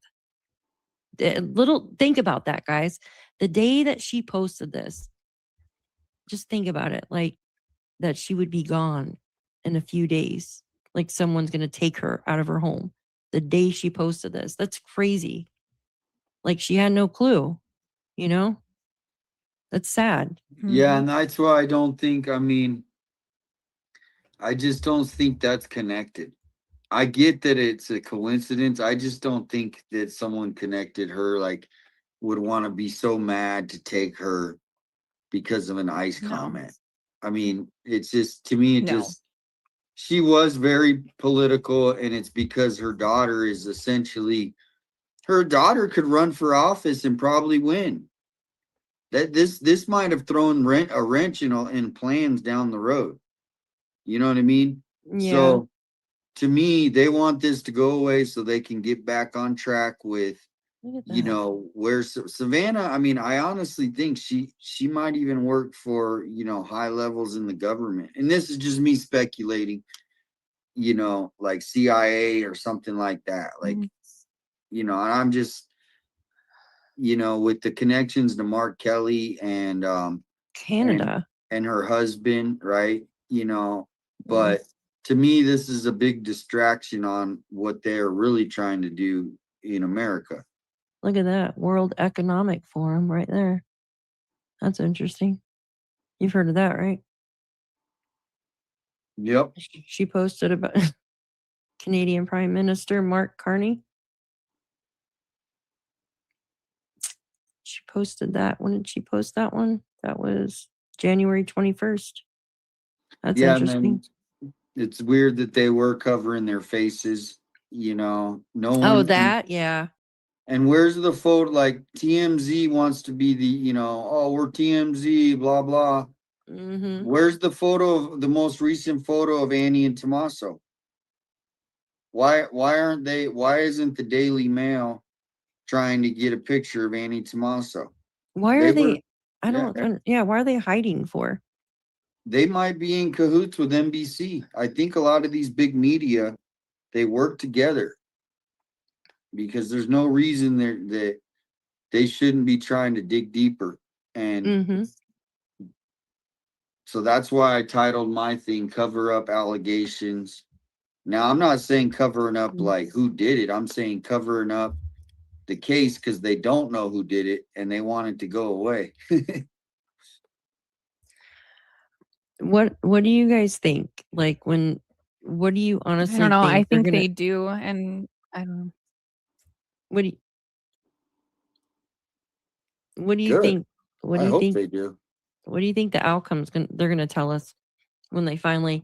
I: Think about that, guys. The day that she posted this, just think about it, like that she would be gone in a few days. Like someone's going to take her out of her home the day she posted this. That's crazy. Like she had no clue, you know? That's sad.
A: Yeah, and that's why I don't think, I mean, I just don't think that's connected. I get that it's a coincidence. I just don't think that someone connected her, like, would want to be so mad to take her because of an ICE comment. I mean, it's just, to me, she was very political, and it's because her daughter is essentially, her daughter could run for office and probably win. That this might have thrown a wrench in plans down the road. You know what I mean?
I: Yeah.
A: So to me, they want this to go away so they can get back on track with, you know, where Savannah, I mean, I honestly think she might even work for, you know, high levels in the government. And this is just me speculating, you know, like CIA or something like that. Like, you know, and I'm just, you know, with the connections to Mark Kelly and
I: Canada
A: and her husband, right? You know, but to me, this is a big distraction on what they're really trying to do in America.
I: Look at that. World Economic Forum right there. That's interesting. You've heard of that, right?
A: Yep.
I: She posted about Canadian Prime Minister Mark Carney. She posted that. When did she post that one? That was January 21st. That's interesting.
A: It's weird that they were covering their faces, you know. No one.
I: Oh, that, yeah.
A: And where's the photo? Like TMZ wants to be the, you know, oh, we're TMZ, blah blah. Where's the photo of the most recent photo of Annie and Tommaso? Why aren't they? Why isn't the Daily Mail trying to get a picture of Annie Tommaso?
I: Why are they? I don't. Yeah, why are they hiding for?
A: They might be in cahoots with NBC. I think a lot of these big media, they work together because there's no reason that they shouldn't be trying to dig deeper. And so that's why I titled my thing "Cover Up Allegations." Now, I'm not saying covering up like who did it. I'm saying covering up the case because they don't know who did it and they want it to go away.
I: What do you guys think? Like what do you honestly
K: I don't know. I think
I: gonna,
K: they do, and I don't know.
I: What do you
A: Good.
I: think? What do
A: I
I: you
A: hope
I: think
A: they do.
I: What do you think the outcome's they're gonna tell us when it's finally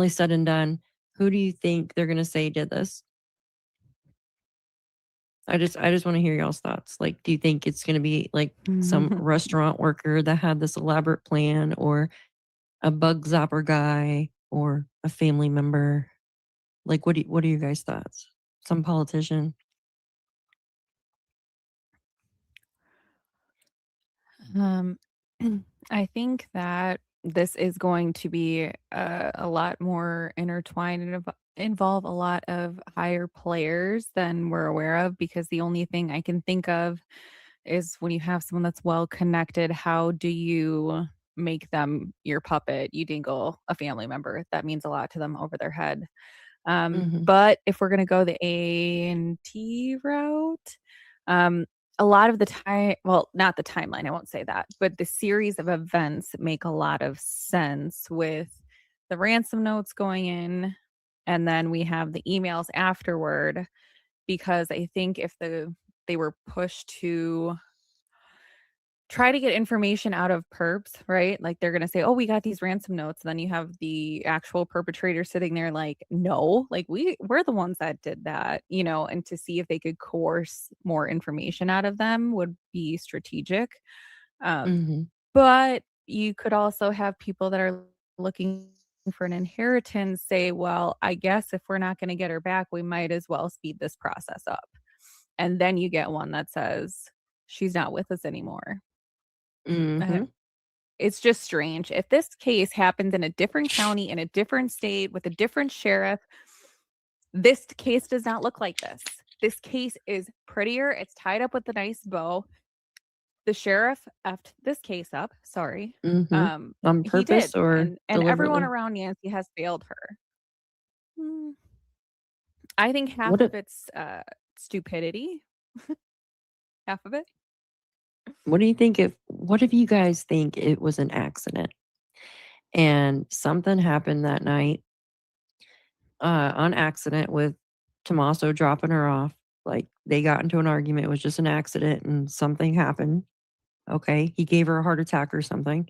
I: said and done? Who do you think they're gonna say did this? I just want to hear y'all's thoughts. Like, do you think it's gonna be like some restaurant worker that had this elaborate plan, or a bug zapper guy, or a family member? Like, what are your guys' thoughts? Some politician?
K: I think that this is going to be a lot more intertwined involve a lot of higher players than we're aware of, because the only thing I can think of is when you have someone that's well connected, how do you make them your puppet? You dingle a family member. That means a lot to them over their head. But if we're going to go the A&T route, a lot of the time, well, not the timeline, I won't say that, but the series of events make a lot of sense with the ransom notes going in, and then we have the emails afterward, because I think if they were pushed to try to get information out of perps, right? Like they're going to say, oh, we got these ransom notes. And then you have the actual perpetrator sitting there like, no, like we're the ones that did that, and to see if they could coerce more information out of them would be strategic. But you could also have people that are looking for an inheritance say, well, I guess if we're not going to get her back, we might as well speed this process up. And then you get one that says she's not with us anymore. It's just strange. If this case happens in a different county, in a different state, with a different sheriff, this case does not look like this. This case is prettier. It's tied up with a nice bow. The sheriff effed this case up. Sorry.
I: On
K: He
I: purpose
K: did.
I: or
K: And everyone
I: deliberately?
K: around Nancy has failed her. I think half
I: What
K: of it's stupidity. Half of it.
I: What do you think what if you guys think it was an accident and something happened that night on accident with Tommaso dropping her off? Like they got into an argument, it was just an accident and something happened. Okay. He gave her a heart attack or something.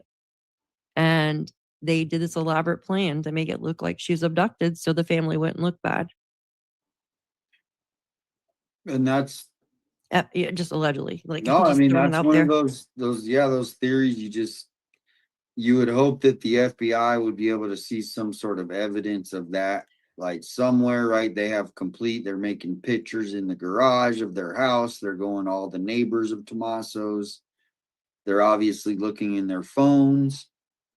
I: And they did this elaborate plan to make it look like she was abducted so the family wouldn't look bad.
A: And that's
I: Yeah, just allegedly. Like
A: no, I
I: just
A: mean
I: throwing it
A: that's
I: out
A: one
I: there.
A: of those theories you would hope that the FBI would be able to see some sort of evidence of that, like somewhere, right? They're making pictures in the garage of their house. They're going to all the neighbors of Tommaso's. They're obviously looking in their phones.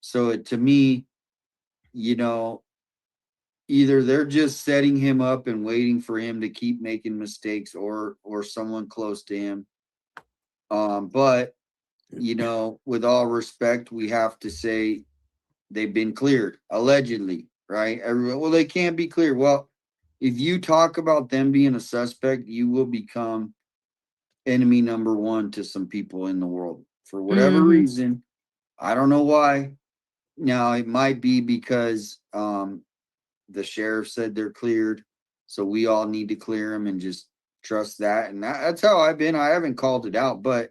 A: So to me, either they're just setting him up and waiting for him to keep making mistakes or someone close to him. But with all respect, we have to say they've been cleared, allegedly, right? Well, they can't be cleared. Well, if you talk about them being a suspect, you will become enemy number one to some people in the world for whatever reason. I don't know why. Now, it might be because the sheriff said they're cleared, so we all need to clear them and just trust that. And that's how I've been. I haven't called it out, but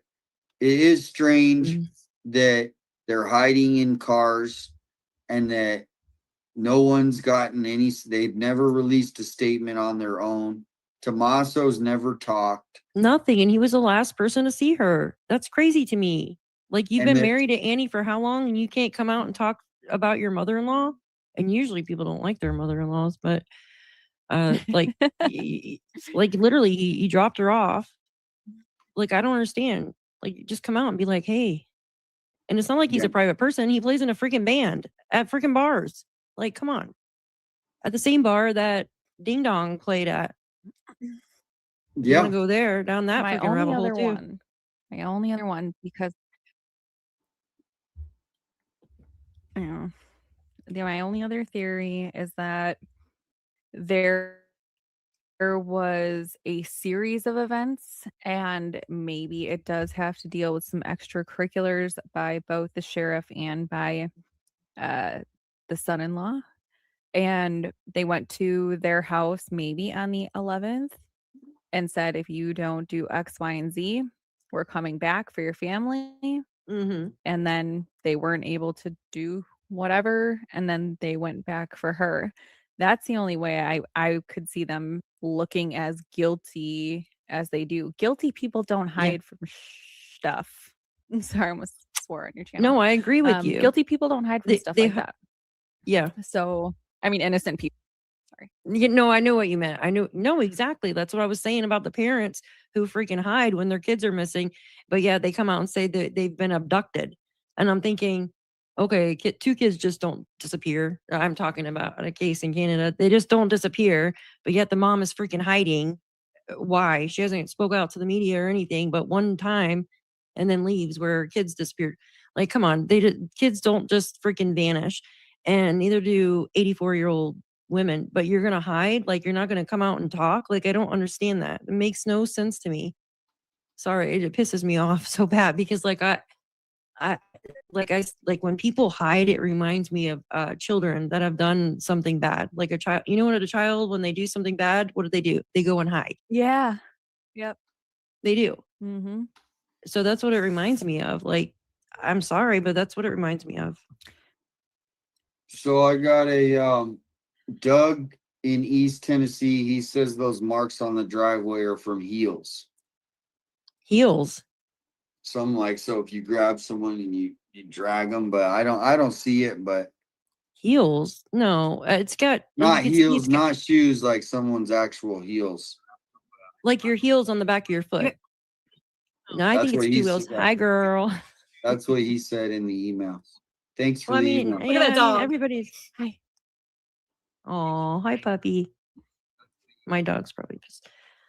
A: it is strange that they're hiding in cars and that no one's gotten they've never released a statement on their own. Tommaso's never talked.
I: Nothing. And he was the last person to see her. That's crazy to me. Like you've been married to Annie for how long and you can't come out and talk about your mother-in-law? And usually people don't like their mother-in-laws, but like literally he dropped her off. Like I don't understand. Like just come out and be like, hey. And it's not like he's a private person. He plays in a freaking band at freaking bars. Like, come on. At the same bar that Ding Dong played at. You want to go there down that freaking rabbit hole too.
K: My only other one, because my only other theory is that there was a series of events, and maybe it does have to deal with some extracurriculars by both the sheriff and by the son-in-law. And they went to their house maybe on the 11th and said, if you don't do X, Y, and Z, we're coming back for your family. And then they weren't able to do whatever. And then they went back for her. That's the only way I could see them looking as guilty as they do. Guilty people don't hide from stuff. I'm sorry, I almost swore on your channel.
I: No, I agree with you.
K: Guilty people don't hide from stuff like that.
I: Yeah.
K: So, I mean, innocent people. Sorry.
I: No, I know what you meant. No, exactly. That's what I was saying about the parents who freaking hide when their kids are missing. But yeah, they come out and say that they've been abducted. And I'm thinking, Okay, two kids just don't disappear. I'm talking about a case in Canada. They just don't disappear, but yet the mom is freaking hiding. Why? She hasn't spoke out to the media or anything, but one time and then leaves where kids disappeared. Like, come on, kids don't just freaking vanish, and neither do 84-year-old women. But you're gonna hide? Like, you're not gonna come out and talk? Like, I don't understand that. It makes no sense to me. Sorry, it pisses me off so bad because like when people hide, it reminds me of children that have done something bad. Like a child, when a child, when they do something bad, what do? They go and hide.
K: Yeah. Yep.
I: They do.
K: Mm-hmm.
I: So that's what it reminds me of. Like, I'm sorry, but that's what it reminds me of.
A: So I got a Doug in East Tennessee. He says those marks on the driveway are from heels.
I: Heels.
A: Some like, so if you grab someone and you drag them, but I don't see it. But
I: heels, no, it's got
A: not heels, not shoes, like someone's actual heels,
I: like your heels on the back of your foot. No, I think it's 2 wheels. Hi, girl.
A: That's what he said in the email. Thanks for
I: Well,
A: the email.
I: Look at that dog. Everybody's hi. Oh, hi, puppy. My dog's probably pissed.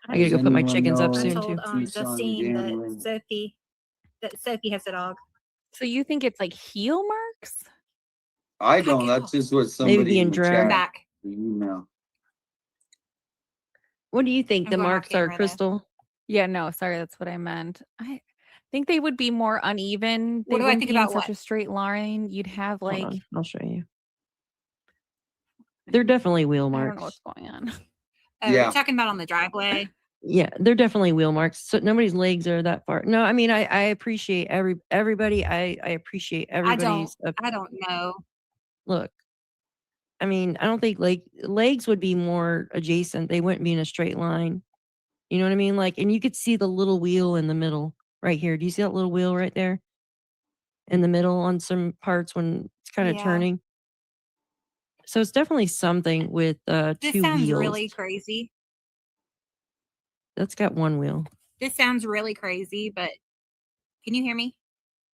I: I gotta go put my chickens up soon too.
C: I told Justine that Sophie has a dog.
K: So you think it's like heel marks?
A: I don't. That's just what somebody
I: Maybe
A: in the chat.
C: Back.
A: The email.
I: What do you think the marks are, Crystal?
K: Yeah, no, sorry, that's what I meant. I think they would be more uneven. They
C: What do I
K: wouldn't
C: think
K: be in
C: about
K: such
C: what?
K: a straight line. You'd have
I: Hold
K: like
I: on, I'll show you. They're definitely wheel marks.
K: I don't know what's going on.
C: We're talking about on the driveway.
I: Yeah, they're definitely wheel marks. So nobody's legs are that far. No, I mean I appreciate everybody. I appreciate everybody's.
C: I don't know.
I: Look, I mean, I don't think legs would be more adjacent. They wouldn't be in a straight line. You know what I mean? Like, and you could see the little wheel in the middle right here. Do you see that little wheel right there in the middle on some parts when it's kind of turning? So it's definitely something with
C: This
I: two
C: sounds
I: wheels.
C: really crazy.
I: That's got one wheel.
C: This sounds really crazy, but can you hear me?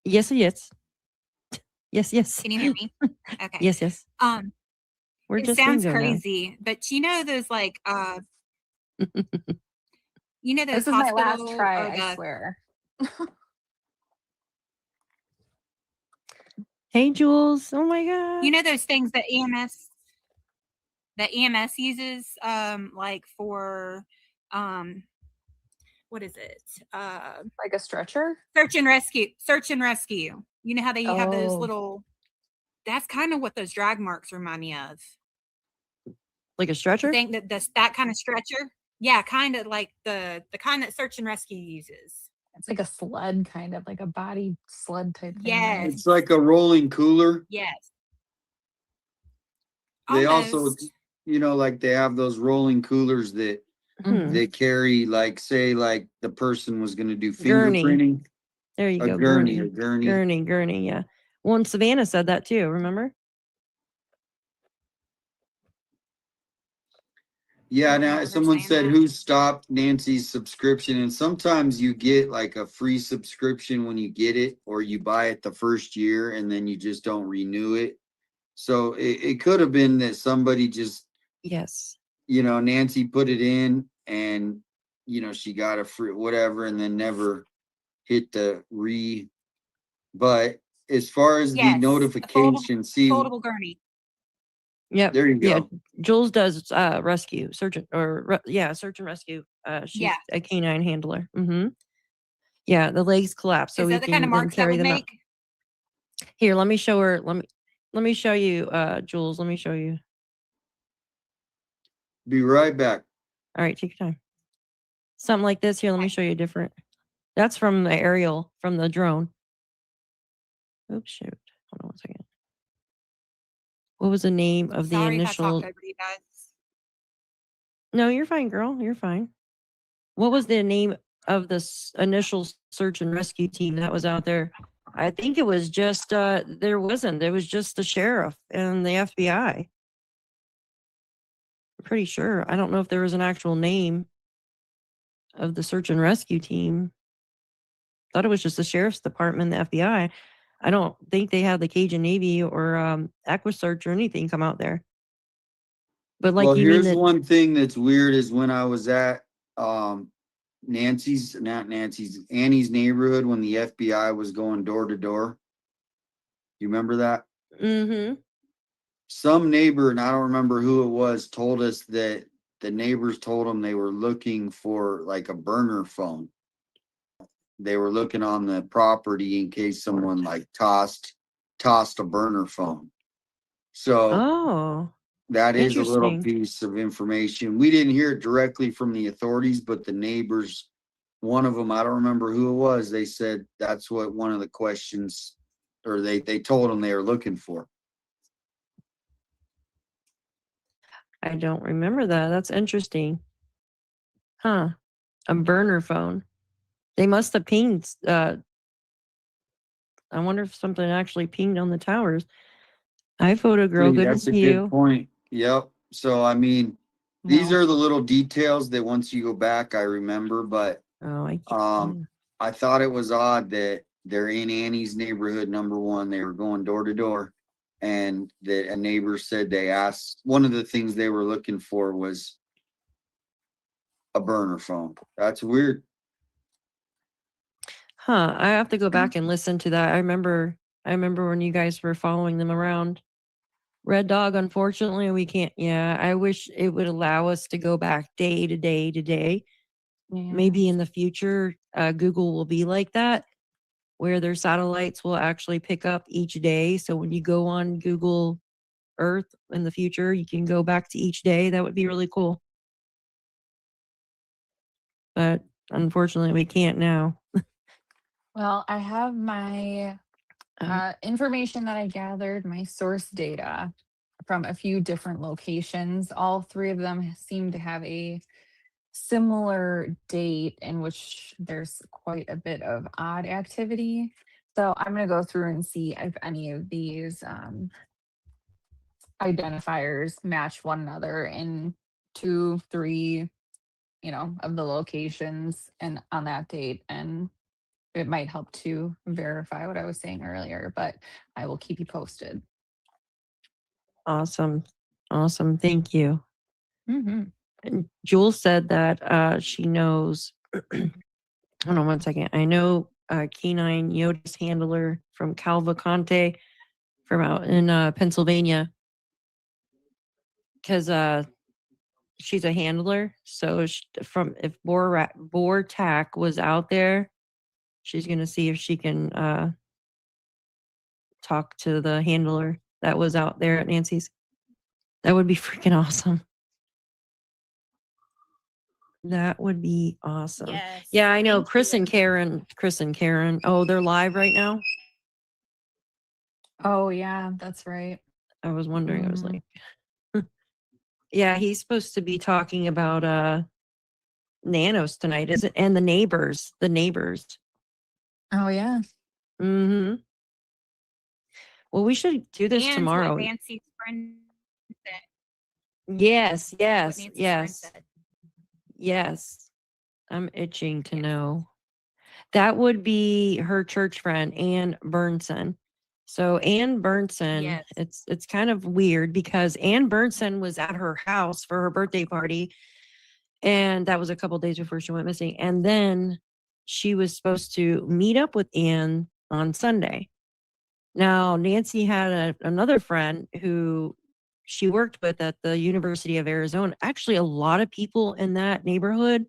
I: Yes, yes. Yes, yes.
C: Can you hear me? Okay.
I: Yes, yes. Where
C: It
I: just
C: sounds
I: go now?
C: crazy, but you know those like you know those
K: This is my last
C: hospital
K: try,
C: or
K: I
C: the
K: swear.
I: Hey, Jules. Oh my God.
C: you know those things that EMS uses like for what is it?
K: Like a stretcher?
C: Search and rescue. You know how they have those
K: Oh.
C: little that's kind of what those drag marks remind me of.
I: Like a stretcher?
C: I think that kind of stretcher. Yeah, kind of like the kind that search and rescue uses.
K: It's like a sled, kind of like a body sled type thing.
C: Yes.
A: It's like a rolling cooler.
C: Yes.
A: They also,
C: Almost.
A: like they have those rolling coolers that they carry, like, say, like the person was going to do fingerprinting.
I: There you
A: A
I: go.
A: gurney,
I: Gurney. Yeah. Well, and Savannah said that too. Remember?
A: Yeah. Now someone said who stopped Nancy's subscription, and sometimes you get like a free subscription when you get it, or you buy it the first year and then you just don't renew it. So it could have been that somebody just Nancy put it in and she got a free whatever and then never hit the but as far as the notification,
C: Foldable gurney.
I: Yeah.
A: There you go.
I: Yeah. Jules does rescue, search and rescue. She's a canine handler. Mm-hmm. Yeah, the legs collapse, so
C: Is
I: we
C: that the
I: can
C: kind of
I: then
C: marks that
I: carry
C: would
I: them
C: make?
I: up. Here, let me show her. Let me show you, Jules. Let me show you.
A: Be right back.
I: All right, take your time. Something like this. Here, let me show you a different. That's from the aerial, from the drone. Oops, shoot. Hold on one second. What was the name of the
C: Sorry
I: initial?
C: if I talked over you guys.
I: No, you're fine, girl. You're fine. What was the name of the initial search and rescue team that was out there? I think it was just, there wasn't. It was just the sheriff and the FBI. I'm pretty sure. I don't know if there was an actual name of the search and rescue team. Thought it was just the sheriff's department, the FBI. I don't think they have the Cajun Navy or Equisearch or anything come out there. But like
A: Well,
I: you mean
A: here's
I: that
A: one thing that's weird is when I was at Annie's neighborhood when the FBI was going door to door. You remember that?
I: mm-hmm.
A: Some neighbor, and I don't remember who it was, told us that the neighbors told them they were looking for like a burner phone. They were looking on the property in case someone like tossed a burner phone. So that is a little
I: interesting.
A: piece of information. We didn't hear it directly from the authorities, but the neighbors, one of them, I don't remember who it was, they said that's what one of the questions, or they told them they were looking for.
I: I don't remember that. That's interesting. Huh. A burner phone. They must have pinged. I wonder if something actually pinged on the towers. Hi, Photo Girl. Good to
A: That's a
I: see
A: good
I: you.
A: point. Yep. So, I mean, these are the little details that once you go back, I remember, but I thought it was odd that they're in Annie's neighborhood, number one. They were going door to door, and that a neighbor said they asked, one of the things they were looking for was a burner phone. That's weird.
I: Huh. I have to go back and listen to that. I remember when you guys were following them around. Red Dog, unfortunately, we can't. Yeah, I wish it would allow us to go back day to day to day. Maybe in the future, Google will be like that, where their satellites will actually pick up each day. So when you go on Google Earth in the future, you can go back to each day. That would be really cool. But unfortunately, we can't now.
K: Well, I have my information that I gathered, my source data from a few different locations. All three of them seem to have a similar date in which there's quite a bit of odd activity. So I'm going to go through and see if any of these identifiers match one another in 2, 3, of the locations and on that date. And it might help to verify what I was saying earlier, but I will keep you posted.
I: Awesome. Thank you.
K: Mm-hmm.
I: And Jules said that she knows. Hold on one second. I know Canine Yoda's handler from Calvaconte from out in Pennsylvania, because she's a handler. So if Bortac was out there, she's gonna see if she can talk to the handler that was out there at Nancy's. That would be freaking awesome. That would be awesome.
C: Yes.
I: Yeah, I know. Chris and Karen. Oh, they're live right now.
K: Oh yeah, that's right.
I: I was wondering. I was like, yeah, he's supposed to be talking about nanos tonight, is it? And the neighbors.
K: Oh yeah.
I: Mm-hmm. Well, we should do this
C: And
I: tomorrow.
C: what Nancy's friend said.
I: Yes.
C: Nancy's friend said.
I: Yes. I'm itching to know. That would be her church friend, Ann Burnson. So Ann Burnson, it's kind of weird because Ann Burnson was at her house for her birthday party, and that was a couple days before she went missing. And then she was supposed to meet up with Ann on Sunday. Now, Nancy had another friend who she worked with at the University of Arizona. Actually, a lot of people in that neighborhood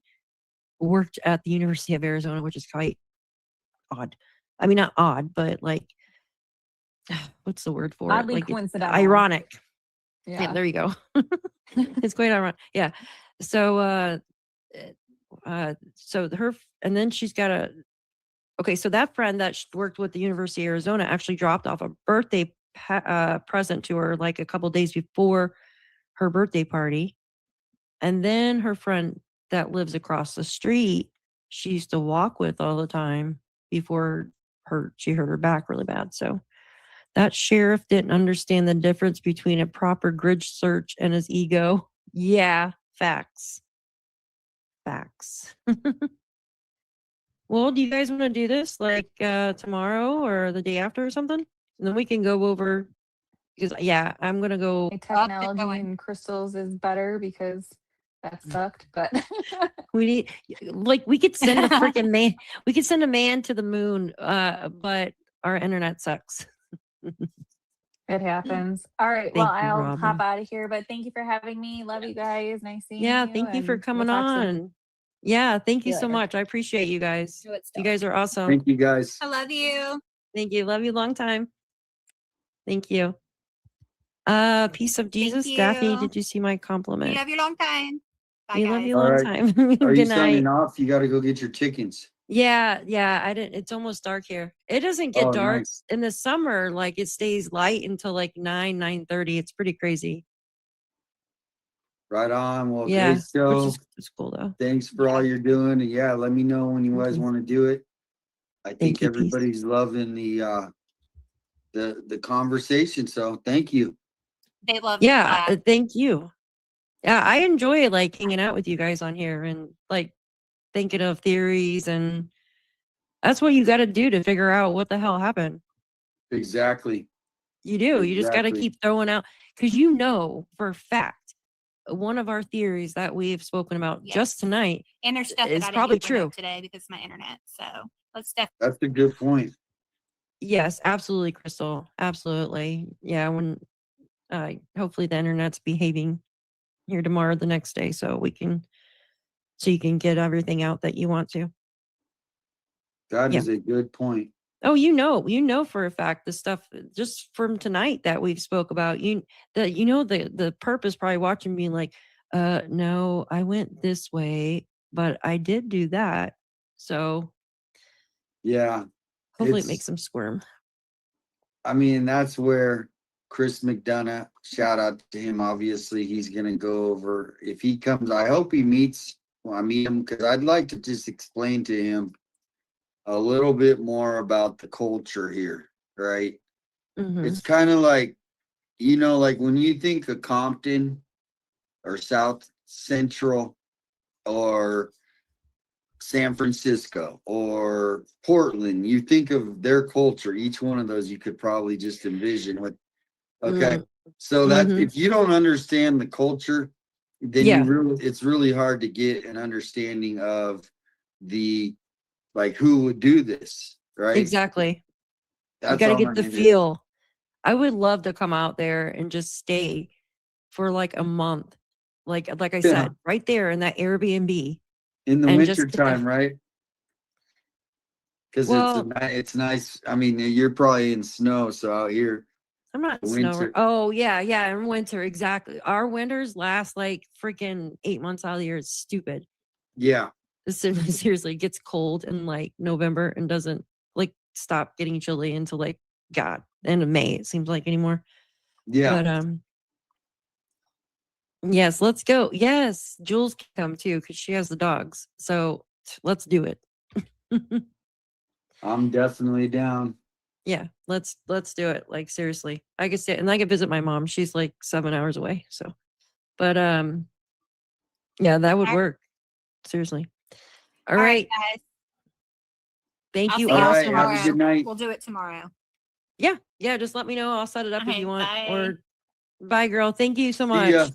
I: worked at the University of Arizona, which is quite odd. I mean, not odd, but like, what's the word for
K: Oddly
I: it? Like
K: coincidental.
I: Ironic.
K: Yeah.
I: There you go. It's quite ironic. Yeah. So, and then she's got so that friend that worked with the University of Arizona actually dropped off a birthday present to her like a couple days before her birthday party. And then her friend that lives across the street, she used to walk with all the time before she hurt her back really bad. So that sheriff didn't understand the difference between a proper grid search and his ego. Yeah, facts. Well, do you guys want to do this like tomorrow or the day after or something? And then we can go over because I'm gonna go.
K: My technology and crystals is better because that sucked, but
I: We need we could send a freaking man. We could send a man to the moon, but our internet sucks.
K: it happens. All right.
I: Thank
K: Well,
I: you,
K: I'll
I: Robin.
K: hop out of here, but thank you for having me. Love you guys. Nice seeing you.
I: Yeah, thank you for
K: and
I: coming
K: we'll talk soon.
I: on. Yeah, thank you
K: See you
I: so
K: later.
I: much. I appreciate you guys.
U: Do it
I: You guys are awesome.
A: Thank you guys.
U: I love you.
I: Thank you. Love you long time. Thank you. Piece of Jesus. Daphne,
U: you.
I: did you see my
U: We
I: compliment?
U: love you long time. Bye,
I: We
U: guys.
I: love you
A: All
I: long
A: right.
I: time.
A: Are you
I: Good
A: signing
I: night.
A: off? You got to go get your chickens.
I: Yeah, I didn't. It's almost dark here. It doesn't get
A: Oh,
I: dark
A: nice.
I: in the summer. Like it stays light until like 9:30. It's pretty crazy.
A: Right on. Well,
I: Yeah,
A: great show.
I: which is it's cool though.
A: Thanks for all you're doing. And yeah, let me know when you guys want to do it. I think
I: you, Peace.
A: everybody's loving the conversation. So thank you.
U: They love
I: Yeah,
U: that.
I: thank you. Yeah, I enjoy like hanging out with you guys on here and like thinking of theories, and that's what you got to do to figure out what the hell happened.
A: Exactly.
I: You do. You just got to
A: Exactly.
I: keep throwing out because for a fact one of our theories that we've spoken about just tonight
U: And there's stuff that
I: is
U: I didn't
I: probably
U: even bring
I: true.
U: up today because of my internet. So let's definitely.
A: That's a good point.
I: Yes, absolutely, Crystal. Absolutely. Yeah, when hopefully the internet's behaving here tomorrow, the next day, so you can get everything out that you want to.
A: That
I: Yeah.
A: is a good point.
I: Oh, you know for a fact the stuff just from tonight that we've spoke about. The purpose probably watching me like, no, I went this way, but I did do that. So
A: Yeah.
I: hopefully it makes them squirm.
A: I mean, that's where Chris McDonough, shout out to him. Obviously, he's going to go over if he comes. I hope he meets. Well, I meet him because I'd like to just explain to him a little bit more about the culture here, right?
I: Mhm.
A: It's kind of like, like when you think of Compton or South Central or San Francisco or Portland, you think of their culture. Each one of those you could probably just envision with. Okay. So that if you don't understand the culture, then it's really hard to get an understanding of who would do this, right?
I: Exactly.
A: That's
I: You got to
A: all
I: get
A: I'm
I: the
A: gonna do.
I: feel. I would love to come out there and just stay for like a month. Like I said, right there in that Airbnb.
A: In the
I: and
A: winter
I: just
A: time, right? Because it's nice. I mean, you're probably in snow, so out here
I: I'm not in
A: winter.
I: snow. Oh yeah, in winter, exactly. Our winters last like freaking 8 months out of the year. It's stupid.
A: Yeah.
I: Seriously, it gets cold in like November and doesn't like stop getting chilly until like end of May. It seems like anymore.
A: Yeah.
I: But yes, let's go. Yes, Jules can come too because she has the dogs. So let's do it.
A: I'm definitely down.
I: Yeah, let's do it. Like seriously, I could stay and I could visit my mom. She's like 7 hours away. So, but yeah, that would work. Seriously. All right.
U: Guys.
I: Thank
U: I'll
I: you
U: see
I: all
U: y'all
I: so
U: tomorrow.
I: much.
A: Good night.
U: We'll do it tomorrow.
I: Yeah. Just let me know. I'll set it up if
U: Okay,
I: you want.
U: bye.
I: Or bye, girl. Thank you so
A: See ya.
I: much.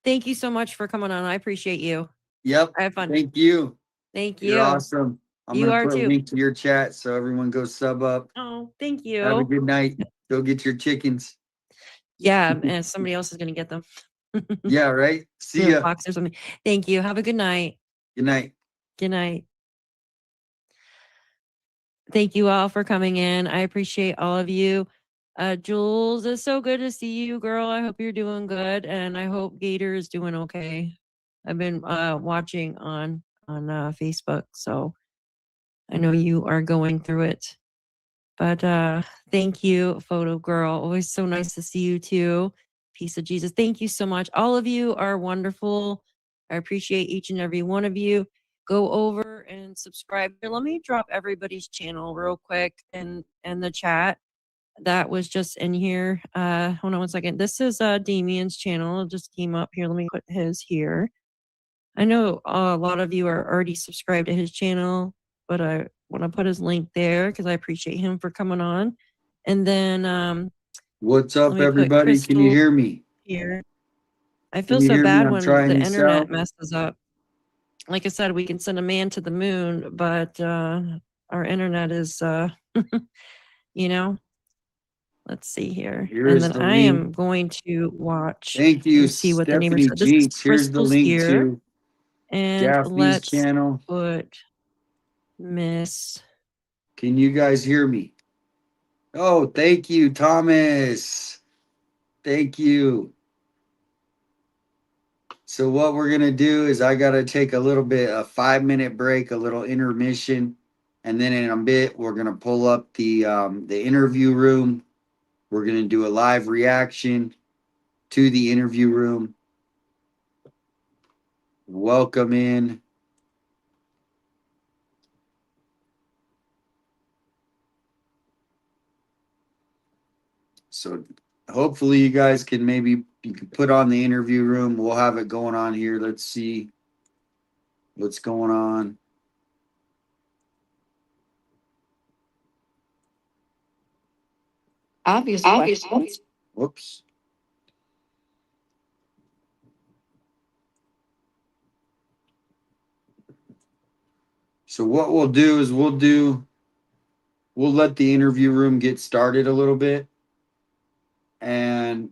I: Thank you so much for coming on. I appreciate you.
A: Yep.
I: I had fun.
A: Thank you.
I: Thank you.
A: You're awesome. I'm
I: You
A: gonna
I: are
A: put a
I: too.
A: link to your chat so everyone go sub up.
I: Oh, thank you.
A: Have a good night. Go get your chickens.
I: Yeah, and somebody else is gonna get them.
A: Yeah, right. See
I: In a
A: ya.
I: box or something. Thank you. Have a good night.
A: Good night.
I: Good night. Thank you all for coming in. I appreciate all of you. Jules, it's so good to see you, girl. I hope you're doing good, and I hope Gator is doing okay. I've been watching on Facebook, so I know you are going through it. But thank you, Photo Girl. Always so nice to see you too. Piece of Jesus. Thank you so much. All of you are wonderful. I appreciate each and every one of you. Go over and subscribe. Here, let me drop everybody's channel real quick in the chat. That was just in here. Hold on one second. This is Damien's channel. It just came up here. Let me put his here. I know a lot of you are already subscribed to his channel, but I want to put his link there because I appreciate him for coming on. And then
A: what's
I: let
A: up,
I: me put
A: everybody? Can you
I: Crystal
A: hear me?
I: here. I
A: Can
I: feel
A: you
I: so
A: hear me?
I: bad
A: I'm
I: when
A: trying
I: the
A: this
I: internet
A: out.
I: messes up. Like I said, we can send a man to the moon, but our internet is, you know, let's see here.
A: Here's
I: And
A: the
I: then I
A: link.
I: am going to watch
A: Thank you,
I: and see what the neighbors
A: Stephanie
I: said. This is
A: Jinx. Here's the
I: Crystal's
A: link
I: here.
A: to
I: And
A: Daphne's
I: let's
A: channel.
I: put Miss.
A: Can you guys hear me? Oh, thank you, Thomas. Thank you. So what we're gonna do is I gotta take a 5-minute break, a little intermission, and then in a bit we're gonna pull up the interview room. We're gonna do a live reaction to the interview room. Welcome in. So hopefully you guys can you can put on the interview room. We'll have it going on here. Let's see what's going on.
G: Obvious questions.
A: Whoops. So what we'll do is we'll let the interview room get started a little bit. And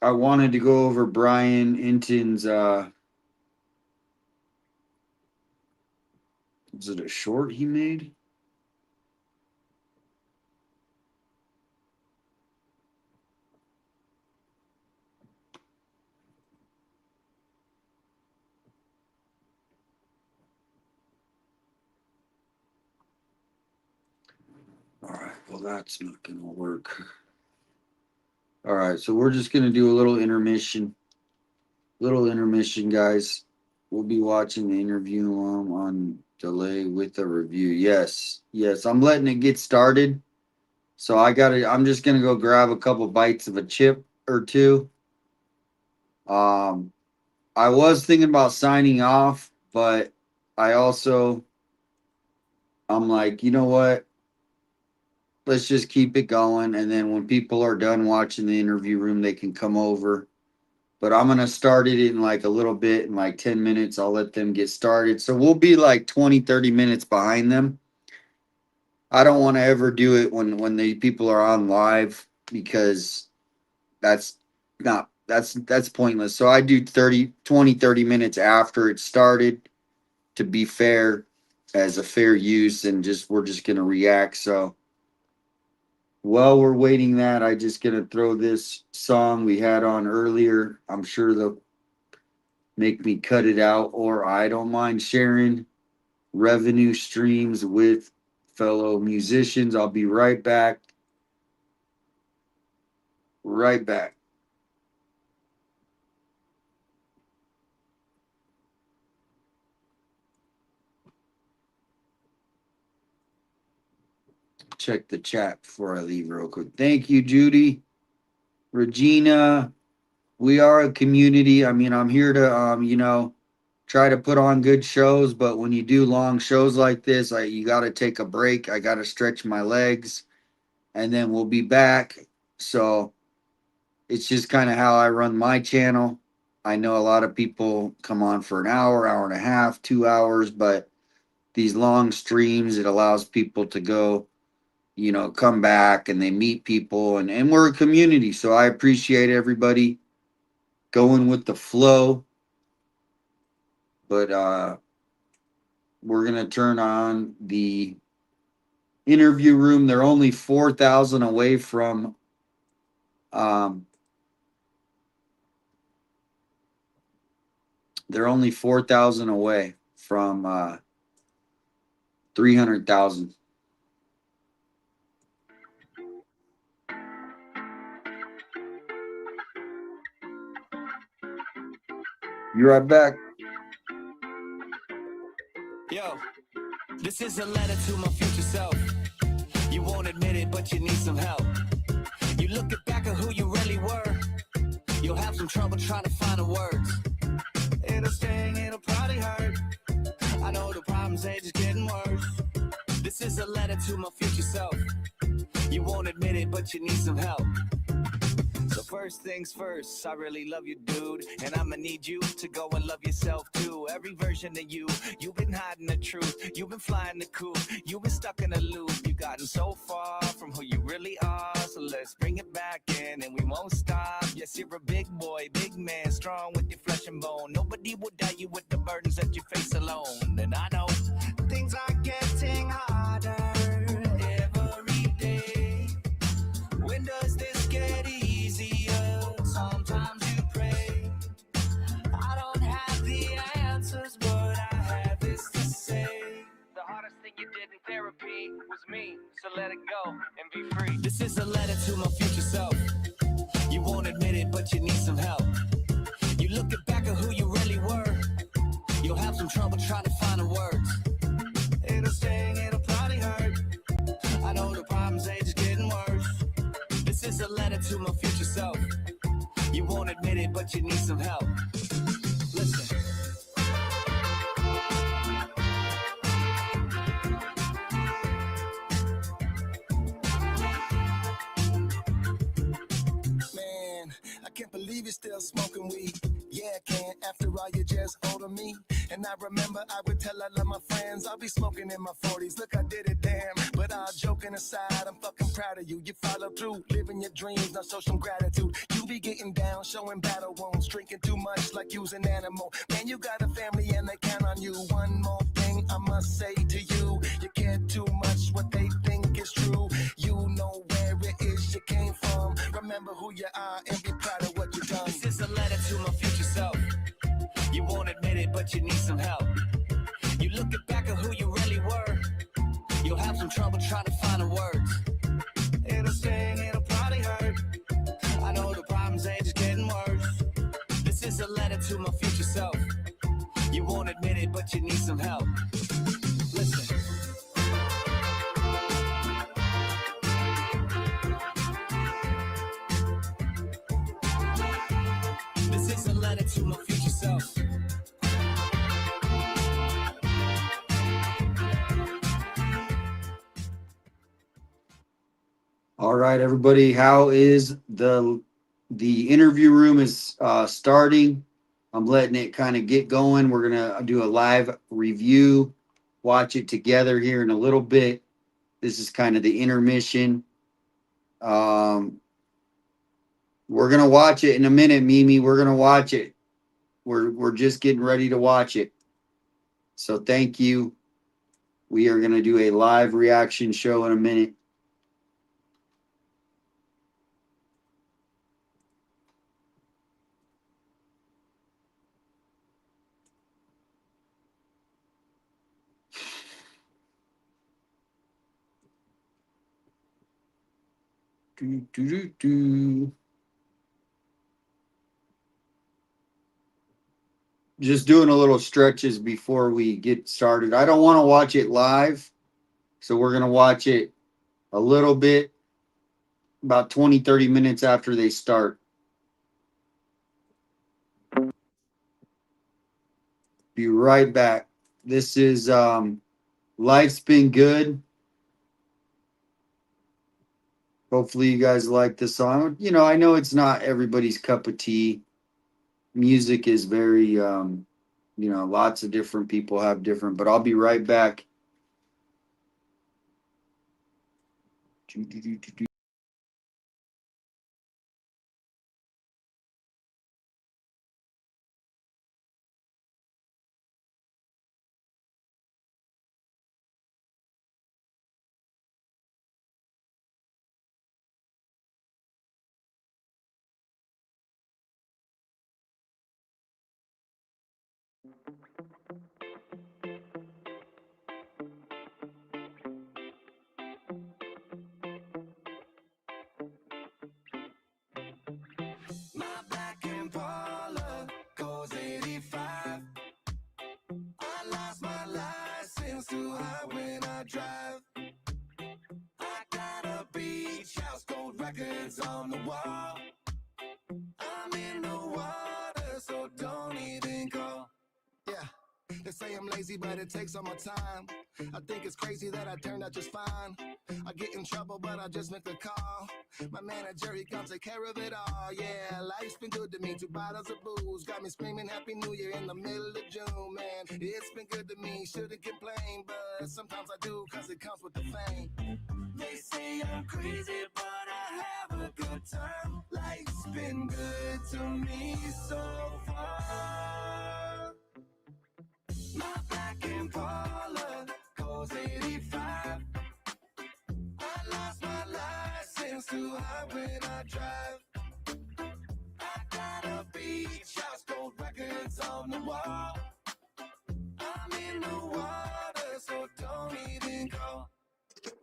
A: I wanted to go over Brian Inton's was it a short he made? All right, well that's not gonna work. All right, so we're just gonna do a little intermission. Guys. We'll be watching the interview on delay with the review. Yes, I'm letting it get started. So I'm just gonna go grab a couple bites of a chip or two. I was thinking about signing off, but I'm like, you know what? Let's just keep it going. And then when people are done watching the interview room, they can come over. But I'm going to start it in like a little bit, in like 10 minutes. I'll let them get started. So we'll be like 20, 30 minutes behind them. I don't want to ever do it when the people are on live because that's pointless. So I do 30 minutes after it started to be fair, as a fair use, and we're just going to react. So while we're waiting that, I just gonna throw this song we had on earlier. I'm sure they'll make me cut it out, or I don't mind sharing revenue streams with fellow musicians. I'll be right back. Right back. Check the chat before I leave real quick. Thank you, Judy. Regina, we are a community. I mean, I'm here to try to put on good shows, but when you do long shows like this, you got to take a break. I got to stretch my legs, and then we'll be back. So it's just kind of how I run my channel. I know a lot of people come on for an hour, hour and a half, 2 hours, but these long streams, it allows people to go, come back and they meet people, and we're a community. So I appreciate everybody going with the flow. But we're going to turn on the interview room. They're only 4,000 away from they're only 4,000 away from 300,000. You right back.
H: Yo, this is a letter to my future self. You won't admit it, but you need some help. You look back at who you really were. You'll have some trouble trying to find the words. It'll sting, it'll probably hurt. I know the problems, they just getting worse. This is a letter to my future self. You won't admit it, but you need some help. So first things first, I really love you, dude. And I'ma need you to go and love yourself too. Every version of you, you've been hiding the truth. You've been flying the coop, you've been stuck in a loop. You've gotten so far from who you really are. So let's bring it back in and we won't stop. Yes, you're a big boy, big man, strong with your flesh and bone. Nobody will doubt you with the burdens that you face alone. And I know things are getting harder every day. When does this get easier? Sometimes you pray. I don't have the answers, but I have this to say. The hardest thing you did in therapy was me, so let it go and be free. This is a letter to my future self. You won't admit it, but you need some help. You look back at who you really were. You'll have some trouble trying to find the words. It'll sting, it'll probably hurt. I know the problems, they just getting worse. This is a letter to my future self. You won't admit it, but you need some help. Listen. Man, I can't believe you're still smoking weed. Yeah, I can. After all, you're just older me. And I remember I would tell all of my friends I'll be smoking in my 40s. Look, I did it, damn. But all joking aside, I'm fucking proud of you. You follow through, living your dreams, now show some gratitude. You be getting down, showing battle wounds, drinking too much like you's an animal. Man, you got a family and they count on you. One more thing I must say to you. You care too much what they think is true. You know where it is you came from. Remember who you are and be proud of what you've done. This is a letter to my future self. You won't admit it, but you need some help. You look back at who you really were. You'll have some trouble trying to find the words. It'll sting, it'll probably hurt. I know the problems, they just getting worse. This is a letter to my future self. You won't admit it, but you need some help. Listen. This is a letter to my future self.
A: All right, everybody. How is the interview room is starting? I'm letting it kind of get going. We're gonna do a live review, watch it together here in a little bit. This is kind of the intermission. We're gonna watch it in a minute, Mimi. We're gonna watch it. We're just getting ready to watch it. So thank you. We are gonna do a live reaction show in a minute. Just doing a little stretches before we get started. I don't want to watch it live, so we're going to watch it a little bit, about 20-30 minutes after they start. Be right back. This is Life's Been Good. Hopefully you guys like this song. You know, I know it's not everybody's cup of tea. Music is very, you know, lots of different people have different, but I'll be right back.
H: My black Impala goes 85. I lost my license too high when I drive. I got a beach house, gold records on the wall. I'm in They say I'm lazy, but it takes all my time. I think it's crazy that I turned out just fine. I get in trouble, but I just make the call. My manager, he comes take care of it all. Yeah, life's been good to me. 2 bottles of booze got me screaming Happy New Year in the middle of June, man. It's been good to me, shouldn't complain, but sometimes I do, cause it comes with the fame. They say I'm crazy, but I have a good time. Life's been good to me so far. My black Impala goes 85. I lost my license too high when I drive. I got a beach house, gold records on the wall. I'm in the water, so don't even call.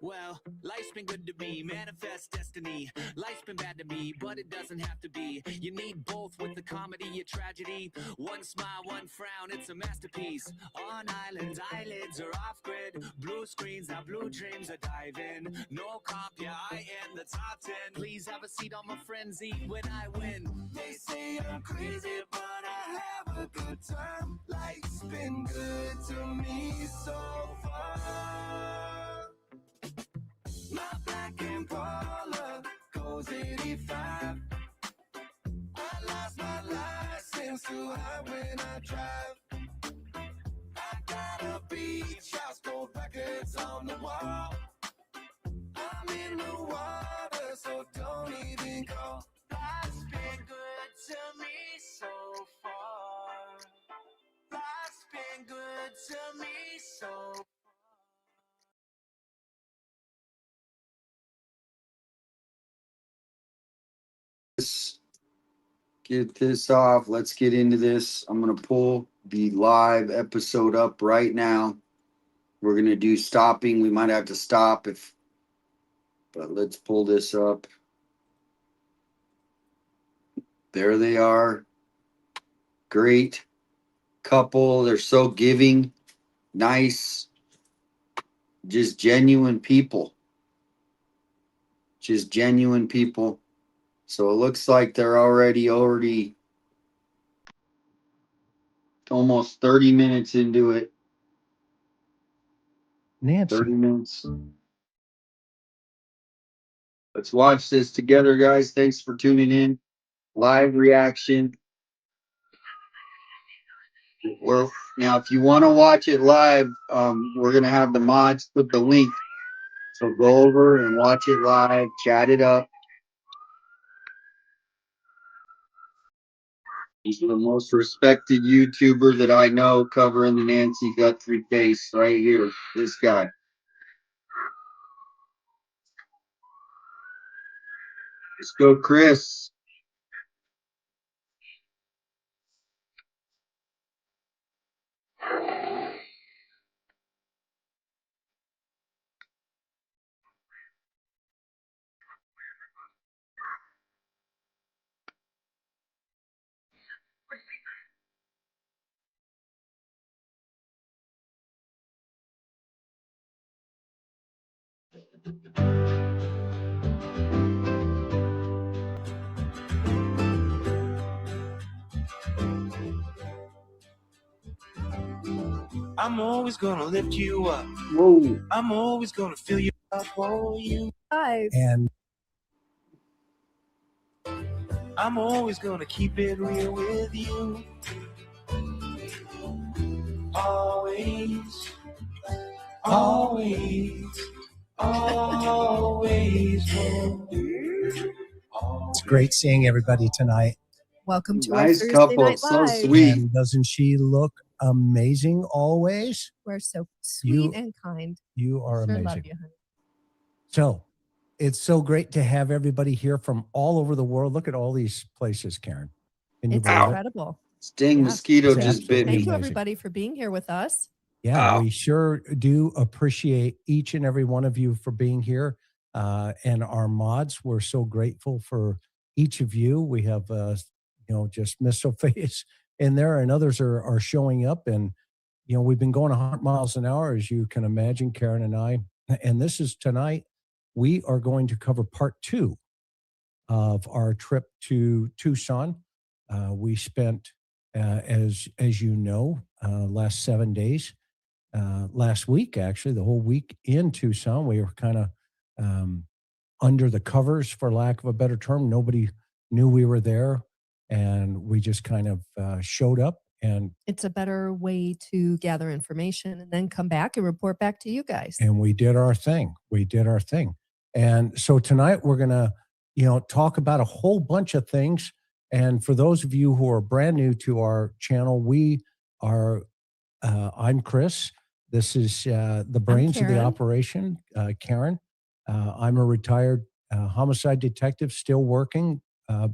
G: Well, life's been good to me, manifest destiny. Life's been bad to me, but it doesn't have to be. You need both with the comedy, a tragedy. One smile, one frown, it's a masterpiece. On islands, eyelids are off grid. Blue screens, now blue dreams are diving. No comp, yeah, I am the top 10. Please have a seat on my frenzy when I win.
H: They say I'm crazy, but I have a good time. Life's been good to me so far. My black Impala goes 85. I lost my license too high when I drive. I got a beach house, gold records on the wall. I'm in the water, so don't even call. Life's been good to me so far. Life's been good to me so far.
A: Get this off. Let's get into this. I'm going to pull the live episode up right now. We're going to do stopping. We might have to stop but let's pull this up. There they are. Great couple. They're so giving. Nice. Just genuine people. Just genuine people. So it looks like they're already almost 30 minutes into it.
M: Nancy.
A: 30 minutes. Let's watch this together, guys. Thanks for tuning in. Live reaction. Now, if you want to watch it live, we're going to have the mods put the link. So go over and watch it live, chat it up. He's the most respected YouTuber that I know covering the Nancy Guthrie case right here. This guy. Let's go, Chris.
H: I'm always gonna lift you up.
A: Whoa.
H: I'm always gonna fill you up for you.
M: And
H: I'm always gonna keep it real with you. Always, always, always will do.
M: it's great seeing everybody tonight.
W: Welcome to our
A: Nice
W: Thursday
A: couple.
W: Night
A: So
W: Live.
A: sweet.
M: And doesn't she look amazing always?
W: We're so sweet and kind.
M: You are
W: Sure
M: amazing.
W: love you, honey.
M: So it's so great to have everybody here from all over the world. Look at all these places, Karen. Can you
W: It's
M: believe it?
W: incredible.
A: Sting
W: Yes.
A: mosquito
M: It's
A: just bit
M: absolutely
A: me.
W: Thank you,
M: amazing.
W: everybody, for being here with us.
M: Yeah, we sure do appreciate each and every one of you for being here. And our mods, we're so grateful for each of you. We have, just Miss Sophia's in there, and others are showing up. And, we've been going 100 miles an hour, as you can imagine, Karen and I. And this is tonight. We are going to cover part 2 of our trip to Tucson. We spent, as you know, last 7 days. Last week, actually, the whole week in Tucson, we were kind of under the covers, for lack of a better term. Nobody knew we were there, and we just kind of showed up. And
W: It's a better way to gather information and then come back and report back to you guys.
M: and we did our thing. We did our thing. And so tonight we're going to, talk about a whole bunch of things. And for those of you who are brand new to our channel, we are, I'm Chris. This is the brains of the operation, Karen. I'm a retired homicide detective, still working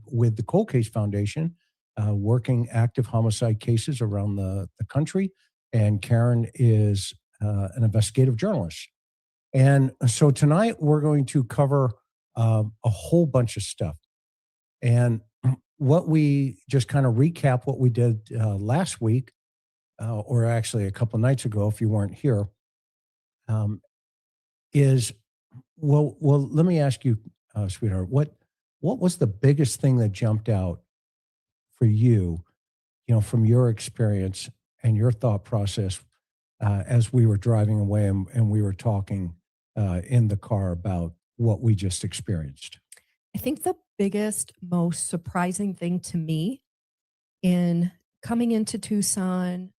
M: with the Cold Case Foundation, working active homicide cases around the country. And Karen is an investigative journalist. And so tonight we're going to cover a whole bunch of stuff. And what we just kind of recap what we did last week, or actually a couple of nights ago, if you weren't here, is, well, let me ask you, sweetheart, what was the biggest thing that jumped out for you, from your experience and your thought process as we were driving away and we were talking in the car about what we just experienced?
W: I think the biggest, most surprising thing to me in coming into Tucson,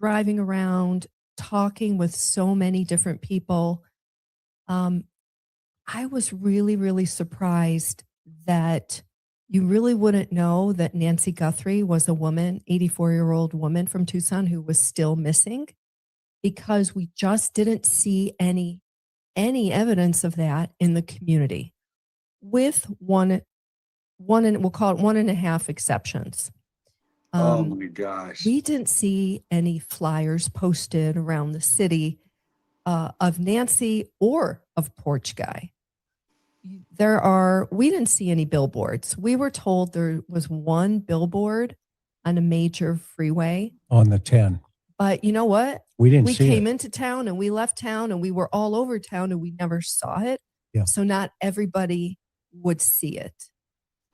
W: driving around, talking with so many different people, I was really, really surprised that you really wouldn't know that Nancy Guthrie was a woman, 84-year-old woman from Tucson who was still missing, because we just didn't see any evidence of that in the community, with one and we'll call it 1.5 exceptions.
A: Oh my gosh.
W: We didn't see any flyers posted around the city of Nancy or of Porch Guy. We didn't see any billboards. We were told there was one billboard on a major freeway.
M: On the 10.
W: But you know what?
M: We didn't
W: We
M: see
W: came
M: it.
W: into town and we left town and we were all over town and we never saw it.
M: Yeah.
W: So not everybody would see it.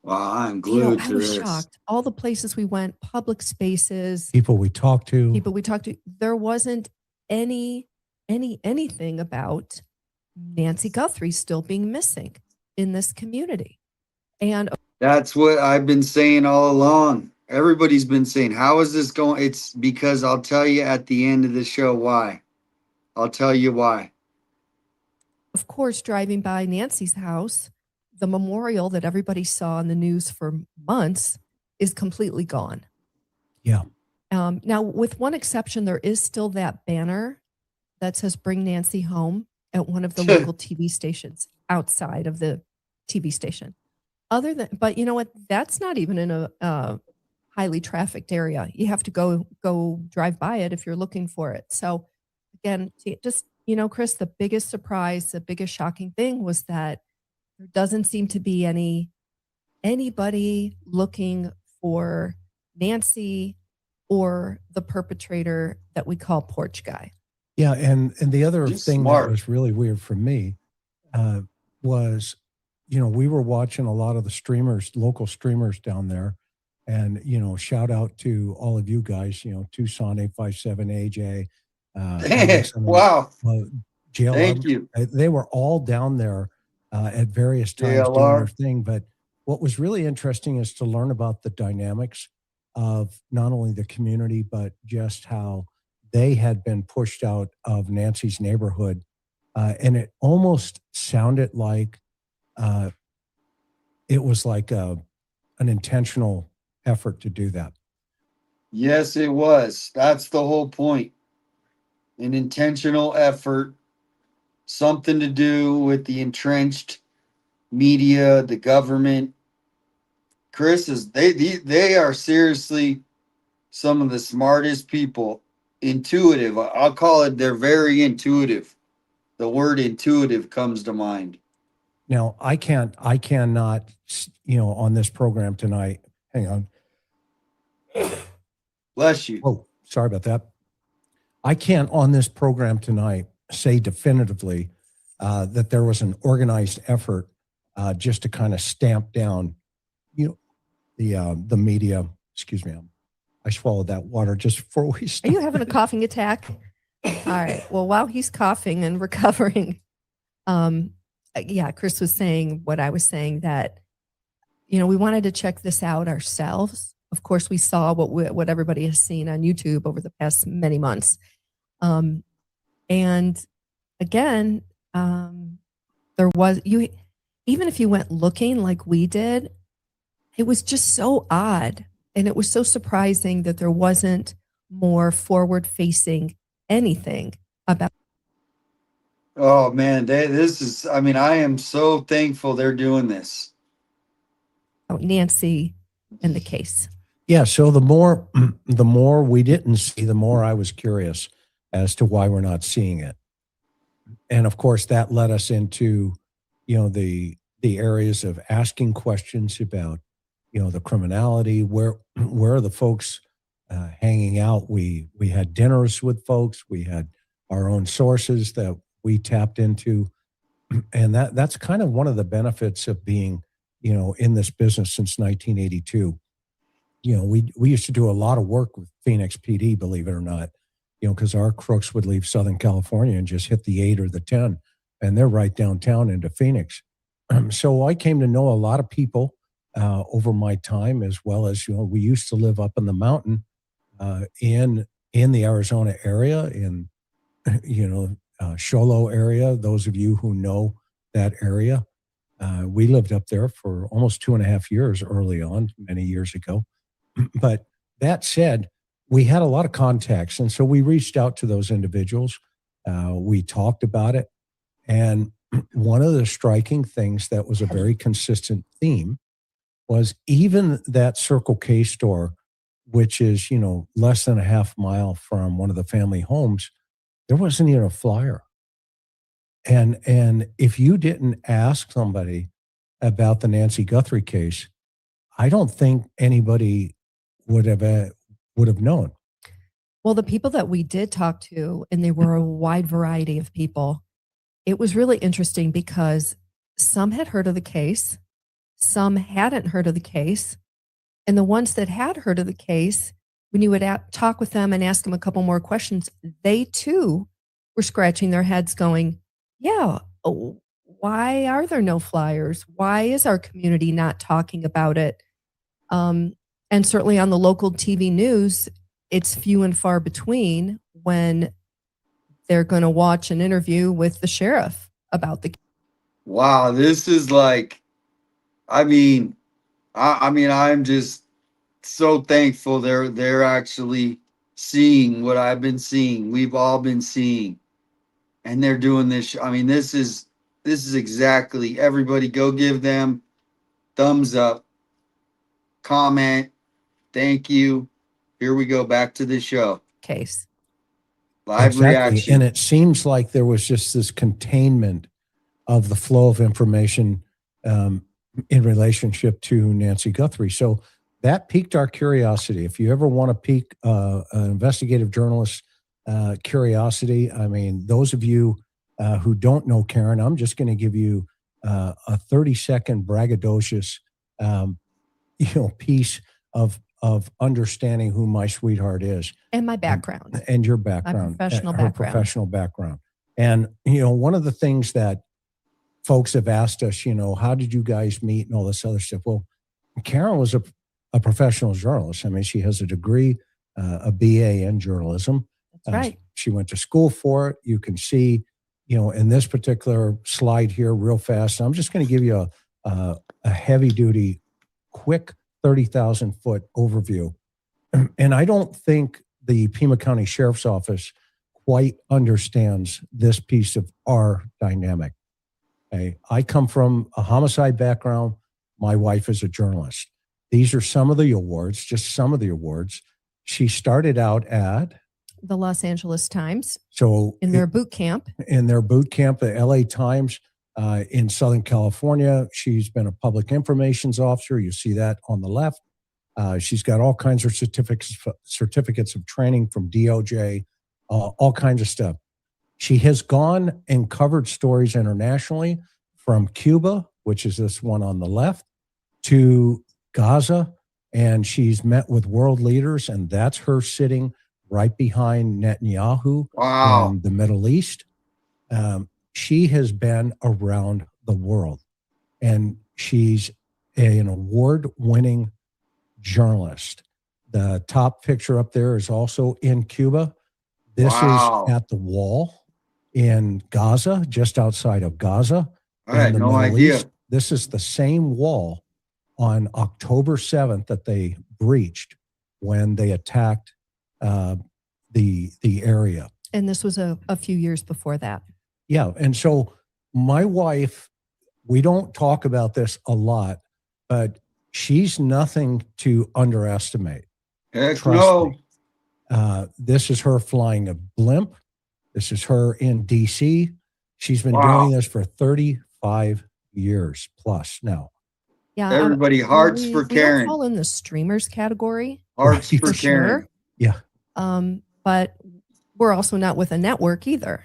A: Wow, I'm glued
W: I
A: to
W: was
A: this.
W: shocked. All the places we went, public spaces,
M: People we talked to.
W: there wasn't anything about Nancy Guthrie still being missing in this community. And
A: That's what I've been saying all along. Everybody's been saying, how is this going? It's because I'll tell you at the end of the show why. I'll tell you why.
W: of course, driving by Nancy's house, the memorial that everybody saw in the news for months is completely gone.
M: Yeah.
W: Now, with one exception, there is still that banner that says "Bring Nancy Home" at one of the local TV stations outside of the TV station. But you know what? That's not even in a highly trafficked area. You have to go drive by it if you're looking for it. So again, just, Chris, the biggest surprise, the biggest shocking thing was that there doesn't seem to be anybody looking for Nancy or the perpetrator that we call Porch Guy.
M: Yeah, and the other
A: He's
M: thing
A: smart.
M: that was really weird for me was, we were watching a lot of the streamers, local streamers down there, and shout out to all of you guys, Tucson 857 AJ.
A: Wow.
M: JLR,
A: Thank you.
M: They were all down there at various times doing
A: JLR.
M: their thing. But what was really interesting is to learn about the dynamics of not only the community, but just how they had been pushed out of Nancy's neighborhood. And it almost sounded like it was like an intentional effort to do that.
A: Yes, it was. That's the whole point. An intentional effort, something to do with the entrenched media, the government. Chris they are seriously some of the smartest people. Intuitive. I'll call it, they're very intuitive. The word intuitive comes to mind.
M: Now, I cannot, on this program tonight, hang on.
A: Bless you.
M: Oh, sorry about that. I can't on this program tonight say definitively that there was an organized effort just to kind of stamp down, the media. Excuse me, I'm I swallowed that water just before we
W: Are
M: started.
W: you having a coughing attack? All right. Well, while he's coughing and recovering, yeah, Chris was saying what I was saying, that, we wanted to check this out ourselves. Of course, we saw what everybody has seen on YouTube over the past many months. And again, there was, even if you went looking like we did, it was just so odd. And it was so surprising that there wasn't more forward facing anything about.
A: Oh man, this is, I mean, I am so thankful they're doing this.
W: Nancy and the case.
M: Yeah. So the more we didn't see, the more I was curious as to why we're not seeing it. And of course, that led us into, the areas of asking questions about, the criminality. Where are the folks hanging out? We had dinners with folks. We had our own sources that we tapped into, and that's kind of one of the benefits of being, in this business since 1982. We used to do a lot of work with Phoenix PD, believe it or not, because our crooks would leave Southern California and just hit the 8 or the 10, and they're right downtown into Phoenix. So I came to know a lot of people over my time, as well as, we used to live up in the mountain in the Arizona area, in, Sholo area. Those of you who know that area, we lived up there for almost 2.5 years early on, many years ago. But that said, we had a lot of contacts. And so we reached out to those individuals. We talked about it. And one of the striking things that was a very consistent theme was even that Circle K store, which is, less than a half mile from one of the family homes, there wasn't even a flyer. And if you didn't ask somebody about the Nancy Guthrie case, I don't think anybody would have known.
W: Well, the people that we did talk to, and they were a wide variety of people, it was really interesting because some had heard of the case, some hadn't heard of the case. And the ones that had heard of the case, when you would talk with them and ask them a couple more questions, they too were scratching their heads going, yeah, why are there no flyers? Why is our community not talking about it? And certainly on the local TV news, it's few and far between when they're going to watch an interview with the sheriff about the.
A: Wow, this is like, I'm just so thankful they're actually seeing what I've been seeing. We've all been seeing, and they're doing this. This is exactly, everybody go give them thumbs up, comment, thank you. Here we go, back to the show.
W: Case.
A: Live reaction.
M: And it seems like there was just this containment of the flow of information in relationship to Nancy Guthrie. So that piqued our curiosity. If you ever want to pique an investigative journalist curiosity, those of you who don't know Karen, I'm just going to give you a 30-second braggadocious piece of understanding who my sweetheart is.
W: And my background.
M: And your background.
W: My professional
M: her
W: background.
M: professional background. And, one of the things that folks have asked us, how did you guys meet and all this other stuff? Well, Karen was a professional journalist. She has a degree, a BA in journalism.
W: That's right.
M: She went to school for it. You can see, in this particular slide here real fast, I'm just going to give you a heavy duty, quick 30,000 foot overview. And I don't think the Pima County Sheriff's Office quite understands this piece of our dynamic. Okay? I come from a homicide background. My wife is a journalist. These are some of the awards, just some of the awards. She started out at
W: the Los Angeles Times.
M: So
W: in their boot camp.
M: In their boot camp, the LA Times in Southern California. She's been a public information officer. You see that on the left. She's got all kinds of certificates of training from DOJ, all kinds of stuff. She has gone and covered stories internationally from Cuba, which is this one on the left, to Gaza, and she's met with world leaders, and that's her sitting right behind Netanyahu in the Middle East. She has been around the world, and she's an award-winning journalist. The top picture up there is also in Cuba. This is at the wall in Gaza, just outside of Gaza.
A: I had no idea.
M: This is the same wall on October 7th that they breached when they attacked the area.
W: And this was a few years before that.
M: Yeah. And so my wife, we don't talk about this a lot, but she's nothing to underestimate.
A: Heck
M: Trust
A: no.
M: me. This is her flying a blimp. This is her in DC. She's been doing this for 35 years plus now.
W: Yeah.
A: Everybody, hearts for
W: we
A: Karen.
W: don't fall in the streamers category.
A: Hearts for Karen.
M: Yeah.
W: But we're also not with a network either.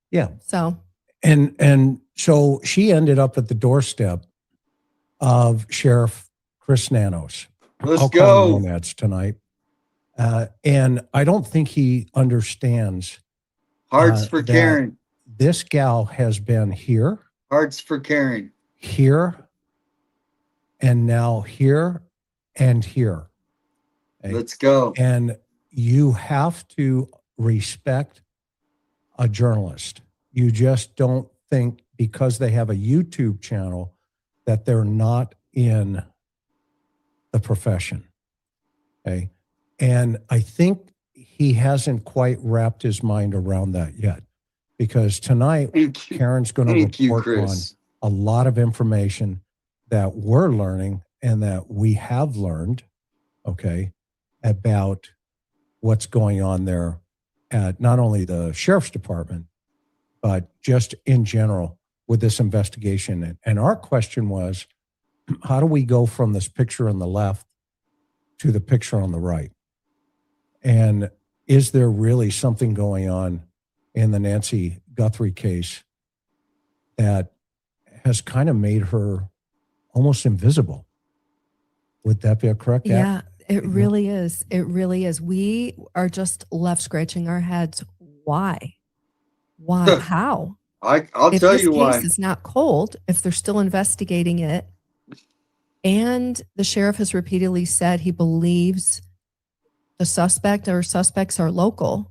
M: Yeah.
W: So.
M: And so she ended up at the doorstep of Sheriff Chris Nanos.
A: Let's
M: I'll
A: go.
M: call him Nomads tonight. And I don't think he understands.
A: Hearts for
M: that
A: Karen.
M: This gal has been here.
A: Hearts for Karen.
M: Here. And now here and here. Okay?
A: Let's go.
M: And you have to respect a journalist. You just don't think because they have a YouTube channel that they're not in the profession. Okay. And I think he hasn't quite wrapped his mind around that yet, because tonight Karen's going to report on a lot of information that we're learning and that we have learned, okay, about what's going on there at not only the sheriff's department, but just in general with this investigation. And our question was, how do we go from this picture on the left to the picture on the right? And is there really something going on in the Nancy Guthrie case that has kind of made her almost invisible? Would that be a correct?
W: Yeah, it really is. It really is. We are just left scratching our heads. Why? Why? How?
A: I'll tell you why.
W: If this case is not cold, if they're still investigating it, and the sheriff has repeatedly said he believes the suspect or suspects are local.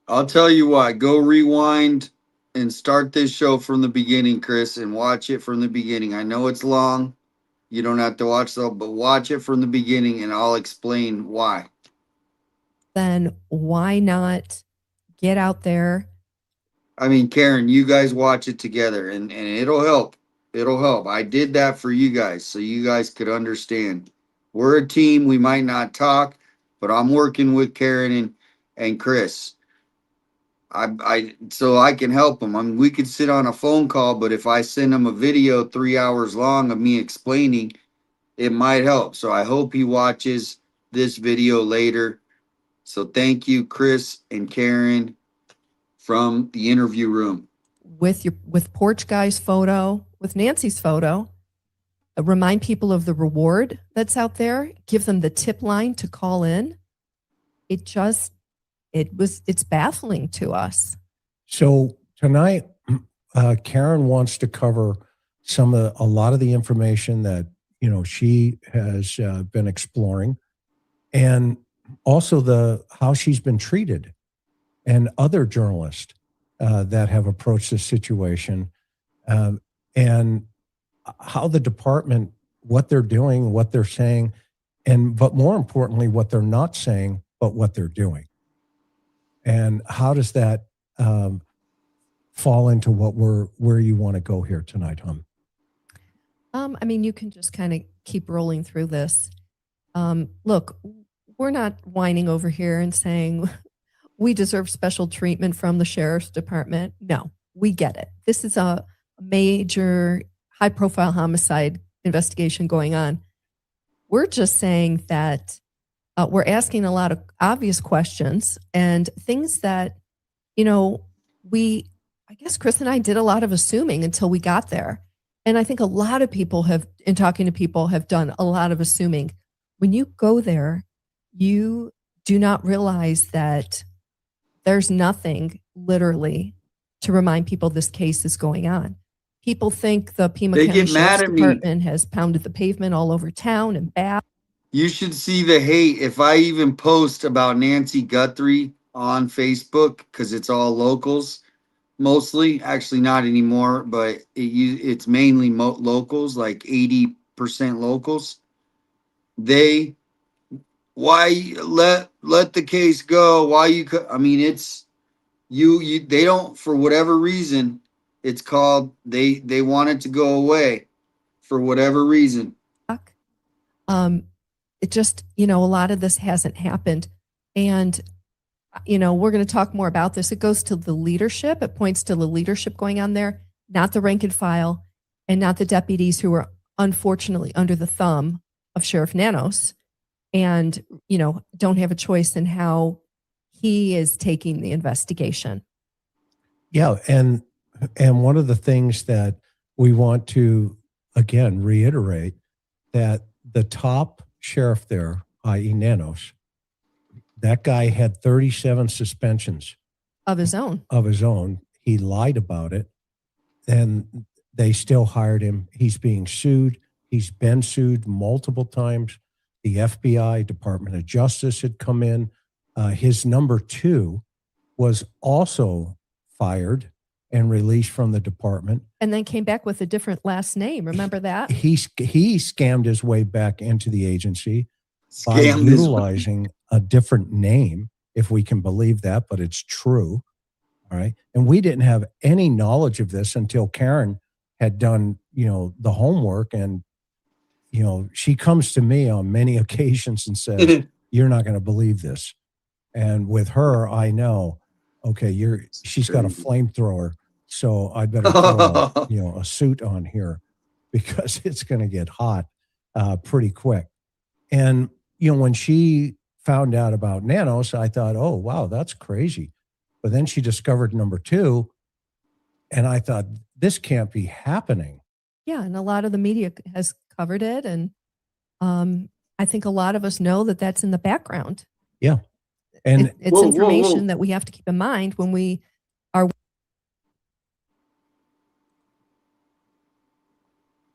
A: I'll tell you why. Go rewind and start this show from the beginning, Chris, and watch it from the beginning. I know it's long. You don't have to watch though, but watch it from the beginning and I'll explain why.
W: Then why not get out there?
A: I mean, Karen, you guys watch it together and it'll help. It'll help. I did that for you guys so you guys could understand. We're a team. We might not talk, but I'm working with Karen and Chris. So I can help them. I mean, we could sit on a phone call, but if I send them a video 3 hours long of me explaining, it might help. So I hope he watches this video later. So thank you, Chris and Karen from the interview room.
W: With Porch Guy's photo, with Nancy's photo, remind people of the reward that's out there. Give them the tip line to call in. It's baffling to us.
M: So tonight, Karen wants to cover a lot of the information that she has been exploring, and also how she's been treated, and other journalists that have approached this situation, and how the department, what they're doing, what they're saying, but more importantly, what they're not saying, but what they're doing. And how does that fall into where you want to go here tonight, hon?
W: I mean, you can just kind of keep rolling through this. Look, we're not whining over here and saying we deserve special treatment from the sheriff's department. No, we get it. This is a major high-profile homicide investigation going on. We're just saying that we're asking a lot of obvious questions and things that, I guess Chris and I did a lot of assuming until we got there. And I think a lot of people have, in talking to people, have done a lot of assuming. When you go there, you do not realize that there's nothing literally to remind people this case is going on. People think the Pima
A: They
W: County
A: get mad
W: Sheriff's
A: at me.
W: Department has pounded the pavement all over town and back.
A: You should see the hate if I even post about Nancy Guthrie on Facebook, because it's all locals mostly. Actually, not anymore, but it's mainly locals, like 80% locals. Why let the case go? Why you? I mean, it's you. They don't, for whatever reason. It's called they want it to go away for whatever reason.
W: It just, a lot of this hasn't happened. And, we're going to talk more about this. It goes to the leadership. It points to the leadership going on there, not the rank and file, and not the deputies who are unfortunately under the thumb of Sheriff Nanos and, don't have a choice in how he is taking the investigation.
M: Yeah. And one of the things that we want to, again, reiterate that the top sheriff there, i.e. Nanos, that guy had 37 suspensions.
W: Of his own.
M: He lied about it. And they still hired him. He's being sued. He's been sued multiple times. The FBI, Department of Justice had come in. His number 2 was also fired and released from the department.
W: And then came back with a different last name. Remember that?
M: He scammed his way back into the agency by utilizing a different name, if we can believe that, but it's true. All right. And we didn't have any knowledge of this until Karen had done, the homework. And, she comes to me on many occasions and says, you're not going to believe this. And with her, I know, okay, she's got a flamethrower. So I better throw a suit on here because it's going to get hot pretty quick. And, when she found out about Nanos, I thought, oh, wow, that's crazy. But then she discovered number 2. And I thought, this can't be happening.
W: Yeah. And a lot of the media has covered it. And I think a lot of us know that that's in the background.
M: Yeah. And
W: it's information that we have to keep in mind when we are.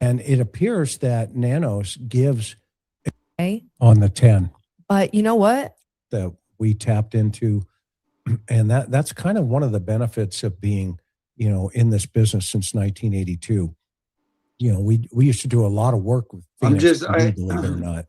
M: And it appears that Nanos gives on the 10.
W: But you know what?
M: That we tapped into. And that's kind of one of the benefits of being, in this business since 1982. We used to do a lot of work with Phoenix, believe it or not.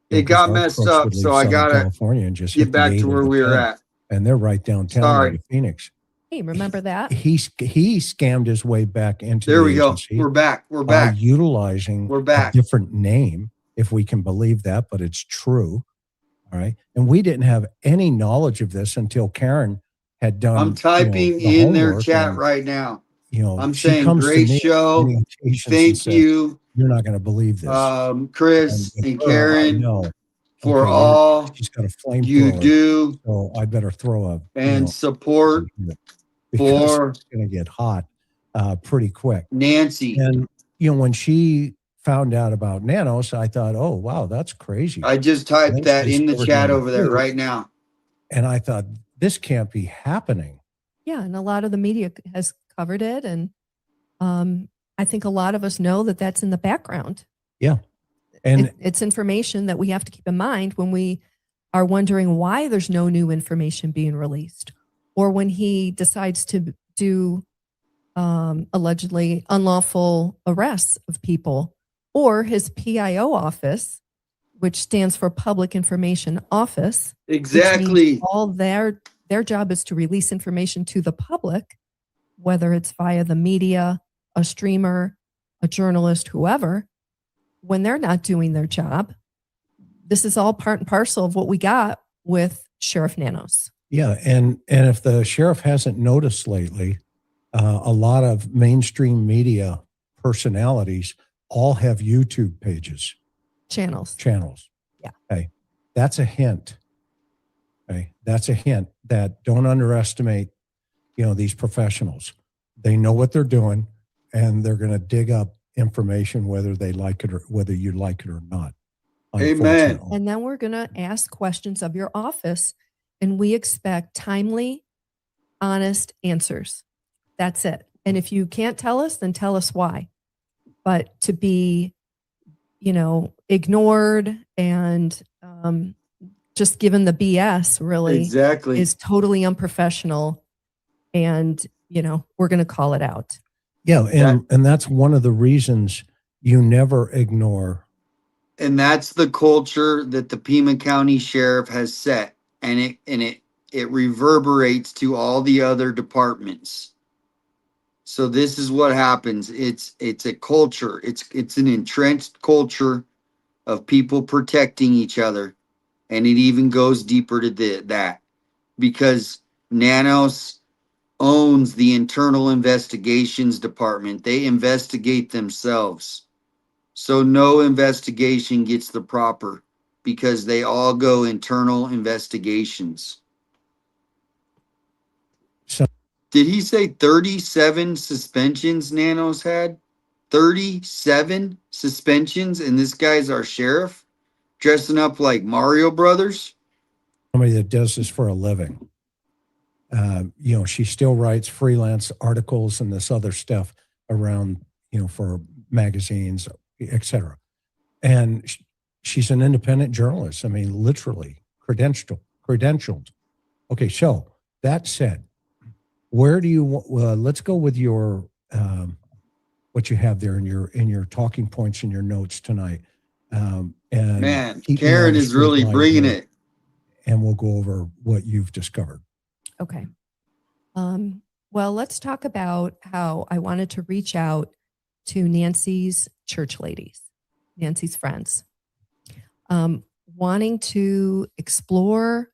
A: It got messed up, so I got to
M: California and just
A: get back to where we were at.
M: And they're right downtown in Phoenix.
W: Hey, remember that?
M: He scammed his way back into
A: there
M: the
A: we go.
M: agency
A: We're back.
M: by utilizing
A: back.
M: a different name, if we can believe that, but it's true. All right. And we didn't have any knowledge of this until Karen had done.
A: I'm typing in their chat right now. I'm saying great show. Thank you.
M: You're not going to believe this.
A: Chris and Karen, for all
M: she's got a flame
A: you do.
M: So I better throw
A: support for.
M: It's going to get hot pretty quick.
A: Nancy.
M: And, when she found out about Nanos, I thought, oh, wow, that's crazy.
A: I just typed that in the chat over there right now.
M: And I thought, this can't be happening.
W: Yeah. And a lot of the media has covered it. And I think a lot of us know that that's in the background.
M: Yeah. And
W: it's information that we have to keep in mind when we are wondering why there's no new information being released, or when he decides to do allegedly unlawful arrests of people, or his PIO office, which stands for Public Information Office.
A: Exactly.
W: All their job is to release information to the public, whether it's via the media, a streamer, a journalist, whoever. When they're not doing their job, this is all part and parcel of what we got with Sheriff Nanos.
M: Yeah. And if the sheriff hasn't noticed lately, a lot of mainstream media personalities all have YouTube pages.
W: Channels.
M: Yeah. Okay. That's a hint. Okay. That's a hint that don't underestimate, these professionals. They know what they're doing, and they're going to dig up information, whether they like it or whether you like it or not.
A: Amen.
M: unfortunately.
W: And then we're going to ask questions of your office, and we expect timely, honest answers. That's it. And if you can't tell us, then tell us why. But to be, ignored and just given the BS really
A: Exactly.
W: is totally unprofessional. And, we're going to call it out.
M: Yeah, and that's one of the reasons you never ignore.
A: And that's the culture that the Pima County Sheriff has set, and it reverberates to all the other departments. So this is what happens. It's a culture. It's an entrenched culture of people protecting each other, and it even goes deeper to that because Nanos owns the internal investigations department. They investigate themselves. So no investigation gets the proper because they all go internal investigations.
M: So
A: did he say 37 suspensions Nanos had? 37 suspensions, and this guy's our sheriff dressing up like Mario Brothers?
M: Somebody that does this for a living. She still writes freelance articles and this other stuff around, for magazines, etc. And she's an independent journalist. I mean, literally credentialed. Okay, so that said, where do you? Let's go with your what you have there in your talking points and your notes tonight. And
A: man,
M: keep me
A: Karen
M: on the
A: is
M: straight
A: really
M: line
A: bringing
M: here,
A: it.
M: and we'll go over what you've discovered.
W: Okay. Well, let's talk about how I wanted to reach out to Nancy's church ladies, Nancy's friends, wanting to explore,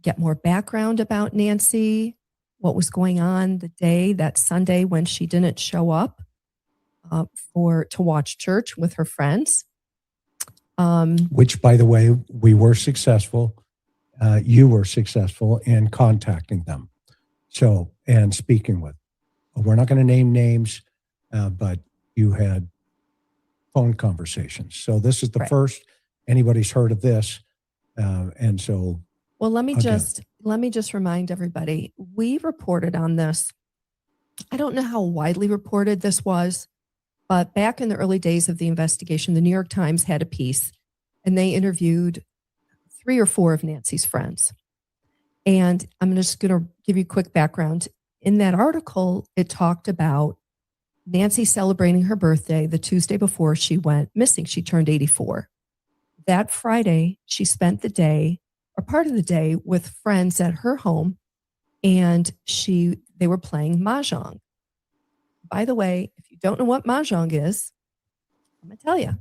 W: get more background about Nancy, what was going on that Sunday when she didn't show up to watch church with her friends.
M: Which, by the way, we were successful. You were successful in contacting them. So, and speaking with. We're not going to name names, but you had phone conversations. So this is the first anybody's heard of this. And so.
W: Well, let me just remind everybody, we reported on this. I don't know how widely reported this was, but back in the early days of the investigation, the New York Times had a piece, and they interviewed 3 or 4 of Nancy's friends. And I'm just going to give you a quick background. In that article, it talked about Nancy celebrating her birthday the Tuesday before she went missing. She turned 84. That Friday, she spent the day, or part of the day, with friends at her home, and they were playing Mahjong. By the way, if you don't know what Mahjong is, I'm going to tell you.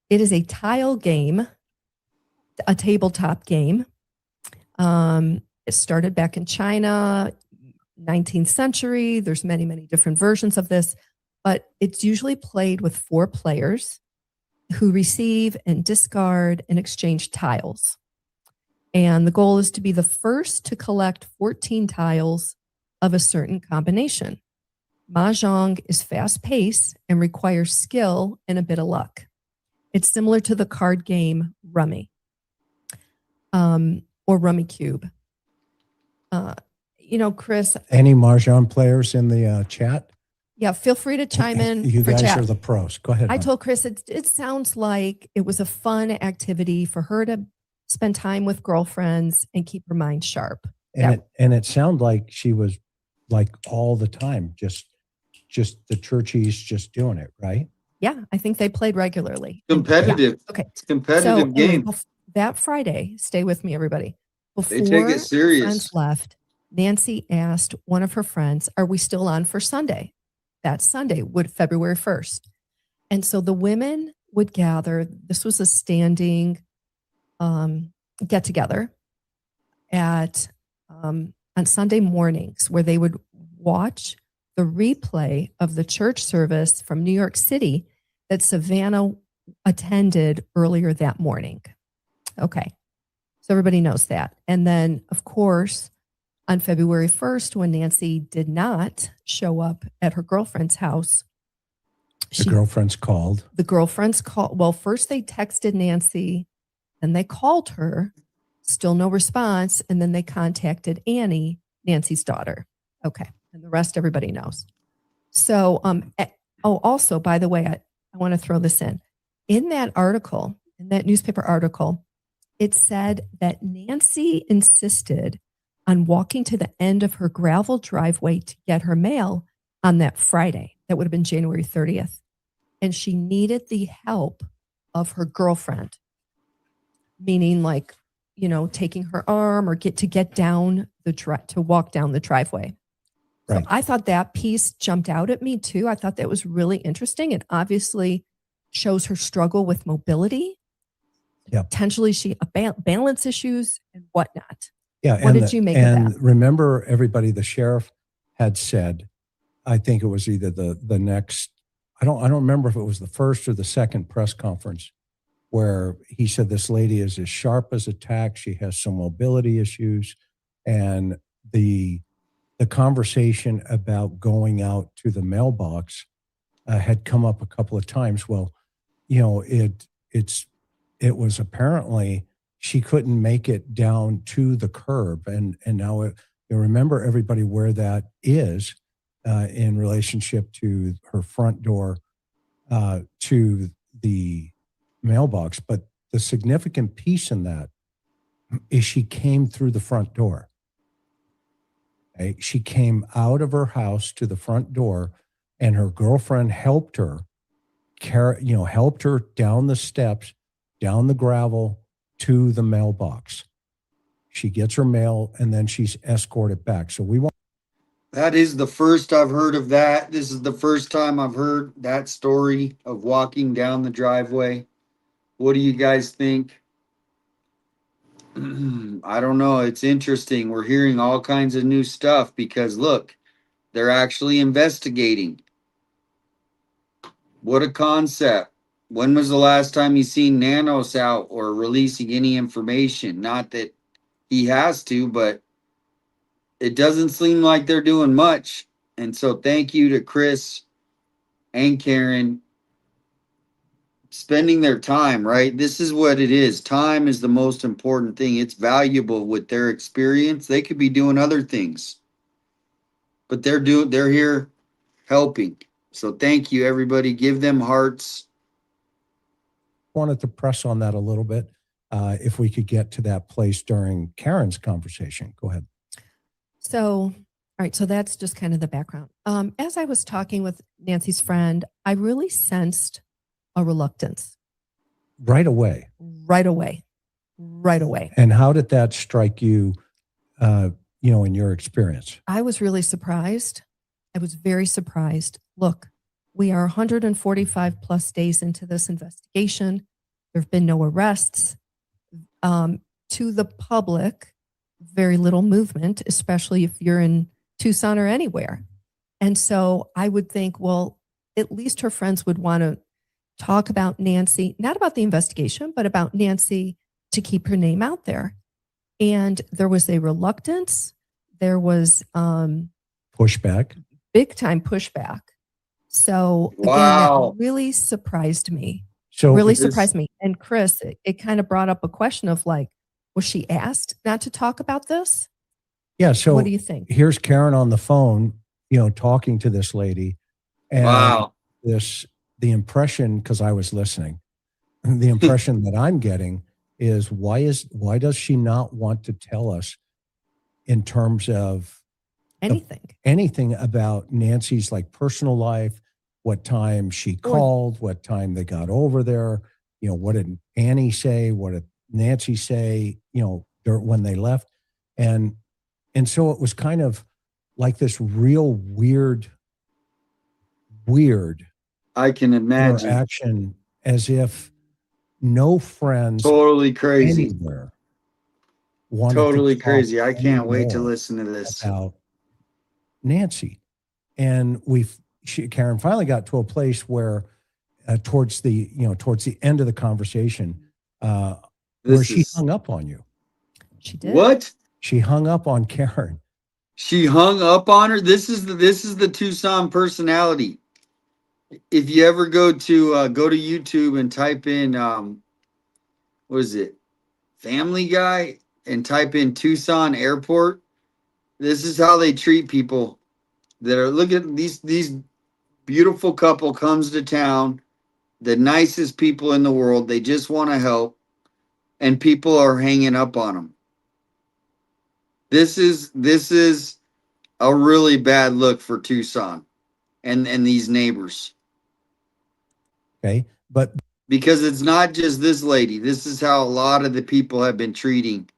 W: It is a tile game, a tabletop game. It started back in China, 19th century. There's many, many different versions of this, but it's usually played with 4 players who receive and discard and exchange tiles. And the goal is to be the first to collect 14 tiles of a certain combination. Mahjong is fast-paced and requires skill and a bit of luck. It's similar to the card game Rummy. Or Rummy Cube. Chris.
M: Any Mahjong players in the chat?
W: Yeah, feel free to chime in.
M: You
W: for
M: guys
W: chat.
M: are the pros. Go ahead.
W: I told Chris it sounds like it was a fun activity for her to spend time with girlfriends and keep her mind sharp.
M: And it sounded like she was like all the time, just the churchies just doing it, right?
W: Yeah, I think they played regularly.
A: Competitive.
W: Yeah. Okay.
A: It's a competitive game.
W: That Friday, stay with me, everybody. Before
A: They take it serious.
W: friends left, Nancy asked one of her friends, "Are we still on for Sunday?" That Sunday would February 1st. And so the women would gather. This was a standing get together on Sunday mornings where they would watch the replay of the church service from New York City that Savannah attended earlier that morning. Okay. So everybody knows that. And then, of course, on February 1st, when Nancy did not show up at her girlfriend's house,
M: The girlfriends called.
W: The girlfriends called. Well, first they texted Nancy, then they called her, still no response. And then they contacted Annie, Nancy's daughter. Okay. And the rest, everybody knows. So, also, by the way, I want to throw this in. In that article, in that newspaper article, it said that Nancy insisted on walking to the end of her gravel driveway to get her mail on that Friday. That would have been January 30th. And she needed the help of her girlfriend, meaning like, you know, taking her arm or get down to walk down the driveway. So
M: Right.
W: I thought that piece jumped out at me too. I thought that was really interesting. It obviously shows her struggle with mobility.
M: Yep.
W: Potentially she balance issues and whatnot.
M: Yeah.
W: What did you make of
M: and
W: that?
M: remember, everybody, the sheriff had said, I think it was either the next, I don't remember if it was the first or the second press conference, where he said this lady is as sharp as a tack. She has some mobility issues. And the conversation about going out to the mailbox had come up a couple of times. Well, you know, it was apparently she couldn't make it down to the curb. And now you remember, everybody, where that is in relationship to her front door to the mailbox. But the significant piece in that is she came through the front door. Okay? She came out of her house to the front door, and her girlfriend helped her, helped her down the steps, down the gravel to the mailbox. She gets her mail, and then she's escorted back. So we want.
A: That is the first I've heard of that. This is the first time I've heard that story of walking down the driveway. What do you guys think? I don't know. It's interesting. We're hearing all kinds of new stuff because look, they're actually investigating. What a concept. When was the last time you seen Nanos out or releasing any information? Not that he has to, but it doesn't seem like they're doing much. And so thank you to Chris and Karen spending their time, right? This is what it is. Time is the most important thing. It's valuable with their experience. They could be doing other things, but they're here helping. So thank you, everybody. Give them hearts.
M: Wanted to press on that a little bit. If we could get to that place during Karen's conversation. Go ahead.
W: So, all right. So that's just kind of the background. As I was talking with Nancy's friend, I really sensed a reluctance.
M: Right away.
W: Right away. Right away.
M: And how did that strike you, in your experience?
W: I was really surprised. I was very surprised. Look, we are 145 plus days into this investigation. There have been no arrests. To the public, very little movement, especially if you're in Tucson or anywhere. And so I would think, well, at least her friends would want to talk about Nancy, not about the investigation, but about Nancy, to keep her name out there. And there was a reluctance. There was
M: pushback,
W: big time pushback. So again,
A: wow,
W: that really surprised me.
M: So
W: really surprised me. And Chris, it kind of brought up a question of like, was she asked not to talk about this?
M: Yeah. So
W: what do you think?
M: Here's Karen on the phone, talking to this lady. And
A: wow.
M: The impression, because I was listening, the impression that I'm getting is why does she not want to tell us in terms of anything about Nancy's like personal life, what time she called, what time they got over there, what did Annie say, what did Nancy say, when they left. And so it was kind of like this real weird
A: I can imagine
M: interaction, as if no friends
A: totally crazy
M: anywhere
A: totally crazy. I can't wait to listen to this
M: about Nancy. And Karen finally got to a place where towards the end of the conversation where she hung up on you.
W: She did.
A: What?
M: She hung up on Karen.
A: She hung up on her. This is the Tucson personality. If you ever go to YouTube and type in what is it, Family Guy, and type in Tucson Airport, this is how they treat people that are, look at these beautiful couple comes to town, the nicest people in the world. They just want to help, and people are hanging up on them. This is a really bad look for Tucson and these neighbors.
M: Okay, but
A: because it's not just this lady. This is how a lot of the people have been treating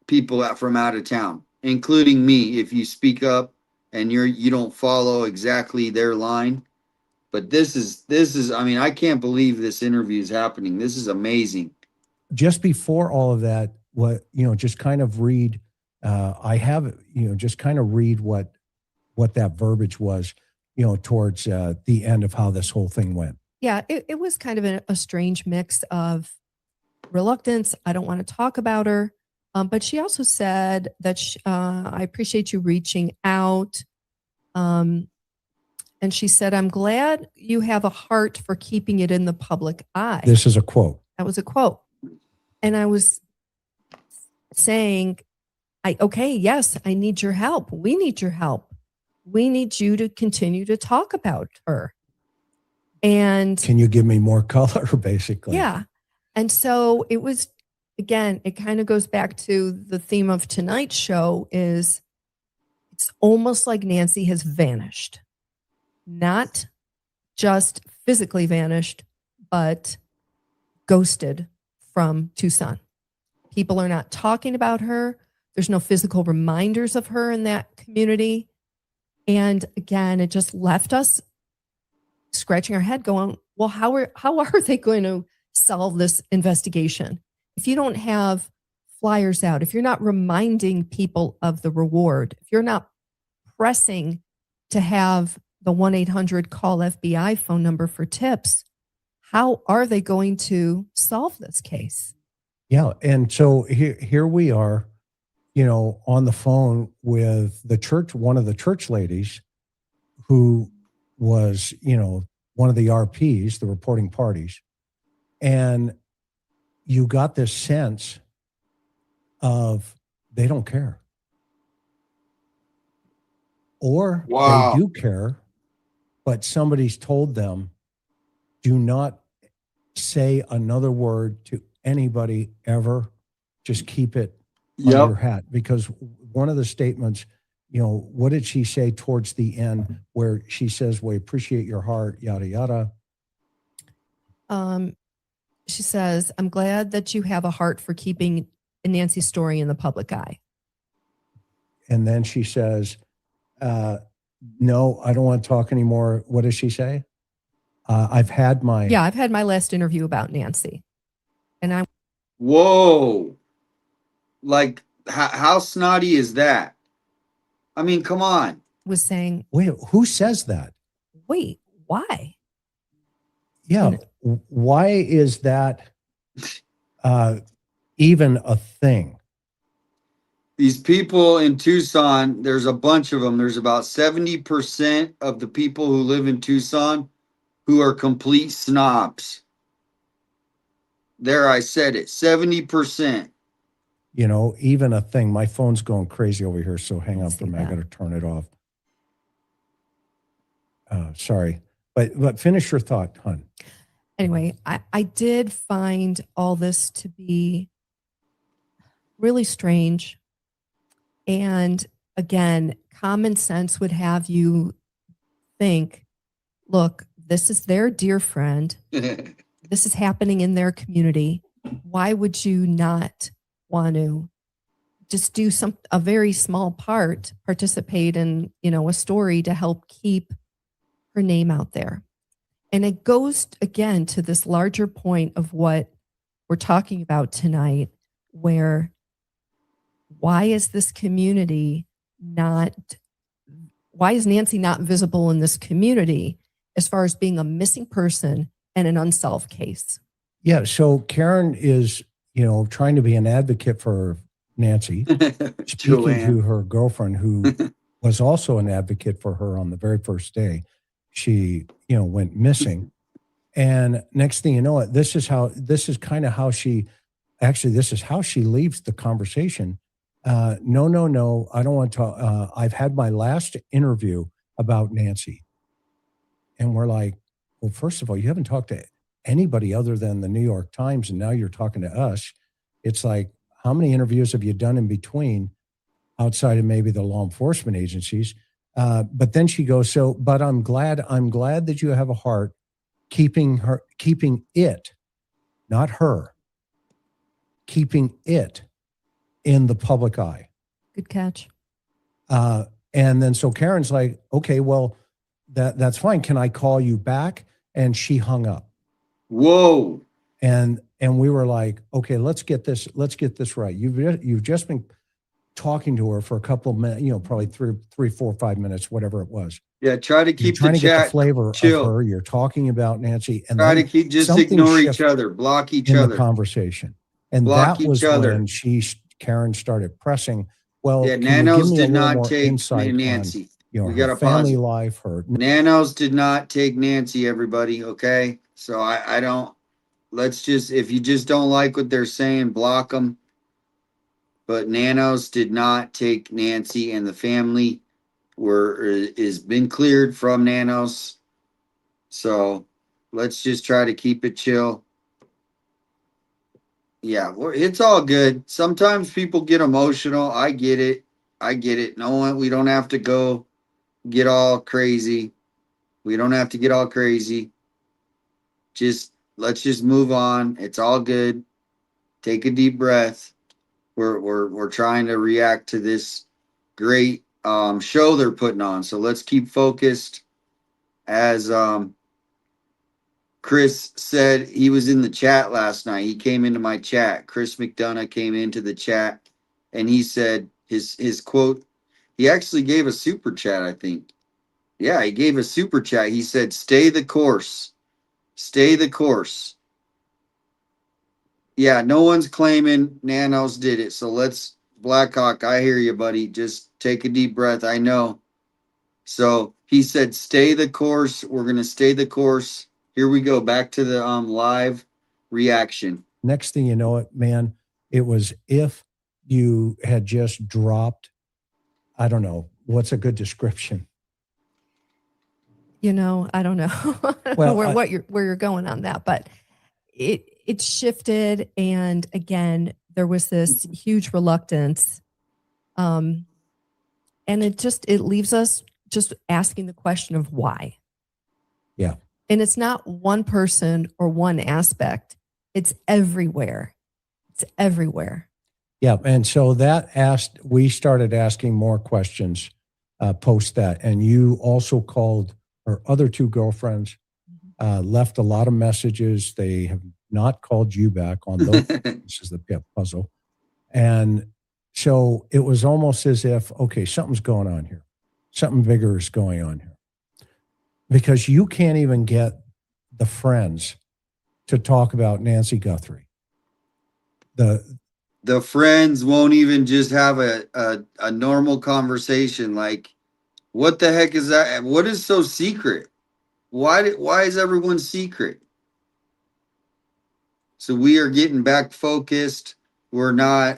A: people from out of town, including me. If you speak up and you don't follow exactly their line, but this is. I mean, I can't believe this interview is happening. This is amazing.
M: just before all of that, just kind of read. I have, just kind of read what that verbiage was, towards the end of how this whole thing went.
W: Yeah, it was kind of a strange mix of reluctance. I don't want to talk about her. But she also said that I appreciate you reaching out. And she said, I'm glad you have a heart for keeping it in the public eye.
M: This is a quote.
W: That was a quote. And I was saying, yes, I need your help. We need your help. We need you to continue to talk about her. And
M: can you give me more color, basically?
W: Yeah. And so it was, again, it kind of goes back to the theme of tonight's show is it's almost like Nancy has vanished. Not just physically vanished, but ghosted from Tucson. People are not talking about her. There's no physical reminders of her in that community. And again, it just left us scratching our head going, well, how are they going to solve this investigation? If you don't have flyers out, if you're not reminding people of the reward, if you're not pressing to have the 1-800-CALL-FBI phone number for tips, how are they going to solve this case?
M: Yeah. And so here we are, on the phone with the church, one of the church ladies who was, one of the RPs, the reporting parties. And you got this sense of they don't care. Or
A: Wow.
M: They do care, but somebody's told them, do not say another word to anybody ever. Just keep it on your hat. Because one of the statements, what did she say towards the end where she says, we appreciate your heart, yada, yada.
W: She says, I'm glad that you have a heart for keeping Nancy's story in the public eye.
M: And then she says, no, I don't want to talk anymore. What does she say? I've had my
W: last interview about Nancy. And
A: whoa, like how snotty is that? I mean, come on.
W: Was saying,
M: wait, who says that?
W: Wait, why?
M: Yeah. Why is that even a thing?
A: These people in Tucson, there's a bunch of them. There's about 70% of the people who live in Tucson who are complete snobs. There, I said it, 70%.
M: Even a thing. My phone's going crazy over here, so hang on for a minute. I got to turn it off. Sorry. But finish your thought, hon.
W: Anyway, I did find all this to be really strange. And again, common sense would have you think, look, this is their dear friend. This is happening in their community. Why would you not want to just do a very small part, participate in, a story to help keep her name out there? And it goes again to this larger point of what we're talking about tonight, where why is this community why is Nancy not visible in this community as far as being a missing person and an unsolved case?
M: Yeah. So Karen is, trying to be an advocate for Nancy, speaking to her girlfriend, who was also an advocate for her on the very first day. she went missing. And next thing you know, this is how she leaves the conversation. No, I don't want to talk. I've had my last interview about Nancy. And we're like, well, first of all, you haven't talked to anybody other than the New York Times, and now you're talking to us. It's like, how many interviews have you done in between outside of maybe the law enforcement agencies? But then she goes, but I'm glad that you have a heart keeping it, not her, keeping it in the public eye.
W: Good catch.
M: And then so Karen's like, okay, well, that's fine. Can I call you back? And she hung up.
A: Whoa.
M: And we were like, okay, let's get this right. You've just been talking to her for a couple of minutes, probably 3, 4, 5 minutes, whatever it was.
A: Yeah, try to keep
M: trying
A: the
M: to get
A: chat
M: the flavor
A: chill.
M: of her. You're talking about Nancy, and
A: try
M: then
A: to keep just
M: something
A: ignore each
M: shifted
A: other, block each
M: in
A: other.
M: the conversation, and
A: Block
M: that was
A: each other.
M: when Karen started pressing. Well,
A: Yeah,
M: can you give
A: Nanos
M: me a
A: did
M: little
A: not
M: more
A: take
M: insight
A: Nancy.
M: on
A: We
M: her
A: gotta
M: family
A: pause.
M: life? Her
A: Nanos did not take Nancy. Everybody, okay? So I don't. Let's just, if you just don't like what they're saying, block them. But Nanos did not take Nancy, and the family is been cleared from Nanos. So let's just try to keep it chill. Yeah, it's all good. Sometimes people get emotional. I get it. No one, we don't have to go get all crazy. We don't have to get all crazy. Let's just move on. It's all good. Take a deep breath. We're trying to react to this great show they're putting on. So let's keep focused. As Chris said, he was in the chat last night. He came into my chat. Chris McDonough came into the chat, and he said his quote. He actually gave a super chat, I think. Yeah, he gave a super chat. He said, "Stay the course. Stay the course." Yeah, no one's claiming Nanos did it. So let's, Blackhawk, I hear you, buddy. Just take a deep breath. I know. So he said, "Stay the course." We're going to stay the course. Here we go. Back to the live reaction.
M: Next thing you know it, man, it was if you had just dropped, I don't know, what's a good description?
W: I don't know. I don't
M: Well,
W: know where you're going on that, but it shifted, and again, there was this huge reluctance, and it leaves us just asking the question of why.
M: Yeah.
W: And it's not one person or one aspect. It's everywhere. It's everywhere.
M: Yeah. And so we started asking more questions post that. And you also called her other two girlfriends, left a lot of messages. They have not called you back on those. This is the puzzle. And so it was almost as if, okay, something's going on here. Something bigger is going on here. Because you can't even get the friends to talk about Nancy Guthrie.
A: The friends won't even just have a normal conversation. Like, what the heck is that? What is so secret? Why is everyone secret? So we are getting back focused. We're not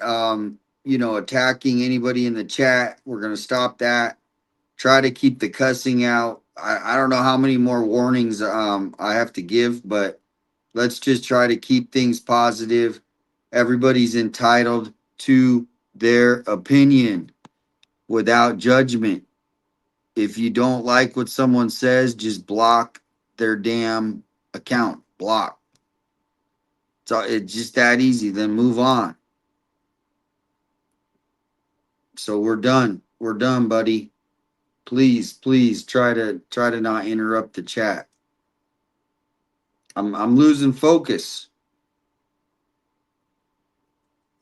A: attacking anybody in the chat. We're gonna stop that. Try to keep the cussing out. I don't know how many more warnings I have to give, but let's just try to keep things positive. Everybody's entitled to their opinion without judgment. If you don't like what someone says, just block their damn account. Block. So it's just that easy. Then move on. So we're done. We're done, buddy. Please try to not interrupt the chat. I'm losing focus.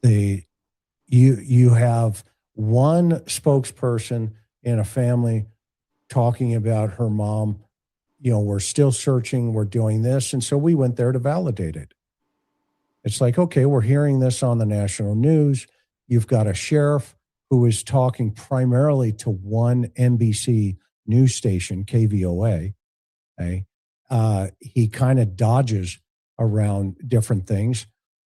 M: You have one spokesperson in a family talking about her mom. We're still searching. We're doing this, and so we went there to validate it. It's like, okay, we're hearing this on the national news. You've got a sheriff who is talking primarily to one NBC news station, KVOA, Okay. He kind of dodges around different things.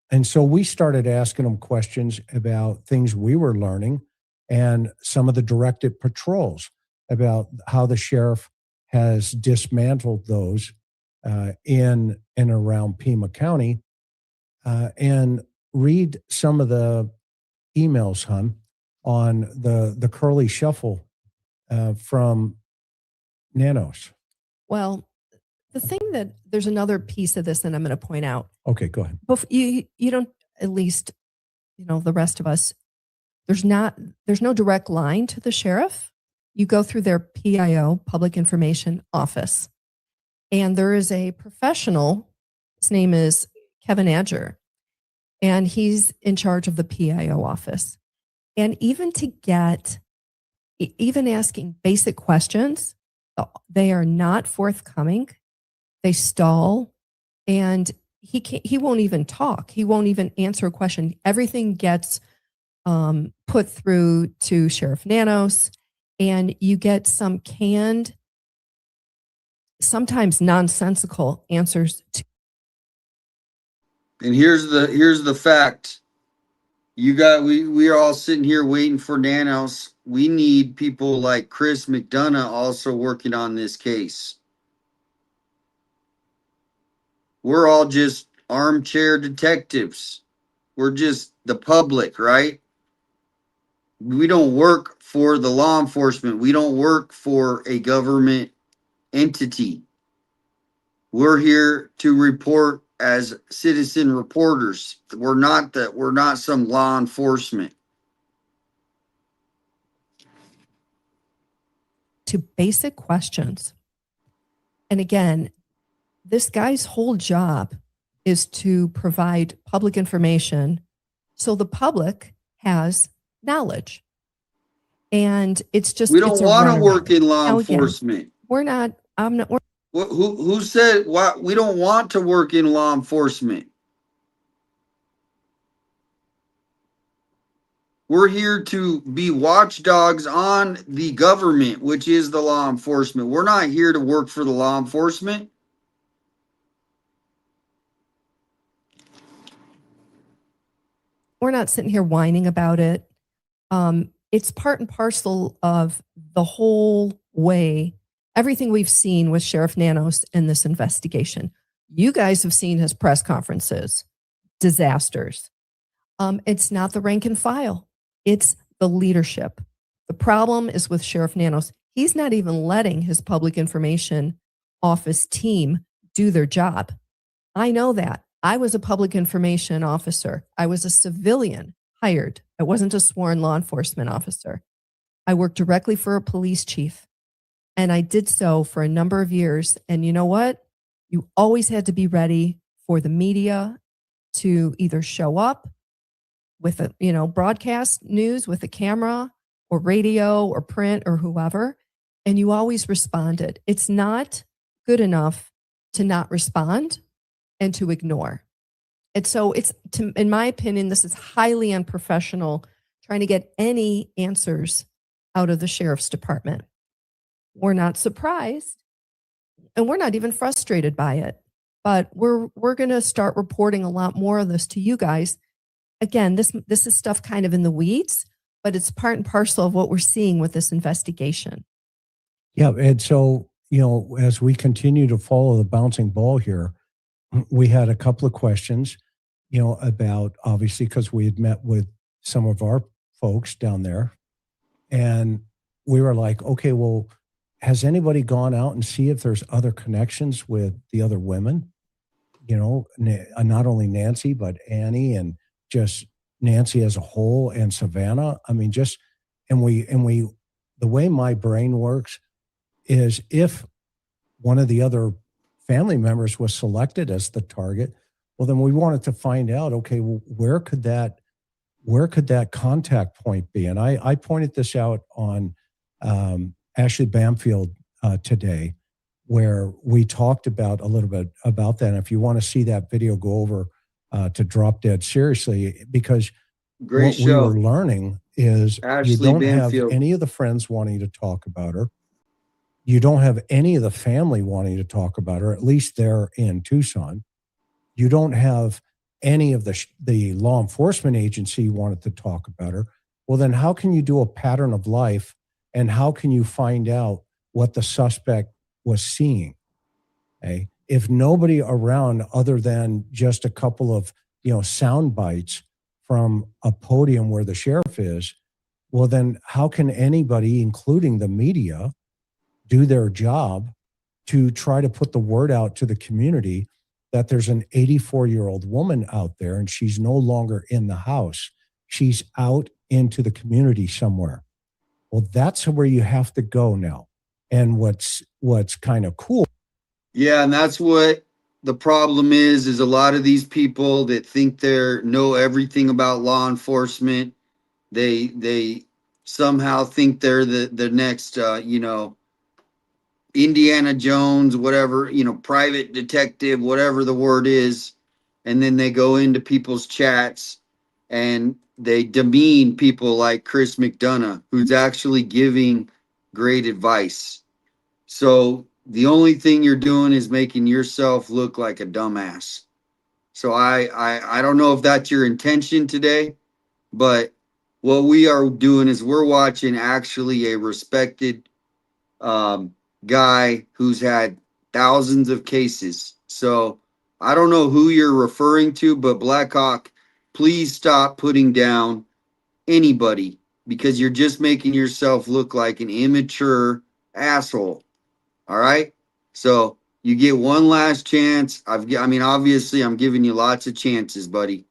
M: And so we started asking him questions about things we were learning and some of the directed patrols, about how the sheriff has dismantled those in and around Pima County, and read some of the emails, hon, on the curly shuffle from Nanos.
W: Well, the thing that there's another piece of this that I'm going to point out.
M: Okay, go ahead.
W: You don't, at least, the rest of us, there's no direct line to the sheriff. You go through their PIO, Public Information Office, and there is a professional. His name is Kevin Adger, and he's in charge of the PIO office. And even asking basic questions, they are not forthcoming. They stall, and he won't even talk. He won't even answer a question. Everything gets put through to Sheriff Nanos, and you get some canned, sometimes nonsensical answers to.
A: And here's the fact. We are all sitting here waiting for Nanos. We need people like Chris McDonough also working on this case. We're all just armchair detectives. We're just the public, right? We don't work for the law enforcement. We don't work for a government entity. We're here to report as citizen reporters. We're not some law enforcement.
W: To basic questions. And again, this guy's whole job is to provide public information so the public has knowledge. And it's just,
A: we don't want to work in law enforcement.
W: We're not,
A: who said we don't want to work in law enforcement? We're here to be watchdogs on the government, which is the law enforcement. We're not here to work for the law enforcement.
W: We're not sitting here whining about it. It's part and parcel of the whole way, everything we've seen with Sheriff Nanos in this investigation. You guys have seen his press conferences, disasters. It's not the rank and file. It's the leadership. The problem is with Sheriff Nanos. He's not even letting his public information office team do their job. I know that. I was a public information officer. I was a civilian hired. I wasn't a sworn law enforcement officer. I worked directly for a police chief, and I did so for a number of years. And you know what? You always had to be ready for the media to either show up with a, broadcast news with a camera or radio or print or whoever, and you always responded. It's not good enough to not respond and to ignore. And so in my opinion, this is highly unprofessional, trying to get any answers out of the sheriff's department. We're not surprised, and we're not even frustrated by it, but we're going to start reporting a lot more of this to you guys. Again, this is stuff kind of in the weeds, but it's part and parcel of what we're seeing with this investigation.
M: Yeah, and so, as we continue to follow the bouncing ball here, we had a couple of questions, about, obviously, because we had met with some of our folks down there, and we were like, okay, well, has anybody gone out and see if there's other connections with the other women? Not only Nancy, but Annie, and just Nancy as a whole, and Savannah. I mean, the way my brain works is, if one of the other family members was selected as the target, well, then we wanted to find out, okay, well, where could that contact point be? And I pointed this out on Ashley Bamfield today, where we talked about a little bit about that. And if you want to see that video, go over to Drop Dead Seriously, because
A: Great
M: what
A: show.
M: we were learning is
A: Ashley
M: you don't
A: Bamfield.
M: have any of the friends wanting to talk about her. You don't have any of the family wanting to talk about her, at least they're in Tucson. You don't have any of the law enforcement agency wanted to talk about her. Well, then how can you do a pattern of life, and how can you find out what the suspect was seeing? Okay? If nobody around other than just a couple of, sound bites from a podium where the sheriff is, well, then how can anybody, including the media, do their job to try to put the word out to the community that there's an 84-year-old woman out there and she's no longer in the house. She's out into the community somewhere. Well, that's where you have to go now. And what's kind of cool.
A: Yeah, and that's what the problem is a lot of these people that think they know everything about law enforcement, they somehow think they're the next Indiana Jones, whatever, private detective, whatever the word is. And then they go into people's chats and they demean people like Chris McDonough, who's actually giving great advice. So the only thing you're doing is making yourself look like a dumbass. So I don't know if that's your intention today, but what we are doing is we're watching actually a respected guy who's had thousands of cases. So I don't know who you're referring to, but Blackhawk, please stop putting down anybody because you're just making yourself look like an immature asshole. All right. So you get one last chance. Obviously I'm giving you lots of chances, buddy,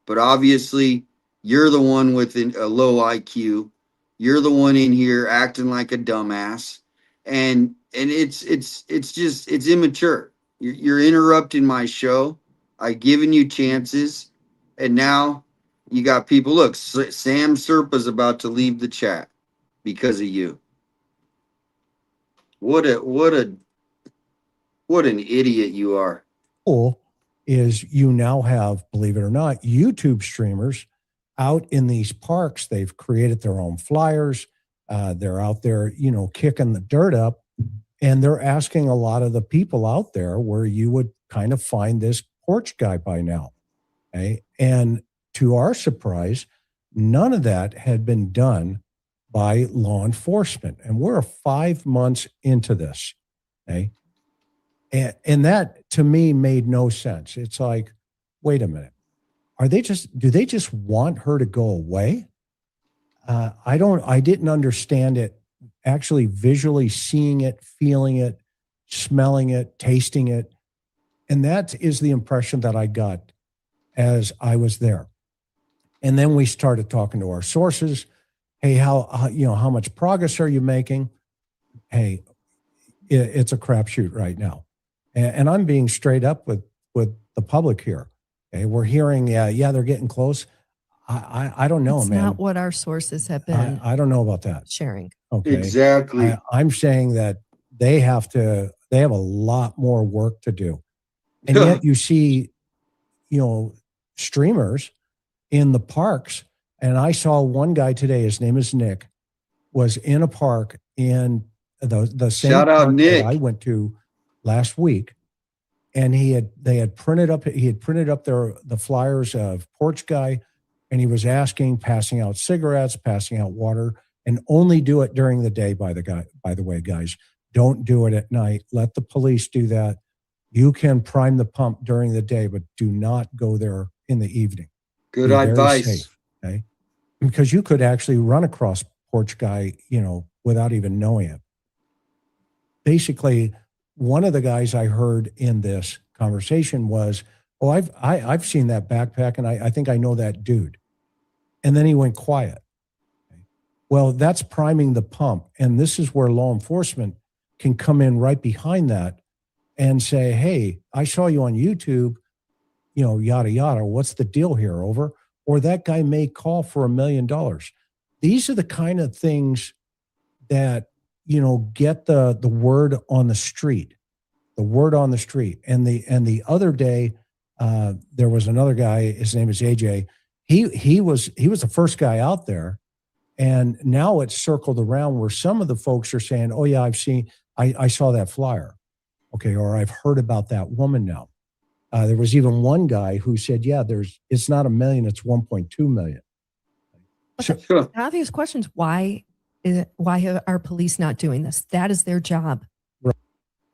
A: but obviously you're the one with a low IQ. You're the one in here acting like a dumbass. And it's immature. You're interrupting my show. I've given you chances, and now you got people. Look, Sam Serpa's about to leave the chat because of you. What an idiot you are.
M: Cool is you now have, believe it or not, YouTube streamers out in these parks. They've created their own flyers. They're out there, kicking the dirt up, and they're asking a lot of the people out there where you would kind of find this porch guy by now. Okay? And to our surprise, none of that had been done by law enforcement. And we're 5 months into this. Okay? And that to me made no sense. It's like, wait a minute. Do they just want her to go away? I didn't understand it, actually visually seeing it, feeling it, smelling it, tasting it. And that is the impression that I got as I was there. And then we started talking to our sources. Hey, how much progress are you making? Hey, it's a crapshoot right now. And I'm being straight up with the public here. Okay, we're hearing, they're getting close. I don't know,
W: It's
M: man.
W: not what our sources have been
M: I don't know about that.
W: sharing.
M: Okay.
A: Exactly.
M: I'm saying that they have a lot more work to do. And yet you see, streamers in the parks. And I saw one guy today, his name is Nick, was in a park in the same
A: Shout out,
M: park
A: Nick.
M: that I went to last week. And he had printed up the flyers of Porch Guy, and he was passing out cigarettes, passing out water, and only do it during the day, by the way, guys. Don't do it at night. Let the police do that. You can prime the pump during the day, but do not go there in the evening.
A: Good
M: Be very
A: advice.
M: safe, okay? Because you could actually run across Porch Guy, without even knowing it. Basically, one of the guys I heard in this conversation was, "Oh, I've seen that backpack, and I think I know that dude." And then he went quiet. Okay. Well, that's priming the pump, and this is where law enforcement can come in right behind that and say, "Hey, I saw you on YouTube, yada yada. What's the deal here? Over." Or that guy may call for $1 million. These are the kind of things that get the word on the street. The word on the street. And the other day, there was another guy, his name is AJ. He was the first guy out there. And now it's circled around where some of the folks are saying, "Oh yeah, I've seen I saw that flyer. Okay. Or I've heard about that woman now. There was even one guy who said, yeah, it's not $1 million, it's 1.2 million.
W: So, the obvious questions, why are police not doing this? That is their job.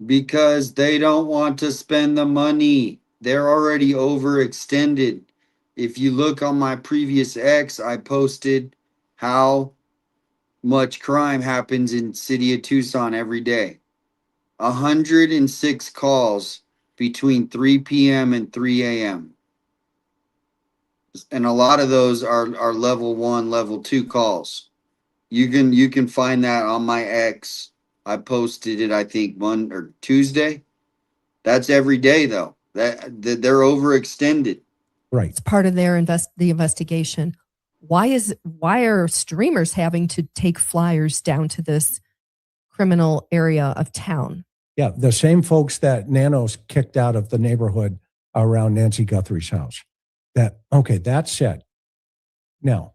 A: Because they don't want to spend the money. They're already overextended. If you look on my previous X, I posted how much crime happens in city of Tucson every day. 106 calls between 3 p.m. and 3 a.m. And a lot of those are level 1, level 2 calls. You can find that on my X. I posted it, I think, Monday or Tuesday. That's every day though. That they're overextended.
M: Right.
W: It's part of their the investigation. Why are streamers having to take flyers down to this criminal area of town?
M: Yeah, the same folks that Nanos kicked out of the neighborhood around Nancy Guthrie's house. That said, now,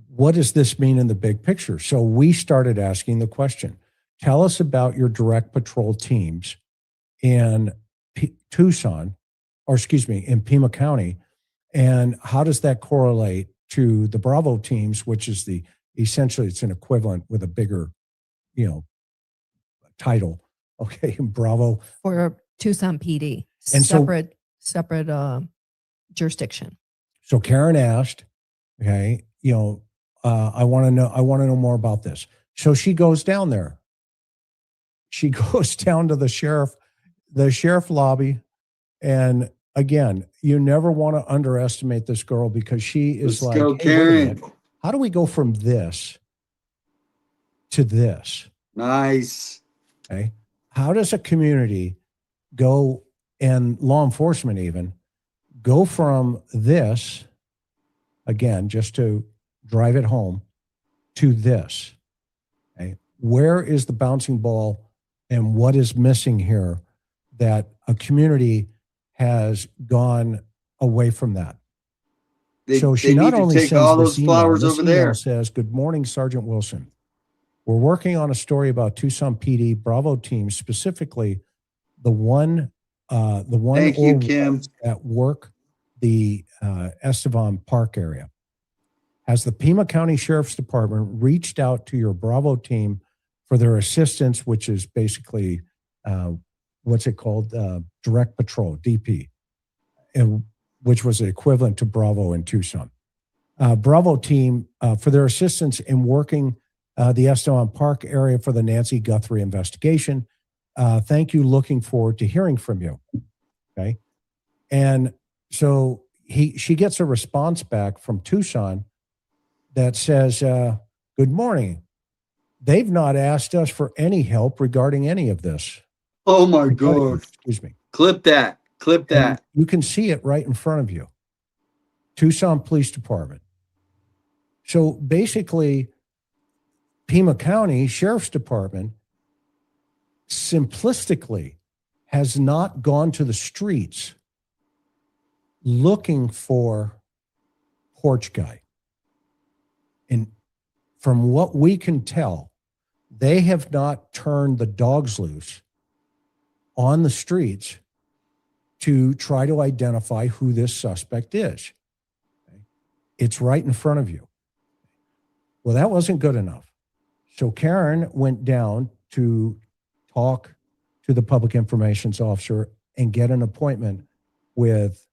M: what does this mean in the big picture? So we started asking the question, tell us about your direct patrol teams in Tucson, or excuse me, in Pima County, and how does that correlate to the Bravo teams, which is essentially it's an equivalent with a bigger, title. Okay, Bravo
W: for Tucson PD,
M: and
W: separate jurisdiction.
M: So Karen asked, okay, I want to know more about this. So she goes down there. She goes down to the sheriff lobby, and again, you never want to underestimate this girl because she is
A: Let's go,
M: hey,
A: Karen.
M: how do we go from this to this?
A: Nice.
M: Okay. How does a community go, and law enforcement even, go from this, again, just to drive it home, to this? Okay. Where is the bouncing ball and what is missing here that a community has gone away from that? So she not only sends
A: all
M: this
A: those flowers over there.
M: says, "Good morning, Sergeant Wilson. We're working on a story about Tucson PD Bravo teams, specifically the one
A: Thank you, Kim.
M: at work the Estevan Park area. Has the Pima County Sheriff's Department reached out to your Bravo team for their assistance, which is basically what's it called? Direct Patrol, DP, and which was the equivalent to Bravo in Tucson. Bravo team for their assistance in working the Estevan Park area for the Nancy Guthrie investigation. Thank you. Looking forward to hearing from you." Okay. And so she gets a response back from Tucson that says, "Good morning. They've not asked us for any help regarding any of this."
A: Oh my God.
M: Excuse me.
A: Clip that.
M: And you can see it right in front of you. Tucson Police Department. So basically, Pima County Sheriff's Department simplistically has not gone to the streets looking for Porch Guy. And from what we can tell, they have not turned the dogs loose on the streets to try to identify who this suspect is. Okay? It's right in front of you. Well, that wasn't good enough. So Karen went down to talk to the public information officer and get an appointment with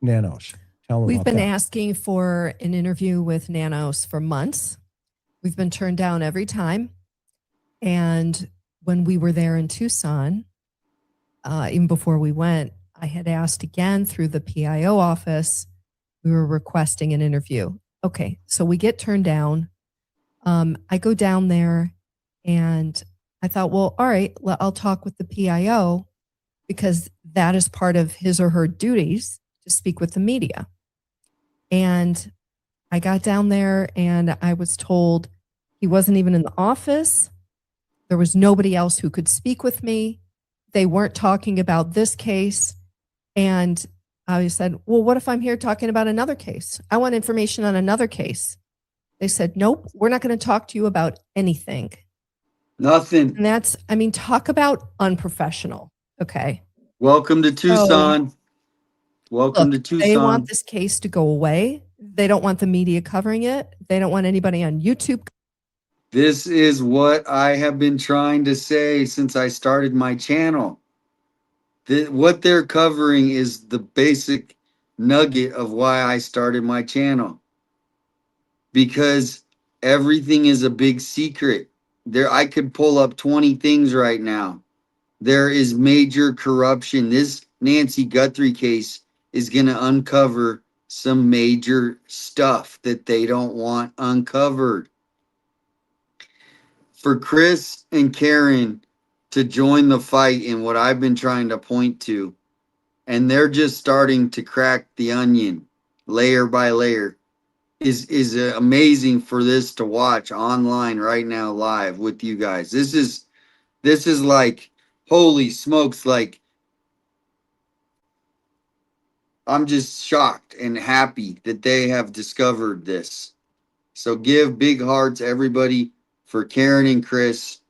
M: Nanos. Tell them
W: We've
M: about
W: been
M: that.
W: asking for an interview with Nanos for months. We've been turned down every time. And when we were there in Tucson, even before we went, I had asked again through the PIO office. We were requesting an interview. Okay, so we get turned down. I go down there and I thought, well, all right, I'll talk with the PIO because that is part of his or her duties to speak with the media. And I got down there and I was told he wasn't even in the office. There was nobody else who could speak with me. They weren't talking about this case. And I said, well, what if I'm here talking about another case? I want information on another case. They said, nope, we're not going to talk to you about anything.
A: Nothing.
W: And that's, I mean, talk about unprofessional. Okay.
A: Welcome to Tucson. Welcome
W: Look,
A: to
W: they want
A: Tucson.
W: this case to go away. They don't want the media covering it. They don't want anybody on YouTube.
A: This is what I have been trying to say since I started my channel. What they're covering is the basic nugget of why I started my channel. Because everything is a big secret. I could pull up 20 things right now. There is major corruption. This Nancy Guthrie case is going to uncover some major stuff that they don't want uncovered. For Chris and Karen to join the fight in what I've been trying to point to, and they're just starting to crack the onion layer by layer, is amazing for this to watch online right now live with you guys. This is like, holy smokes, like, I'm just shocked and happy that they have discovered this. So give big hearts, everybody, for Karen and Chris.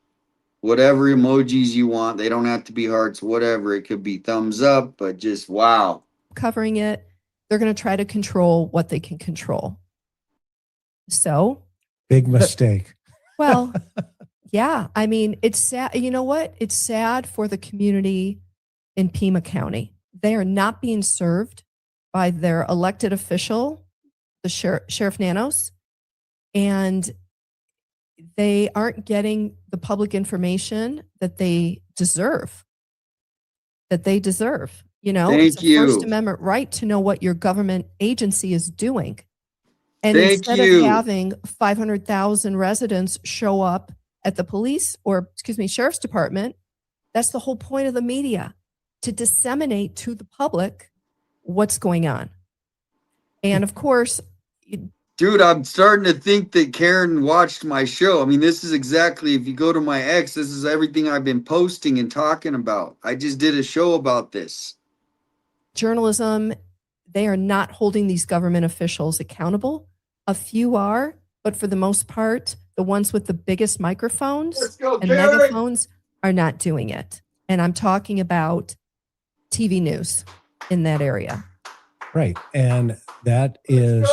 A: Whatever emojis you want. They don't have to be hearts, whatever. It could be thumbs up, but just wow.
W: Covering it. They're going to try to control what they can control. So
M: big mistake.
W: Well, yeah. I mean, it's sad. You know what? It's sad for the community in Pima County. They are not being served by their elected official, the Sheriff Nanos, and they aren't getting the public information that they deserve. You know,
A: Thank
W: it's a
A: you.
W: First Amendment right to know what your government agency is doing. And
A: Thank
W: instead
A: you.
W: of having 500,000 residents show up at the police or, sheriff's department, that's the whole point of the media, to disseminate to the public what's going on. And of course,
A: dude, I'm starting to think that Karen watched my show. I mean, this is exactly, if you go to my ex, this is everything I've been posting and talking about. I just did a show about this.
W: Journalism, they are not holding these government officials accountable. A few are, but for the most part, the ones with the biggest microphones and megaphones are not doing it. And I'm talking about TV news in that area.
M: Right. And that is,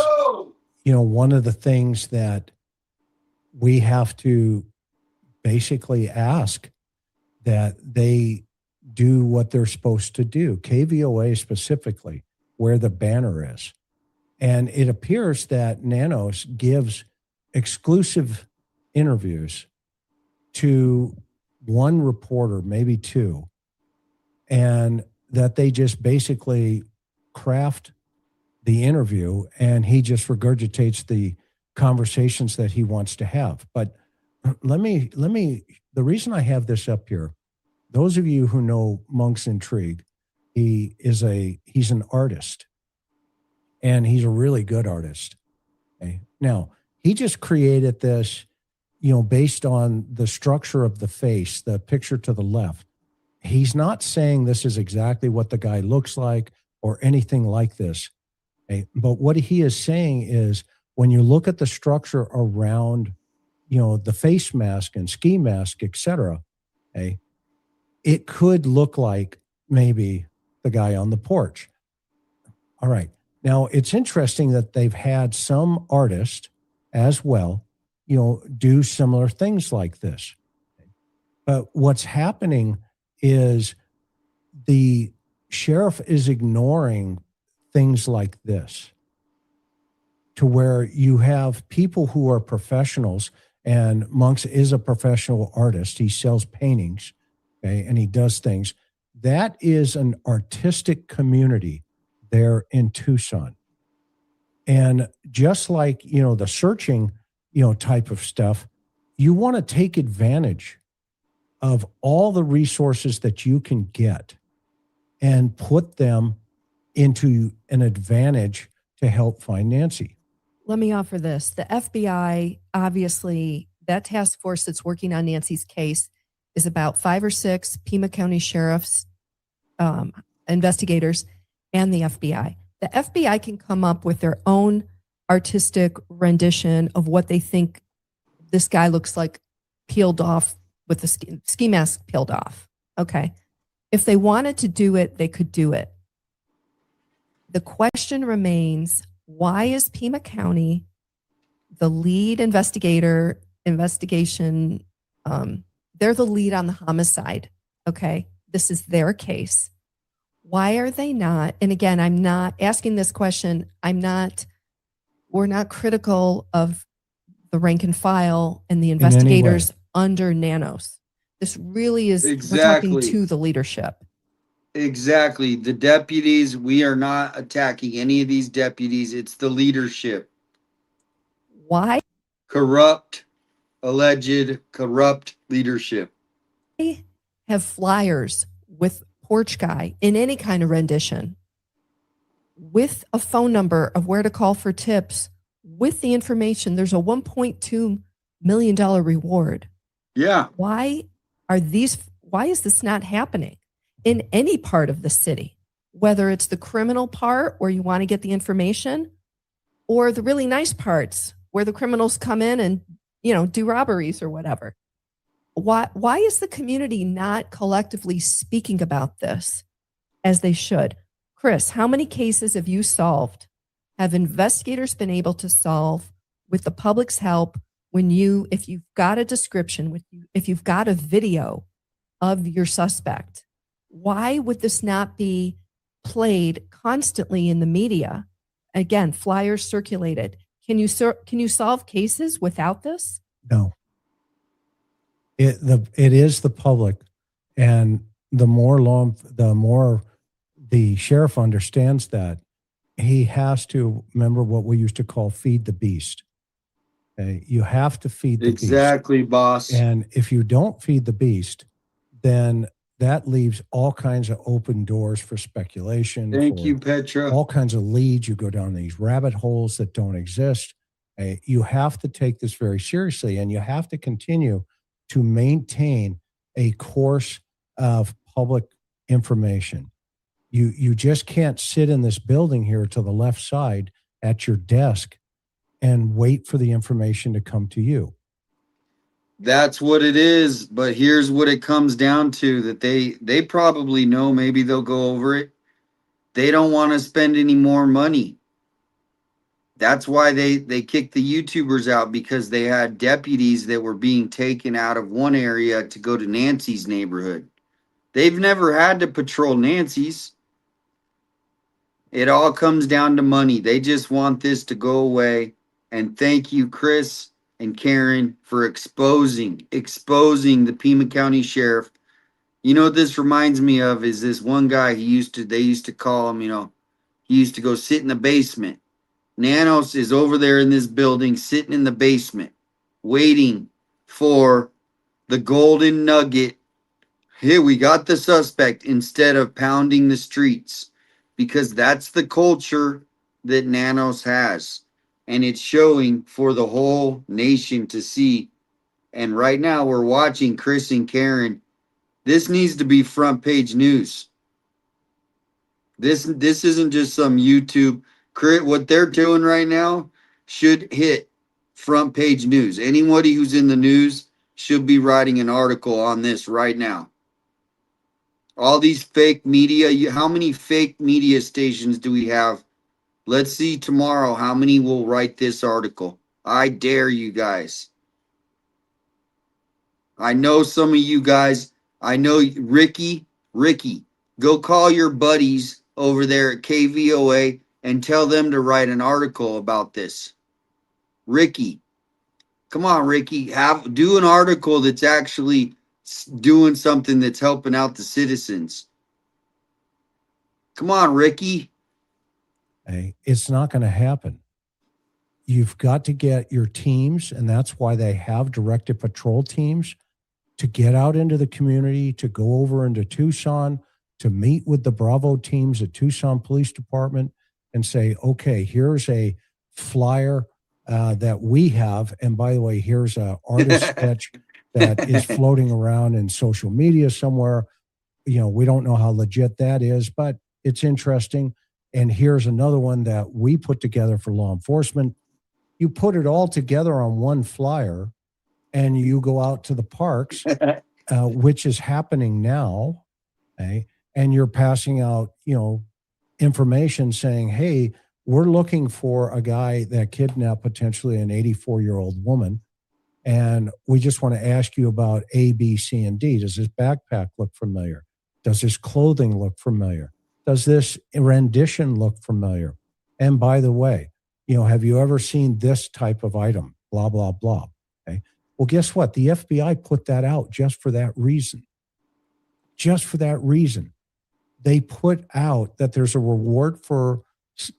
M: one of the things that we have to basically ask that they do what they're supposed to do. KVOA specifically, where the banner is. And it appears that Nanos gives exclusive interviews to one reporter, maybe two, and that they just basically craft the interview and he just regurgitates the conversations that he wants to have. But let me, the reason I have this up here, those of you who know Monk's Intrigue, he's an artist and he's a really good artist. Okay. Now, he just created this, based on the structure of the face, the picture to the left. He's not saying this is exactly what the guy looks like or anything like this. Okay. But what he is saying is when you look at the structure around, the face mask and ski mask, et cetera, okay, it could look like maybe the guy on the porch. All right. Now, it's interesting that they've had some artists as well, do similar things like this. But what's happening is the sheriff is ignoring things like this, to where you have people who are professionals, and Monks is a professional artist. He sells paintings, okay, and he does things. That is an artistic community there in Tucson. And just like, the searching, type of stuff, you want to take advantage of all the resources that you can get and put them into an advantage to help find Nancy.
W: Let me offer this. The FBI, obviously, that task force that's working on Nancy's case is about 5 or 6 Pima County sheriffs, investigators, and the FBI. The FBI can come up with their own artistic rendition of what they think this guy looks like, peeled off with the ski mask peeled off. Okay. If they wanted to do it, they could do it. The question remains, why is Pima County the lead investigation? They're the lead on the homicide. Okay. This is their case. Why are they not? And again, I'm not asking this question. We're not critical of the rank and file and the investigators under Nanos. This really is, we're talking to the leadership.
A: Exactly. The deputies, we are not attacking any of these deputies. It's the leadership.
W: Why?
A: Alleged corrupt leadership.
W: They have flyers with Porch Guy in any kind of rendition, with a phone number of where to call for tips, with the information. There's a $1.2 million reward.
A: Yeah.
W: Why is this not happening in any part of the city? Whether it's the criminal part where you want to get the information, or the really nice parts where the criminals come in and, do robberies or whatever. Why is the community not collectively speaking about this as they should? Chris, how many cases have you solved? Have investigators been able to solve with the public's help if you've got a description, if you've got a video of your suspect? Why would this not be played constantly in the media? Again, flyers circulated. Can you solve cases without this?
M: No. It is the public, and the more the sheriff understands that, he has to remember what we used to call feed the beast. Okay? You have to feed the beast.
A: Exactly, boss.
M: And if you don't feed the beast, then that leaves all kinds of open doors for speculation.
A: Thank you, Petra.
M: All kinds of leads. You go down these rabbit holes that don't exist. You have to take this very seriously, and you have to continue to maintain a course of public information. You just can't sit in this building here to the left side at your desk and wait for the information to come to you.
A: That's what it is. But here's what it comes down to, that they probably know, maybe they'll go over it. They don't want to spend any more money. That's why they kicked the YouTubers out, because they had deputies that were being taken out of one area to go to Nancy's neighborhood. They've never had to patrol Nancy's. It all comes down to money. They just want this to go away. And thank you, Chris and Karen, for exposing the Pima County Sheriff. You know what this reminds me of is this one guy they used to call him, he used to go sit in the basement. Nanos is over there in this building, sitting in the basement, waiting for the golden nugget. Here, we got the suspect, instead of pounding the streets, because that's the culture that Nanos has. And it's showing for the whole nation to see. And right now we're watching Chris and Karen. This needs to be front page news. This isn't just some YouTube. What they're doing right now should hit front page news. Anybody who's in the news should be writing an article on this right now. All these fake media, how many fake media stations do we have? Let's see tomorrow how many will write this article. I dare you guys. I know some of you guys. I know Ricky, go call your buddies over there at KVOA and tell them to write an article about this. Ricky, come on, Ricky, do an article that's actually doing something that's helping out the citizens. Come on, Ricky.
M: Hey, it's not going to happen. You've got to get your teams, and that's why they have directed patrol teams, to get out into the community, to go over into Tucson, to meet with the Bravo teams at Tucson Police Department and say, okay, here's a flyer that we have. And by the way, here's an artist sketch that is floating around in social media somewhere. We don't know how legit that is, but it's interesting. And here's another one that we put together for law enforcement. You put it all together on one flyer, and you go out to the parks, which is happening now, okay, and you're passing out, information saying, hey, we're looking for a guy that kidnapped potentially an 84-year-old woman. And we just want to ask you about A, B, C, and D. Does this backpack look familiar? Does this clothing look familiar? Does this rendition look familiar? And by the way, have you ever seen this type of item? Blah, blah, blah. Okay. Well, guess what? The FBI put that out just for that reason. Just for that reason. They put out that there's a reward for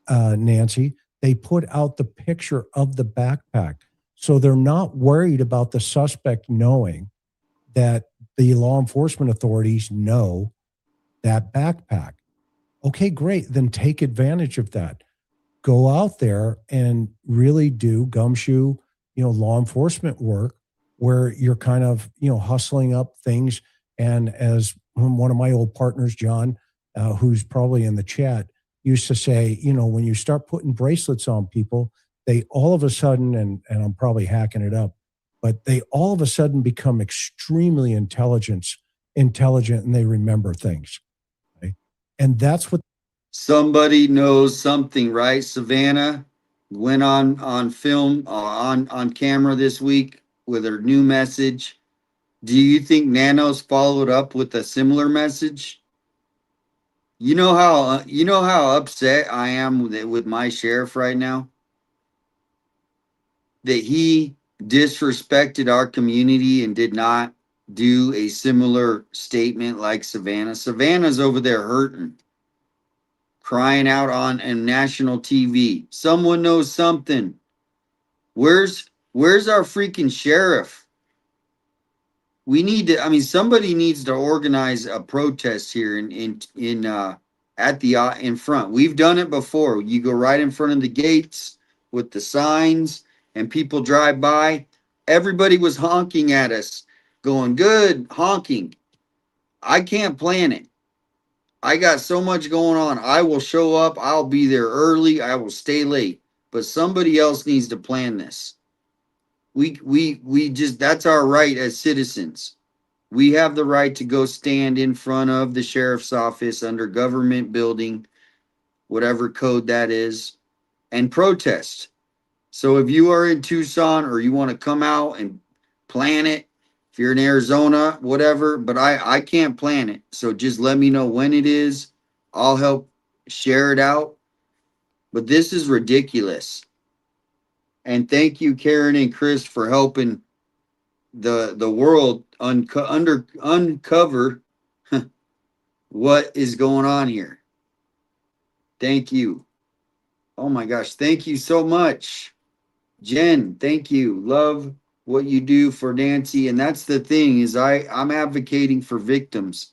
M: Nancy. They put out the picture of the backpack. So they're not worried about the suspect knowing that the law enforcement authorities know that backpack. Okay, great. Then take advantage of that. Go out there and really do gumshoe, law enforcement work where you're kind of, hustling up things. And as one of my old partners, John, who's probably in the chat, used to say, when you start putting bracelets on people, they all of a sudden, and I'm probably hacking it up, but they all of a sudden become extremely intelligent, and they remember things. Okay? And that's what.
A: Somebody knows something, right? Savannah went on film, on camera this week with her new message. Do you think Nanos followed up with a similar message? You know how upset I am with my sheriff right now? That he disrespected our community and did not do a similar statement like Savannah. Savannah's over there hurting, crying out on national TV. Someone knows something. Where's our freaking sheriff? We need to. Somebody needs to organize a protest here in front. We've done it before. You go right in front of the gates with the signs, and people drive by. Everybody was honking at us, going, good, honking. I can't plan it. I got so much going on. I will show up. I'll be there early. I will stay late. But somebody else needs to plan this. We just, that's our right as citizens. We have the right to go stand in front of the sheriff's office under government building, whatever code that is, and protest. So if you are in Tucson or you want to come out and plan it, if you're in Arizona, whatever, but I can't plan it. So just let me know when it is. I'll help share it out. But this is ridiculous. And thank you, Karen and Chris, for helping the world uncover what is going on here. Thank you. Oh my gosh, thank you so much. Jen, thank you. Love what you do for Nancy. And that's the thing is I'm advocating for victims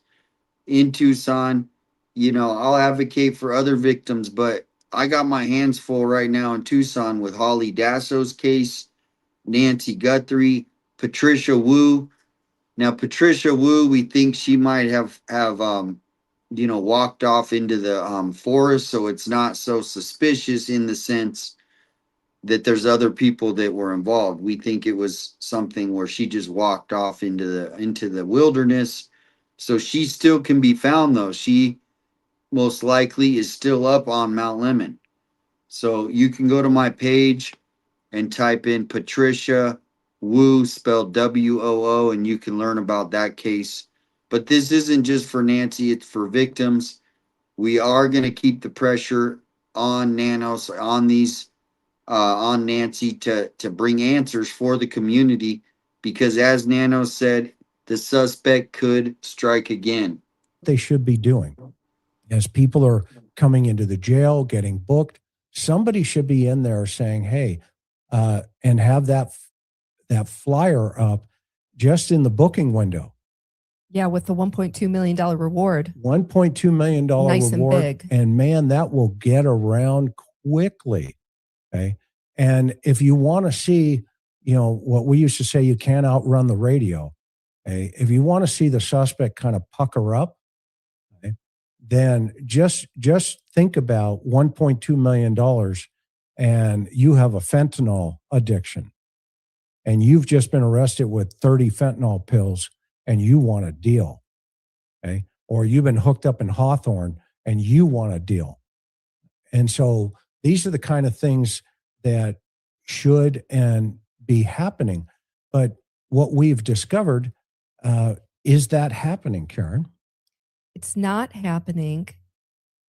A: in Tucson. I'll advocate for other victims, but I got my hands full right now in Tucson with Holly Dasso's case, Nancy Guthrie, Patricia Wu. Now, Patricia Wu, we think she might have walked off into the forest, so it's not so suspicious in the sense that there's other people that were involved. We think it was something where she just walked off into the wilderness. So she still can be found, though. She most likely is still up on Mount Lemmon. So you can go to my page and type in Patricia Wu, spelled W-O-O, and you can learn about that case. But this isn't just for Nancy, it's for victims. We are going to keep the pressure on Nanos, on Nancy to bring answers for the community, because as Nanos said, the suspect could strike again.
M: They should be doing. As people are coming into the jail, getting booked, somebody should be in there saying, hey, and have that flyer up just in the booking window.
W: Yeah, with the $1.2 million reward.
M: $1.2 million
W: nice
M: reward.
W: And big.
M: And man, that will get around quickly. Okay. And if you want to see, what we used to say, you can't outrun the radio. Okay. If you want to see the suspect kind of pucker up, okay, then just think about $1.2 million and you have a fentanyl addiction. and you've just been arrested with 30 fentanyl pills and you want a deal. Okay. Or you've been hooked up in Hawthorne and you want a deal. And so these are the kind of things that should and be happening. But what we've discovered, is that happening, Karen?
W: It's not happening.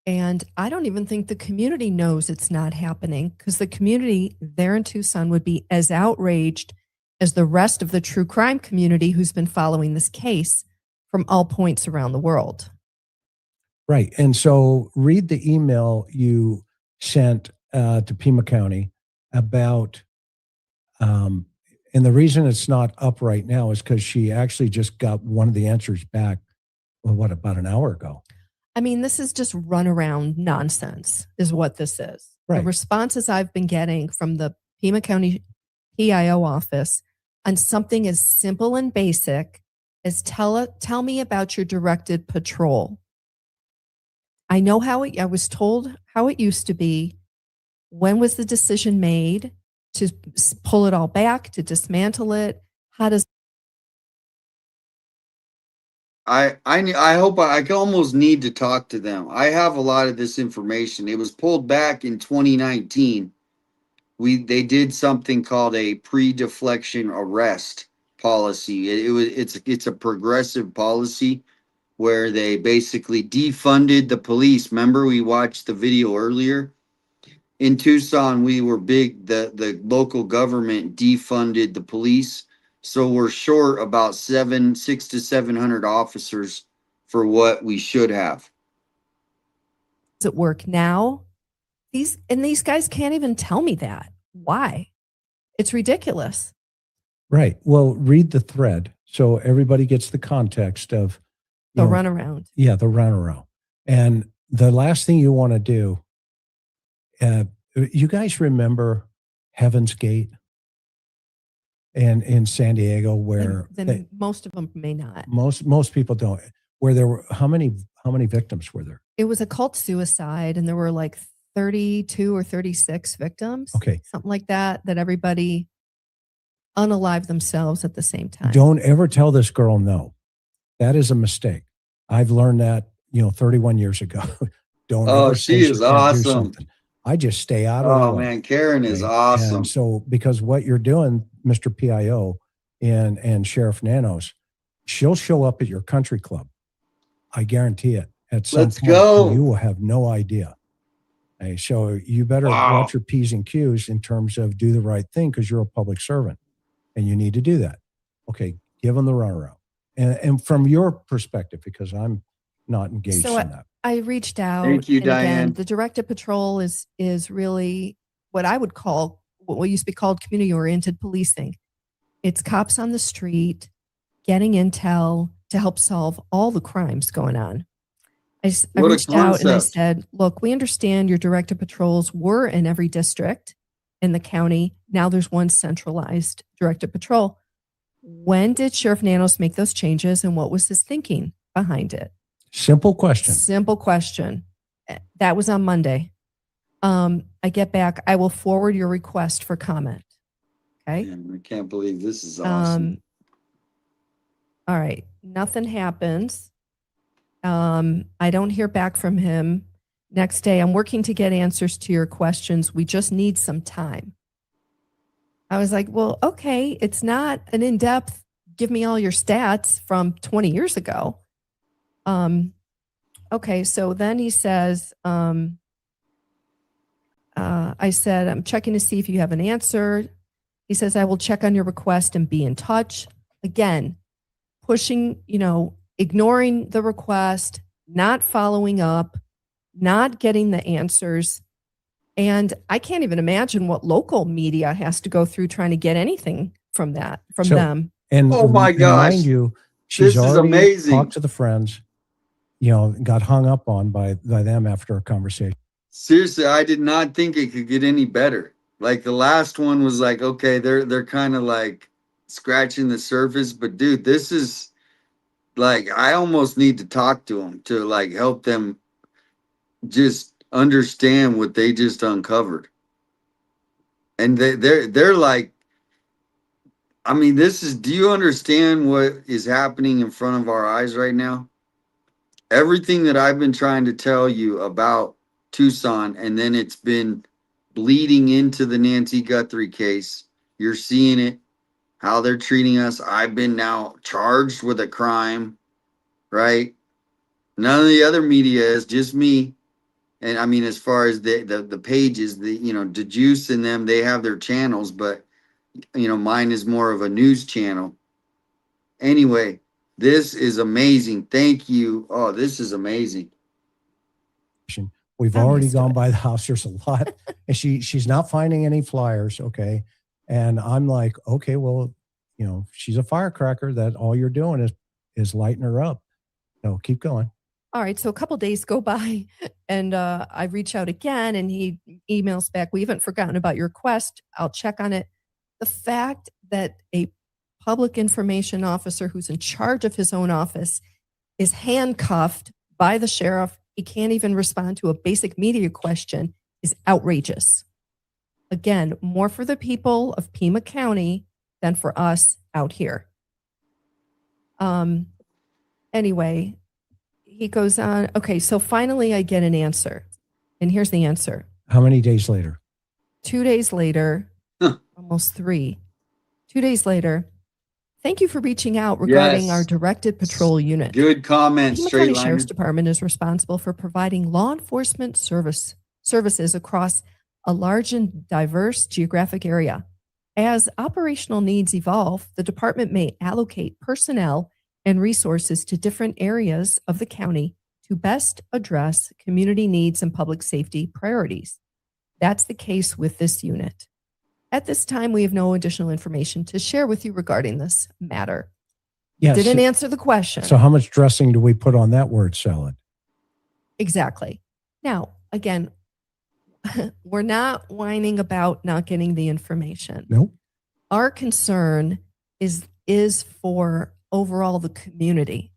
W: And I don't even think the community knows it's not happening, because the community there in Tucson would be as outraged as the rest of the true crime community who's been following this case from all points around the world.
M: Right. And so read the email you sent to Pima County about, and the reason it's not up right now is because she actually just got one of the answers back, about an hour ago.
W: I mean, this is just runaround nonsense is what this is.
M: Right.
W: The responses I've been getting from the Pima County PIO office on something as simple and basic as tell me about your directed patrol. I know I was told how it used to be. When was the decision made to pull it all back, to dismantle it? How does
A: I hope I can almost need to talk to them. I have a lot of this information. It was pulled back in 2019. They did something called a pre-deflection arrest policy. It's a progressive policy where they basically defunded the police. Remember, we watched the video earlier. In Tucson, we were big. The local government defunded the police. So we're short about 600 to 700 officers for what we should have.
W: it work now? These guys can't even tell me that. Why? It's ridiculous.
M: Right. Well, read the thread so everybody gets the context of
W: The runaround.
M: Yeah, the runaround. And the last thing you want to do, you guys remember Heaven's Gate in San Diego, where
W: Then most of them may not.
M: most people don't. Where there were how many victims were there?
W: It was a cult suicide, and there were like 32 or 36 victims.
M: Okay.
W: Something like that everybody unalived themselves at the same time.
M: Don't ever tell this girl no. That is a mistake. I've learned that, 31 years ago. Don't
A: Oh,
M: ever
A: she
M: say
A: is
M: can't do
A: awesome.
M: something. I just stay out of
A: Oh
M: the way.
A: man, Karen is
M: Okay?
A: awesome.
M: And so, because what you're doing, Mr. PIO and Sheriff Nanos, she'll show up at your country club. I guarantee it. At some
A: Let's
M: point,
A: go.
M: you will have no idea. Okay, so you better
A: Wow.
M: watch your P's and Q's in terms of do the right thing, because you're a public servant and you need to do that. Okay, give them the runaround. And from your perspective, because I'm not engaged
W: So
M: in that.
W: I reached out.
A: Thank you,
W: and again,
A: Diane.
W: the directed patrol is really what I would call what used to be called community-oriented policing. It's cops on the street getting intel to help solve all the crimes going on. I
A: What a
W: reached out and I
A: concept.
W: said, look, we understand your directed patrols were in every district in the county. Now there's one centralized directed patrol. When did Sheriff Nanos make those changes, and what was his thinking behind it?
M: Simple question.
W: Simple question. That was on Monday. I get back. I will forward your request for comment. Okay.
A: Man, I can't believe this is awesome.
W: All right. Nothing happens. I don't hear back from him. Next day, I'm working to get answers to your questions. We just need some time. I was like, well, okay, it's not an in-depth, give me all your stats from 20 years ago. Okay, so then he says, I said, I'm checking to see if you have an answer. He says, I will check on your request and be in touch. Again, pushing, ignoring the request, not following up, not getting the answers. And I can't even imagine what local media has to go through trying to get anything from them.
M: And
A: Oh my gosh.
M: mind you,
A: This
M: she's
A: is
M: already
A: amazing.
M: talked to the friends, got hung up on by them after a conversation.
A: Seriously, I did not think it could get any better. Like the last one was like, okay, they're kind of like scratching the surface, but dude, this is like, I almost need to talk to them to like help them just understand what they just uncovered. And they're like, I mean, do you understand what is happening in front of our eyes right now? Everything that I've been trying to tell you about Tucson, and then it's been bleeding into the Nancy Guthrie case. You're seeing it, how they're treating us. I've been now charged with a crime, right? None of the other media is, just me. And I mean, as far as the pages, the Juice and them, they have their channels, but mine is more of a news channel. Anyway, this is amazing. Thank you. Oh, this is amazing.
M: We've already gone by the house. There's a lot, and she's not finding any flyers. Okay, and I'm like, okay, well, she's a firecracker. That all you're doing is lighting her up. So keep going.
W: All right. So a couple days go by, and I reach out again, and he emails back. We haven't forgotten about your request. I'll check on it. The fact that a public information officer who's in charge of his own office is handcuffed by the sheriff, he can't even respond to a basic media question, is outrageous. Again, more for the people of Pima County than for us out here. Anyway, he goes on. Okay, so finally I get an answer. And here's the answer.
M: How many days later?
W: 2 days later, almost 3. 2 days later, thank you for reaching out regarding our directed patrol unit.
A: Good comment,
W: Pima County Sheriff's Department is responsible for providing law enforcement services across a large and diverse geographic area. As operational needs evolve, the department may allocate personnel and resources to different areas of the county to best address community needs and public safety priorities. That's the case with this unit. At this time, we have no additional information to share with you regarding this matter.
M: Yes.
W: Didn't answer the question.
M: So how much dressing do we put on that word salad?
W: Exactly. Now, again, we're not whining about not getting the information.
M: Nope.
W: Our concern is for overall the community.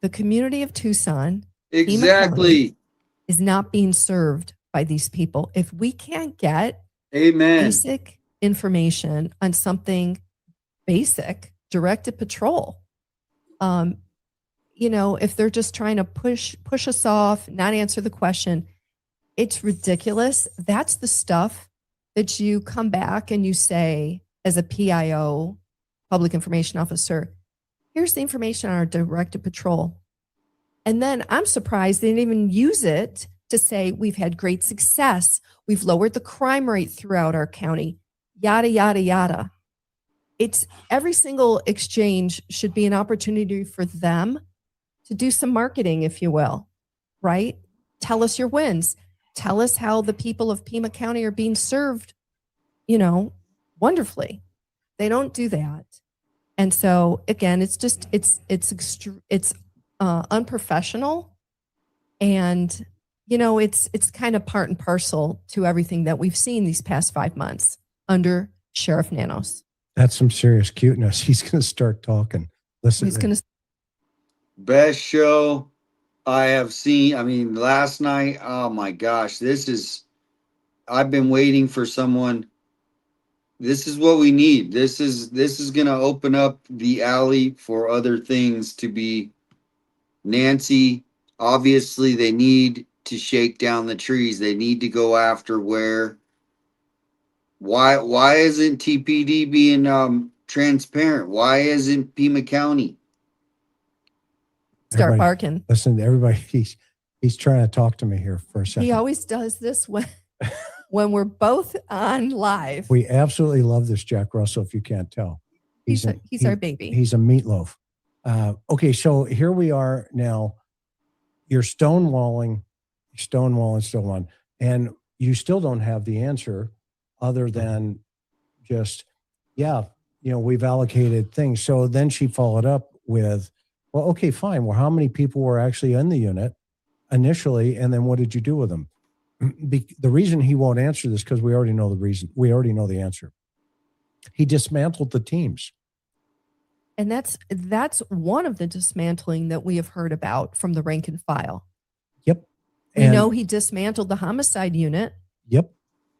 W: The community of Tucson
A: exactly
W: is not being served by these people. If we can't get
A: Amen.
W: basic information on something basic, directed patrol, if they're just trying to push us off, not answer the question, it's ridiculous. That's the stuff that you come back and you say as a PIO, public information officer, here's the information on our directed patrol. And then I'm surprised they didn't even use it to say we've had great success. We've lowered the crime rate throughout our county, yada, yada, yada. It's every single exchange should be an opportunity for them to do some marketing, if you will, right? Tell us your wins. Tell us how the people of Pima County are being served, wonderfully. They don't do that. And so again, it's unprofessional, and it's kind of part and parcel to everything that we've seen these past 5 months under Sheriff Nanos.
M: That's some serious cuteness. He's going to start talking. Listen.
W: He's going to.
A: Best show I have seen. I mean, last night, oh my gosh, I've been waiting for someone. This is what we need. This is going to open up the alley for other things to be. Nancy, obviously they need to shake down the trees. They need to go after why isn't TPD being transparent? Why isn't Pima County?
W: Start barking.
M: Listen, everybody, he's trying to talk to me here for a second.
W: He always does this when we're both on live.
M: We absolutely love this Jack Russell, if you can't tell.
W: He's our baby.
M: He's a meatloaf. Okay, so here we are now. You're stonewalling still on, and you still don't have the answer other than just, we've allocated things. So then she followed up with, well, okay, fine. Well, how many people were actually in the unit initially, and then what did you do with them? The reason he won't answer this, because we already know the reason. We already know the answer. He dismantled the teams.
W: And that's one of the dismantling that we have heard about from the rank and file.
M: Yep.
W: We know he dismantled the homicide unit.
M: Yep.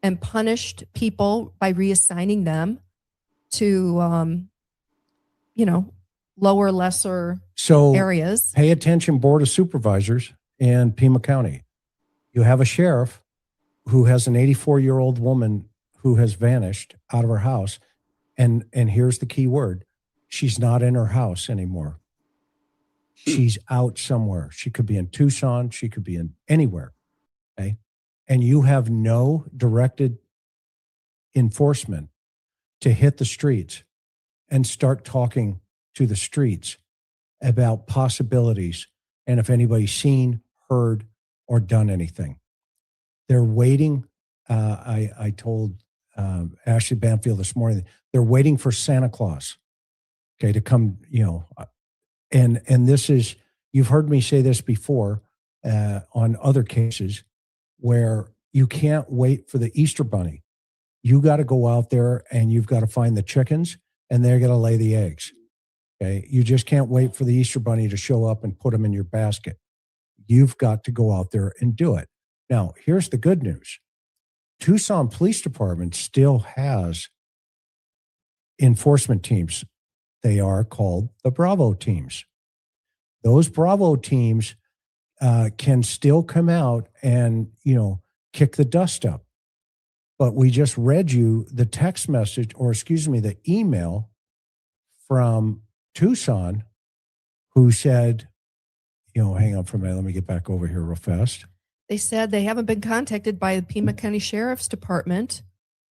W: And punished people by reassigning them to, lower, lesser
M: So
W: areas.
M: pay attention, Board of Supervisors in Pima County. You have a sheriff who has an 84-year-old woman who has vanished out of her house. And here's the key word. She's not in her house anymore. She's out somewhere. She could be in Tucson. She could be in anywhere. Okay. And you have no directed enforcement to hit the streets and start talking to the streets about possibilities and if anybody's seen, heard, or done anything. They're waiting. I told Ashley Banfield this morning, they're waiting for Santa Claus, okay, to come, and this is, you've heard me say this before on other cases where you can't wait for the Easter Bunny. You got to go out there and you've got to find the chickens and they're going to lay the eggs. Okay. You just can't wait for the Easter Bunny to show up and put them in your basket. You've got to go out there and do it. Now, here's the good news. Tucson Police Department still has enforcement teams. They are called the Bravo teams. Those Bravo teams can still come out and, kick the dust up. But we just read you the text message, or excuse me, the email from Tucson who said, hang on for a minute. Let me get back over here real fast.
W: They said they haven't been contacted by the Pima County Sheriff's Department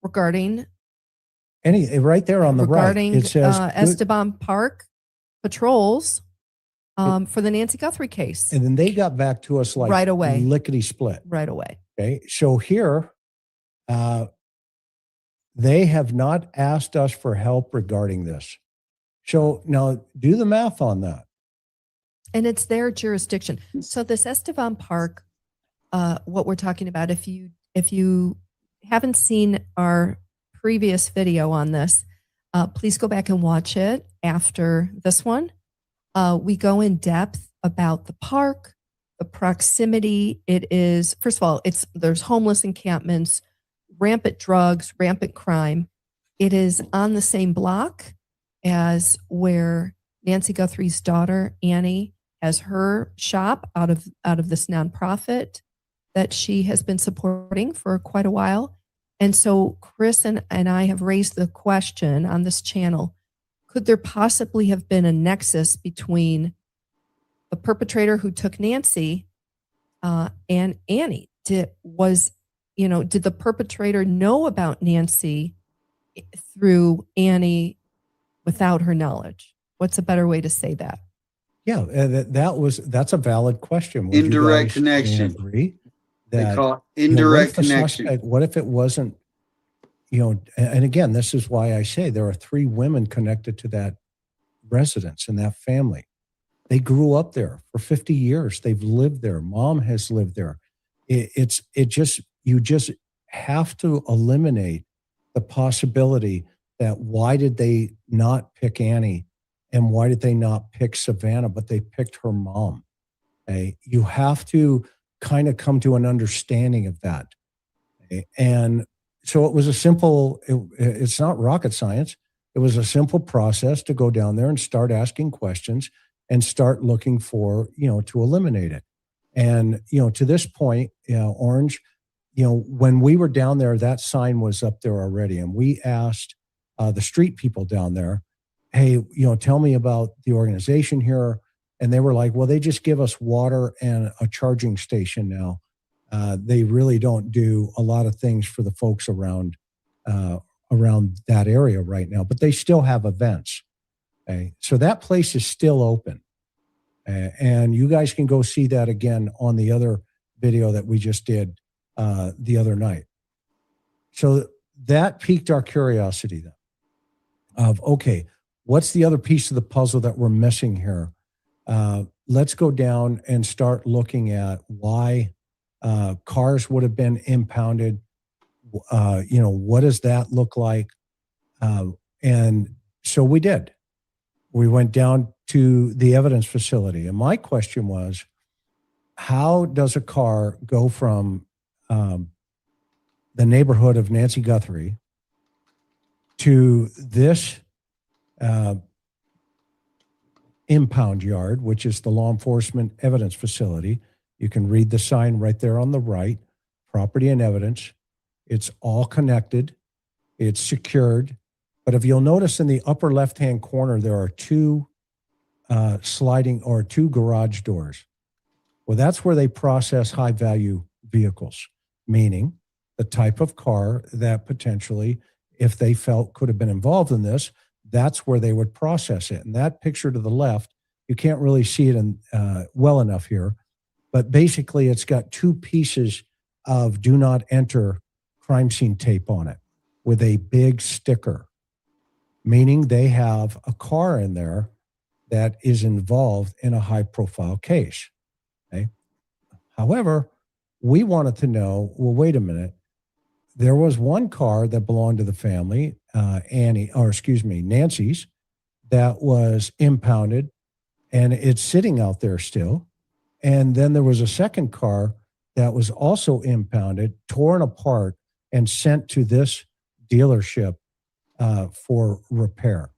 W: regarding
M: right there on the right. It says
W: Esteban Park patrols for the Nancy Guthrie case.
M: And then they got back to us like
W: right away,
M: lickety split.
W: Right away.
M: Okay, so here, they have not asked us for help regarding this. So now do the math on that.
W: And it's their jurisdiction. So this Esteban Park, what we're talking about, if you haven't seen our previous video on this, please go back and watch it after this one. We go in depth about the park, the proximity. It is, first of all, there's homeless encampments, rampant drugs, rampant crime. It is on the same block as where Nancy Guthrie's daughter, Annie, has her shop out of this nonprofit that she has been supporting for quite a while. And so Chris and I have raised the question on this channel, could there possibly have been a nexus between the perpetrator who took Nancy and Annie? Did the perpetrator know about Nancy through Annie without her knowledge? What's a better way to say that?
M: Yeah, that's a valid question. Would
A: indirect
M: you guys
A: connection.
M: Agree
A: They
M: that,
A: call it indirect
M: what if the
A: connection.
M: what if it wasn't, and again, this is why I say there are 3 women connected to that residence and that family. They grew up there for 50 years. They've lived there. Mom has lived there. You just have to eliminate the possibility that why did they not pick Annie and why did they not pick Savannah, but they picked her mom? Okay? You have to kind of come to an understanding of that. Okay? And so it was it's not rocket science. It was a simple process to go down there and start asking questions and start looking for, to eliminate it. And, to this point, Orange, when we were down there, that sign was up there already. And we asked the street people down there, hey, tell me about the organization here. And they were like, well, they just give us water and a charging station now. They really don't do a lot of things for the folks around that area right now, but they still have events. Okay? So that place is still open. And you guys can go see that again on the other video that we just did the other night. So that piqued our curiosity then of, okay, what's the other piece of the puzzle that we're missing here? Let's go down and start looking at why cars would have been impounded. What does that look like? And so we did. We went down to the evidence facility. And my question was, how does a car go from the neighborhood of Nancy Guthrie to this impound yard, which is the law enforcement evidence facility. You can read the sign right there on the right, property and evidence. It's all connected. It's secured. But if you'll notice in the upper left-hand corner, there are two sliding or two garage doors. Well, that's where they process high-value vehicles, meaning the type of car that potentially, if they felt could have been involved in this, that's where they would process it. And that picture to the left, you can't really see it in, well enough here, but basically it's got two pieces of do not enter crime scene tape on it with a big sticker, meaning they have a car in there that is involved in a high-profile case. Okay. However, we wanted to know, well, wait a minute. There was one car that belonged to the family, Nancy's, that was impounded, and it's sitting out there still. And then there was a second car that was also impounded, torn apart, and sent to this dealership for repair.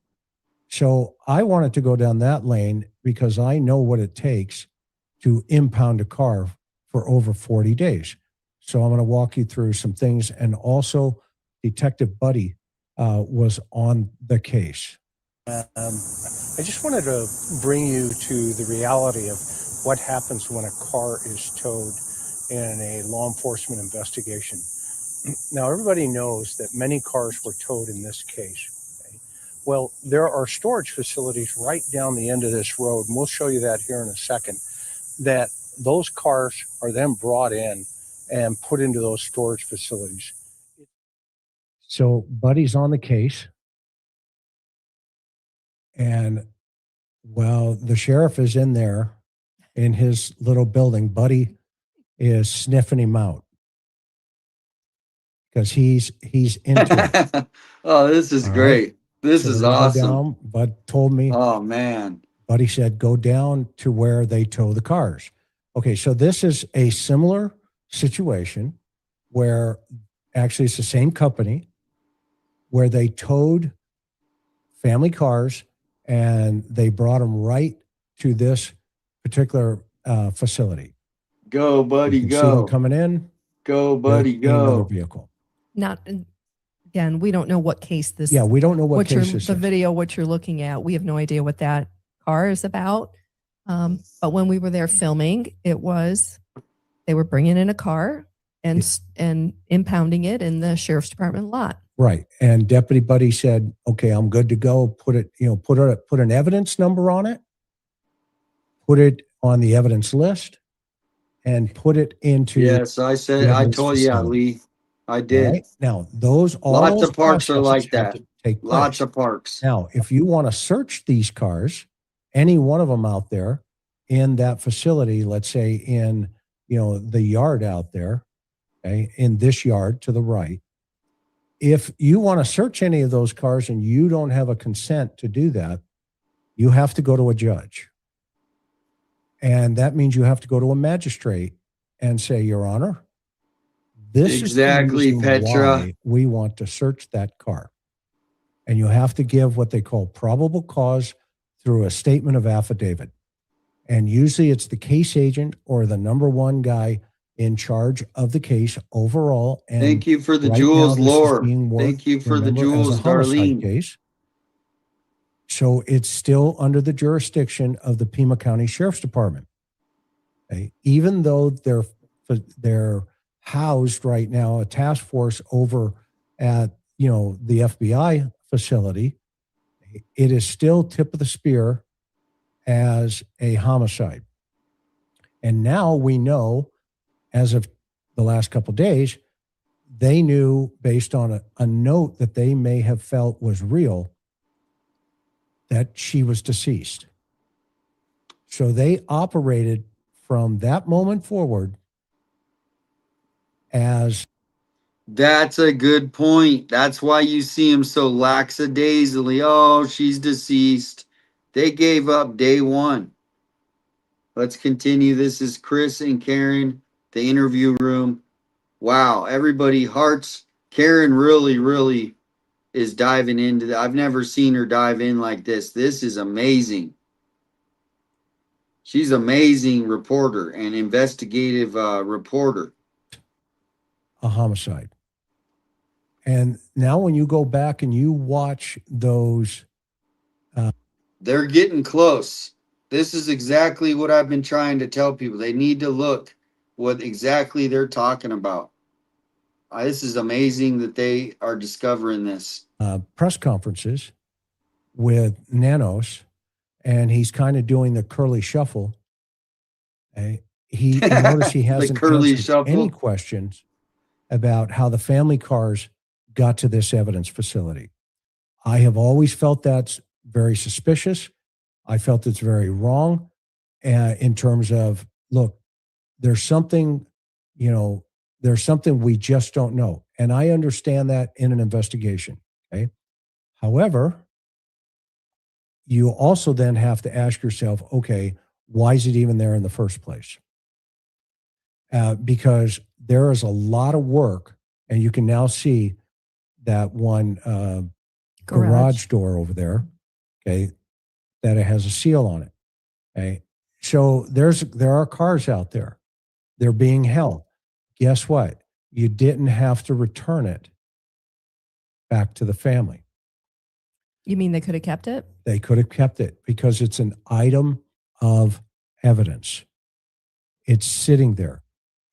M: So I wanted to go down that lane because I know what it takes to impound a car for over 40 days. So I'm going to walk you through some things. And also, Detective Buddy was on the case. I just wanted to bring you to the reality of what happens when a car is towed in a law enforcement investigation. Now, everybody knows that many cars were towed in this case. Okay? Well, there are storage facilities right down the end of this road, and we'll show you that here in a second, that those cars are then brought in and put into those storage facilities. So Buddy's on the case. And while the sheriff is in there in his little building, Buddy is sniffing him out because he's into it.
A: Oh, this is
M: All
A: great.
M: right?
A: This
M: So
A: is
M: we go
A: awesome.
M: down. Bud told me.
A: Oh, man.
M: Buddy said, go down to where they tow the cars. Okay, so this is a similar situation where actually it's the same company where they towed family cars and they brought them right to this particular facility.
A: Go, Buddy,
M: You can see them
A: go.
M: coming in.
A: Go, Buddy,
M: in another
A: go.
M: vehicle.
W: Not again, we don't know what case this.
M: Yeah, we don't know what case
W: you're,
M: this
W: the
M: is.
W: video, what you're looking at. We have no idea what that car is about. But when we were there filming, they were bringing in a car and impounding it in the sheriff's department lot.
M: Right. And Deputy Buddy said, okay, I'm good to go. Put it, put an evidence number on it, put it on the evidence list, and put it into.
A: Yes, I said, I told you, Lee. I did.
M: Right? Now,
A: lots
M: those
A: of parks are
M: processes
A: like
M: have
A: that.
M: to take place.
A: Lots of parks.
M: Now, if you want to search these cars, any one of them out there in that facility, let's say in, the yard out there, okay, in this yard to the right, if you want to search any of those cars and you don't have a consent to do that, you have to go to a judge. And that means you have to go to a magistrate and say, Your Honor, this
A: Exactly,
M: is the reason
A: Petra.
M: why we want to search that car. And you have to give what they call probable cause through a statement of affidavit. And usually it's the case agent or the number one guy in charge of the case overall. And
A: Thank you for the
M: right
A: jewels,
M: now, this is
A: Lore.
M: being worked,
A: Thank you for the
M: remember, as a
A: jewels,
M: homicide
A: Darlene.
M: case. So it's still under the jurisdiction of the Pima County Sheriff's Department. Okay? Even though they're housed right now, a task force over at the FBI facility, it is still tip of the spear as a homicide. And now we know, as of the last couple of days, they knew based on a note that they may have felt was real that she was deceased. So they operated from that moment forward as.
A: That's a good point. That's why you see him so lackadaisically. Oh, she's deceased. They gave up day one. Let's continue. This is Chris and Karen, the interview room. Wow, everybody, hearts. Karen really, really is diving into that. I've never seen her dive in like this. This is amazing. She's amazing reporter and investigative reporter.
M: A homicide. And now when you go back and you watch those.
A: They're getting close. This is exactly what I've been trying to tell people. They need to look what exactly they're talking about. This is amazing that they are discovering this.
M: Press conferences with Nanos, and he's kind of doing the curly shuffle. Okay? You notice he hasn't
A: curly
M: answered
A: shuffle.
M: any questions about how the family cars got to this evidence facility. I have always felt that's very suspicious. I felt it's very wrong in terms of, look, there's something, there's something we just don't know. And I understand that in an investigation. Okay. However, you also then have to ask yourself, okay, why is it even there in the first place? Because there is a lot of work, and you can now see that one garage door over there, okay, that it has a seal on it. Okay. So there are cars out there. They're being held. Guess what? You didn't have to return it back to the family.
W: You mean they could have kept it?
M: They could have kept it because it's an item of evidence. It's sitting there.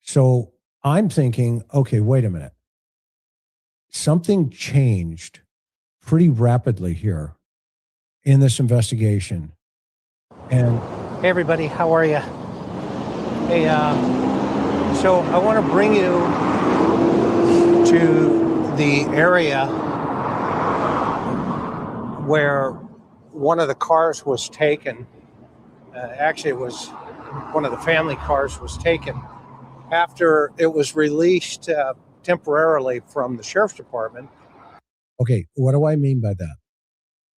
M: So I'm thinking, okay, wait a minute. Something changed pretty rapidly here in this investigation. And
J: hey, everybody, how are you? Hey, so I want to bring you to the area where one of the cars was taken. Actually, it was one of the family cars was taken after it was released temporarily from the sheriff's department.
M: Okay, what do I mean by that?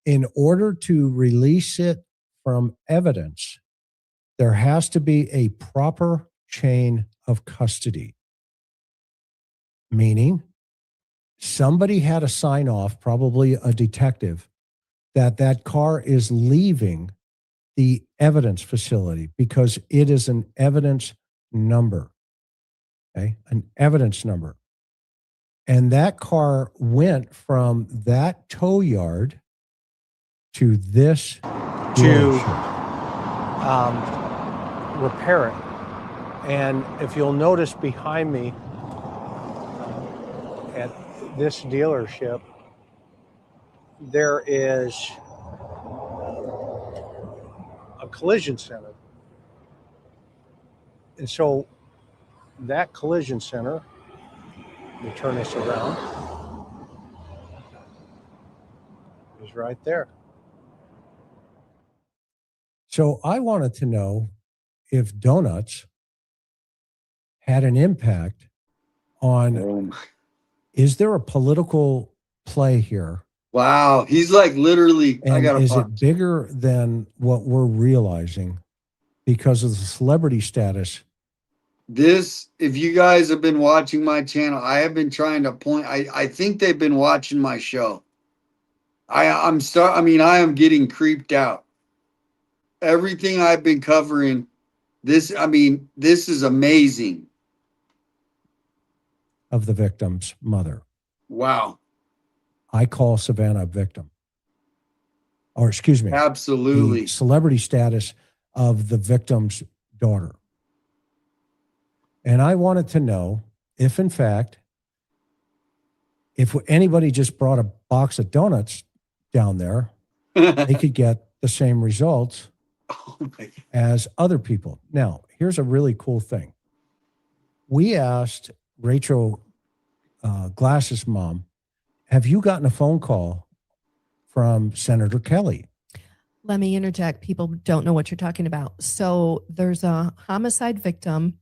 M: In order to release it from evidence, there has to be a proper chain of custody. Meaning, somebody had to sign off, probably a detective, that car is leaving the evidence facility because it is an evidence number. Okay, an evidence number. And that car went from that tow yard to this
J: to repair it. And if you'll notice behind me at this dealership, there is a collision center. And so that collision center, let me turn this around, is right there.
M: So I wanted to know if donuts had an impact on, is there a political play here?
A: Wow, he's like literally,
M: and is it bigger than what we're realizing because of the celebrity status?
A: This, if you guys have been watching my channel, I have been trying to point, I think they've been watching my show. I am getting creeped out. Everything I've been covering, this is amazing.
M: Of the victim's mother.
A: Wow.
M: I call Savannah a victim. Or excuse me.
A: Absolutely.
M: The celebrity status of the victim's daughter. And I wanted to know if, in fact, if anybody just brought a box of donuts down there, they could get the same results as other people. Now, here's a really cool thing. We asked Rachel Glass's mom, have you gotten a phone call from Senator Kelly?
W: Let me interject. People don't know what you're talking about. So there's a homicide victim.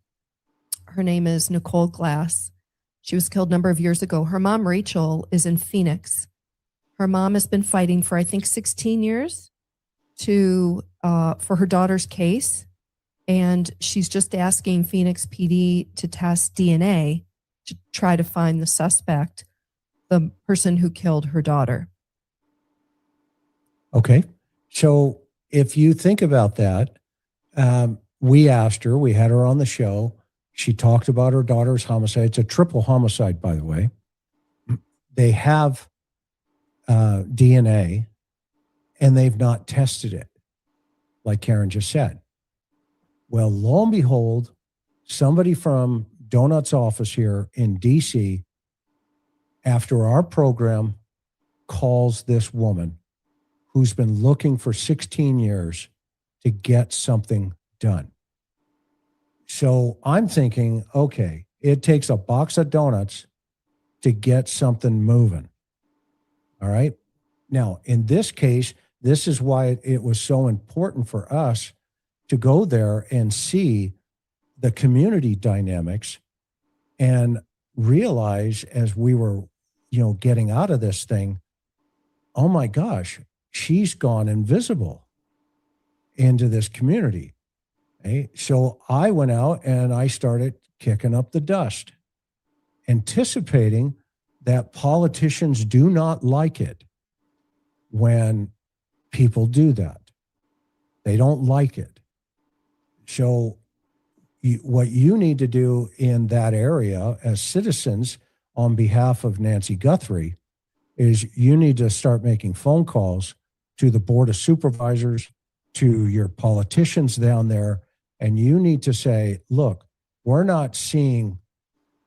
W: Her name is Nicole Glass. She was killed a number of years ago. Her mom, Rachel, is in Phoenix. Her mom has been fighting for, I think, 16 years for her daughter's case. And she's just asking Phoenix PD to test DNA to try to find the suspect the person who killed her daughter.
M: Okay. So if you think about that, we asked her, we had her on the show. She talked about her daughter's homicide. It's a triple homicide, by the way. They have DNA and they've not tested it, like Karen just said. Well, lo and behold, somebody from Donut's office here in DC, after our program, calls this woman who's been looking for 16 years to get something done. So I'm thinking, okay, it takes a box of donuts to get something moving. All right. Now, in this case, this is why it was so important for us to go there and see the community dynamics and realize as we were, getting out of this thing, oh my gosh, she's gone invisible into this community. Okay? So I went out and I started kicking up the dust, anticipating that politicians do not like it when people do that. They don't like it. So what you need to do in that area as citizens on behalf of Nancy Guthrie is you need to start making phone calls to the Board of Supervisors, to your politicians down there, and you need to say, look, we're not seeing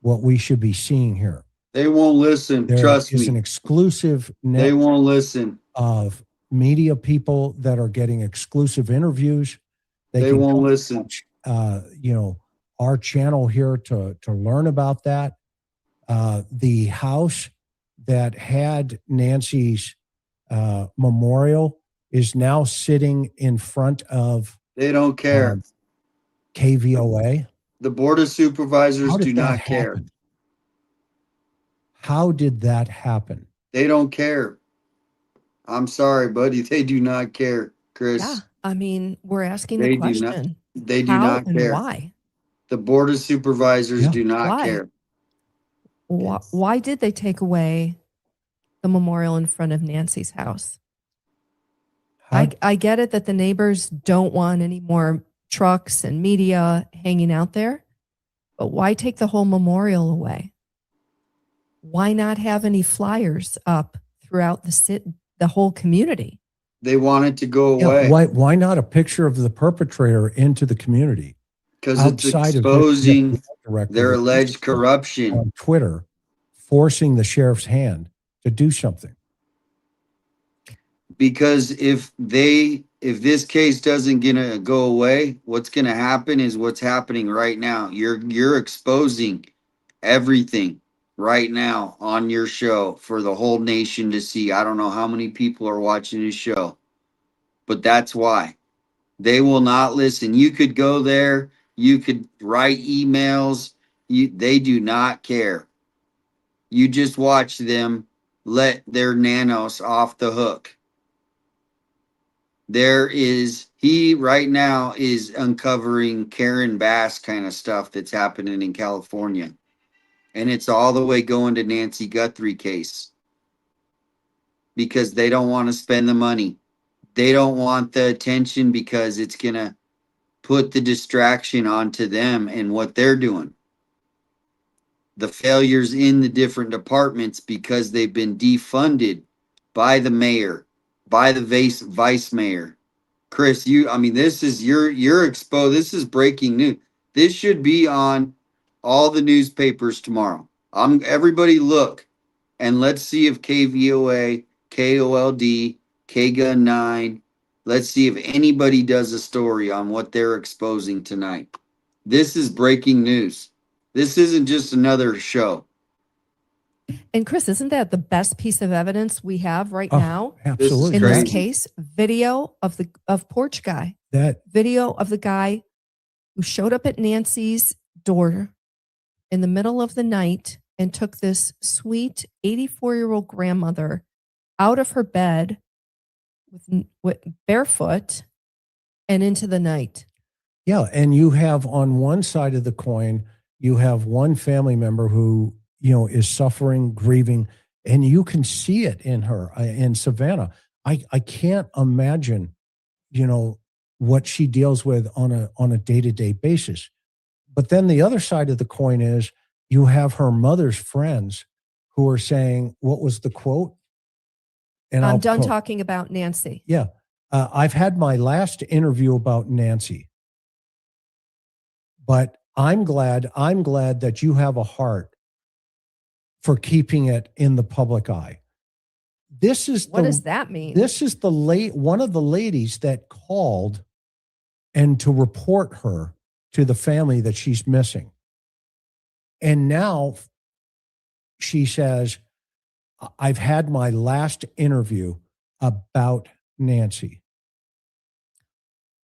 M: what we should be seeing here.
A: They won't listen. Trust me.
M: There is an exclusive
A: They won't listen.
M: Of media people that are getting exclusive interviews.
A: They
M: can
A: won't
M: come
A: listen.
M: watch, our channel here to learn about that. The house that had Nancy's memorial is now sitting in front of.
A: They don't care.
M: KVOA.
A: The Board of Supervisors
M: How did
A: do
M: that
A: not care.
M: happen? How did that happen?
A: They don't care. I'm sorry, buddy. They do not care, Chris.
W: Yeah. I mean, we're asking
A: They
W: the
A: do
W: question.
A: not. They do
W: how
A: not
W: and
A: care.
W: why?
A: The Board of Supervisors do not
W: Why?
A: care.
W: Why did they take away the memorial in front of Nancy's house? I get it that the neighbors don't want any more trucks and media hanging out there, but why take the whole memorial away? Why not have any flyers up throughout the whole community?
A: They want it to go away.
M: Why not a picture of the perpetrator into the community?
A: Because it's exposing their alleged corruption
M: on Twitter, forcing the sheriff's hand to do something.
A: Because if this case doesn't gonna go away, what's gonna happen is what's happening right now. You're exposing everything right now on your show for the whole nation to see. I don't know how many people are watching this show, but that's why. They will not listen. You could go there, you could write emails, they do not care. You just watch them let their nanos off the hook. He right now is uncovering Karen Bass kind of stuff that's happening in California. And it's all the way going to Nancy Guthrie case. Because they don't want to spend the money. They don't want the attention because it's going to put the distraction onto them and what they're doing. The failures in the different departments because they've been defunded by the mayor, by the vice mayor. Chris, this is you're exposed. This is breaking news. This should be on all the newspapers tomorrow. Everybody look and let's see if KVOA, KOLD, KGUN 9, let's see if anybody does a story on what they're exposing tonight. This is breaking news. This isn't just another show.
W: And Chris, isn't that the best piece of evidence we have right now?
M: Absolutely.
W: In this case, video of Porch Guy. Video of the guy who showed up at Nancy's door in the middle of the night and took this sweet 84-year-old grandmother out of her bed with barefoot and into the night.
M: Yeah, and you have on one side of the coin, you have one family member who, is suffering, grieving, And you can see it in her, in Savannah. I can't imagine, what she deals with on a day-to-day basis. But then the other side of the coin is you have her mother's friends who are saying, what was the quote? And
W: I'm
M: I'll
W: done
M: quote,
W: talking about Nancy.
M: Yeah. I've had my last interview about Nancy, but I'm glad that you have a heart for keeping it in the public eye.
W: What does that mean?
M: This is one of the ladies that called and to report her to the family that she's missing. And now she says, I've had my last interview about Nancy.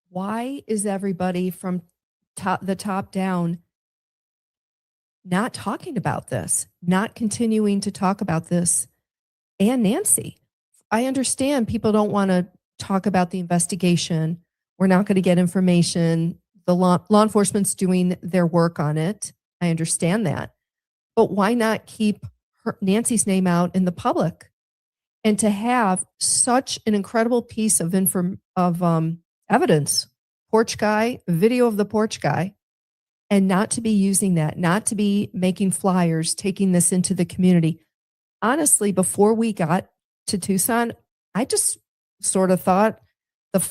W: Why is everybody from the top down not talking about this, not continuing to talk about this and Nancy? I understand people don't want to talk about the investigation. We're not going to get information. The law enforcement's doing their work on it. I understand that. But why not keep Nancy's name out in the public? And to have such an incredible piece of evidence, porch guy, video of the porch guy, and not to be using that, not to be making flyers, taking this into the community. Honestly, before we got to Tucson, I just sort of thought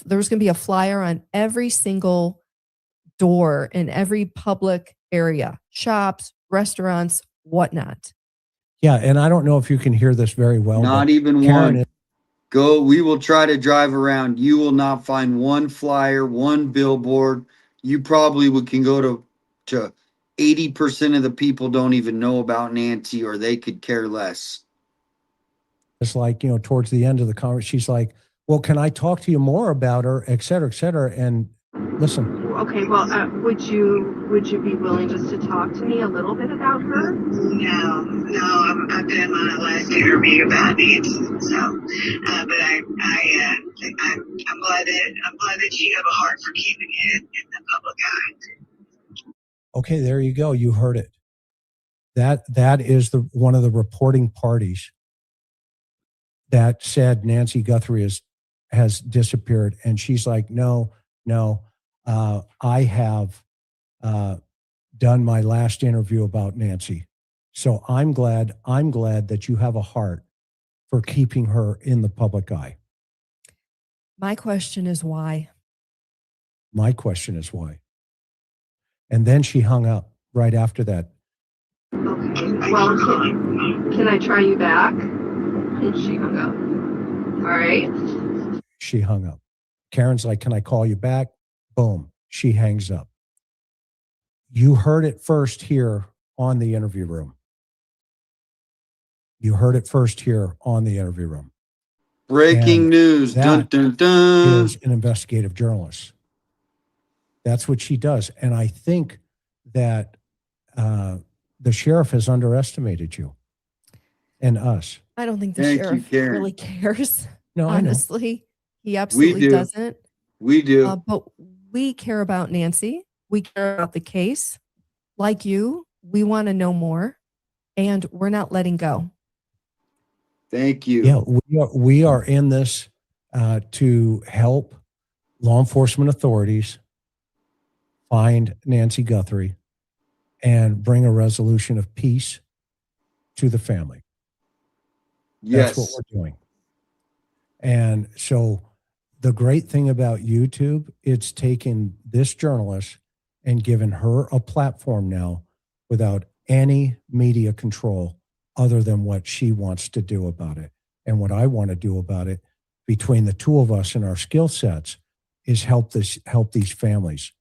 W: there was going to be a flyer on every single door in every public area, shops, restaurants, whatnot.
M: Yeah, and I don't know if you can hear this very well.
A: Not even
M: Karen
A: one. We will try to drive around. You will not find one flyer, one billboard. You probably can go to 80% of the people don't even know about Nancy, or they could care less.
M: It's like, towards the end of the conversation, she's like, well, can I talk to you more about her, et cetera, et cetera. And listen.
L: Okay, well, would you be willing just to talk to me a little bit about her?
N: No, I've done my last interview about Nancy, so, but I'm glad that you have a heart for keeping it in the public eye.
M: Okay, there you go. You heard it. That is one of the reporting parties that said Nancy Guthrie has disappeared, and she's like, no. I have done my last interview about Nancy. So I'm glad that you have a heart for keeping her in the public eye.
W: My question is why?
M: My question is why. And then she hung up right after that.
L: Okay, well, can I try you back? And she hung up. All right.
M: She hung up. Karen's like, can I call you back? Boom. She hangs up. You heard it first here on the interview room. You heard it first here on the interview room.
A: Breaking news. Dun, dun, dun.
M: Is an investigative journalist. That's what she does. And I think that the sheriff has underestimated you and us.
W: I don't think the sheriff really cares.
M: No,
W: honestly, he absolutely doesn't.
A: We do.
W: But we care about Nancy. We care about the case. Like you, we want to know more, and we're not letting go.
A: Thank you.
M: Yeah, we are in this to help law enforcement authorities find Nancy Guthrie and bring a resolution of peace to the family.
A: Yes.
M: That's what we're doing. And so the great thing about YouTube, it's taken this journalist and given her a platform now without any media control other than what she wants to do about it. And what I want to do about it between the two of us and our skill sets is help these families.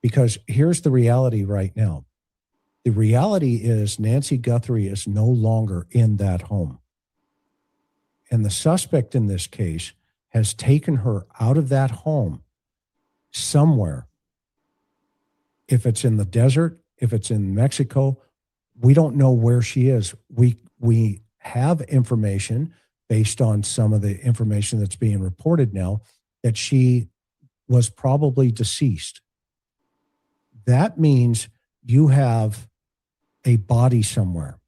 M: Because here's the reality right now. The reality is Nancy Guthrie is no longer in that home. And the suspect in this case has taken her out of that home somewhere. If it's in the desert, if it's in Mexico, we don't know where she is. We have information based on some of the information that's being reported now that she was probably deceased. That means you have a body somewhere.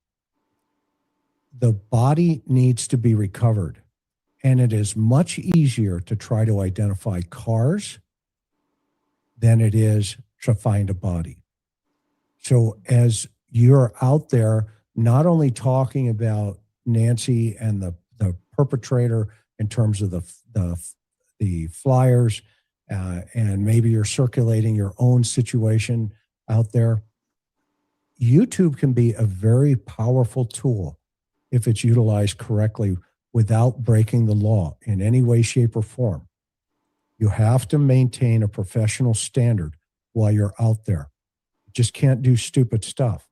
M: the body needs to be recovered. And it is much easier to try to identify cars than it is to find a body. So as you're out there, not only talking about Nancy and the perpetrator in terms of the flyers, and maybe you're circulating your own situation out there, YouTube can be a very powerful tool if it's utilized correctly without breaking the law in any way, shape, or form. You have to maintain a professional standard while you're out there. You just can't do stupid stuff.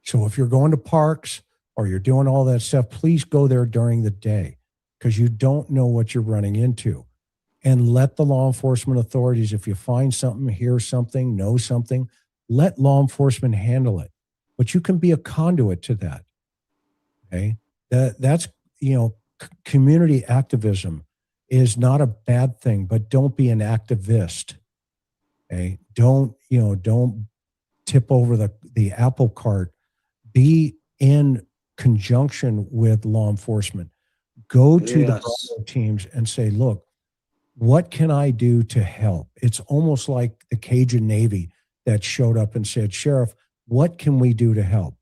M: So if you're going to parks or you're doing all that stuff, please go there during the day because you don't know what you're running into. And let the law enforcement authorities, if you find something, hear something, know something, let law enforcement handle it. But you can be a conduit to that. Okay? That's, community activism is not a bad thing, but don't be an activist. Okay? Don't tip over the apple cart. Be in conjunction with law enforcement. Go to the Bravo teams and say, look, what can I do to help? It's almost like the Cajun Navy that showed up and said, Sheriff, what can we do to help?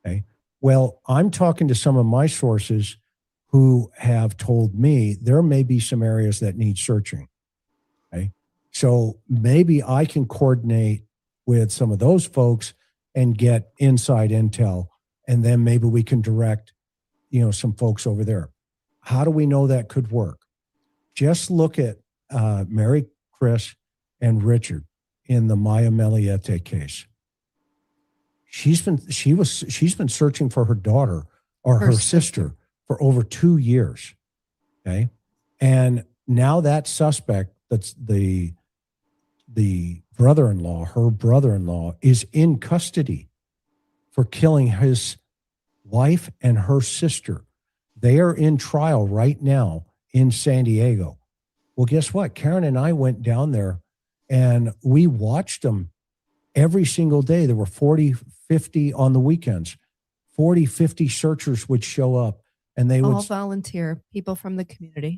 M: Okay. Well, I'm talking to some of my sources who have told me there may be some areas that need searching. Okay. So maybe I can coordinate with some of those folks and get inside intel, and then maybe we can direct, some folks over there. How do we know that could work? Just look at Mary, Chris, and Richard in the Maya Meliete case. She's been searching for her daughter or her sister for over 2 years. Okay. And now that suspect, that's the brother-in-law, her brother-in-law, is in custody for killing his wife and her sister. They are in trial right now in San Diego. Well, guess what? Karen and I went down there and we watched them every single day. There were 40, 50 on the weekends. 40, 50 searchers would show up and they would
W: all volunteer people from the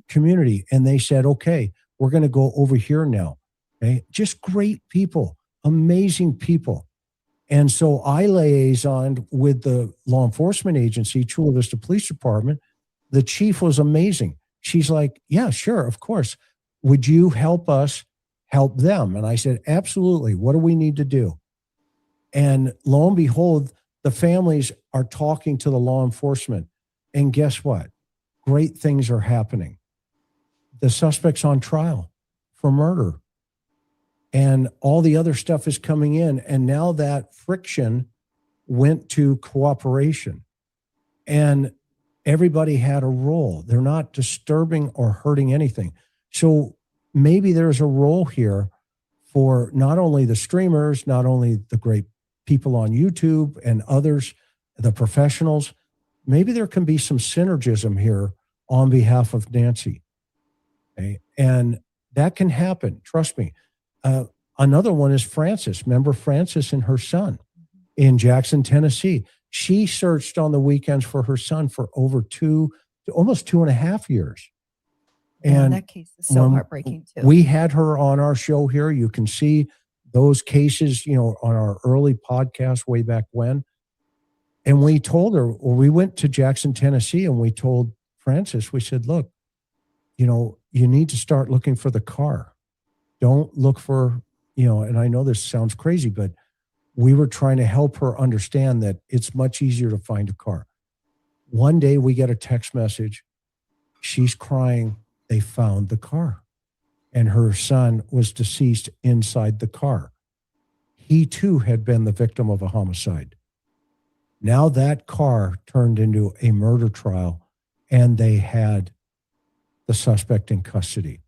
W: community.
M: And they said, okay, we're going to go over here now. Okay. Just great people, amazing people. And so I liaisoned with the law enforcement agency, Chula Vista Police Department. The chief was amazing. She's like, yeah, sure, of course. Would you help us help them? And I said, absolutely. What do we need to do? And lo and behold, the families are talking to the law enforcement. And guess what? Great things are happening. The suspect's on trial for murder. And all the other stuff is coming in. And now that friction went to cooperation. And everybody had a role. They're not disturbing or hurting anything. So maybe there's a role here for not only the streamers, not only the great people on YouTube and others, the professionals. Maybe there can be some synergism here on behalf of Nancy. Okay? And that can happen. Trust me. Another one is Frances. Remember Frances and her son in Jackson, Tennessee. She searched on the weekends for her son for over almost 2.5 years. And
W: that case is so heartbreaking too.
M: We had her on our show here. You can see those cases, on our early podcast way back when. And we told her, we went to Jackson, Tennessee, and we told Frances, we said, look, you need to start looking for the car. Don't look for, and I know this sounds crazy, but we were trying to help her understand that it's much easier to find a car. One day we get a text message. She's crying. They found the car. And her son was deceased inside the car. He too had been the victim of a homicide. Now that car turned into a murder trial and they had the suspect in custody.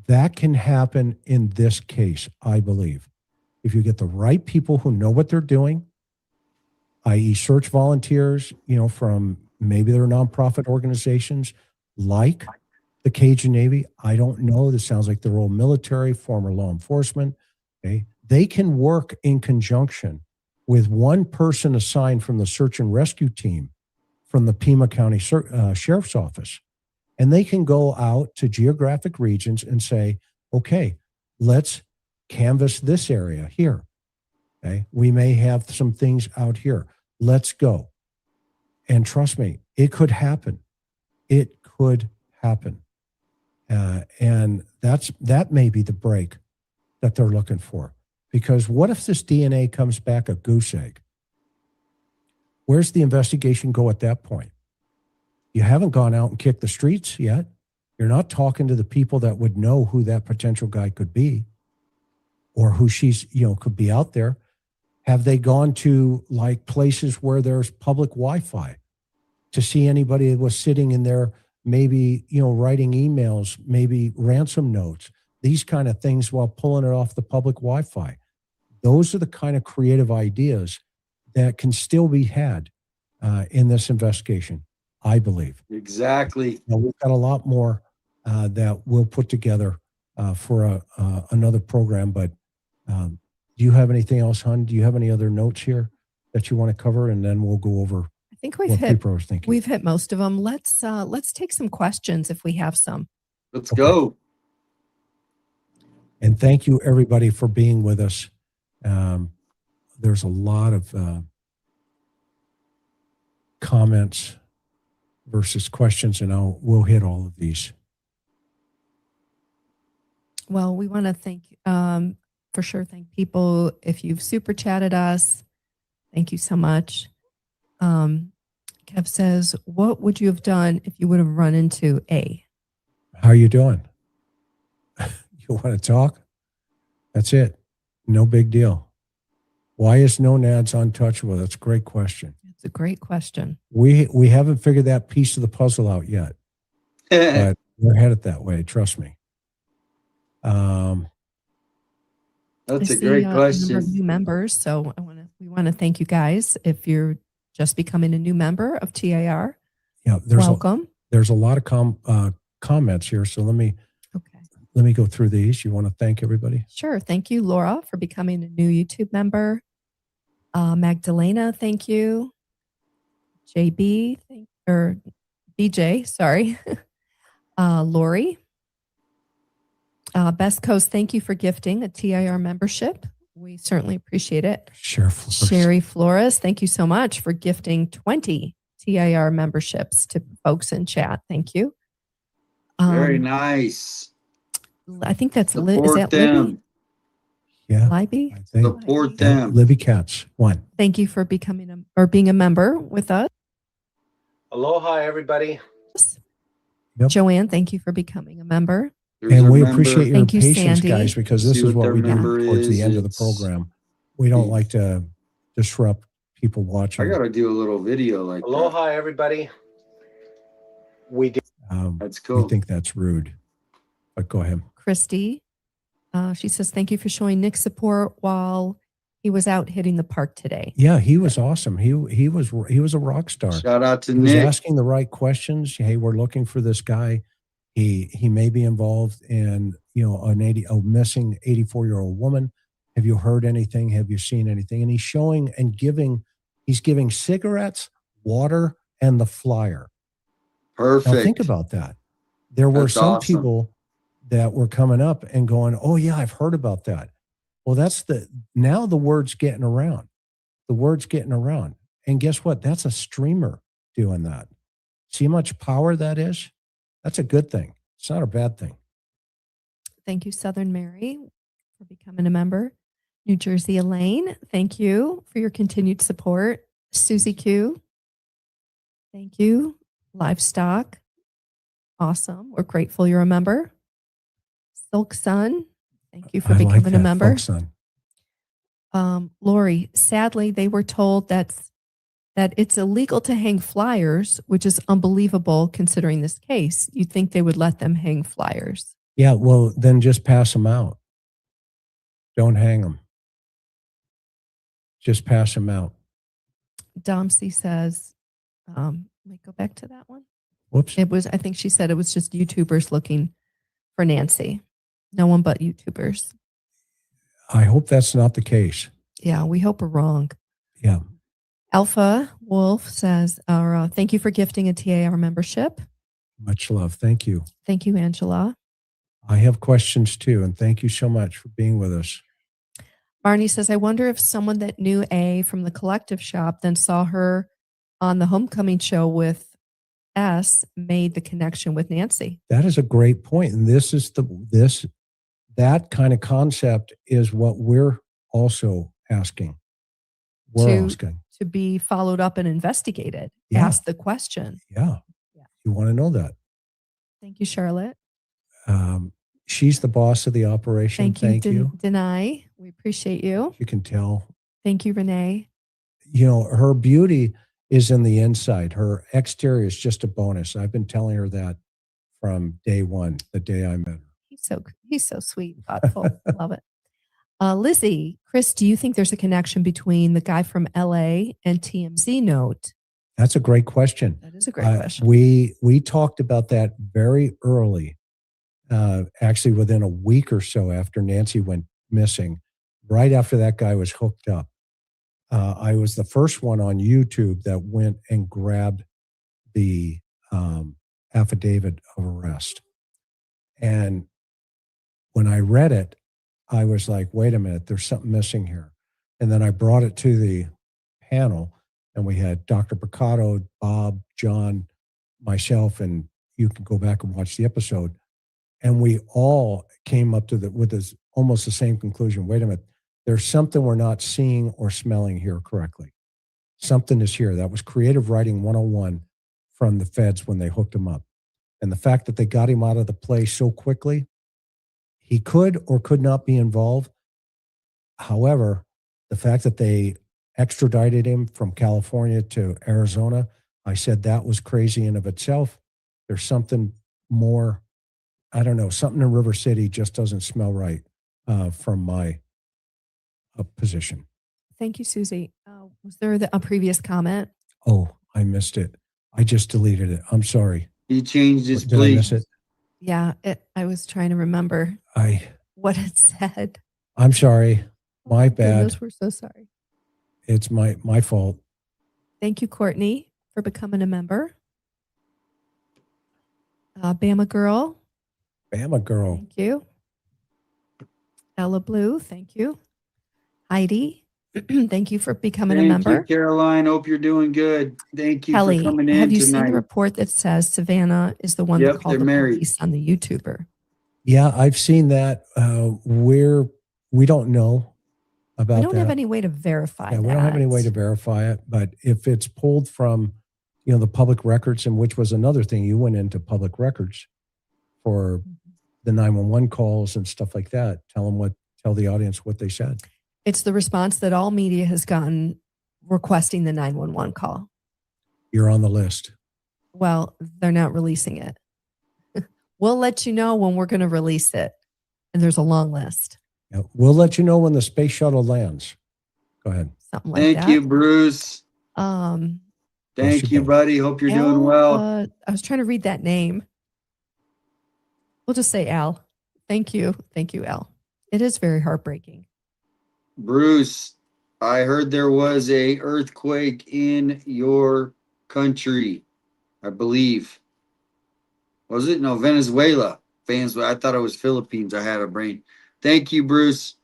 M: That can happen in this case, I believe. If you get the right people who know what they're doing, i.e. search volunteers, from maybe they're nonprofit organizations like the Cajun Navy. I don't know. This sounds like they're all military, former law enforcement. Okay. They can work in conjunction with one person assigned from the search and rescue team from the Pima County Sheriff's Office. And they can go out to geographic regions and say, okay, let's canvass this area here. Okay. We may have some things out here. Let's go. And trust me, it could happen. It could happen. And that may be the break that they're looking for. Because what if this DNA comes back a goose egg? Where's the investigation go at that point? You haven't gone out and kicked the streets yet. You're not talking to the people that would know who that potential guy could be or who she's, could be out there. Have they gone to like places where there's public Wi-Fi to see anybody that was sitting in there, maybe, writing emails, maybe ransom notes, these kind of things while pulling it off the public Wi-Fi? Those are the kind of creative ideas that can still be had in this investigation, I believe.
A: Exactly.
M: Now, we've got a lot more that we'll put together for another program, but do you have anything else, hon? Do you have any other notes here that you want to cover? And then we'll go over
W: I think
M: what people are thinking.
W: we've hit most of them. Let's take some questions if we have some.
A: Let's go.
M: And thank you everybody for being with us. There's a lot of comments versus questions, and we'll hit all of these.
W: Well, we want to thank people if you've super chatted us. Thank you so much. Kev says, what would you have done if you would have run into A?
M: How are you doing? You want to talk? That's it. No big deal. Why is no Nads untouchable? That's a great question.
W: It's a great question.
M: We haven't figured that piece of the puzzle out yet. But we're headed that way, trust me.
A: That's
W: I
A: a great
W: see, a
A: question.
W: number of new members, so we want to thank you guys. If you're just becoming a new member of TIR, welcome.
M: There's a lot of comments here, so let me go through these. You want to thank everybody?
W: Sure. Thank you, Laura, for becoming a new YouTube member. Magdalena, thank you. JB, or BJ, sorry. Lori. Best Coast, thank you for gifting a TIR membership. We certainly appreciate it. Sherry Flores, thank you so much for gifting 20 TIR memberships to folks in chat. Thank you.
A: Very nice.
W: I think that's is
A: Support
W: that Libby?
A: them.
M: Yeah.
W: Libby?
A: Support them.
M: Libby Katz, one.
W: Thank you for being a member with us.
J: Aloha, everybody.
M: Yep.
W: Joanne, thank you for becoming a member.
M: And we appreciate your
W: Thank you,
M: patience,
W: Sandy.
M: guys, because this
A: See
M: is
A: what
M: what
A: their
M: we do
A: member
M: towards the
A: is.
M: end of the program. We don't like to disrupt people watching.
A: I got to do a little video like
J: Aloha, everybody. We did.
A: That's cool.
M: We think that's rude, but go ahead.
W: Christy, she says, thank you for showing Nick support while he was out hitting the park today.
M: Yeah, he was awesome. He was a rock star.
A: Shout out to
M: He was
A: Nick.
M: asking the right questions. Hey, we're looking for this guy. He may be involved in a missing 84-year-old woman. Have you heard anything? Have you seen anything? And he's showing and giving cigarettes, water, and the flyer.
A: Perfect.
M: Now think about that. There were
A: That's
M: some
A: awesome.
M: people that were coming up and going, "Oh yeah, I've heard about that." Well, now the word's getting around. The word's getting around. And guess what? That's a streamer doing that. See how much power that is? That's a good thing. It's not a bad thing.
W: Thank you, Southern Mary, for becoming a member. New Jersey Elaine, thank you for your continued support. Susie Q, thank you. Livestock, awesome. We're grateful you're a member. Silk Sun, thank you for becoming a member.
M: Silk Sun.
W: Lori, sadly, they were told that it's illegal to hang flyers, which is unbelievable considering this case. You'd think they would let them hang flyers.
M: Yeah, well, then just pass them out. Don't hang them. Just pass them out.
W: Domsey says, let me go back to that one.
M: Whoops.
W: I think she said it was just YouTubers looking for Nancy. No one but YouTubers.
M: I hope that's not the case.
W: Yeah, we hope we're wrong.
M: Yeah.
W: Alpha Wolf says, thank you for gifting a TAR membership.
M: Much love. Thank you.
W: Thank you, Angela.
M: I have questions too, and thank you so much for being with us.
W: Barney says, I wonder if someone that knew A from the collective shop then saw her on the homecoming show with S made the connection with Nancy.
M: That is a great point. And that kind of concept is what we're also asking. We're asking
W: to be followed up and investigated.
M: Yeah.
W: Ask the question.
M: Yeah. You want to know that.
W: Thank you, Charlotte.
M: She's the boss of the operation.
W: Thank you. Denai. We appreciate you.
M: You can tell.
W: Thank you, Renee.
M: You know, her beauty is in the inside. Her exterior is just a bonus. I've been telling her that from day one, the day I met her.
W: He's so sweet, thoughtful. Love it. Lizzie, Chris, do you think there's a connection between the guy from LA and TMZ Note?
M: That's a great question.
W: That is a great question.
M: We talked about that very early, actually within a week or so after Nancy went missing. Right after that guy was hooked up, I was the first one on YouTube that went and grabbed the affidavit of arrest. And when I read it, I was like, wait a minute, there's something missing here. And then I brought it to the panel, and we had Dr. Picotto, Bob, John, myself, and you can go back and watch the episode. And we all came up to almost the same conclusion. Wait a minute, there's something we're not seeing or smelling here correctly. Something is here. That was creative writing 101 from the feds when they hooked him up. And the fact that they got him out of the play so quickly, he could or could not be involved. However, the fact that they extradited him from California to Arizona, I said that was crazy in of itself. There's something more, I don't know, something in River City just doesn't smell right from my position.
W: Thank you, Susie. Was there a previous comment?
M: Oh, I missed it. I just deleted it. I'm sorry.
A: He changed his
M: Did I miss it?
W: Yeah, I was trying to remember what it said.
M: I'm sorry. My bad.
W: Goodness, we're so sorry.
M: It's my fault.
W: Thank you, Courtney, for becoming a member. Bama Girl.
M: Bama Girl.
W: Thank you. Ella Blue, thank you. Heidi, thank you for becoming a member.
A: Thank you, Caroline. Hope you're doing good. Thank you
W: Kelly,
A: for coming in
W: have you
A: tonight.
W: seen the report that says Savannah is the one that called the police on the YouTuber?
M: Yeah, I've seen that. We don't know about that.
W: We don't have any way to verify that.
M: We don't have any way to verify it. But if it's pulled from, the public records, and which was another thing, you went into public records for the 911 calls and stuff like that. Tell the audience what they said.
W: It's the response that all media has gotten requesting the 911 call.
M: You're on the list.
W: Well, they're not releasing it. We'll let you know when we're going to release it. And there's a long list.
M: Yeah, we'll let you know when the space shuttle lands. Go ahead.
W: Something like that.
A: Thank you, Bruce. Thank you, buddy. Hope you're doing well.
W: I was trying to read that name. We'll just say Al. Thank you. Thank you, Al. It is very heartbreaking.
A: Bruce, I heard there was a earthquake in your country, I believe. Was it? No, Venezuela. I thought it was Philippines. I had a brain. Thank you, Bruce.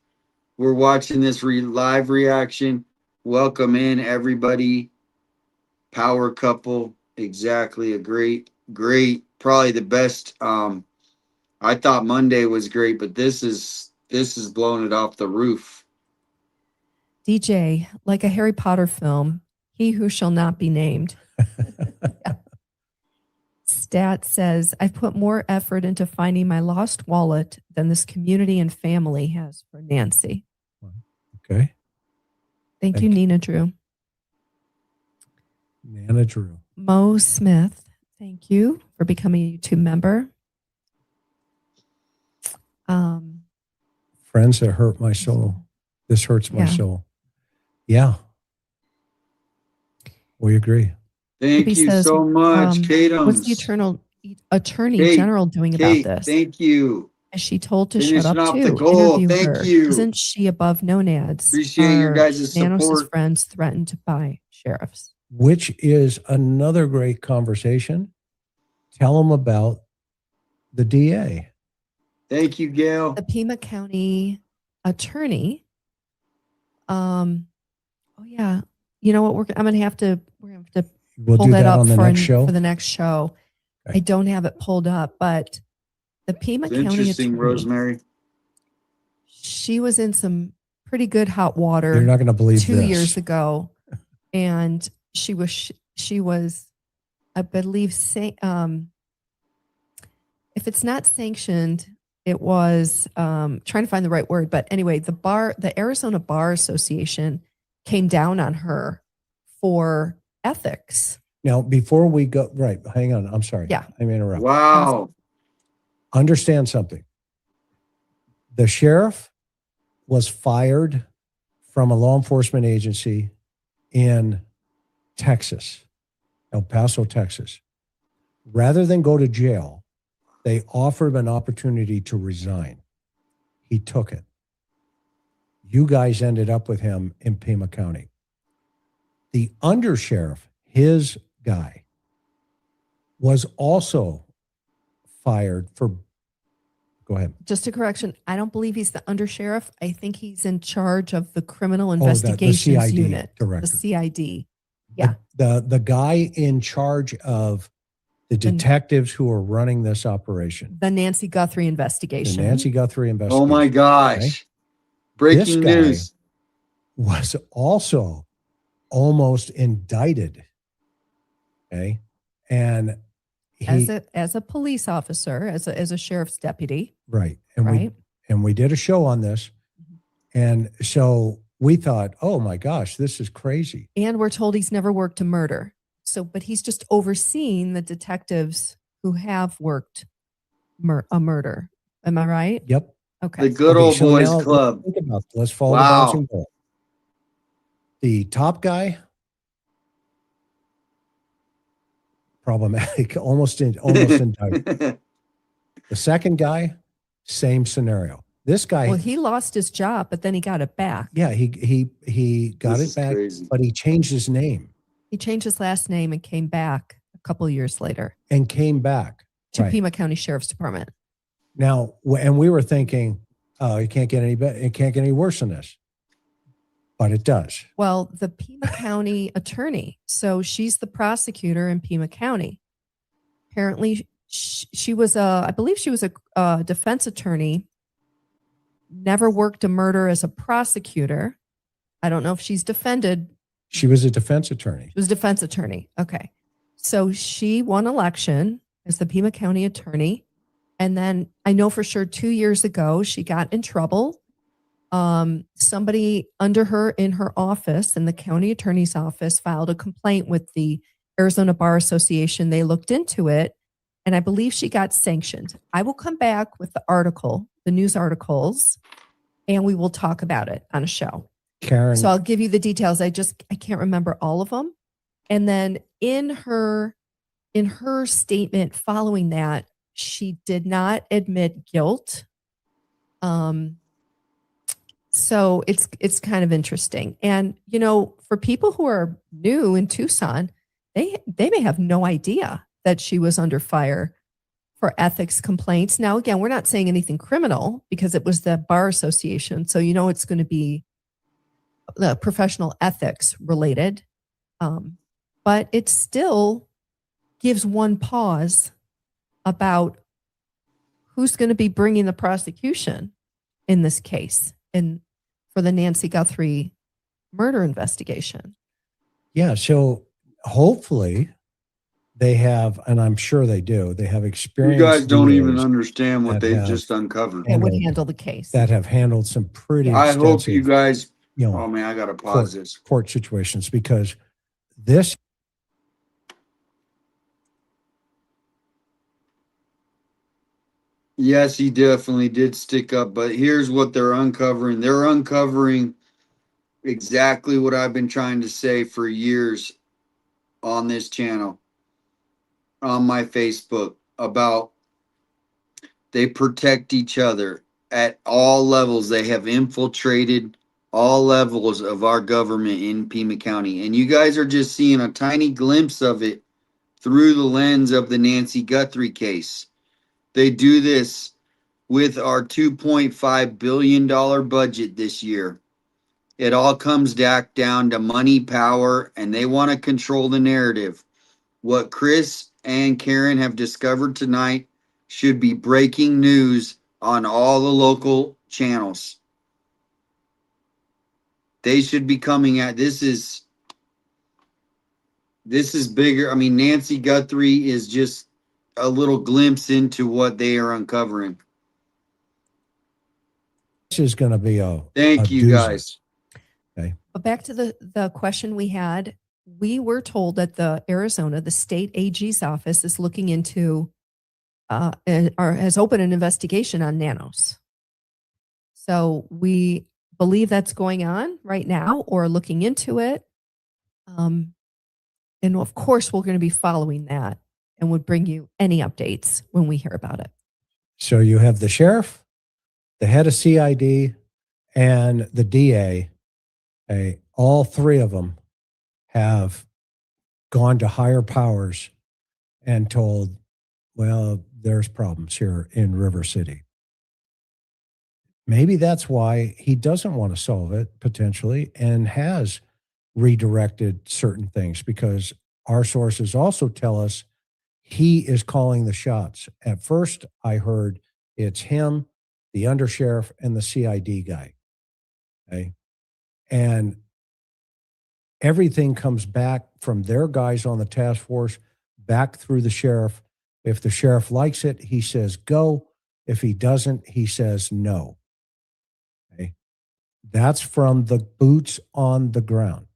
A: We're watching this live reaction. Welcome in, everybody. Power couple. Exactly. A great, probably the best. I thought Monday was great, but this is blowing it off the roof.
W: DJ, like a Harry Potter film, he who shall not be named. Yeah. Stat says, I've put more effort into finding my lost wallet than this community and family has for Nancy.
M: Okay.
W: Thank you, Nina Drew.
M: Nana Drew.
W: Mo Smith, thank you for becoming a YouTube member.
M: Friends that hurt my soul. This hurts my soul. Yeah. We agree.
A: Thank you so much, Kate.
W: What's the Attorney General doing about this?
A: Thank you.
W: Is she told to shut
A: Finishing
W: up
A: off the
W: too?
A: goal.
W: Interview
A: Thank
W: her.
A: you.
W: Isn't she above nonads?
A: Appreciate your
W: Are
A: guys'
W: Nanos'
A: support.
W: friends threatened by sheriffs?
M: Which is another great conversation. Tell them about the DA.
A: Thank you, Gail.
W: The Pima County attorney. Oh yeah. You know what? We're gonna have to
M: We'll
W: pull
M: do
W: that
M: that
W: up
M: on the
W: for
M: next show.
W: for the next show. I don't have it pulled up, but the Pima
A: It's
W: County
A: interesting,
W: attorney,
A: Rosemary.
W: she was in some pretty good hot water.
M: You're not going to believe
W: 2
M: this.
W: years ago, and she was I believe if it's not sanctioned, it was trying to find the right word, but anyway, the Arizona Bar Association came down on her for ethics.
M: Now, before we go, right, hang on. I'm sorry.
W: Yeah.
M: I'm interrupting.
A: Wow.
M: Understand something. The sheriff was fired from a law enforcement agency in Texas, El Paso, Texas. Rather than go to jail, they offered him an opportunity to resign. He took it. You guys ended up with him in Pima County. The undersheriff, his guy, was also fired for, go ahead.
W: Just a correction, I don't believe he's the undersheriff. I think he's in charge of the criminal
M: the
W: investigations
M: CID
W: unit.
M: director.
W: The CID. Yeah.
M: The guy in charge of the detectives who are running this operation.
W: The Nancy Guthrie
M: The
W: investigation.
M: Nancy Guthrie investigation.
A: Oh my gosh.
M: Okay?
A: Breaking
M: This guy
A: news.
M: was also almost indicted. Okay. And he,
W: As a police officer, as a sheriff's deputy.
M: right. And
W: Right.
M: we did a show on this. And so we thought, oh my gosh, this is crazy.
W: And we're told he's never worked a murder. So, but he's just overseeing the detectives who have worked a murder. Am I right?
M: Yep.
W: Okay.
A: The good
M: Okay,
A: old
M: so
A: boys
M: now
A: club.
M: Let's think about this. Let's follow the
A: Wow.
M: bouncing ball. The top guy, problematic, almost indicted. The second guy, same scenario. This guy,
W: Well, he lost his job, but then he got it back.
M: yeah, he got
A: This
M: it back,
A: is crazy.
M: but he changed his name
W: He changed his last name and came back a couple of years later
M: and came back
W: to
M: Right.
W: Pima County Sheriff's Department.
M: Now, and we were thinking, oh, it can't get any better. It can't get any worse than this, but it does.
W: Well, the Pima County attorney. So she's the prosecutor in Pima County. Apparently, she was I believe she was a defense attorney. Never worked a murder as a prosecutor. I don't know if she's defended.
M: She was a defense attorney.
W: She was a defense attorney. Okay. So she won election as the Pima County attorney. And then I know for sure 2 years ago, she got in trouble. Somebody under her in her office, in the county attorney's office, filed a complaint with the Arizona Bar Association. They looked into it, and I believe she got sanctioned. I will come back with the article, the news articles, and we will talk about it on a show.
M: Karen.
W: So I'll give you the details. I can't remember all of them. And then in her statement following that, she did not admit guilt. So it's kind of interesting. And you know, for people who are new in Tucson, they may have no idea that she was under fire for ethics complaints. Now, again, we're not saying anything criminal because it was the Bar Association. So you know it's going to be the professional ethics related. But it still gives one pause about who's going to be bringing the prosecution in this case and for the Nancy Guthrie murder investigation.
M: Yeah. So hopefully they have, and I'm sure they do, they have experience.
A: You guys don't even understand what
M: that
A: they've
M: have
A: just uncovered.
W: That would handle the case.
M: that have handled some pretty
A: I hope you
M: extensive,
A: guys.
M: you know,
A: Oh man, I gotta pause this.
M: court situations, because this
A: Yes, he definitely did stick up, but here's what they're uncovering. They're uncovering exactly what I've been trying to say for years on this channel, on my Facebook, about They protect each other at all levels. They have infiltrated all levels of our government in Pima County. And you guys are just seeing a tiny glimpse of it through the lens of the Nancy Guthrie case. They do this with our $2.5 billion budget this year. It all comes back down to money, power, and they want to control the narrative. What Chris and Karen have discovered tonight should be breaking news on all the local channels. They should be coming at this is bigger. I mean, Nancy Guthrie is just a little glimpse into what they are uncovering.
M: This is going to be a
A: Thank you,
M: doozy.
A: guys.
M: Okay.
W: But back to the question we had, we were told that the state AG's office is looking into or has opened an investigation on nanos. So we believe that's going on right now or looking into it. And of course, we're going to be following that and would bring you any updates when we hear about it.
M: So you have the sheriff, the head of CID, and the DA. All three of them have gone to higher powers and told, well, there's problems here in River City. Maybe that's why he doesn't want to solve it potentially and has redirected certain things, because our sources also tell us he is calling the shots. At first, I heard it's him, the undersheriff, and the CID guy. Okay. And everything comes back from their guys on the task force back through the sheriff. If the sheriff likes it, he says go. If he doesn't, he says no. Okay. That's from the boots on the ground.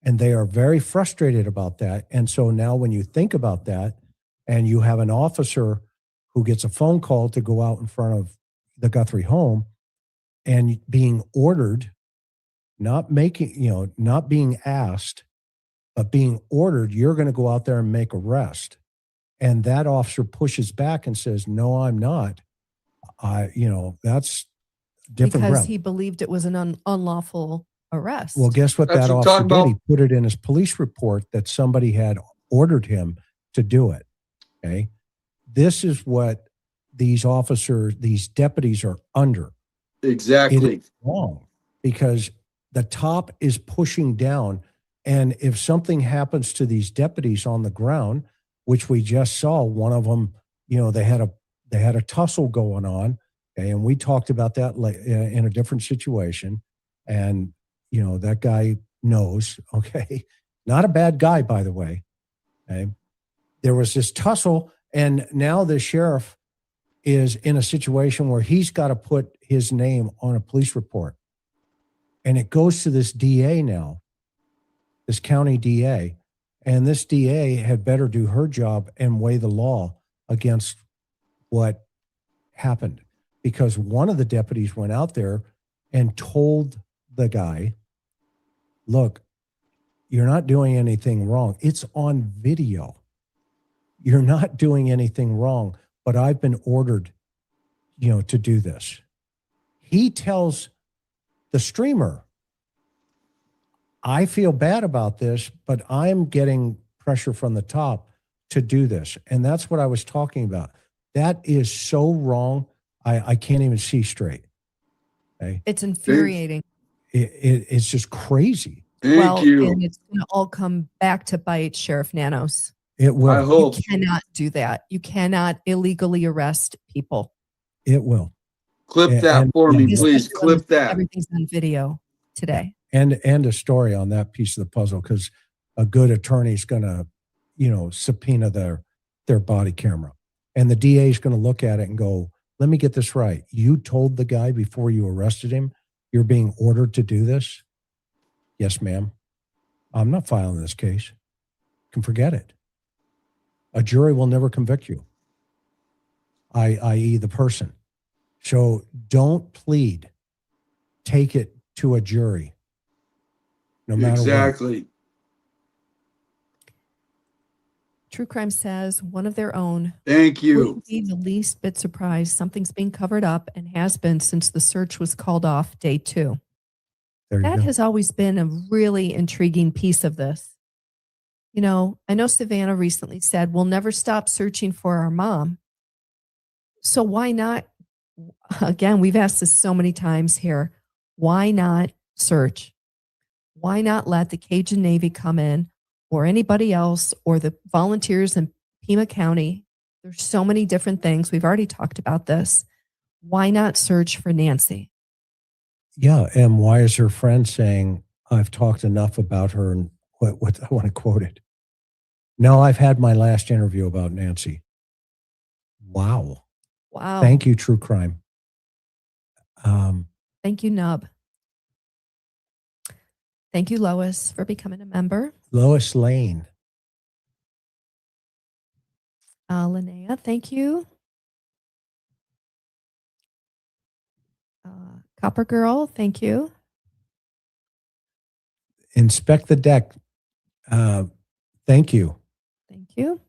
M: And they are very frustrated about that. And so now when you think about that, and you have an officer who gets a phone call to go out in front of the Guthrie home and being ordered, not being asked, but being ordered, you're going to go out there and make arrest. And that officer pushes back and says, no, I'm not. That's different.
W: Because
M: ground.
W: he believed it was an unlawful arrest.
M: Well, guess what
A: That's
M: that
A: what
M: officer
A: I'm
M: did?
A: talking
M: He put it in his police report that somebody had ordered him to do it. Okay. This is what these officers, these deputies are under.
A: Exactly.
M: It is wrong because the top is pushing down. And if something happens to these deputies on the ground, which we just saw, one of them, they had a tussle going on. Okay, and we talked about that in a different situation. And, that guy knows, okay, not a bad guy, by the way. Okay. There was this tussle, and now the sheriff is in a situation where he's got to put his name on a police report. And it goes to this DA now, this county DA. And this DA had better do her job and weigh the law against what happened. Because one of the deputies went out there and told the guy, look, you're not doing anything wrong. It's on video. You're not doing anything wrong, but I've been ordered, to do this. He tells the streamer, I feel bad about this, but I'm getting pressure from the top to do this. And that's what I was talking about. That is so wrong. I can't even see straight. Okay?
W: It's infuriating.
M: It's just crazy.
A: Thank you.
W: And it's going to all come back to bite Sheriff Nanos.
M: It will.
A: I hope.
W: You cannot do that. You cannot illegally arrest people.
M: It will.
A: Clip that for me, please. Clip that.
W: Everything's on video today.
M: And a story on that piece of the puzzle, because a good attorney is going to, subpoena their body camera. And the DA is going to look at it and go, let me get this right. You told the guy before you arrested him, you're being ordered to do this? Yes, ma'am. I'm not filing this case. You can forget it. A jury will never convict you, i.e. the person. So don't plead. Take it to a jury. No matter
A: exactly.
M: what.
W: True Crime says one of their own.
A: Thank you.
W: Wouldn't be the least bit surprised. Something's being covered up and has been since the search was called off day 2.
M: There you
W: That
M: go.
W: has always been a really intriguing piece of this. You know, I know Savannah recently said, we'll never stop searching for our mom. So why not? Again, we've asked this so many times here. Why not search? Why not let the Cajun Navy come in, or anybody else, or the volunteers in Pima County? There's so many different things. We've already talked about this. Why not search for Nancy?
M: Yeah, and why is her friend saying, I've talked enough about her, and what I want to quote it. No, I've had my last interview about Nancy. Wow.
W: Wow.
M: Thank you, True Crime.
W: Thank you, Nub. Thank you, Lois, for becoming a member.
M: Lois Lane.
W: Linnea, thank you. Copper Girl, thank you.
M: Inspect the deck. Thank you.
W: Thank you.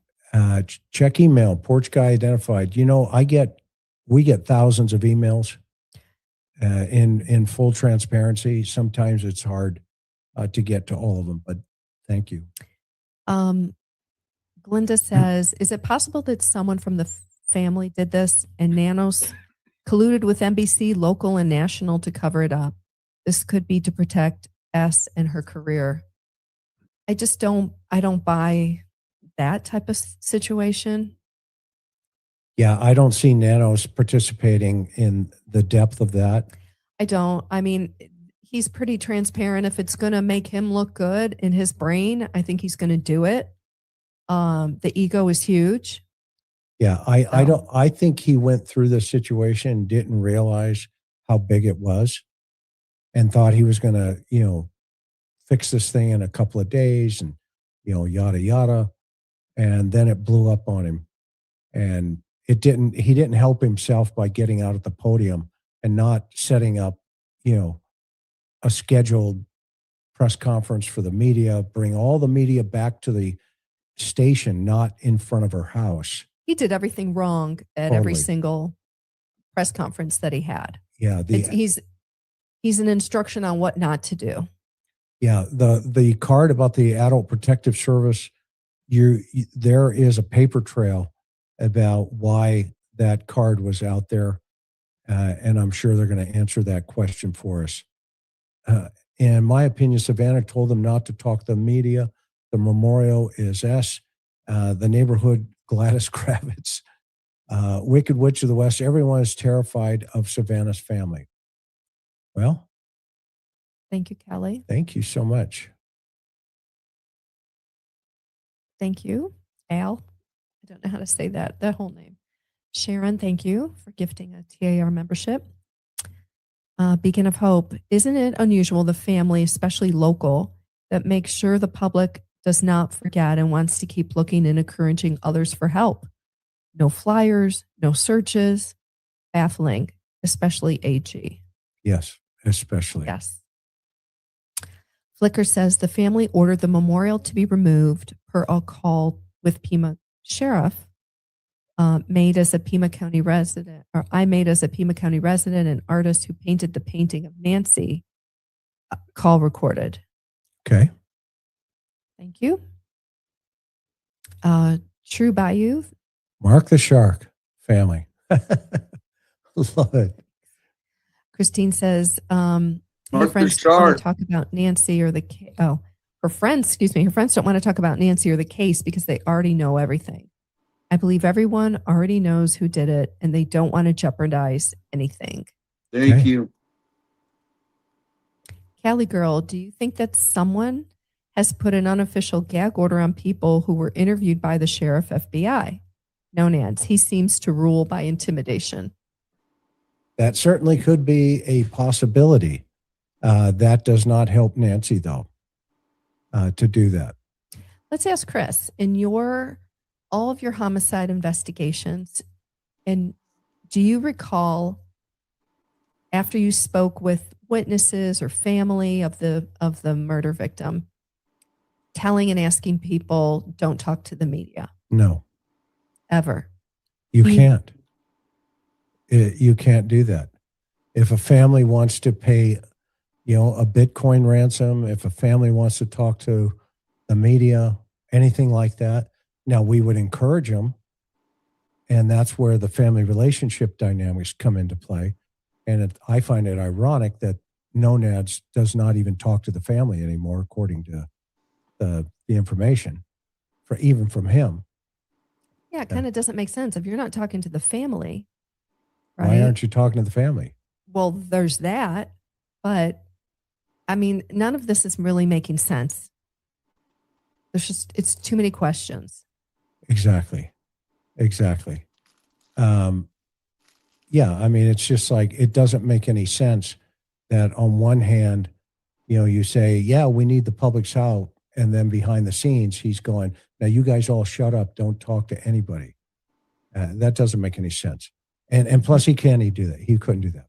M: Check email. Porch guy identified. You know, we get thousands of emails. In full transparency, sometimes it's hard to get to all of them, but thank you.
W: Glinda says, is it possible that someone from the family did this and Nanos colluded with NBC, local and national, to cover it up? This could be to protect S and her career. I don't buy that type of situation.
M: Yeah, I don't see Nanos participating in the depth of that.
W: I don't. I mean, he's pretty transparent. If it's going to make him look good in his brain, I think he's going to do it. The ego is huge.
M: Yeah, I think he went through this situation and didn't realize how big it was and thought he was going to, fix this thing in a couple of days and, yada, yada. And then it blew up on him. And he didn't help himself by getting out at the podium and not setting up, a scheduled press conference for the media, bring all the media back to the station, not in front of her house.
W: He did everything wrong at every single press conference that he had.
M: Yeah.
W: He's an instruction on what not to do.
M: Yeah. The card about the Adult Protective Service, there is a paper trail about why that card was out there. And I'm sure they're going to answer that question for us. In my opinion, Savannah told them not to talk to the media. The memorial is S. The neighborhood, Gladys Kravitz. Wicked Witch of the West. Everyone is terrified of Savannah's family. Well.
W: Thank you, Kelly.
M: Thank you so much.
W: Thank you, Al. I don't know how to say that whole name. Sharon, thank you for gifting a TAR membership. Beacon of Hope. Isn't it unusual the family, especially local, that makes sure the public does not forget and wants to keep looking and encouraging others for help? No flyers, no searches. Baffling, especially AG.
M: Yes, especially.
W: Yes. Flicker says the family ordered the memorial to be removed per a call with Pima Sheriff. I made as a Pima County resident and artist who painted the painting of Nancy. Call recorded.
M: Okay.
W: Thank you. True Bayou.
M: Mark the Shark family. Love it.
W: Christine says, her
A: Mark
W: friends
A: the
W: don't want
A: Shark.
W: to talk about Nancy or her friends don't want to talk about Nancy or the case because they already know everything. I believe everyone already knows who did it and they don't want to jeopardize anything.
A: Thank you.
W: Cali Girl, do you think that someone has put an unofficial gag order on people who were interviewed by the sheriff FBI? No, Nance. He seems to rule by intimidation.
M: That certainly could be a possibility. That does not help Nancy, though, to do that.
W: Let's ask Chris, in all of your homicide investigations, and do you recall after you spoke with witnesses or family of the murder victim, telling and asking people, don't talk to the media
M: No,
W: ever.
M: you can't. You can't do that. If a family wants to pay, a Bitcoin ransom, if a family wants to talk to the media, anything like that, now we would encourage them. And that's where the family relationship dynamics come into play. And I find it ironic that Nonads does not even talk to the family anymore, according to the information, even from him.
W: Yeah, it kind of doesn't make sense. If you're not talking to the family, right?
M: Why aren't you talking to the family?
W: Well, there's that. But I mean, none of this is really making sense. It's too many questions.
M: Exactly. Yeah, I mean, it's just like, it doesn't make any sense that on one hand, you say, yeah, we need the public's help. And then behind the scenes, he's going, now you guys all shut up. Don't talk to anybody. That doesn't make any sense. And plus, he can't do that. He couldn't do that.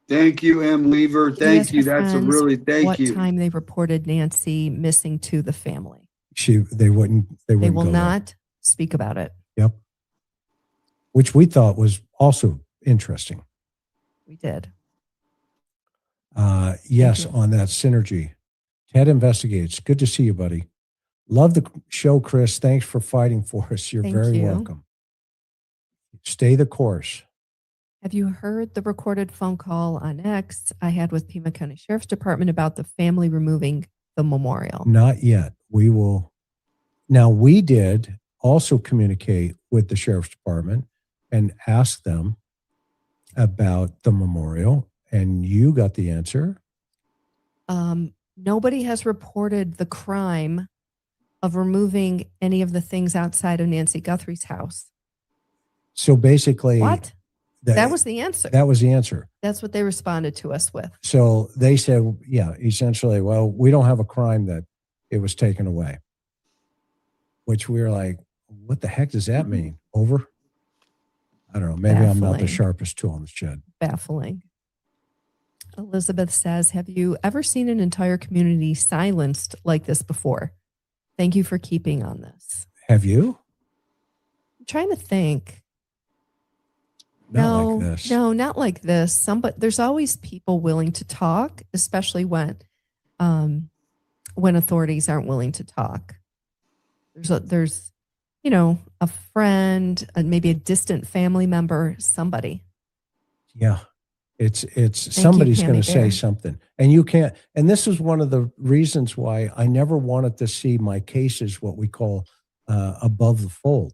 A: Thank you, M. Lever. Thank you. That's a really
W: what time they reported Nancy missing to the family.
M: They wouldn't
W: They will
M: go there.
W: not speak about it.
M: Yep. Which we thought was also interesting.
W: We did.
M: Yes, on that synergy. Ted Investigates. Good to see you, buddy. Love the show, Chris. Thanks for fighting for us. You're
W: Thank
M: very
W: you.
M: welcome. Stay the course.
W: Have you heard the recorded phone call on X I had with Pima County Sheriff's Department about the family removing the memorial?
M: Not yet. We will. Now, we did also communicate with the Sheriff's Department and ask them about the memorial, and you got the answer.
W: Nobody has reported the crime of removing any of the things outside of Nancy Guthrie's house.
M: So basically,
W: What? That was the answer.
M: That was the answer.
W: That's what they responded to us with.
M: So they said, yeah, essentially, well, we don't have a crime that it was taken away. Which we were like, what the heck does that mean? Over? I don't know. Maybe I'm not the
W: Baffling.
M: sharpest tool in the shed.
W: Baffling. Elizabeth says, have you ever seen an entire community silenced like this before? Thank you for keeping on this.
M: Have you?
W: I'm trying to think.
M: Not like this.
W: No, not like this. But there's always people willing to talk, especially when authorities aren't willing to talk. There's a friend, maybe a distant family member, somebody.
M: Yeah. It's somebody's going to say
W: Bear.
M: something, and you can't. And this is one of the reasons why I never wanted to see my cases, what we call above the fold.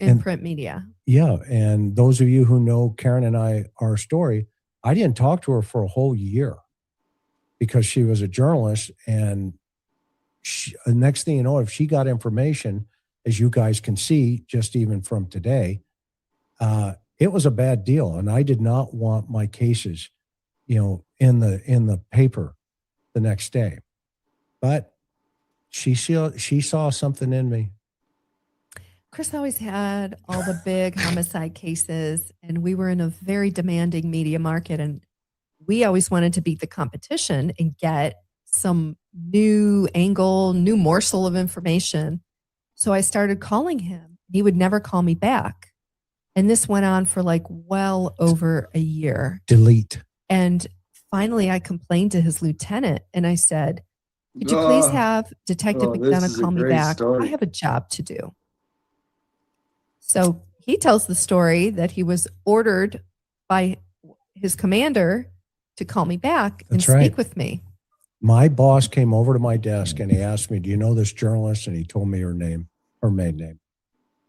W: In print media.
M: Yeah. And those of you who know Karen and our story, I didn't talk to her for a whole year because she was a journalist. And the next thing you know, if she got information, as you guys can see, just even from today, it was a bad deal. And I did not want my cases, in the paper the next day. But she saw something in me.
W: Chris always had all the big homicide cases, and we were in a very demanding media market, and we always wanted to beat the competition and get some new angle, new morsel of information. So I started calling him. He would never call me back. And this went on for well over a year.
M: Delete.
W: And finally I complained to his lieutenant and I said, could you please have Detective McDonough call me back? I have a job to do. So he tells the story that he was ordered by his commander to call me back and speak with me.
M: My boss came over to my desk and he asked me, do you know this journalist? And he told me her maiden name.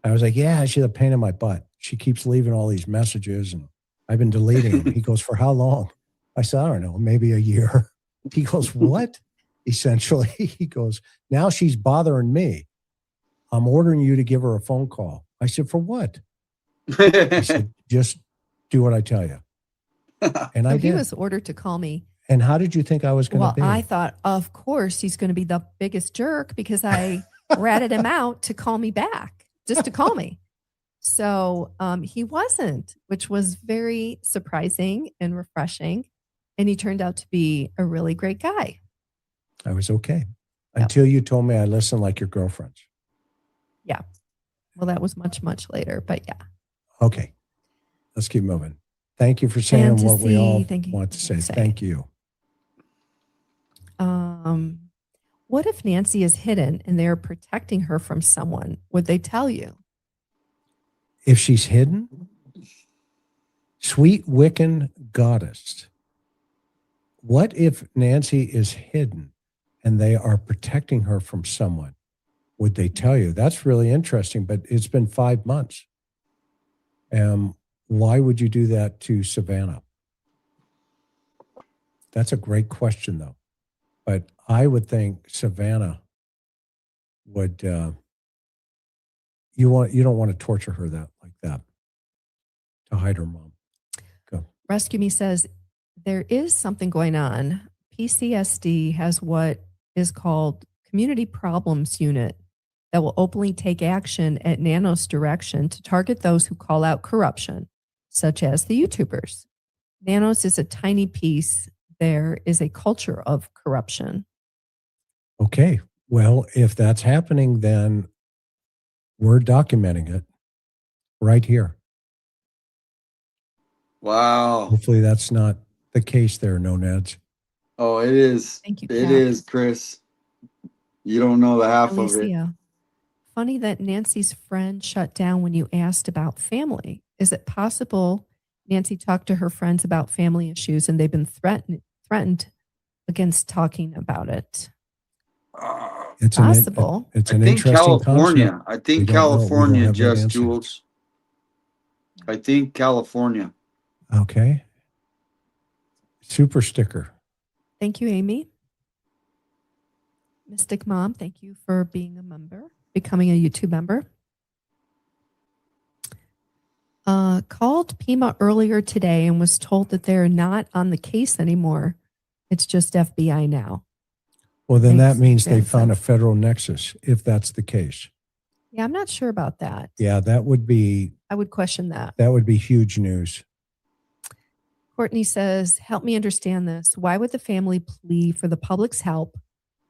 M: I was like, yeah, she's a pain in my butt. She keeps leaving all these messages and I've been deleting them. He goes, for how long? I said, I don't know, maybe a year. He goes, what? Essentially, he goes, now she's bothering me. I'm ordering you to give her a phone call. I said, for what? He said, just do what I tell you. And I did.
W: He was ordered to call me.
M: And how did you think I was going to be?
W: Well, I thought, of course, he's going to be the biggest jerk because I ratted him out to call me back, just to call me. So he wasn't, which was very surprising and refreshing. And he turned out to be a really great guy.
M: I was okay. Until you told me I listen like your girlfriends.
W: Yeah. Well, that was much, much later, but yeah.
M: Okay. Let's keep moving. Thank you for saying what we all
W: Fantasy,
M: want to say. Thank you.
W: What if Nancy is hidden and they're protecting her from someone? Would they tell you?
M: If she's hidden, sweet Wiccan goddess, what if Nancy is hidden and they are protecting her from someone? Would they tell you? That's really interesting, but it's been 5 months. Why would you do that to Savannah? That's a great question, though. But I would think Savannah would. You don't want to torture her like that to hide her mom. Go.
W: Rescue Me says there is something going on. PCSD has what is called Community Problems Unit that will openly take action at Nanos' direction to target those who call out corruption, such as the YouTubers. Nanos is a tiny piece. There is a culture of corruption.
M: Okay. Well, if that's happening, then we're documenting it right here.
A: Wow.
M: Hopefully that's not the case there, No Neds.
A: Oh, it is.
W: Thank you,
A: It
W: Pat.
A: is, Chris. You don't know the half of it.
W: Alicia, funny that Nancy's friend shut down when you asked about family. Is it possible Nancy talked to her friends about family issues and they've been threatened against talking about it?
M: It's
W: possible.
M: It's
A: I
M: an
A: think
M: interesting
A: California.
M: concept.
A: I
M: We
A: think
M: don't know. We don't
A: California,
M: have that
A: just
M: answer.
A: Jules. I think California.
M: Okay. Super sticker.
W: Thank you, Amy. Mystic Mom, thank you for being a member, becoming a YouTube member. Called Pima earlier today and was told that they're not on the case anymore. It's just FBI now.
M: Well, then
W: Thanks,
M: that means they
W: Vincent.
M: found a federal nexus, if that's the case.
W: Yeah, I'm not sure about that.
M: Yeah, that would be
W: I would question that.
M: huge news.
W: Courtney says, help me understand this. Why would the family plea for the public's help,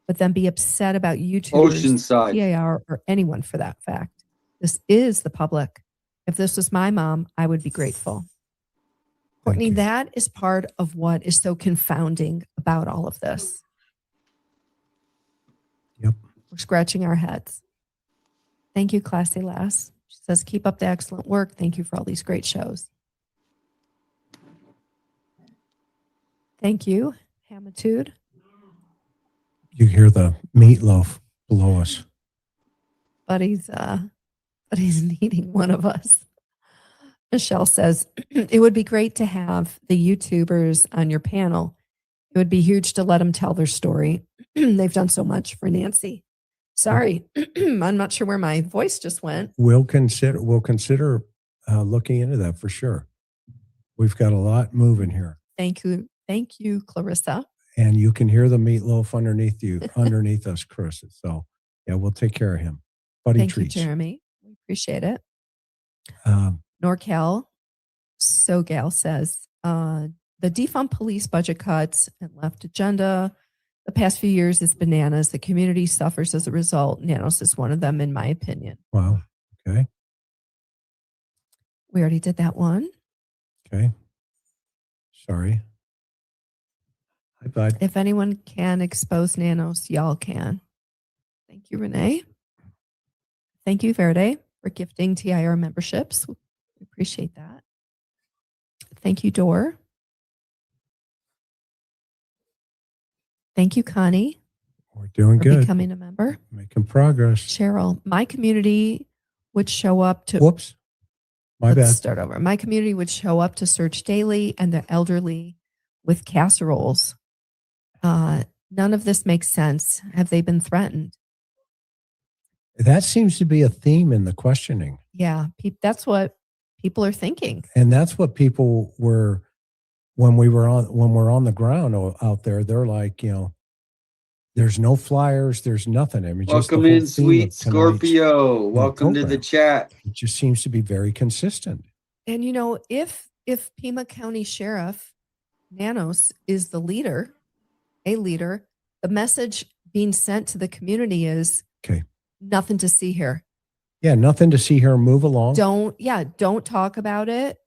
W: but then be upset about YouTubers,
A: Oceanside.
W: TAR, or anyone for that fact? This is the public. If this was my mom, I would be grateful. Courtney, that is part of what is so confounding about all of this.
M: Yep.
W: We're scratching our heads. Thank you, Classy Lass. She says, keep up the excellent work. Thank you for all these great shows. Thank you, Hamitude.
M: You hear the meatloaf below us.
W: Buddy's needing one of us. Michelle says, it would be great to have the YouTubers on your panel. It would be huge to let them tell their story. They've done so much for Nancy. Sorry, I'm not sure where my voice just went.
M: We'll consider looking into that for sure. We've got a lot moving here.
W: Thank you, Clarissa.
M: And you can hear the meatloaf underneath us, Chris. So yeah, we'll take care of him. Buddy
W: Thank
M: treats.
W: you, Jeremy. We appreciate it. NorCal SoGal says, the defund police budget cuts and left agenda the past few years is bananas. The community suffers as a result. Nanos is one of them, in my opinion.
M: Wow. Okay.
W: We already did that one.
M: Okay. Sorry. Hi, bud.
W: If anyone can expose Nanos, y'all can. Thank you, Renee. Thank you, Verde, for gifting TIR memberships. We appreciate that. Thank you, Dor. Thank you, Connie.
M: We're doing
W: for
M: good.
W: Becoming a member.
M: Making progress.
W: Cheryl, my community would show up to.
M: Whoops. My
W: Let's
M: bad.
W: start over. My community would show up to search daily and the elderly with casseroles. None of this makes sense. Have they been threatened?
M: That seems to be a theme in the questioning.
W: Yeah, that's what people are thinking.
M: And that's what people were when we're on the ground out there. They're like, there's no flyers, there's nothing. I mean, just the
A: Welcome
M: whole
A: in,
M: theme
A: sweet
M: of tonight's,
A: Scorpio. Welcome to the
M: program.
A: chat.
M: It just seems to be very consistent.
W: And if Pima County Sheriff Nanos is the leader, the message being sent to the community is
M: Okay.
W: nothing to see here.
M: Yeah, nothing to see here. Move along.
W: Don't talk about it.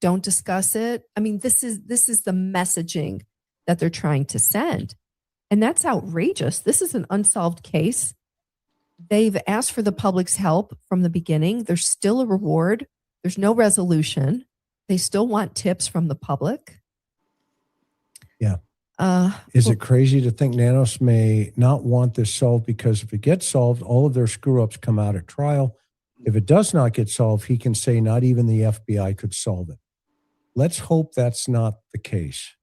W: Don't discuss it. I mean, this is the messaging that they're trying to send. And that's outrageous. This is an unsolved case. They've asked for the public's help from the beginning. There's still a reward. There's no resolution. They still want tips from the public.
M: Yeah. Is it crazy to think Nanos may not want this solved because if it gets solved, all of their screw ups come out at trial. If it does not get solved, he can say not even the FBI could solve it. Let's hope that's not the case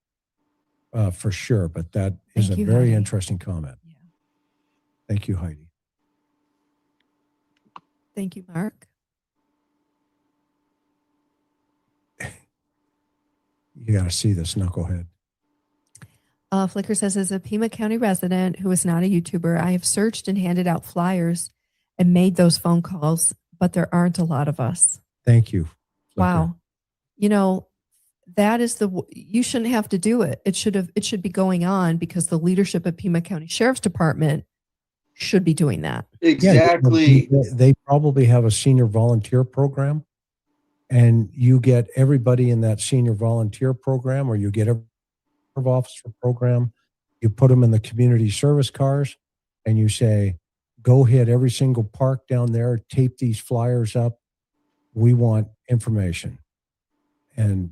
M: for sure. But that is a very interesting comment. Yeah. Thank you, Heidi.
W: Thank you, Mark.
M: You got to see this knucklehead.
W: Flicker says, as a Pima County resident who is not a YouTuber, I have searched and handed out flyers and made those phone calls, but there aren't a lot of us.
M: Thank you.
W: Wow. You know, that is you shouldn't have to do it. It should be going on because the leadership of Pima County Sheriff's Department should be doing that.
A: Exactly.
M: Yeah, they probably have a senior volunteer program, and you get everybody in that senior volunteer program, or you get a officer program, you put them in the community service cars, and you say, go hit every single park down there, tape these flyers up. We want information. And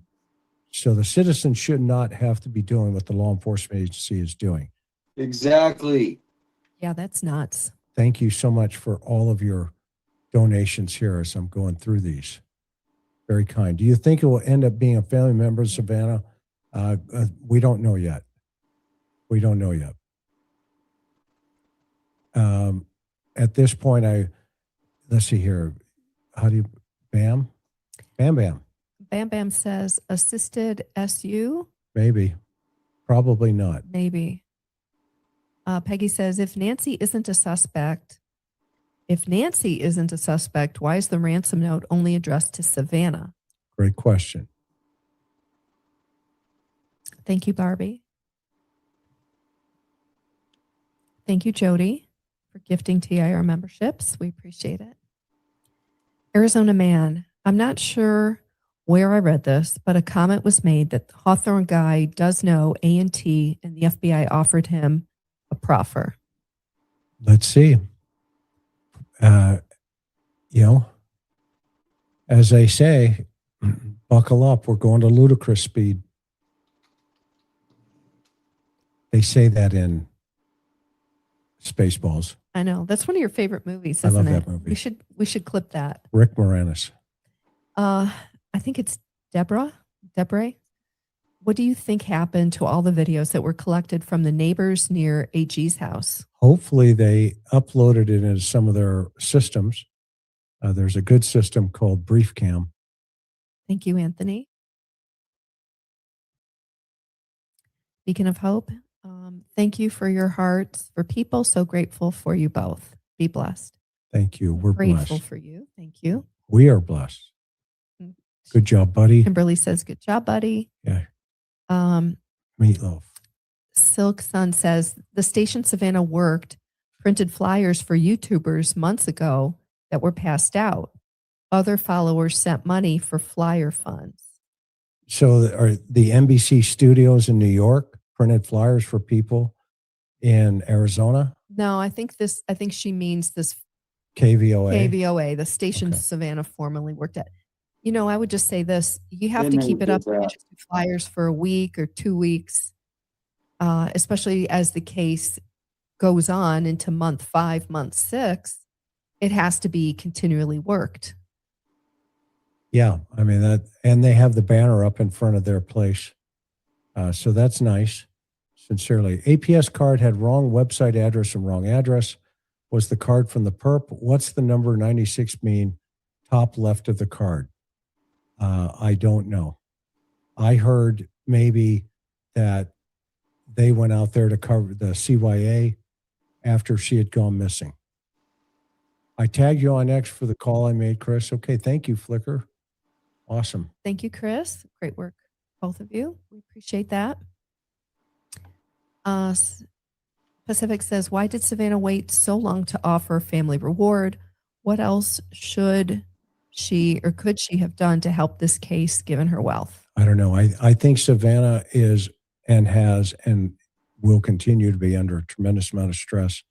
M: so the citizens should not have to be doing what the law enforcement agency is doing.
A: Exactly.
W: Yeah, that's nuts.
M: Thank you so much for all of your donations here as I'm going through these. Very kind. Do you think it will end up being a family member of Savannah? We don't know yet. We don't know yet. At this point, let's see here. How do you, Bam? Bam Bam.
W: Bam Bam says assisted SU.
M: Maybe. Probably not.
W: Maybe. Peggy says, if Nancy isn't a suspect, why is the ransom note only addressed to Savannah?
M: Great question.
W: Thank you, Barbie. Thank you, Jody, for gifting TIR memberships. We appreciate it. Arizona Man, I'm not sure where I read this, but a comment was made that the Hawthorne guy does know A&T and the FBI offered him a proffer.
M: Let's see. As they say, buckle up. We're going to ludicrous speed. They say that in Spaceballs.
W: I know. That's one of your favorite movies,
M: I
W: isn't
M: love
W: it?
M: that movie.
W: We should clip that.
M: Rick Moranis.
W: I think it's Deborah. What do you think happened to all the videos that were collected from the neighbors near AG's house?
M: Hopefully they uploaded it into some of their systems. There's a good system called BriefCam.
W: Thank you, Anthony. Beacon of Hope. Thank you for your hearts for people. So grateful for you both. Be blessed.
M: Thank you. We're
W: grateful
M: blessed.
W: for you. Thank you.
M: We are blessed. Good job, buddy.
W: Kimberly says, good job, buddy.
M: Yeah. Meatloaf.
W: Silk Sun says, the station Savannah worked printed flyers for YouTubers months ago that were passed out. Other followers sent money for flyer funds.
M: So are the NBC studios in New York printed flyers for people in Arizona?
W: No, I think she means this
M: KVOA.
W: KVOA, the station Savannah formerly worked at. I would just say this. You have to keep it up. You just do flyers for a week or 2 weeks, especially as the case goes on into month 5, month 6. It has to be continually worked.
M: Yeah, I mean that, and they have the banner up in front of their place. So that's nice. Sincerely. APS card had wrong website address and wrong address. Was the card from the perp? What's the number 96 mean? Top left of the card. I don't know. I heard maybe that they went out there to cover the CYA after she had gone missing. I tagged you on X for the call I made, Chris. Okay, thank you, Flicker. Awesome.
W: Thank you, Chris. Great work, both of you. We appreciate that. Pacific says, why did Savannah wait so long to offer family reward? What else should she or could she have done to help this case given her wealth?
M: I don't know. I think Savannah is and has and will continue to be under a tremendous amount of stress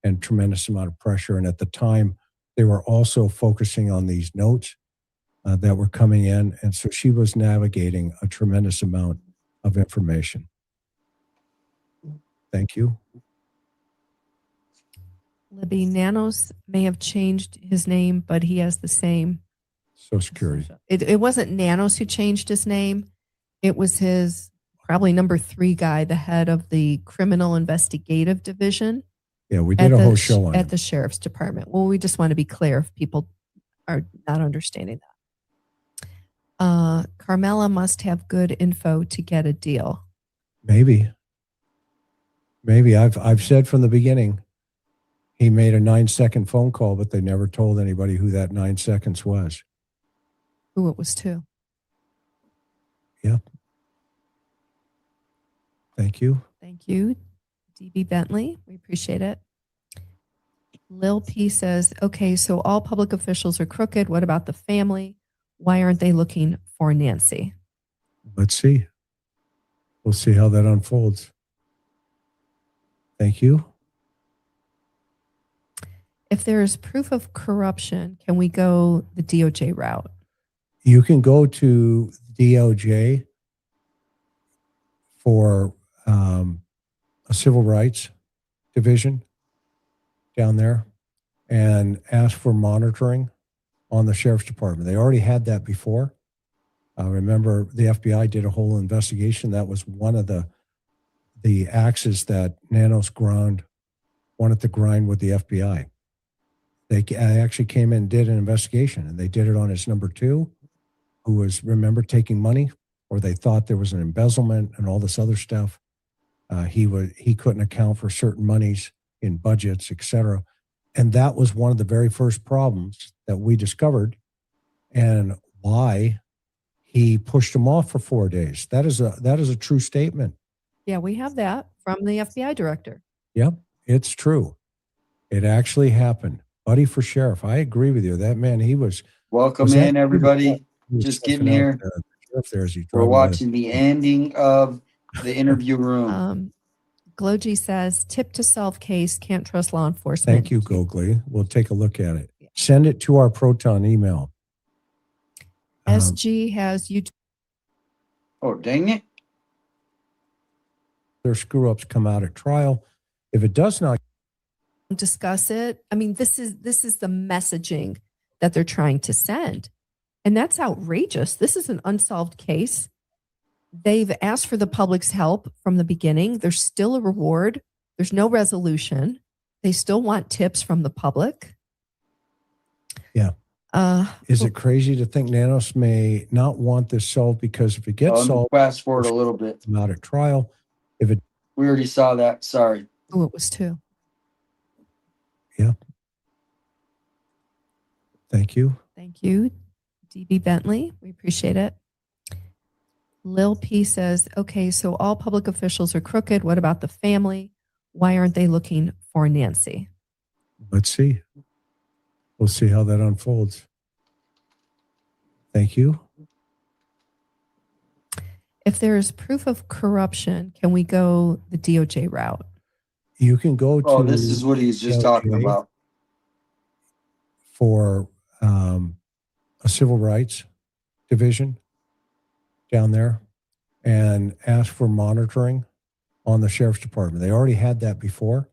M: and tremendous amount of pressure. And at the time, they were also focusing on these notes that were coming in. And so she was navigating a tremendous amount of information. Thank you.
W: Libby, Nanos may have changed his name, but he has the same.
M: Social Security.
W: It wasn't Nanos who changed his name. It was his probably number 3 guy, the head of the criminal investigative division.
M: Yeah, we did a whole show on
W: at
M: it.
W: the sheriff's department. Well, we just want to be clear if people are not understanding that. Carmela must have good info to get a deal.
M: Maybe. I've said from the beginning, he made a 9-second phone call, but they never told anybody who that 9 seconds was.
W: Who it was to.
M: Yeah. Thank you.
W: Thank you, DB Bentley. We appreciate it. Lil P says, okay, so all public officials are crooked. What about the family? Why aren't they looking for Nancy?
M: Let's see. We'll see how that unfolds. Thank you.
W: If there is proof of corruption, can we go the DOJ route?
M: You can go to DOJ for a civil rights division down there and ask for monitoring on the sheriff's department. They already had that before. Remember, the FBI did a whole investigation. That was one of the axes that Nanos wanted to grind with the FBI. They actually came in and did an investigation, and they did it on his number 2, who was, remember, taking money, or they thought there was an embezzlement and all this other stuff. He couldn't account for certain monies in budgets, etc. And that was one of the very first problems that we discovered, and why he pushed him off for 4 days. That is a true statement.
W: Yeah, we have that from the FBI director.
M: Yep, it's true. It actually happened. Buddy for sheriff. I agree with you. That man, he was.
A: Welcome in, everybody. Just getting here. We're watching the ending of the interview room.
W: Glogy says, tip to solve case, can't trust law enforcement.
M: Thank you, Gogley. We'll take a look at it. Send it to our Proton email.
W: SG has YouTube.
A: Oh, dang it.
M: Their screw-ups come out at trial. If it does not
W: discuss it, I mean, this is the messaging that they're trying to send. And that's outrageous. This is an unsolved case. They've asked for the public's help from the beginning. There's still a reward. There's no resolution. They still want tips from the public.
M: Yeah. Is it crazy to think Nanos may not want this solved, because if it gets solved,
A: fast forward a little bit.
M: Out at trial.
A: We already saw that. Sorry.
W: Oh, it was 2.
M: Yeah. Thank you.
W: Thank you, DB Bentley. We appreciate it. Lil P says, okay, so all public officials are crooked. What about the family? Why aren't they looking for Nancy?
M: Let's see. We'll see how that unfolds. Thank you.
W: If there is proof of corruption, can we go the DOJ route?
M: You can go to.
A: Oh, this is what he's just talking about.
M: For a civil rights division down there and ask for monitoring on the sheriff's department. They already had that before.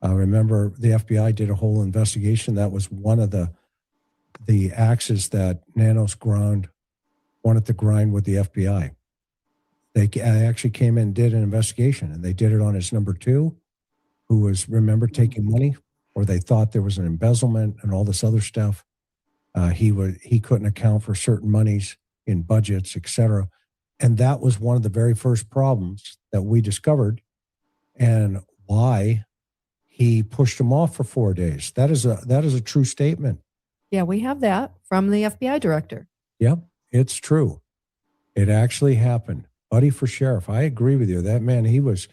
M: Remember, the FBI did a whole investigation. That was one of the axes that Nanos wanted to grind with the FBI. They actually came in and did an investigation, and they did it on his number 2, who was, remember, taking money, or they thought there was an embezzlement and all this other stuff. He couldn't account for certain monies in budgets, etc. And that was one of the very first problems that we discovered, and why he pushed him off for 4 days. That is a true statement.
W: Yeah, we have that from the FBI director.
M: Yep, it's true. It actually happened. Buddy for sheriff. I agree with you. That man, he was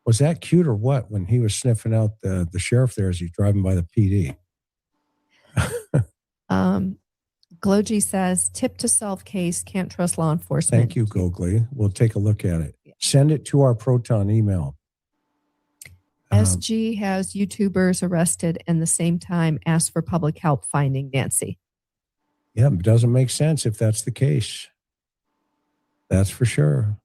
M: Was that cute or what when he was sniffing out the sheriff there as he's driving by the PD?
W: Glogy says, tip to solve case, can't trust law enforcement.
M: Thank you, Gogly. We'll take a look at it. Send it to our Proton email.
W: SG has YouTubers arrested and the same time asked for public help finding Nancy.
M: Yeah, it doesn't make sense if that's the case. That's for sure.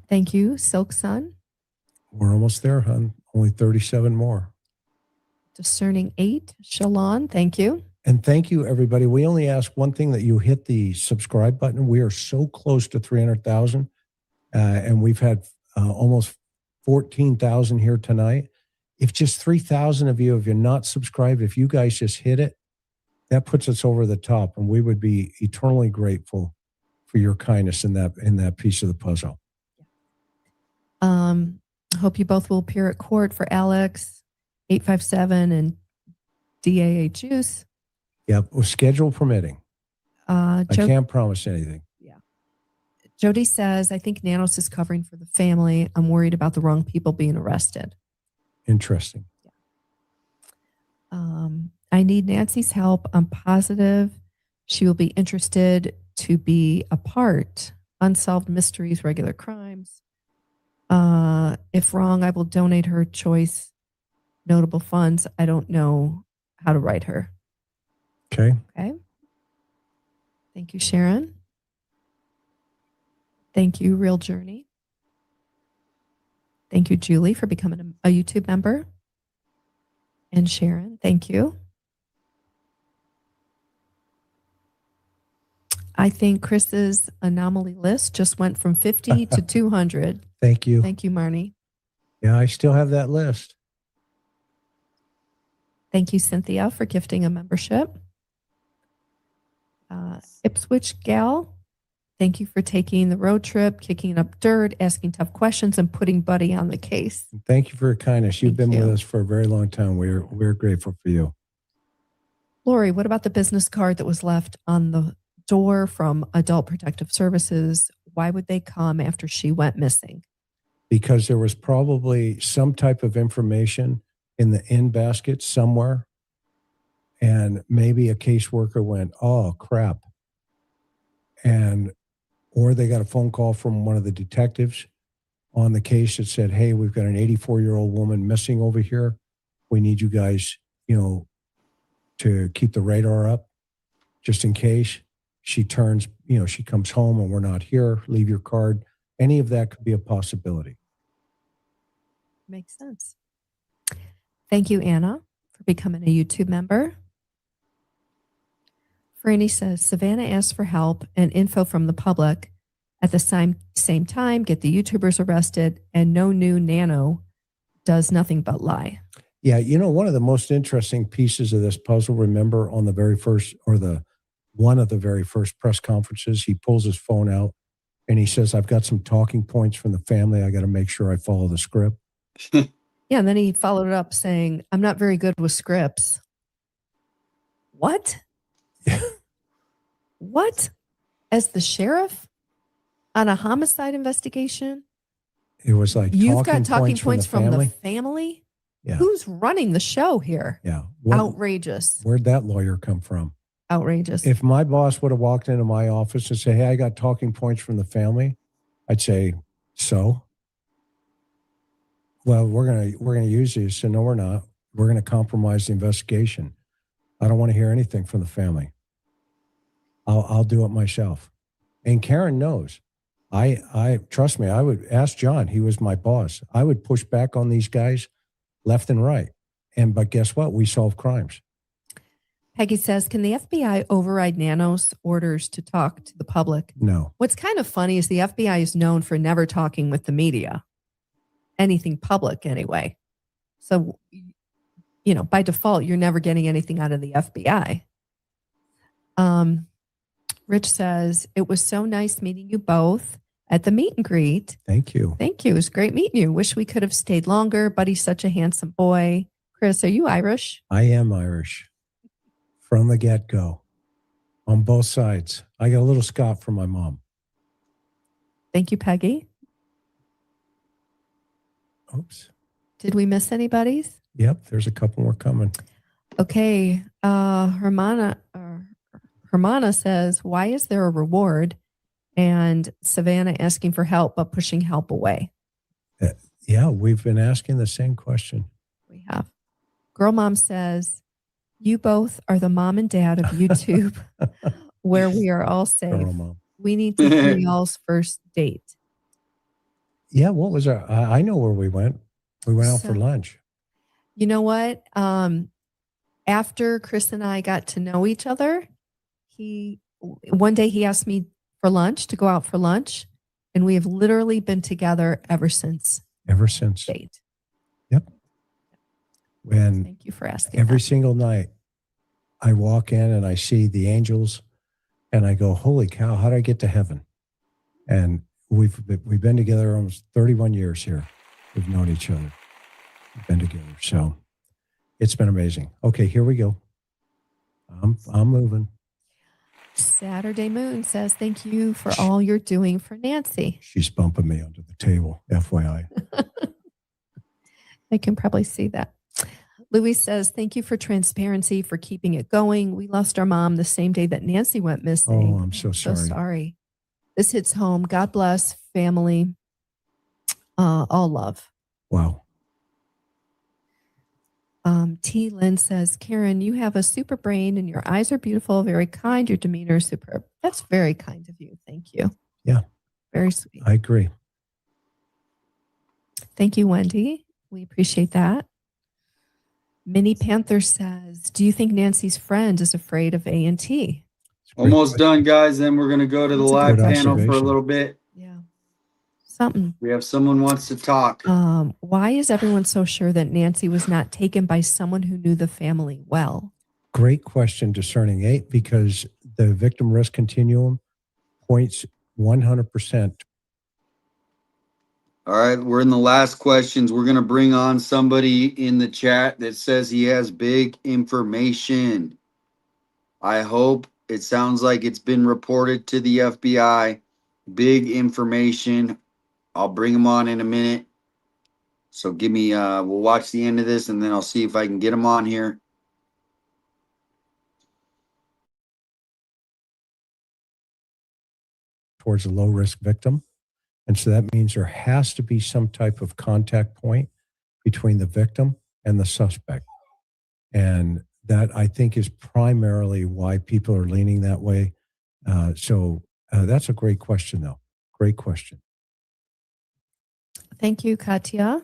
W: Thank you, Silk Sun.
M: We're almost there, hon. Only 37 more.
W: Discerning 8, Shalon, thank you.
M: And thank you, everybody. We only ask one thing, that you hit the subscribe button. We are so close to 300,000, and we've had almost 14,000 here tonight. If just 3,000 of you, if you're not subscribed, if you guys just hit it, that puts us over the top, and we would be eternally grateful for your kindness in that piece of the puzzle.
W: Hope you both will appear at court for Alex, 857, and DAA Juice.
M: Yep, well, schedule permitting. I
W: Jo-
M: can't promise anything.
W: Jody says, I think Nanos is covering for the family. I'm worried about the wrong people being arrested.
M: Interesting.
W: I need Nancy's help. I'm positive she will be interested to be a part. Unsolved mysteries, regular crimes. If wrong, I will donate her choice notable funds. I don't know how to write her.
M: Okay.
W: Okay. Thank you, Sharon. Thank you, Real Journey. Thank you, Julie, for becoming a YouTube member. And Sharon, thank you. I think Chris's anomaly list just went from 50 to 200.
M: Thank you.
W: Thank you, Marnie.
M: Yeah, I still have that list.
W: Thank you, Cynthia, for gifting a membership. Ipswich Gal, thank you for taking the road trip, kicking up dirt, asking tough questions, and putting Buddy on the case.
M: Thank you for your kindness. You've been with us for a very long time. We're grateful for you.
W: Lori, what about the business card that was left on the door from Adult Protective Services? Why would they come after she went missing?
M: Because there was probably some type of information in the in basket somewhere, and maybe a caseworker went, oh, crap. Or they got a phone call from one of the detectives on the case that said, hey, we've got an 84-year-old woman missing over here. We need you guys, to keep the radar up just in case she turns, she comes home and we're not here. Leave your card. Any of that could be a possibility.
W: Makes sense. Thank you, Anna, for becoming a YouTube member. Franny says, Savannah asked for help and info from the public. At the same time, get the YouTubers arrested, and no new Nano does nothing but lie.
M: Yeah, one of the most interesting pieces of this puzzle, remember on the very first, or one of the very first press conferences, he pulls his phone out and he says, I've got some talking points from the family. I got to make sure I follow the script.
W: Yeah, and then he followed it up saying, I'm not very good with scripts. What? What? As the sheriff on a homicide investigation?
M: It was like,
W: you've got talking points from the family?
M: Yeah.
W: Who's running the show here?
M: Yeah.
W: Outrageous.
M: Where'd that lawyer come from?
W: Outrageous.
M: If my boss would have walked into my office and said, hey, I got talking points from the family, I'd say, so? Well, we're gonna use these. So no, we're not. We're gonna compromise the investigation. I don't want to hear anything from the family. I'll do it myself. And Karen knows. I trust me, I would ask John, he was my boss. I would push back on these guys left and right. But guess what? We solve crimes.
W: Peggy says, can the FBI override Nano's orders to talk to the public?
M: No.
W: What's kind of funny is the FBI is known for never talking with the media. Anything public anyway. So, by default, you're never getting anything out of the FBI. Rich says, it was so nice meeting you both at the meet and greet.
M: Thank you.
W: Thank you. It was great meeting you. Wish we could have stayed longer. Buddy's such a handsome boy. Chris, are you Irish?
M: I am Irish. From the get-go. On both sides. I got a little Scot from my mom.
W: Thank you, Peggy.
M: Oops.
W: Did we miss anybody's?
M: Yep, there's a couple more coming.
W: Okay. Hermana says, why is there a reward? And Savannah asking for help, but pushing help away.
M: Yeah, we've been asking the same question.
W: We have. Girl Mom says, you both are the mom and dad of YouTube where we are all safe.
M: Girl Mom.
W: We need to hear y'all's first date.
M: Yeah, what was our, I know where we went. We went out for lunch.
W: You know what? After Chris and I got to know each other, one day he asked me for lunch, to go out for lunch. And we have literally been together ever since.
M: Ever since.
W: Date.
M: Yep. And
W: thank you for asking.
M: Every single night I walk in and I see the angels and I go, holy cow, how did I get to heaven? And we've been together almost 31 years here. We've known each other. We've been together. So it's been amazing. Okay, here we go. I'm moving.
W: Saturday Moon says, thank you for all you're doing for Nancy.
M: She's bumping me under the table, FYI.
W: I can probably see that. Louis says, thank you for transparency, for keeping it going. We lost our mom the same day that Nancy went missing.
M: Oh, I'm so sorry.
W: So sorry. This hits home. God bless, family. All love.
M: Wow.
W: T. Lynn says, Karen, you have a super brain and your eyes are beautiful, very kind. Your demeanor is superb. That's very kind of you. Thank you.
M: Yeah.
W: Very sweet.
M: I agree.
W: Thank you, Wendy. We appreciate that. Minnie Panther says, do you think Nancy's friend is afraid of A&T?
A: Almost done, guys. Then we're going to go to the live panel for a little bit.
W: Yeah. Something.
A: We have someone wants to talk.
W: Why is everyone so sure that Nancy was not taken by someone who knew the family well?
M: Great question, Discerning 8, because the victim risk continuum points 100%.
A: All right, we're in the last questions. We're going to bring on somebody in the chat that says he has big information. I hope it sounds like it's been reported to the FBI. Big information. I'll bring him on in a minute. So give me, we'll watch the end of this and then I'll see if I can get him on here.
M: Towards a low risk victim. And so that means there has to be some type of contact point between the victim and the suspect. And that, I think, is primarily why people are leaning that way. So that's a great question, though. Great question.
W: Thank you, Katya.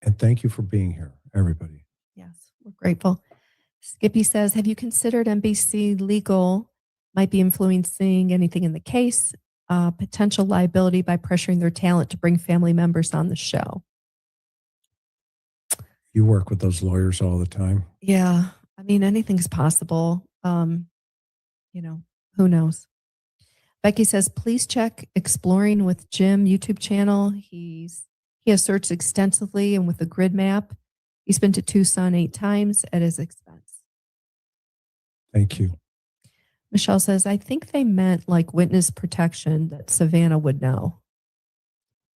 M: And thank you for being here, everybody.
W: Yes, we're grateful. Skippy says, have you considered NBC Legal might be influencing anything in the case? Potential liability by pressuring their talent to bring family members on the show.
M: You work with those lawyers all the time.
W: Yeah. I mean, anything's possible. You know, who knows? Becky says, please check Exploring with Jim YouTube channel. He has searched extensively and with a grid map. He's been to Tucson 8 times at his expense.
M: Thank you.
W: Michelle says, I think they meant like witness protection that Savannah would know.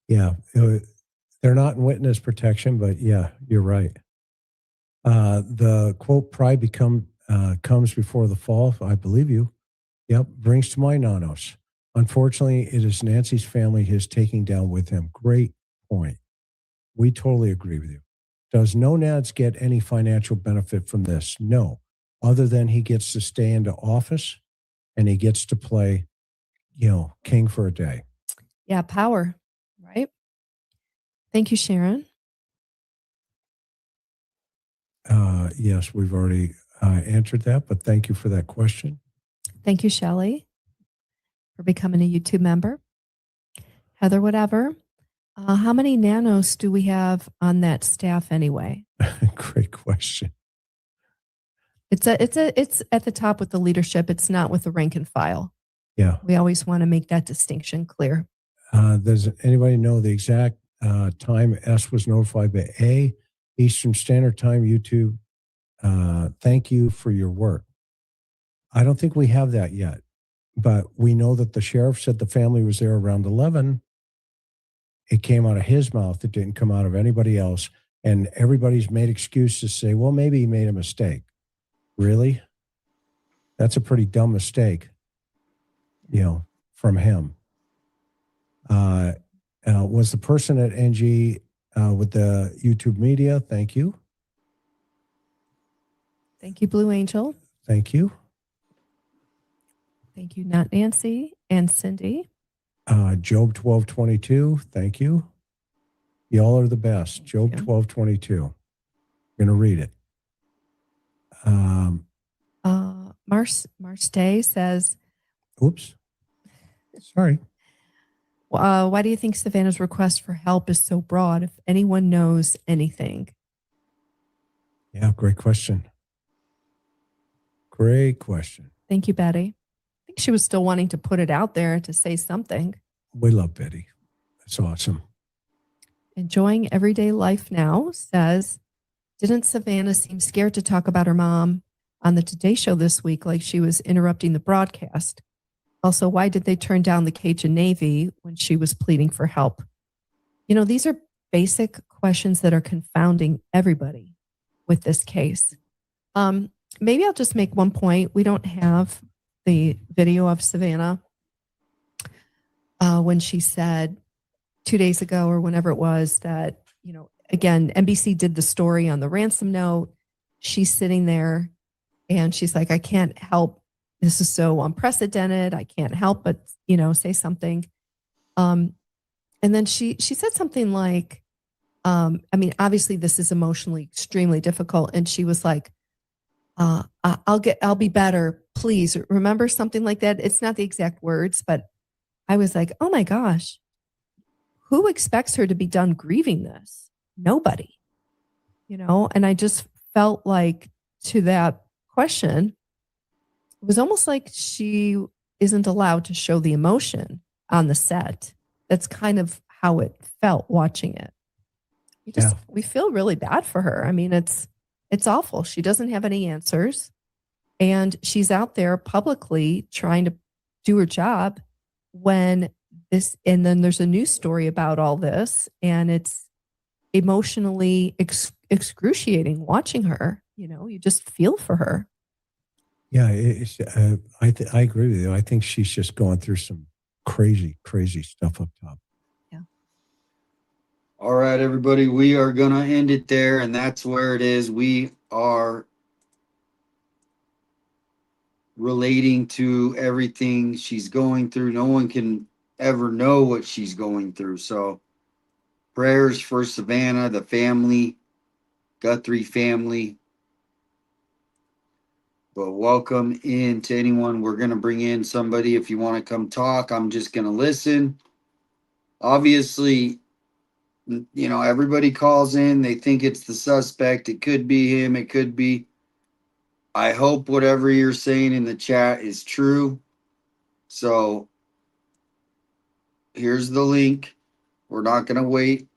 M: Yeah. They're not in witness protection, but yeah, you're right. The quote, pride comes before the fall. I believe you. Yep. Brings to mind Nanos. Unfortunately, it is Nancy's family he is taking down with him. Great point. We totally agree with you. Does No Nads get any financial benefit from this? No. Other than he gets to stay into office and he gets to play, king for a day.
W: Yeah, power, right? Thank you, Sharon.
M: Yes, we've already answered that, but thank you for that question.
W: Thank you, Shelley, for becoming a YouTube member. Heather, whatever. How many nanos do we have on that staff anyway?
M: Great question.
W: It's at the top with the leadership. It's not with the rank and file.
M: Yeah.
W: We always want to make that distinction clear.
M: Does anybody know the exact time S was notified by A, Eastern Standard Time, YouTube? Thank you for your work. I don't think we have that yet, but we know that the sheriff said the family was there around 11. it came out of his mouth. It didn't come out of anybody else. And everybody's made excuses to say, well, maybe he made a mistake. Really? That's a pretty dumb mistake, from him. Was the person at NG with the YouTube media? Thank you.
W: Thank you, Blue Angel.
M: Thank you.
W: Thank you, Not Nancy and Cindy.
M: Job 1222. Thank you. Y'all are the best. Job 1222. I'm going to read it.
W: Mars Day says,
M: oops. Sorry.
W: Why do you think Savannah's request for help is so broad if anyone knows anything?
M: Yeah, great question. Great question.
W: Thank you, Betty. I think she was still wanting to put it out there to say something.
M: We love Betty. That's awesome.
W: Enjoying everyday life now says, didn't Savannah seem scared to talk about her mom on the Today Show this week like she was interrupting the broadcast? Also, why did they turn down the Cajun Navy when she was pleading for help? These are basic questions that are confounding everybody with this case. Maybe I'll just make one point. We don't have the video of Savannah when she said 2 days ago or whenever it was that, again, NBC did the story on the ransom note. She's sitting there and she's like, I can't help. This is so unprecedented. I can't help but, say something. And then she said something like, obviously this is emotionally extremely difficult. And she was like, I'll be better. Please remember something like that. It's not the exact words, but I was like, oh my gosh, who expects her to be done grieving this? Nobody, and I just felt like to that question, it was almost like she isn't allowed to show the emotion on the set. That's kind of how it felt watching it. We feel really bad for her. It's awful. She doesn't have any answers and she's out there publicly trying to do her job and then there's a news story about all this and it's emotionally excruciating watching her. You just feel for her.
M: Yeah, I agree with you. I think she's just going through some crazy, crazy stuff up top.
W: Yeah.
A: All right, everybody, we are going to end it there, and that's where it is. We are relating to everything she's going through. No one can ever know what she's going through. So prayers for Savannah, the family, Guthrie family. But welcome in to anyone. We're going to bring in somebody. If you want to come talk, I'm just going to listen. Obviously, everybody calls in. They think it's the suspect. It could be him. It could be. I hope whatever you're saying in the chat is true. So here's the link. We're not going to wait.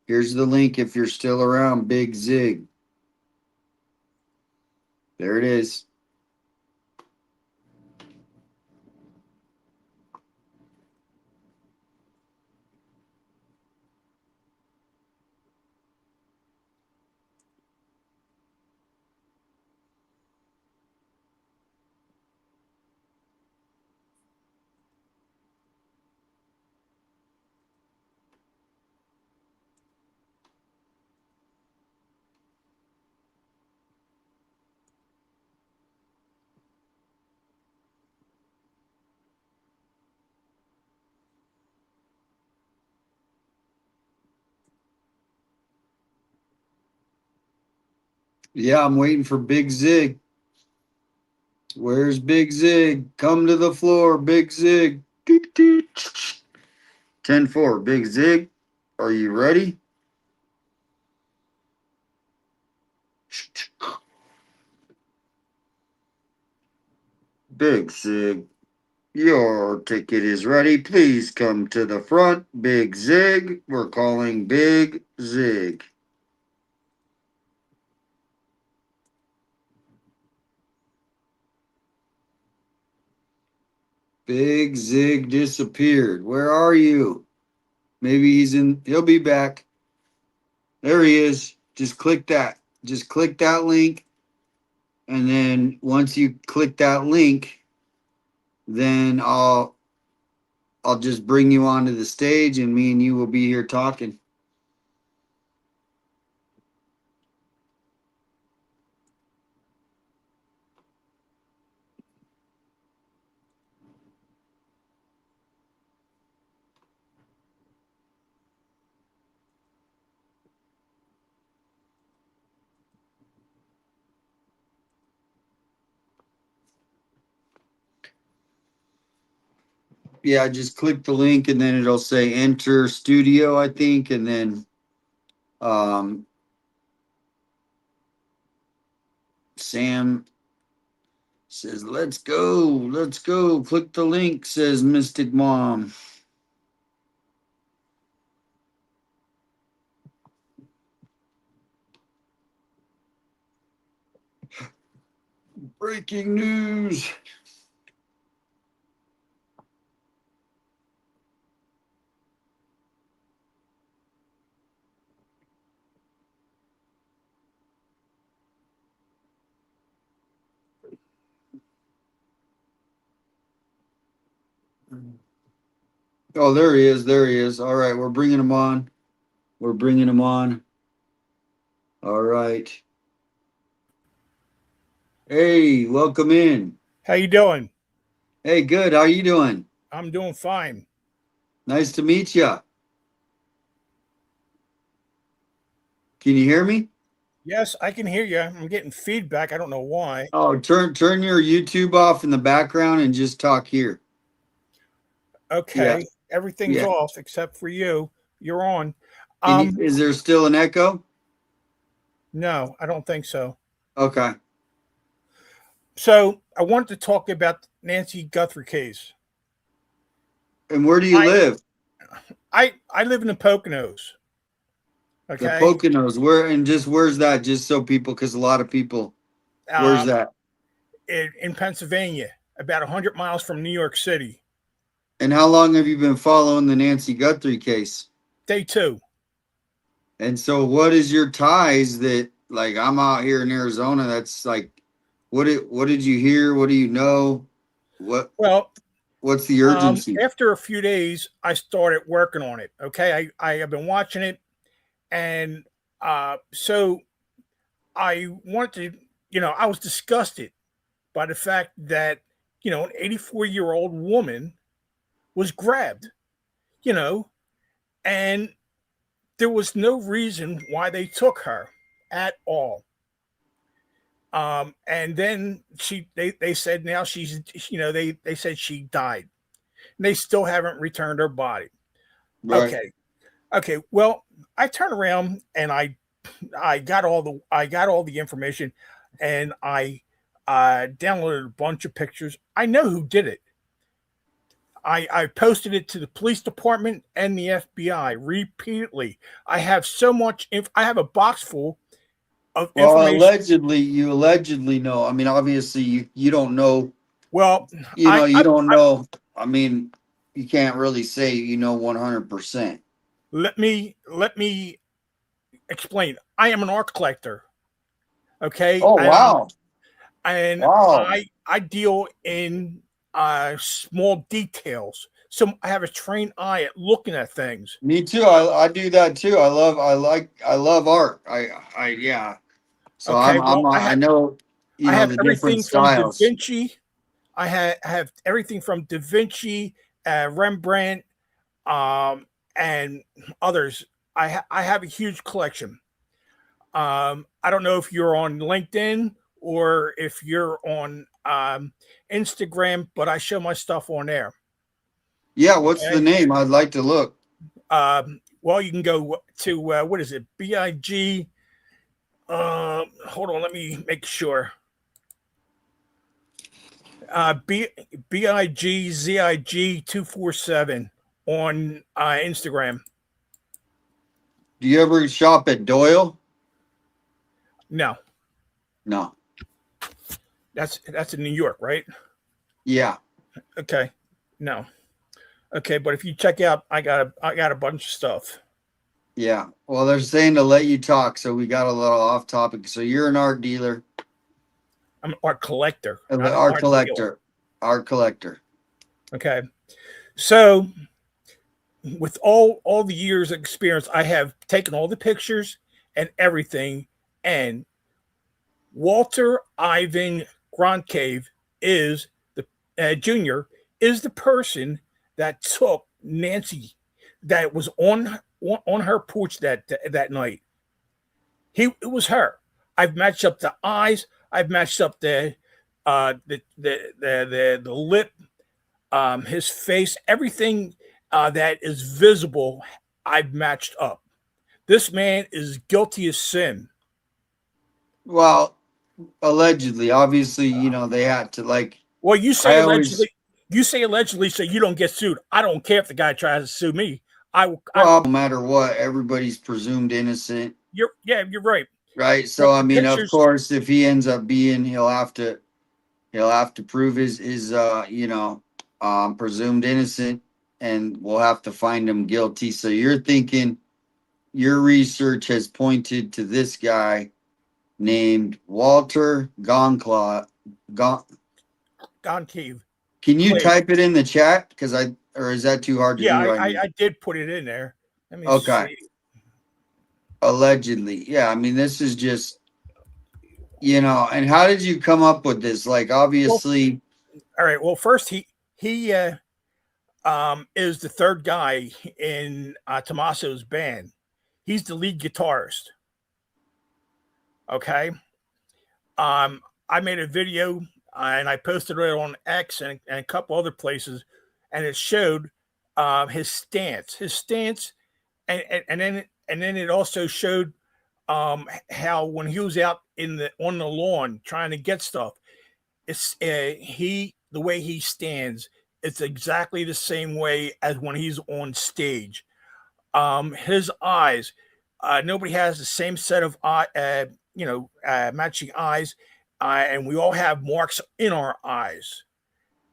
A: Here's the link if you're still around, Big Zig. There it is. Yeah, I'm waiting for Big Zig. Where's Big Zig? Come to the floor, Big Zig. 10-4, Big Zig. Are you ready? Big Zig, your ticket is ready. Please come to the front. Big Zig. We're calling Big Zig. Big Zig disappeared. Where are you? Maybe he'll be back. There he is. Just click that. Just click that link. And then once you click that link, then I'll just bring you onto the stage and me and you will be here talking. Yeah, just click the link and then it'll say enter studio, I think, and then Sam says, let's go. Click the link, says Mystic Mom. Breaking news. Oh, there he is. There he is. All right, we're bringing him on. We're bringing him on. All right. Hey, welcome in.
P: How you doing?
A: Hey, good. How you doing?
P: I'm doing fine.
A: Nice to meet you. Can you hear me?
P: Yes, I can hear you. I'm getting feedback. I don't know why.
A: Oh, turn your YouTube off in the background and just talk here.
P: Okay.
A: Yeah.
P: Everything's
A: Yeah.
P: off except for you. You're on.
A: Is there still an echo?
P: No, I don't think so.
A: Okay.
P: So I wanted to talk about Nancy Guthrie case.
A: And where do you live?
P: I live in the Poconos. Okay.
A: The Poconos. Where's that? Just so people, because a lot of people. Where's that?
P: In Pennsylvania, about 100 miles from New York City.
A: And how long have you been following the Nancy Guthrie case?
P: Day 2.
A: And so what is your ties that, like, I'm out here in Arizona, that's like, what did you hear? What do you know? What's the urgency?
P: After a few days, I started working on it. Okay. I have been watching it. And so I wanted to, I was disgusted by the fact that, an 84-year-old woman was grabbed, and there was no reason why they took her at all. And then they said now she's, they said she died. And they still haven't returned her body.
A: Right.
P: Okay. Well, I turned around and I got all the information, and I downloaded a bunch of pictures. I know who did it. I posted it to the police department and the FBI repeatedly. I have so much. I have a box full of information.
A: You allegedly know. I mean, obviously you don't know.
P: Well,
A: you don't know. I mean, you can't really say 100%.
P: Let me explain. I am an art collector. Okay.
A: Oh, wow.
P: I deal in small details. So I have a trained eye at looking at things.
A: Me too. I do that too. I love art. Yeah. So
P: okay,
A: I know
P: I have
A: the
P: everything
A: different styles.
P: from Da Vinci. I have everything from Da Vinci, Rembrandt, and others. I have a huge collection. I don't know if you're on LinkedIn or if you're on Instagram, but I show my stuff on there.
A: Yeah, what's the name? I'd like to look.
P: Well, you can go to what is it? BIG. Hold on, let me make sure. BIGZIG 247 on Instagram.
A: Do you ever shop at Doyle?
P: No. That's in New York, right?
A: Yeah.
P: Okay. No. Okay, but if you check out, I got a bunch of stuff.
A: Yeah. Well, they're saying to let you talk, so we got a little off topic. So you're an art dealer.
P: I'm an art collector.
A: Art collector. Art collector.
P: Okay. So with all the years of experience, I have taken all the pictures and everything, and Walter Ivan Gronkave is the junior is the person that took Nancy, that was on her porch that night. It was her. I've matched up the eyes. I've matched up the lip, his face, everything that is visible. I've matched up. This man is guilty as sin.
A: Well, allegedly, obviously, they had to like.
P: Well, you say allegedly. You say allegedly, so you don't get sued. I don't care if the guy tries to sue me.
A: Well, no matter what, everybody's presumed innocent.
P: You're right.
A: Right. So I mean, of course, if he ends up being, he'll have to prove his presumed innocent, and we'll have to find him guilty. So you're thinking your research has pointed to this guy named Walter Goncave. Can you type it in the chat? Or is that too hard to do right now?
P: I did put it in there. Let me
A: see. Allegedly. Yeah, I mean, this is just, and how did you come up with this? Like, obviously.
P: All right. Well, first, he is the third guy in Tommaso's band. He's the lead guitarist. Okay. I made a video and I posted it on X and a couple other places, and it showed his stance, and then it also showed how when he was out on the lawn trying to get stuff, it's the way he stands, it's exactly the same way as when he's on stage. His eyes, nobody has the same set of matching eyes, and we all have marks in our eyes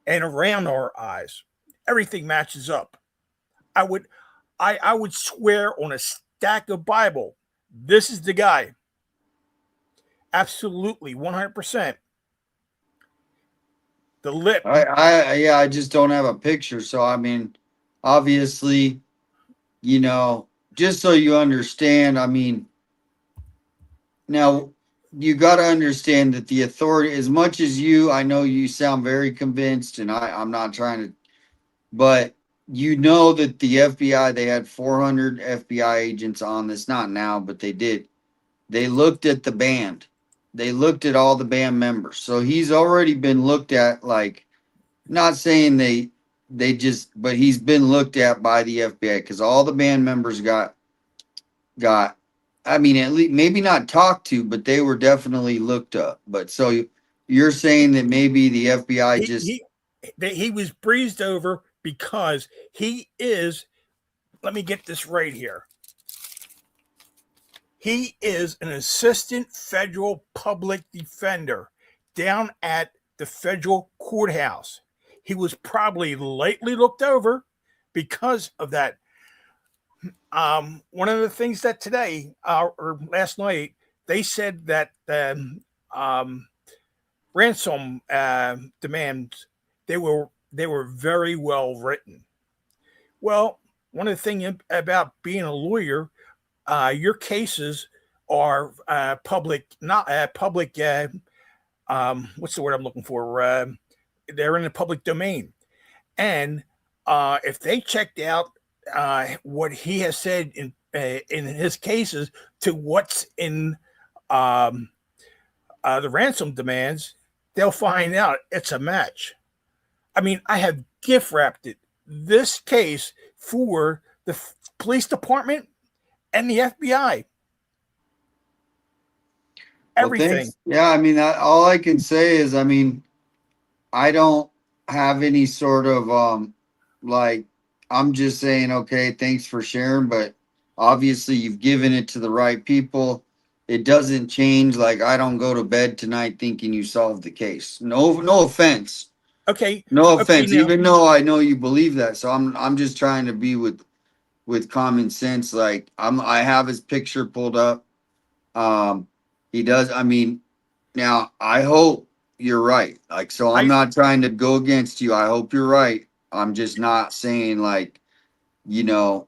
P: and around our eyes. Everything matches up. I would swear on a stack of Bible, this is the guy. Absolutely, 100%. The lip.
A: I just don't have a picture. So I mean, obviously, just so you understand, I mean, now you got to understand that the authority, as much as I know you sound very convinced, and I'm not trying to, but that the FBI, they had 400 FBI agents on this, not now, but they did. They looked at the band. They looked at all the band members. So he's already been looked at, like, not saying but he's been looked at by the FBI, because all the band members got, I mean, at least maybe not talked to, but they were definitely looked up. But so you're saying that maybe the FBI
P: he was breezed over because he is, let me get this right here. He is an assistant federal public defender down at the federal courthouse. He was probably lightly looked over because of that. One of the things that today or last night, they said that ransom demands, they were very well written. Well, one of the things about being a lawyer, your cases are public, not public. What's the word I'm looking for? They're in the public domain, and if they checked out what he has said in his cases to what's in the ransom demands, they'll find out it's a match. I mean, I have gift wrapped this case for the police department and the FBI. Everything.
A: Yeah, I mean, all I can say is, I mean, I don't have any sort of like, I'm just saying, okay, thanks for sharing, but obviously you've given it to the right people. It doesn't change. Like, I don't go to bed tonight thinking you solved the case. No offense.
P: Okay.
A: No
P: Okay.
A: offense,
P: Now,
A: even though I know you believe that. So I'm just trying to be with common sense. Like I have his picture pulled up. He does. I mean, now I hope you're right. Like, so I'm not trying to go against you. I hope you're right. I'm just not saying like, it's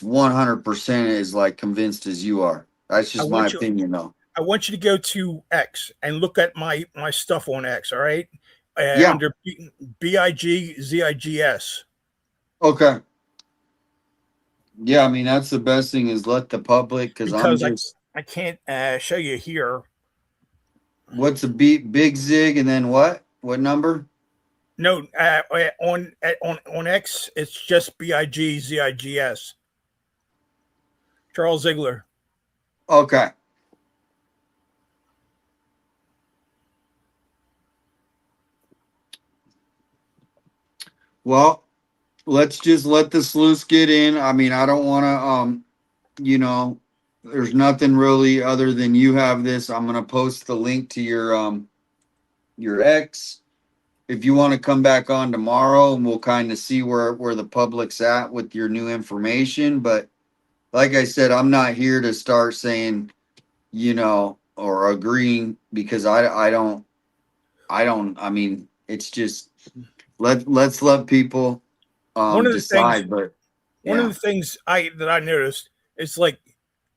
A: 100% as like convinced as you are. That's
P: I
A: just my
P: want you.
A: opinion, though.
P: I want you to go to X and look at my stuff on X. All right.
A: Yeah.
P: Under BIGZIGS.
A: Okay. Yeah, I mean that's the best thing is let the public because I'm
P: Because
A: just.
P: I can't show you here.
A: What's a big zig and then what? What number?
P: No, on X, it's just BIGZIGS. Charles Ziegler.
A: Okay. Well, let's just let the sleuths get in. I mean, I don't want to, there's nothing really other than you have this. I'm gonna post the link to your ex. If you want to come back on tomorrow and we'll kind of see where the public's at with your new information. But like I said, I'm not here to start saying, or agreeing because I mean, it's just let's let people
P: One of the things,
A: decide. But
P: one of
A: yeah,
P: the things I noticed is like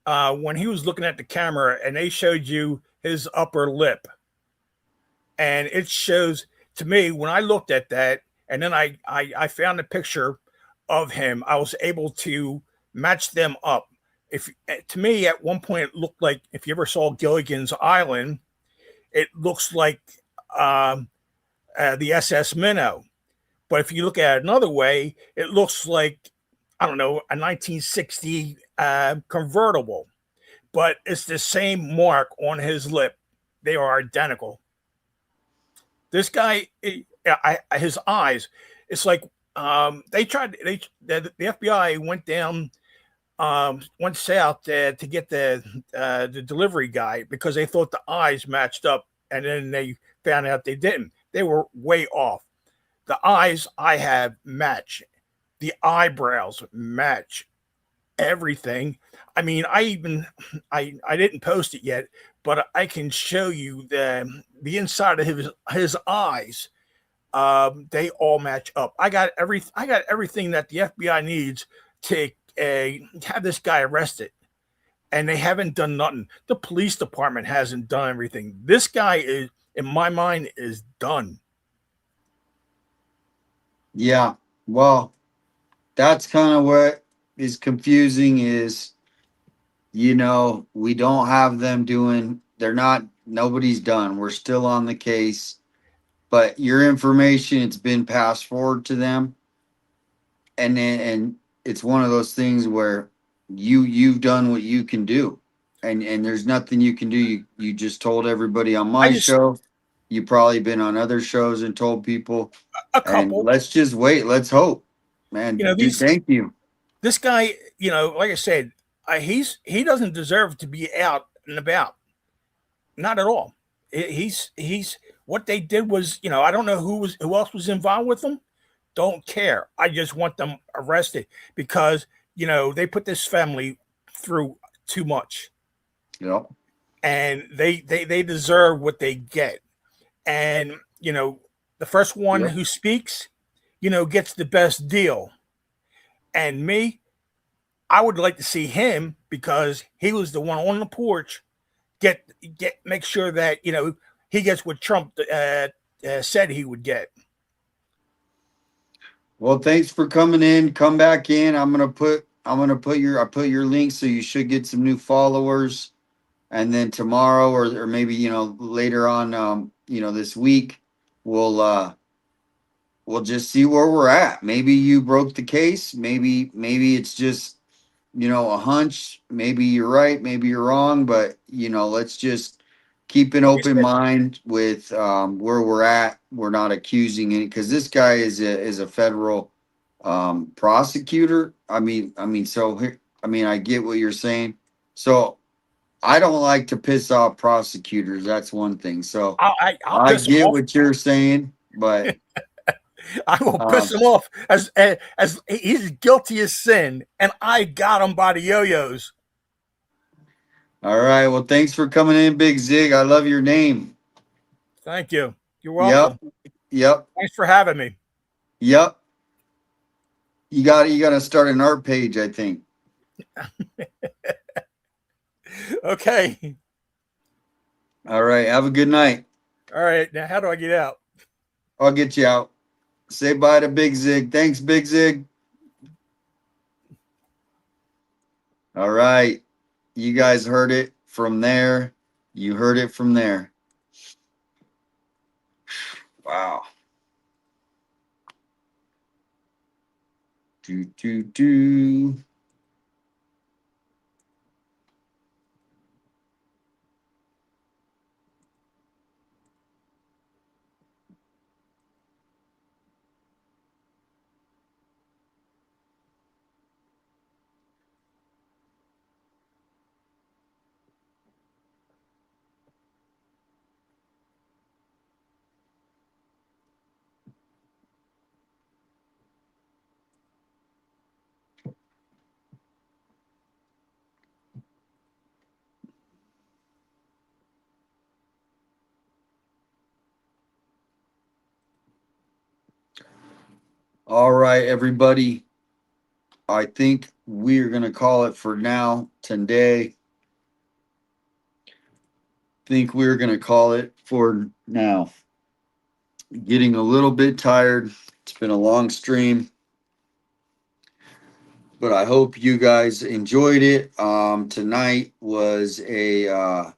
P: when he was looking at the camera and they showed you his upper lip, and it shows to me when I looked at that, and then I found a picture of him. I was able to match them up. If to me at one point it looked like if you ever saw Gilligan's Island, it looks like the SS Minnow. But if you look at it another way, it looks like, I don't know, a 1960 convertible. But it's the same mark on his lip. They are identical. This guy, his eyes, it's like they tried. The FBI went down, went south to get the delivery guy because they thought the eyes matched up, and then they found out they didn't. They were way off. The eyes I have match. The eyebrows match. Everything. I mean, I didn't post it yet, but I can show you the inside of his eyes. They all match up. I got everything that the FBI needs to have this guy arrested, and they haven't done nothing. The police department hasn't done everything. This guy is, in my mind, is done.
A: yeah. Well, that's kind of what is confusing is, we don't have them doing. Nobody's done. We're still on the case, but your information, it's been passed forward to them, and it's one of those things where you've done what you can do, and there's nothing you can do. You just told everybody on my show. You probably been on other shows and told people.
P: A couple.
A: And let's just wait. Let's hope, man. Thank you.
P: This guy, like I said, he doesn't deserve to be out and about. Not at all. He's what they did was, I don't know who else was involved with them. Don't care. I just want them arrested because they put this family through too much.
A: Yeah.
P: And they deserve what they get. And the first one who speaks, gets the best deal. And me, I would like to see him because he was the one on the porch. Make sure that he gets what Trump said he would get.
A: Well, thanks for coming in. Come back in. I put your link so you should get some new followers. And then tomorrow or maybe later on this week we'll just see where we're at. Maybe you broke the case. Maybe it's just a hunch. Maybe you're right, maybe you're wrong, but let's just keep an open mind with where we're at. We're not accusing any because this guy is a federal prosecutor. I get what you're saying. So I don't like to piss off prosecutors. That's one thing. So
P: I'll
A: I
P: piss them
A: get
P: off.
A: what you're saying, but
P: I will piss him off as he's guilty as sin, and I got him by the yo-yos.
A: all right. Well, thanks for coming in, Big Zig. I love your name.
P: Thank you. You're welcome.
A: Yep.
P: Thanks for having me.
A: Yep. You got to start an art page, I think.
P: Okay.
A: All right. Have a good night.
P: All right. Now, how do I get out?
A: I'll get you out. Say bye to Big Zig. Thanks, Big Zig. All right. You guys heard it from there. You heard it from there. Wow. Do. All right, everybody. I think we're going to call it for now today. Think we're going to call it for now. Getting a little bit tired. It's been a long stream, but I hope you guys enjoyed it. Tonight was a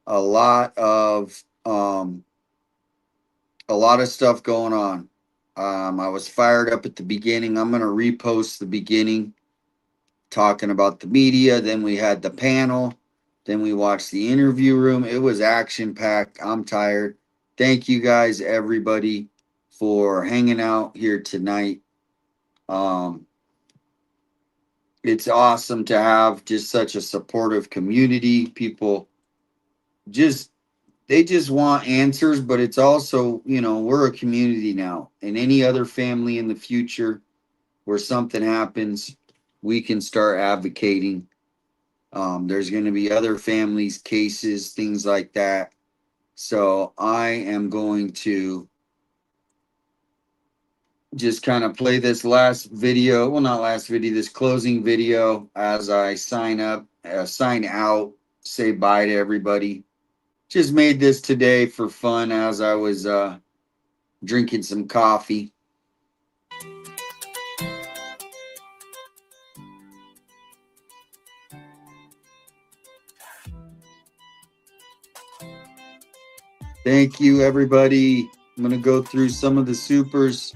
A: lot of stuff going on. I was fired up at the beginning. I'm going to repost the beginning talking about the media. Then we had the panel. Then we watched the interview room. It was action packed. I'm tired. Thank you guys, everybody, for hanging out here tonight. It's awesome to have just such a supportive community. People they just want answers, but it's also, we're a community now. And any other family in the future where something happens, we can start advocating. There's going to be other families, cases, things like that. So I am going to just kind of play this last video. Well, not last video, this closing video as I sign out, say bye to everybody. Just made this today for fun as I was drinking some coffee. Thank you, everybody. I'm going to go through some of the supers.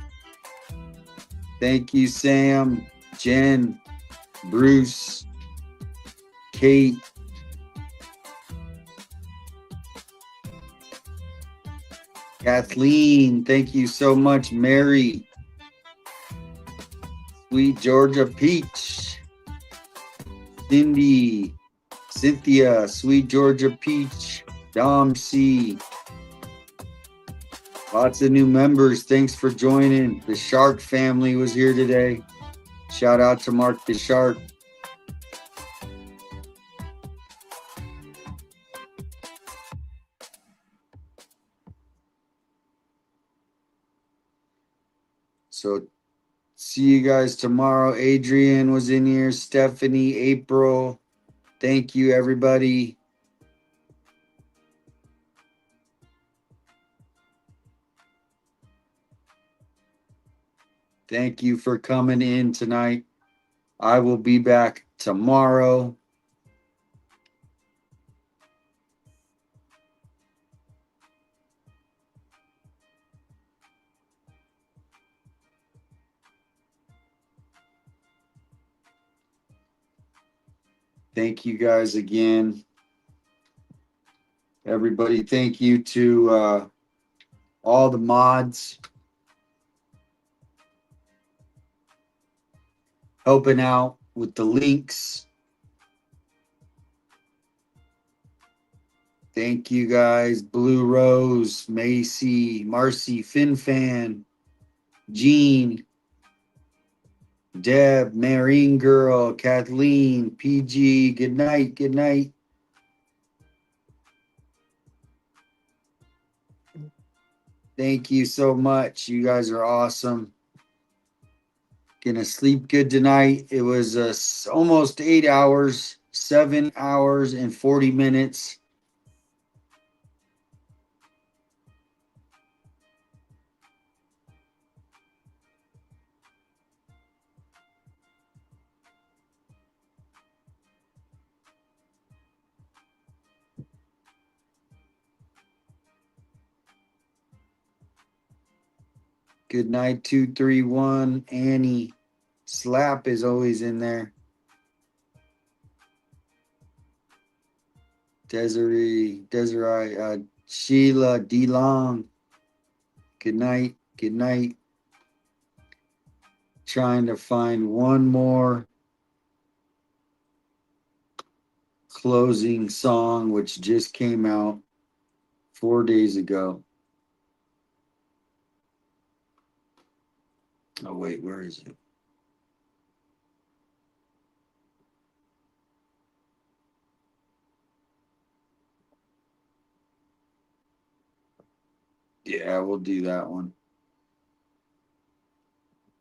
A: Thank you, Sam, Jen, Bruce, Kate, Kathleen. Thank you so much, Mary, Sweet Georgia Peach, Cindy, Cynthia, Sweet Georgia Peach, Dom C. Lots of new members. Thanks for joining. The Shark family was here today. Shout out to Mark the Shark. So see you guys tomorrow. Adrian was in here. Stephanie, April. Thank you, everybody. Thank you for coming in tonight. I will be back tomorrow. Thank you guys again. Everybody, thank you to all the mods helping out with the links. Thank you guys. Blue Rose, Macy, Marcy, FinFan, Jean, Deb, Marine Girl, Kathleen, PG. Good night. Good night. Thank you so much. You guys are awesome. Gonna sleep good tonight. It was almost 8 hours, 7 hours and 40 minutes. Good night, 231. Annie. Slap is always in there. Desiree, Sheila, D Long. Good night. Good night. Trying to find one more closing song, which just came out 4 days ago. Oh, wait, where is it? Yeah, we'll do that one.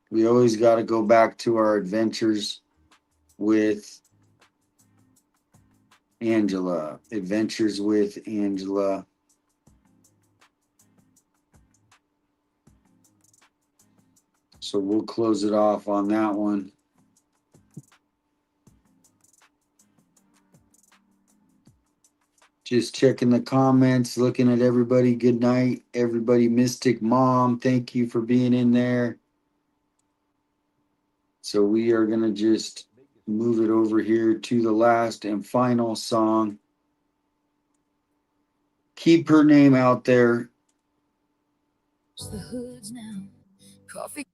A: We always got to go back to our adventures with Angela. Adventures with Angela. So we'll close it off on that one. Just checking the comments, looking at everybody. Good night, everybody. Mystic Mom, thank you for being in there. So we are going to just move it over here to the last and final song. Keep her name out there.
H: The hoods now. Coffee.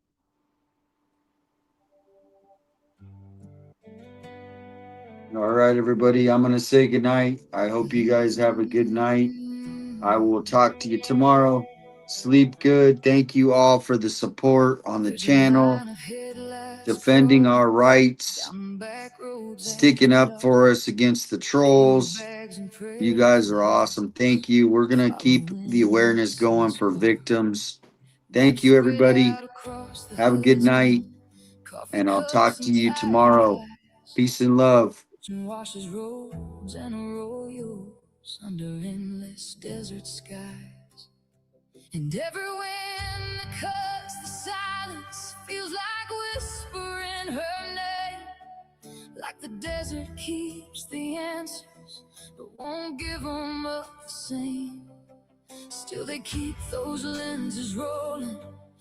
A: All right, everybody. I'm going to say goodnight. I hope you guys have a good night. I will talk to you tomorrow. Sleep good. Thank you all for the support on the channel, defending our rights, sticking up for us against the trolls. You guys are awesome. Thank you. We're going to keep the awareness going for victims. Thank you, everybody. Have a good night, and I'll talk to you tomorrow. Peace and love.
H: Washes roads and arroyos under endless desert skies. And every wind that cuts the silence feels like whispering her name. Like the desert keeps the answers, but won't give them up the same. Still they keep those lenses rolling.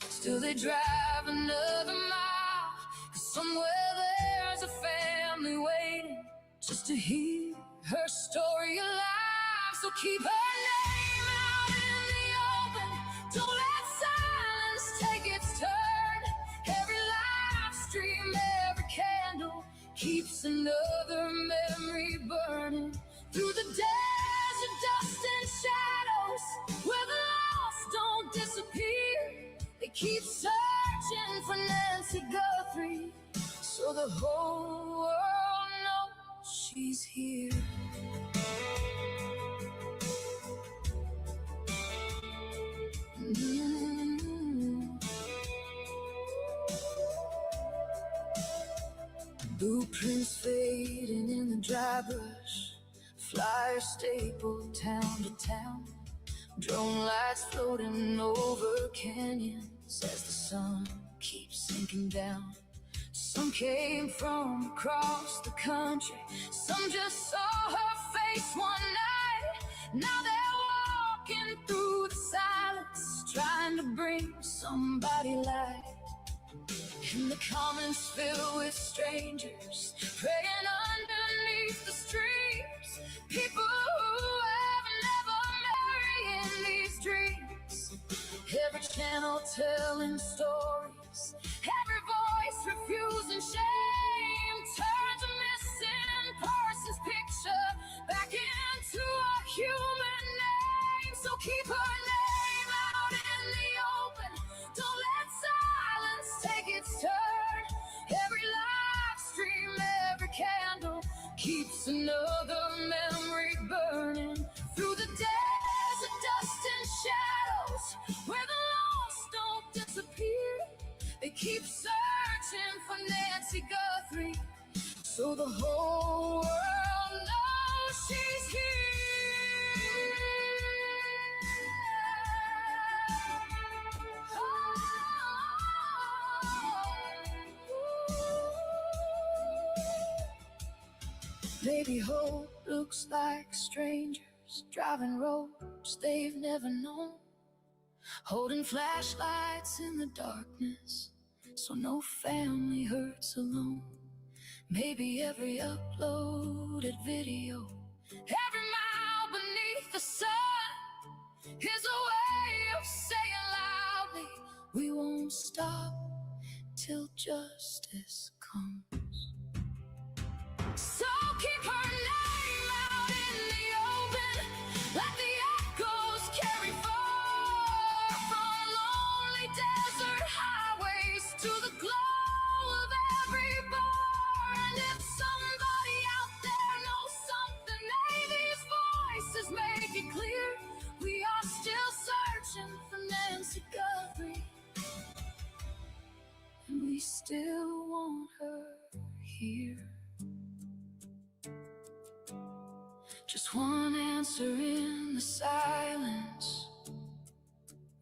H: Still they drive another mile. 'Cause somewhere there's a family waiting just to hear her story alive. So keep her name out in the open. Don't let silence take its turn. Every live stream, every candle keeps another memory burning. Through the desert, dust and shadows, where the lost don't disappear. They keep searching for Nancy Guthrie, so the whole world knows she's here. Blueprints fading in the dry brush, flyers stapled town to town, drone lights floating over canyons as the sun keeps sinking down. Some came from across the country, some just saw her face one night. Now they're walking through the silence, trying to bring somebody light. And the comments filled with strangers, praying underneath the streets. People who have never married in these dreams. Every channel telling stories, every voice refusing shame. Turns a missing person's picture back into a human keep her name out in the open. Don't let silence take its turn. Every live stream, every candle keeps another memory burning. Through the days of dust and shadows, where the lost don't disappear, they keep searching for Nancy Guthrie, so the whole world knows she's here. Maybe hope looks like strangers driving roads they've never known, holding flashlights in the darkness so no family hurts alone. Maybe every uploaded video, every mile beneath the sun, is a way of saying loudly, we won't stop till justice comes. So keep her name out in the open. Let the echoes carry far from lonely desert highways to the glow of every bar. And if somebody out there knows something, may these voices make it clear. We are still searching for Nancy Guthrie, and we still want her here. Just one answer in the silence,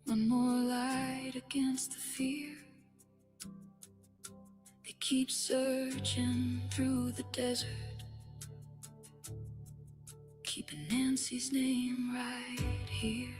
H: one more light against the fear. They keep searching through the desert, keeping Nancy's name right here.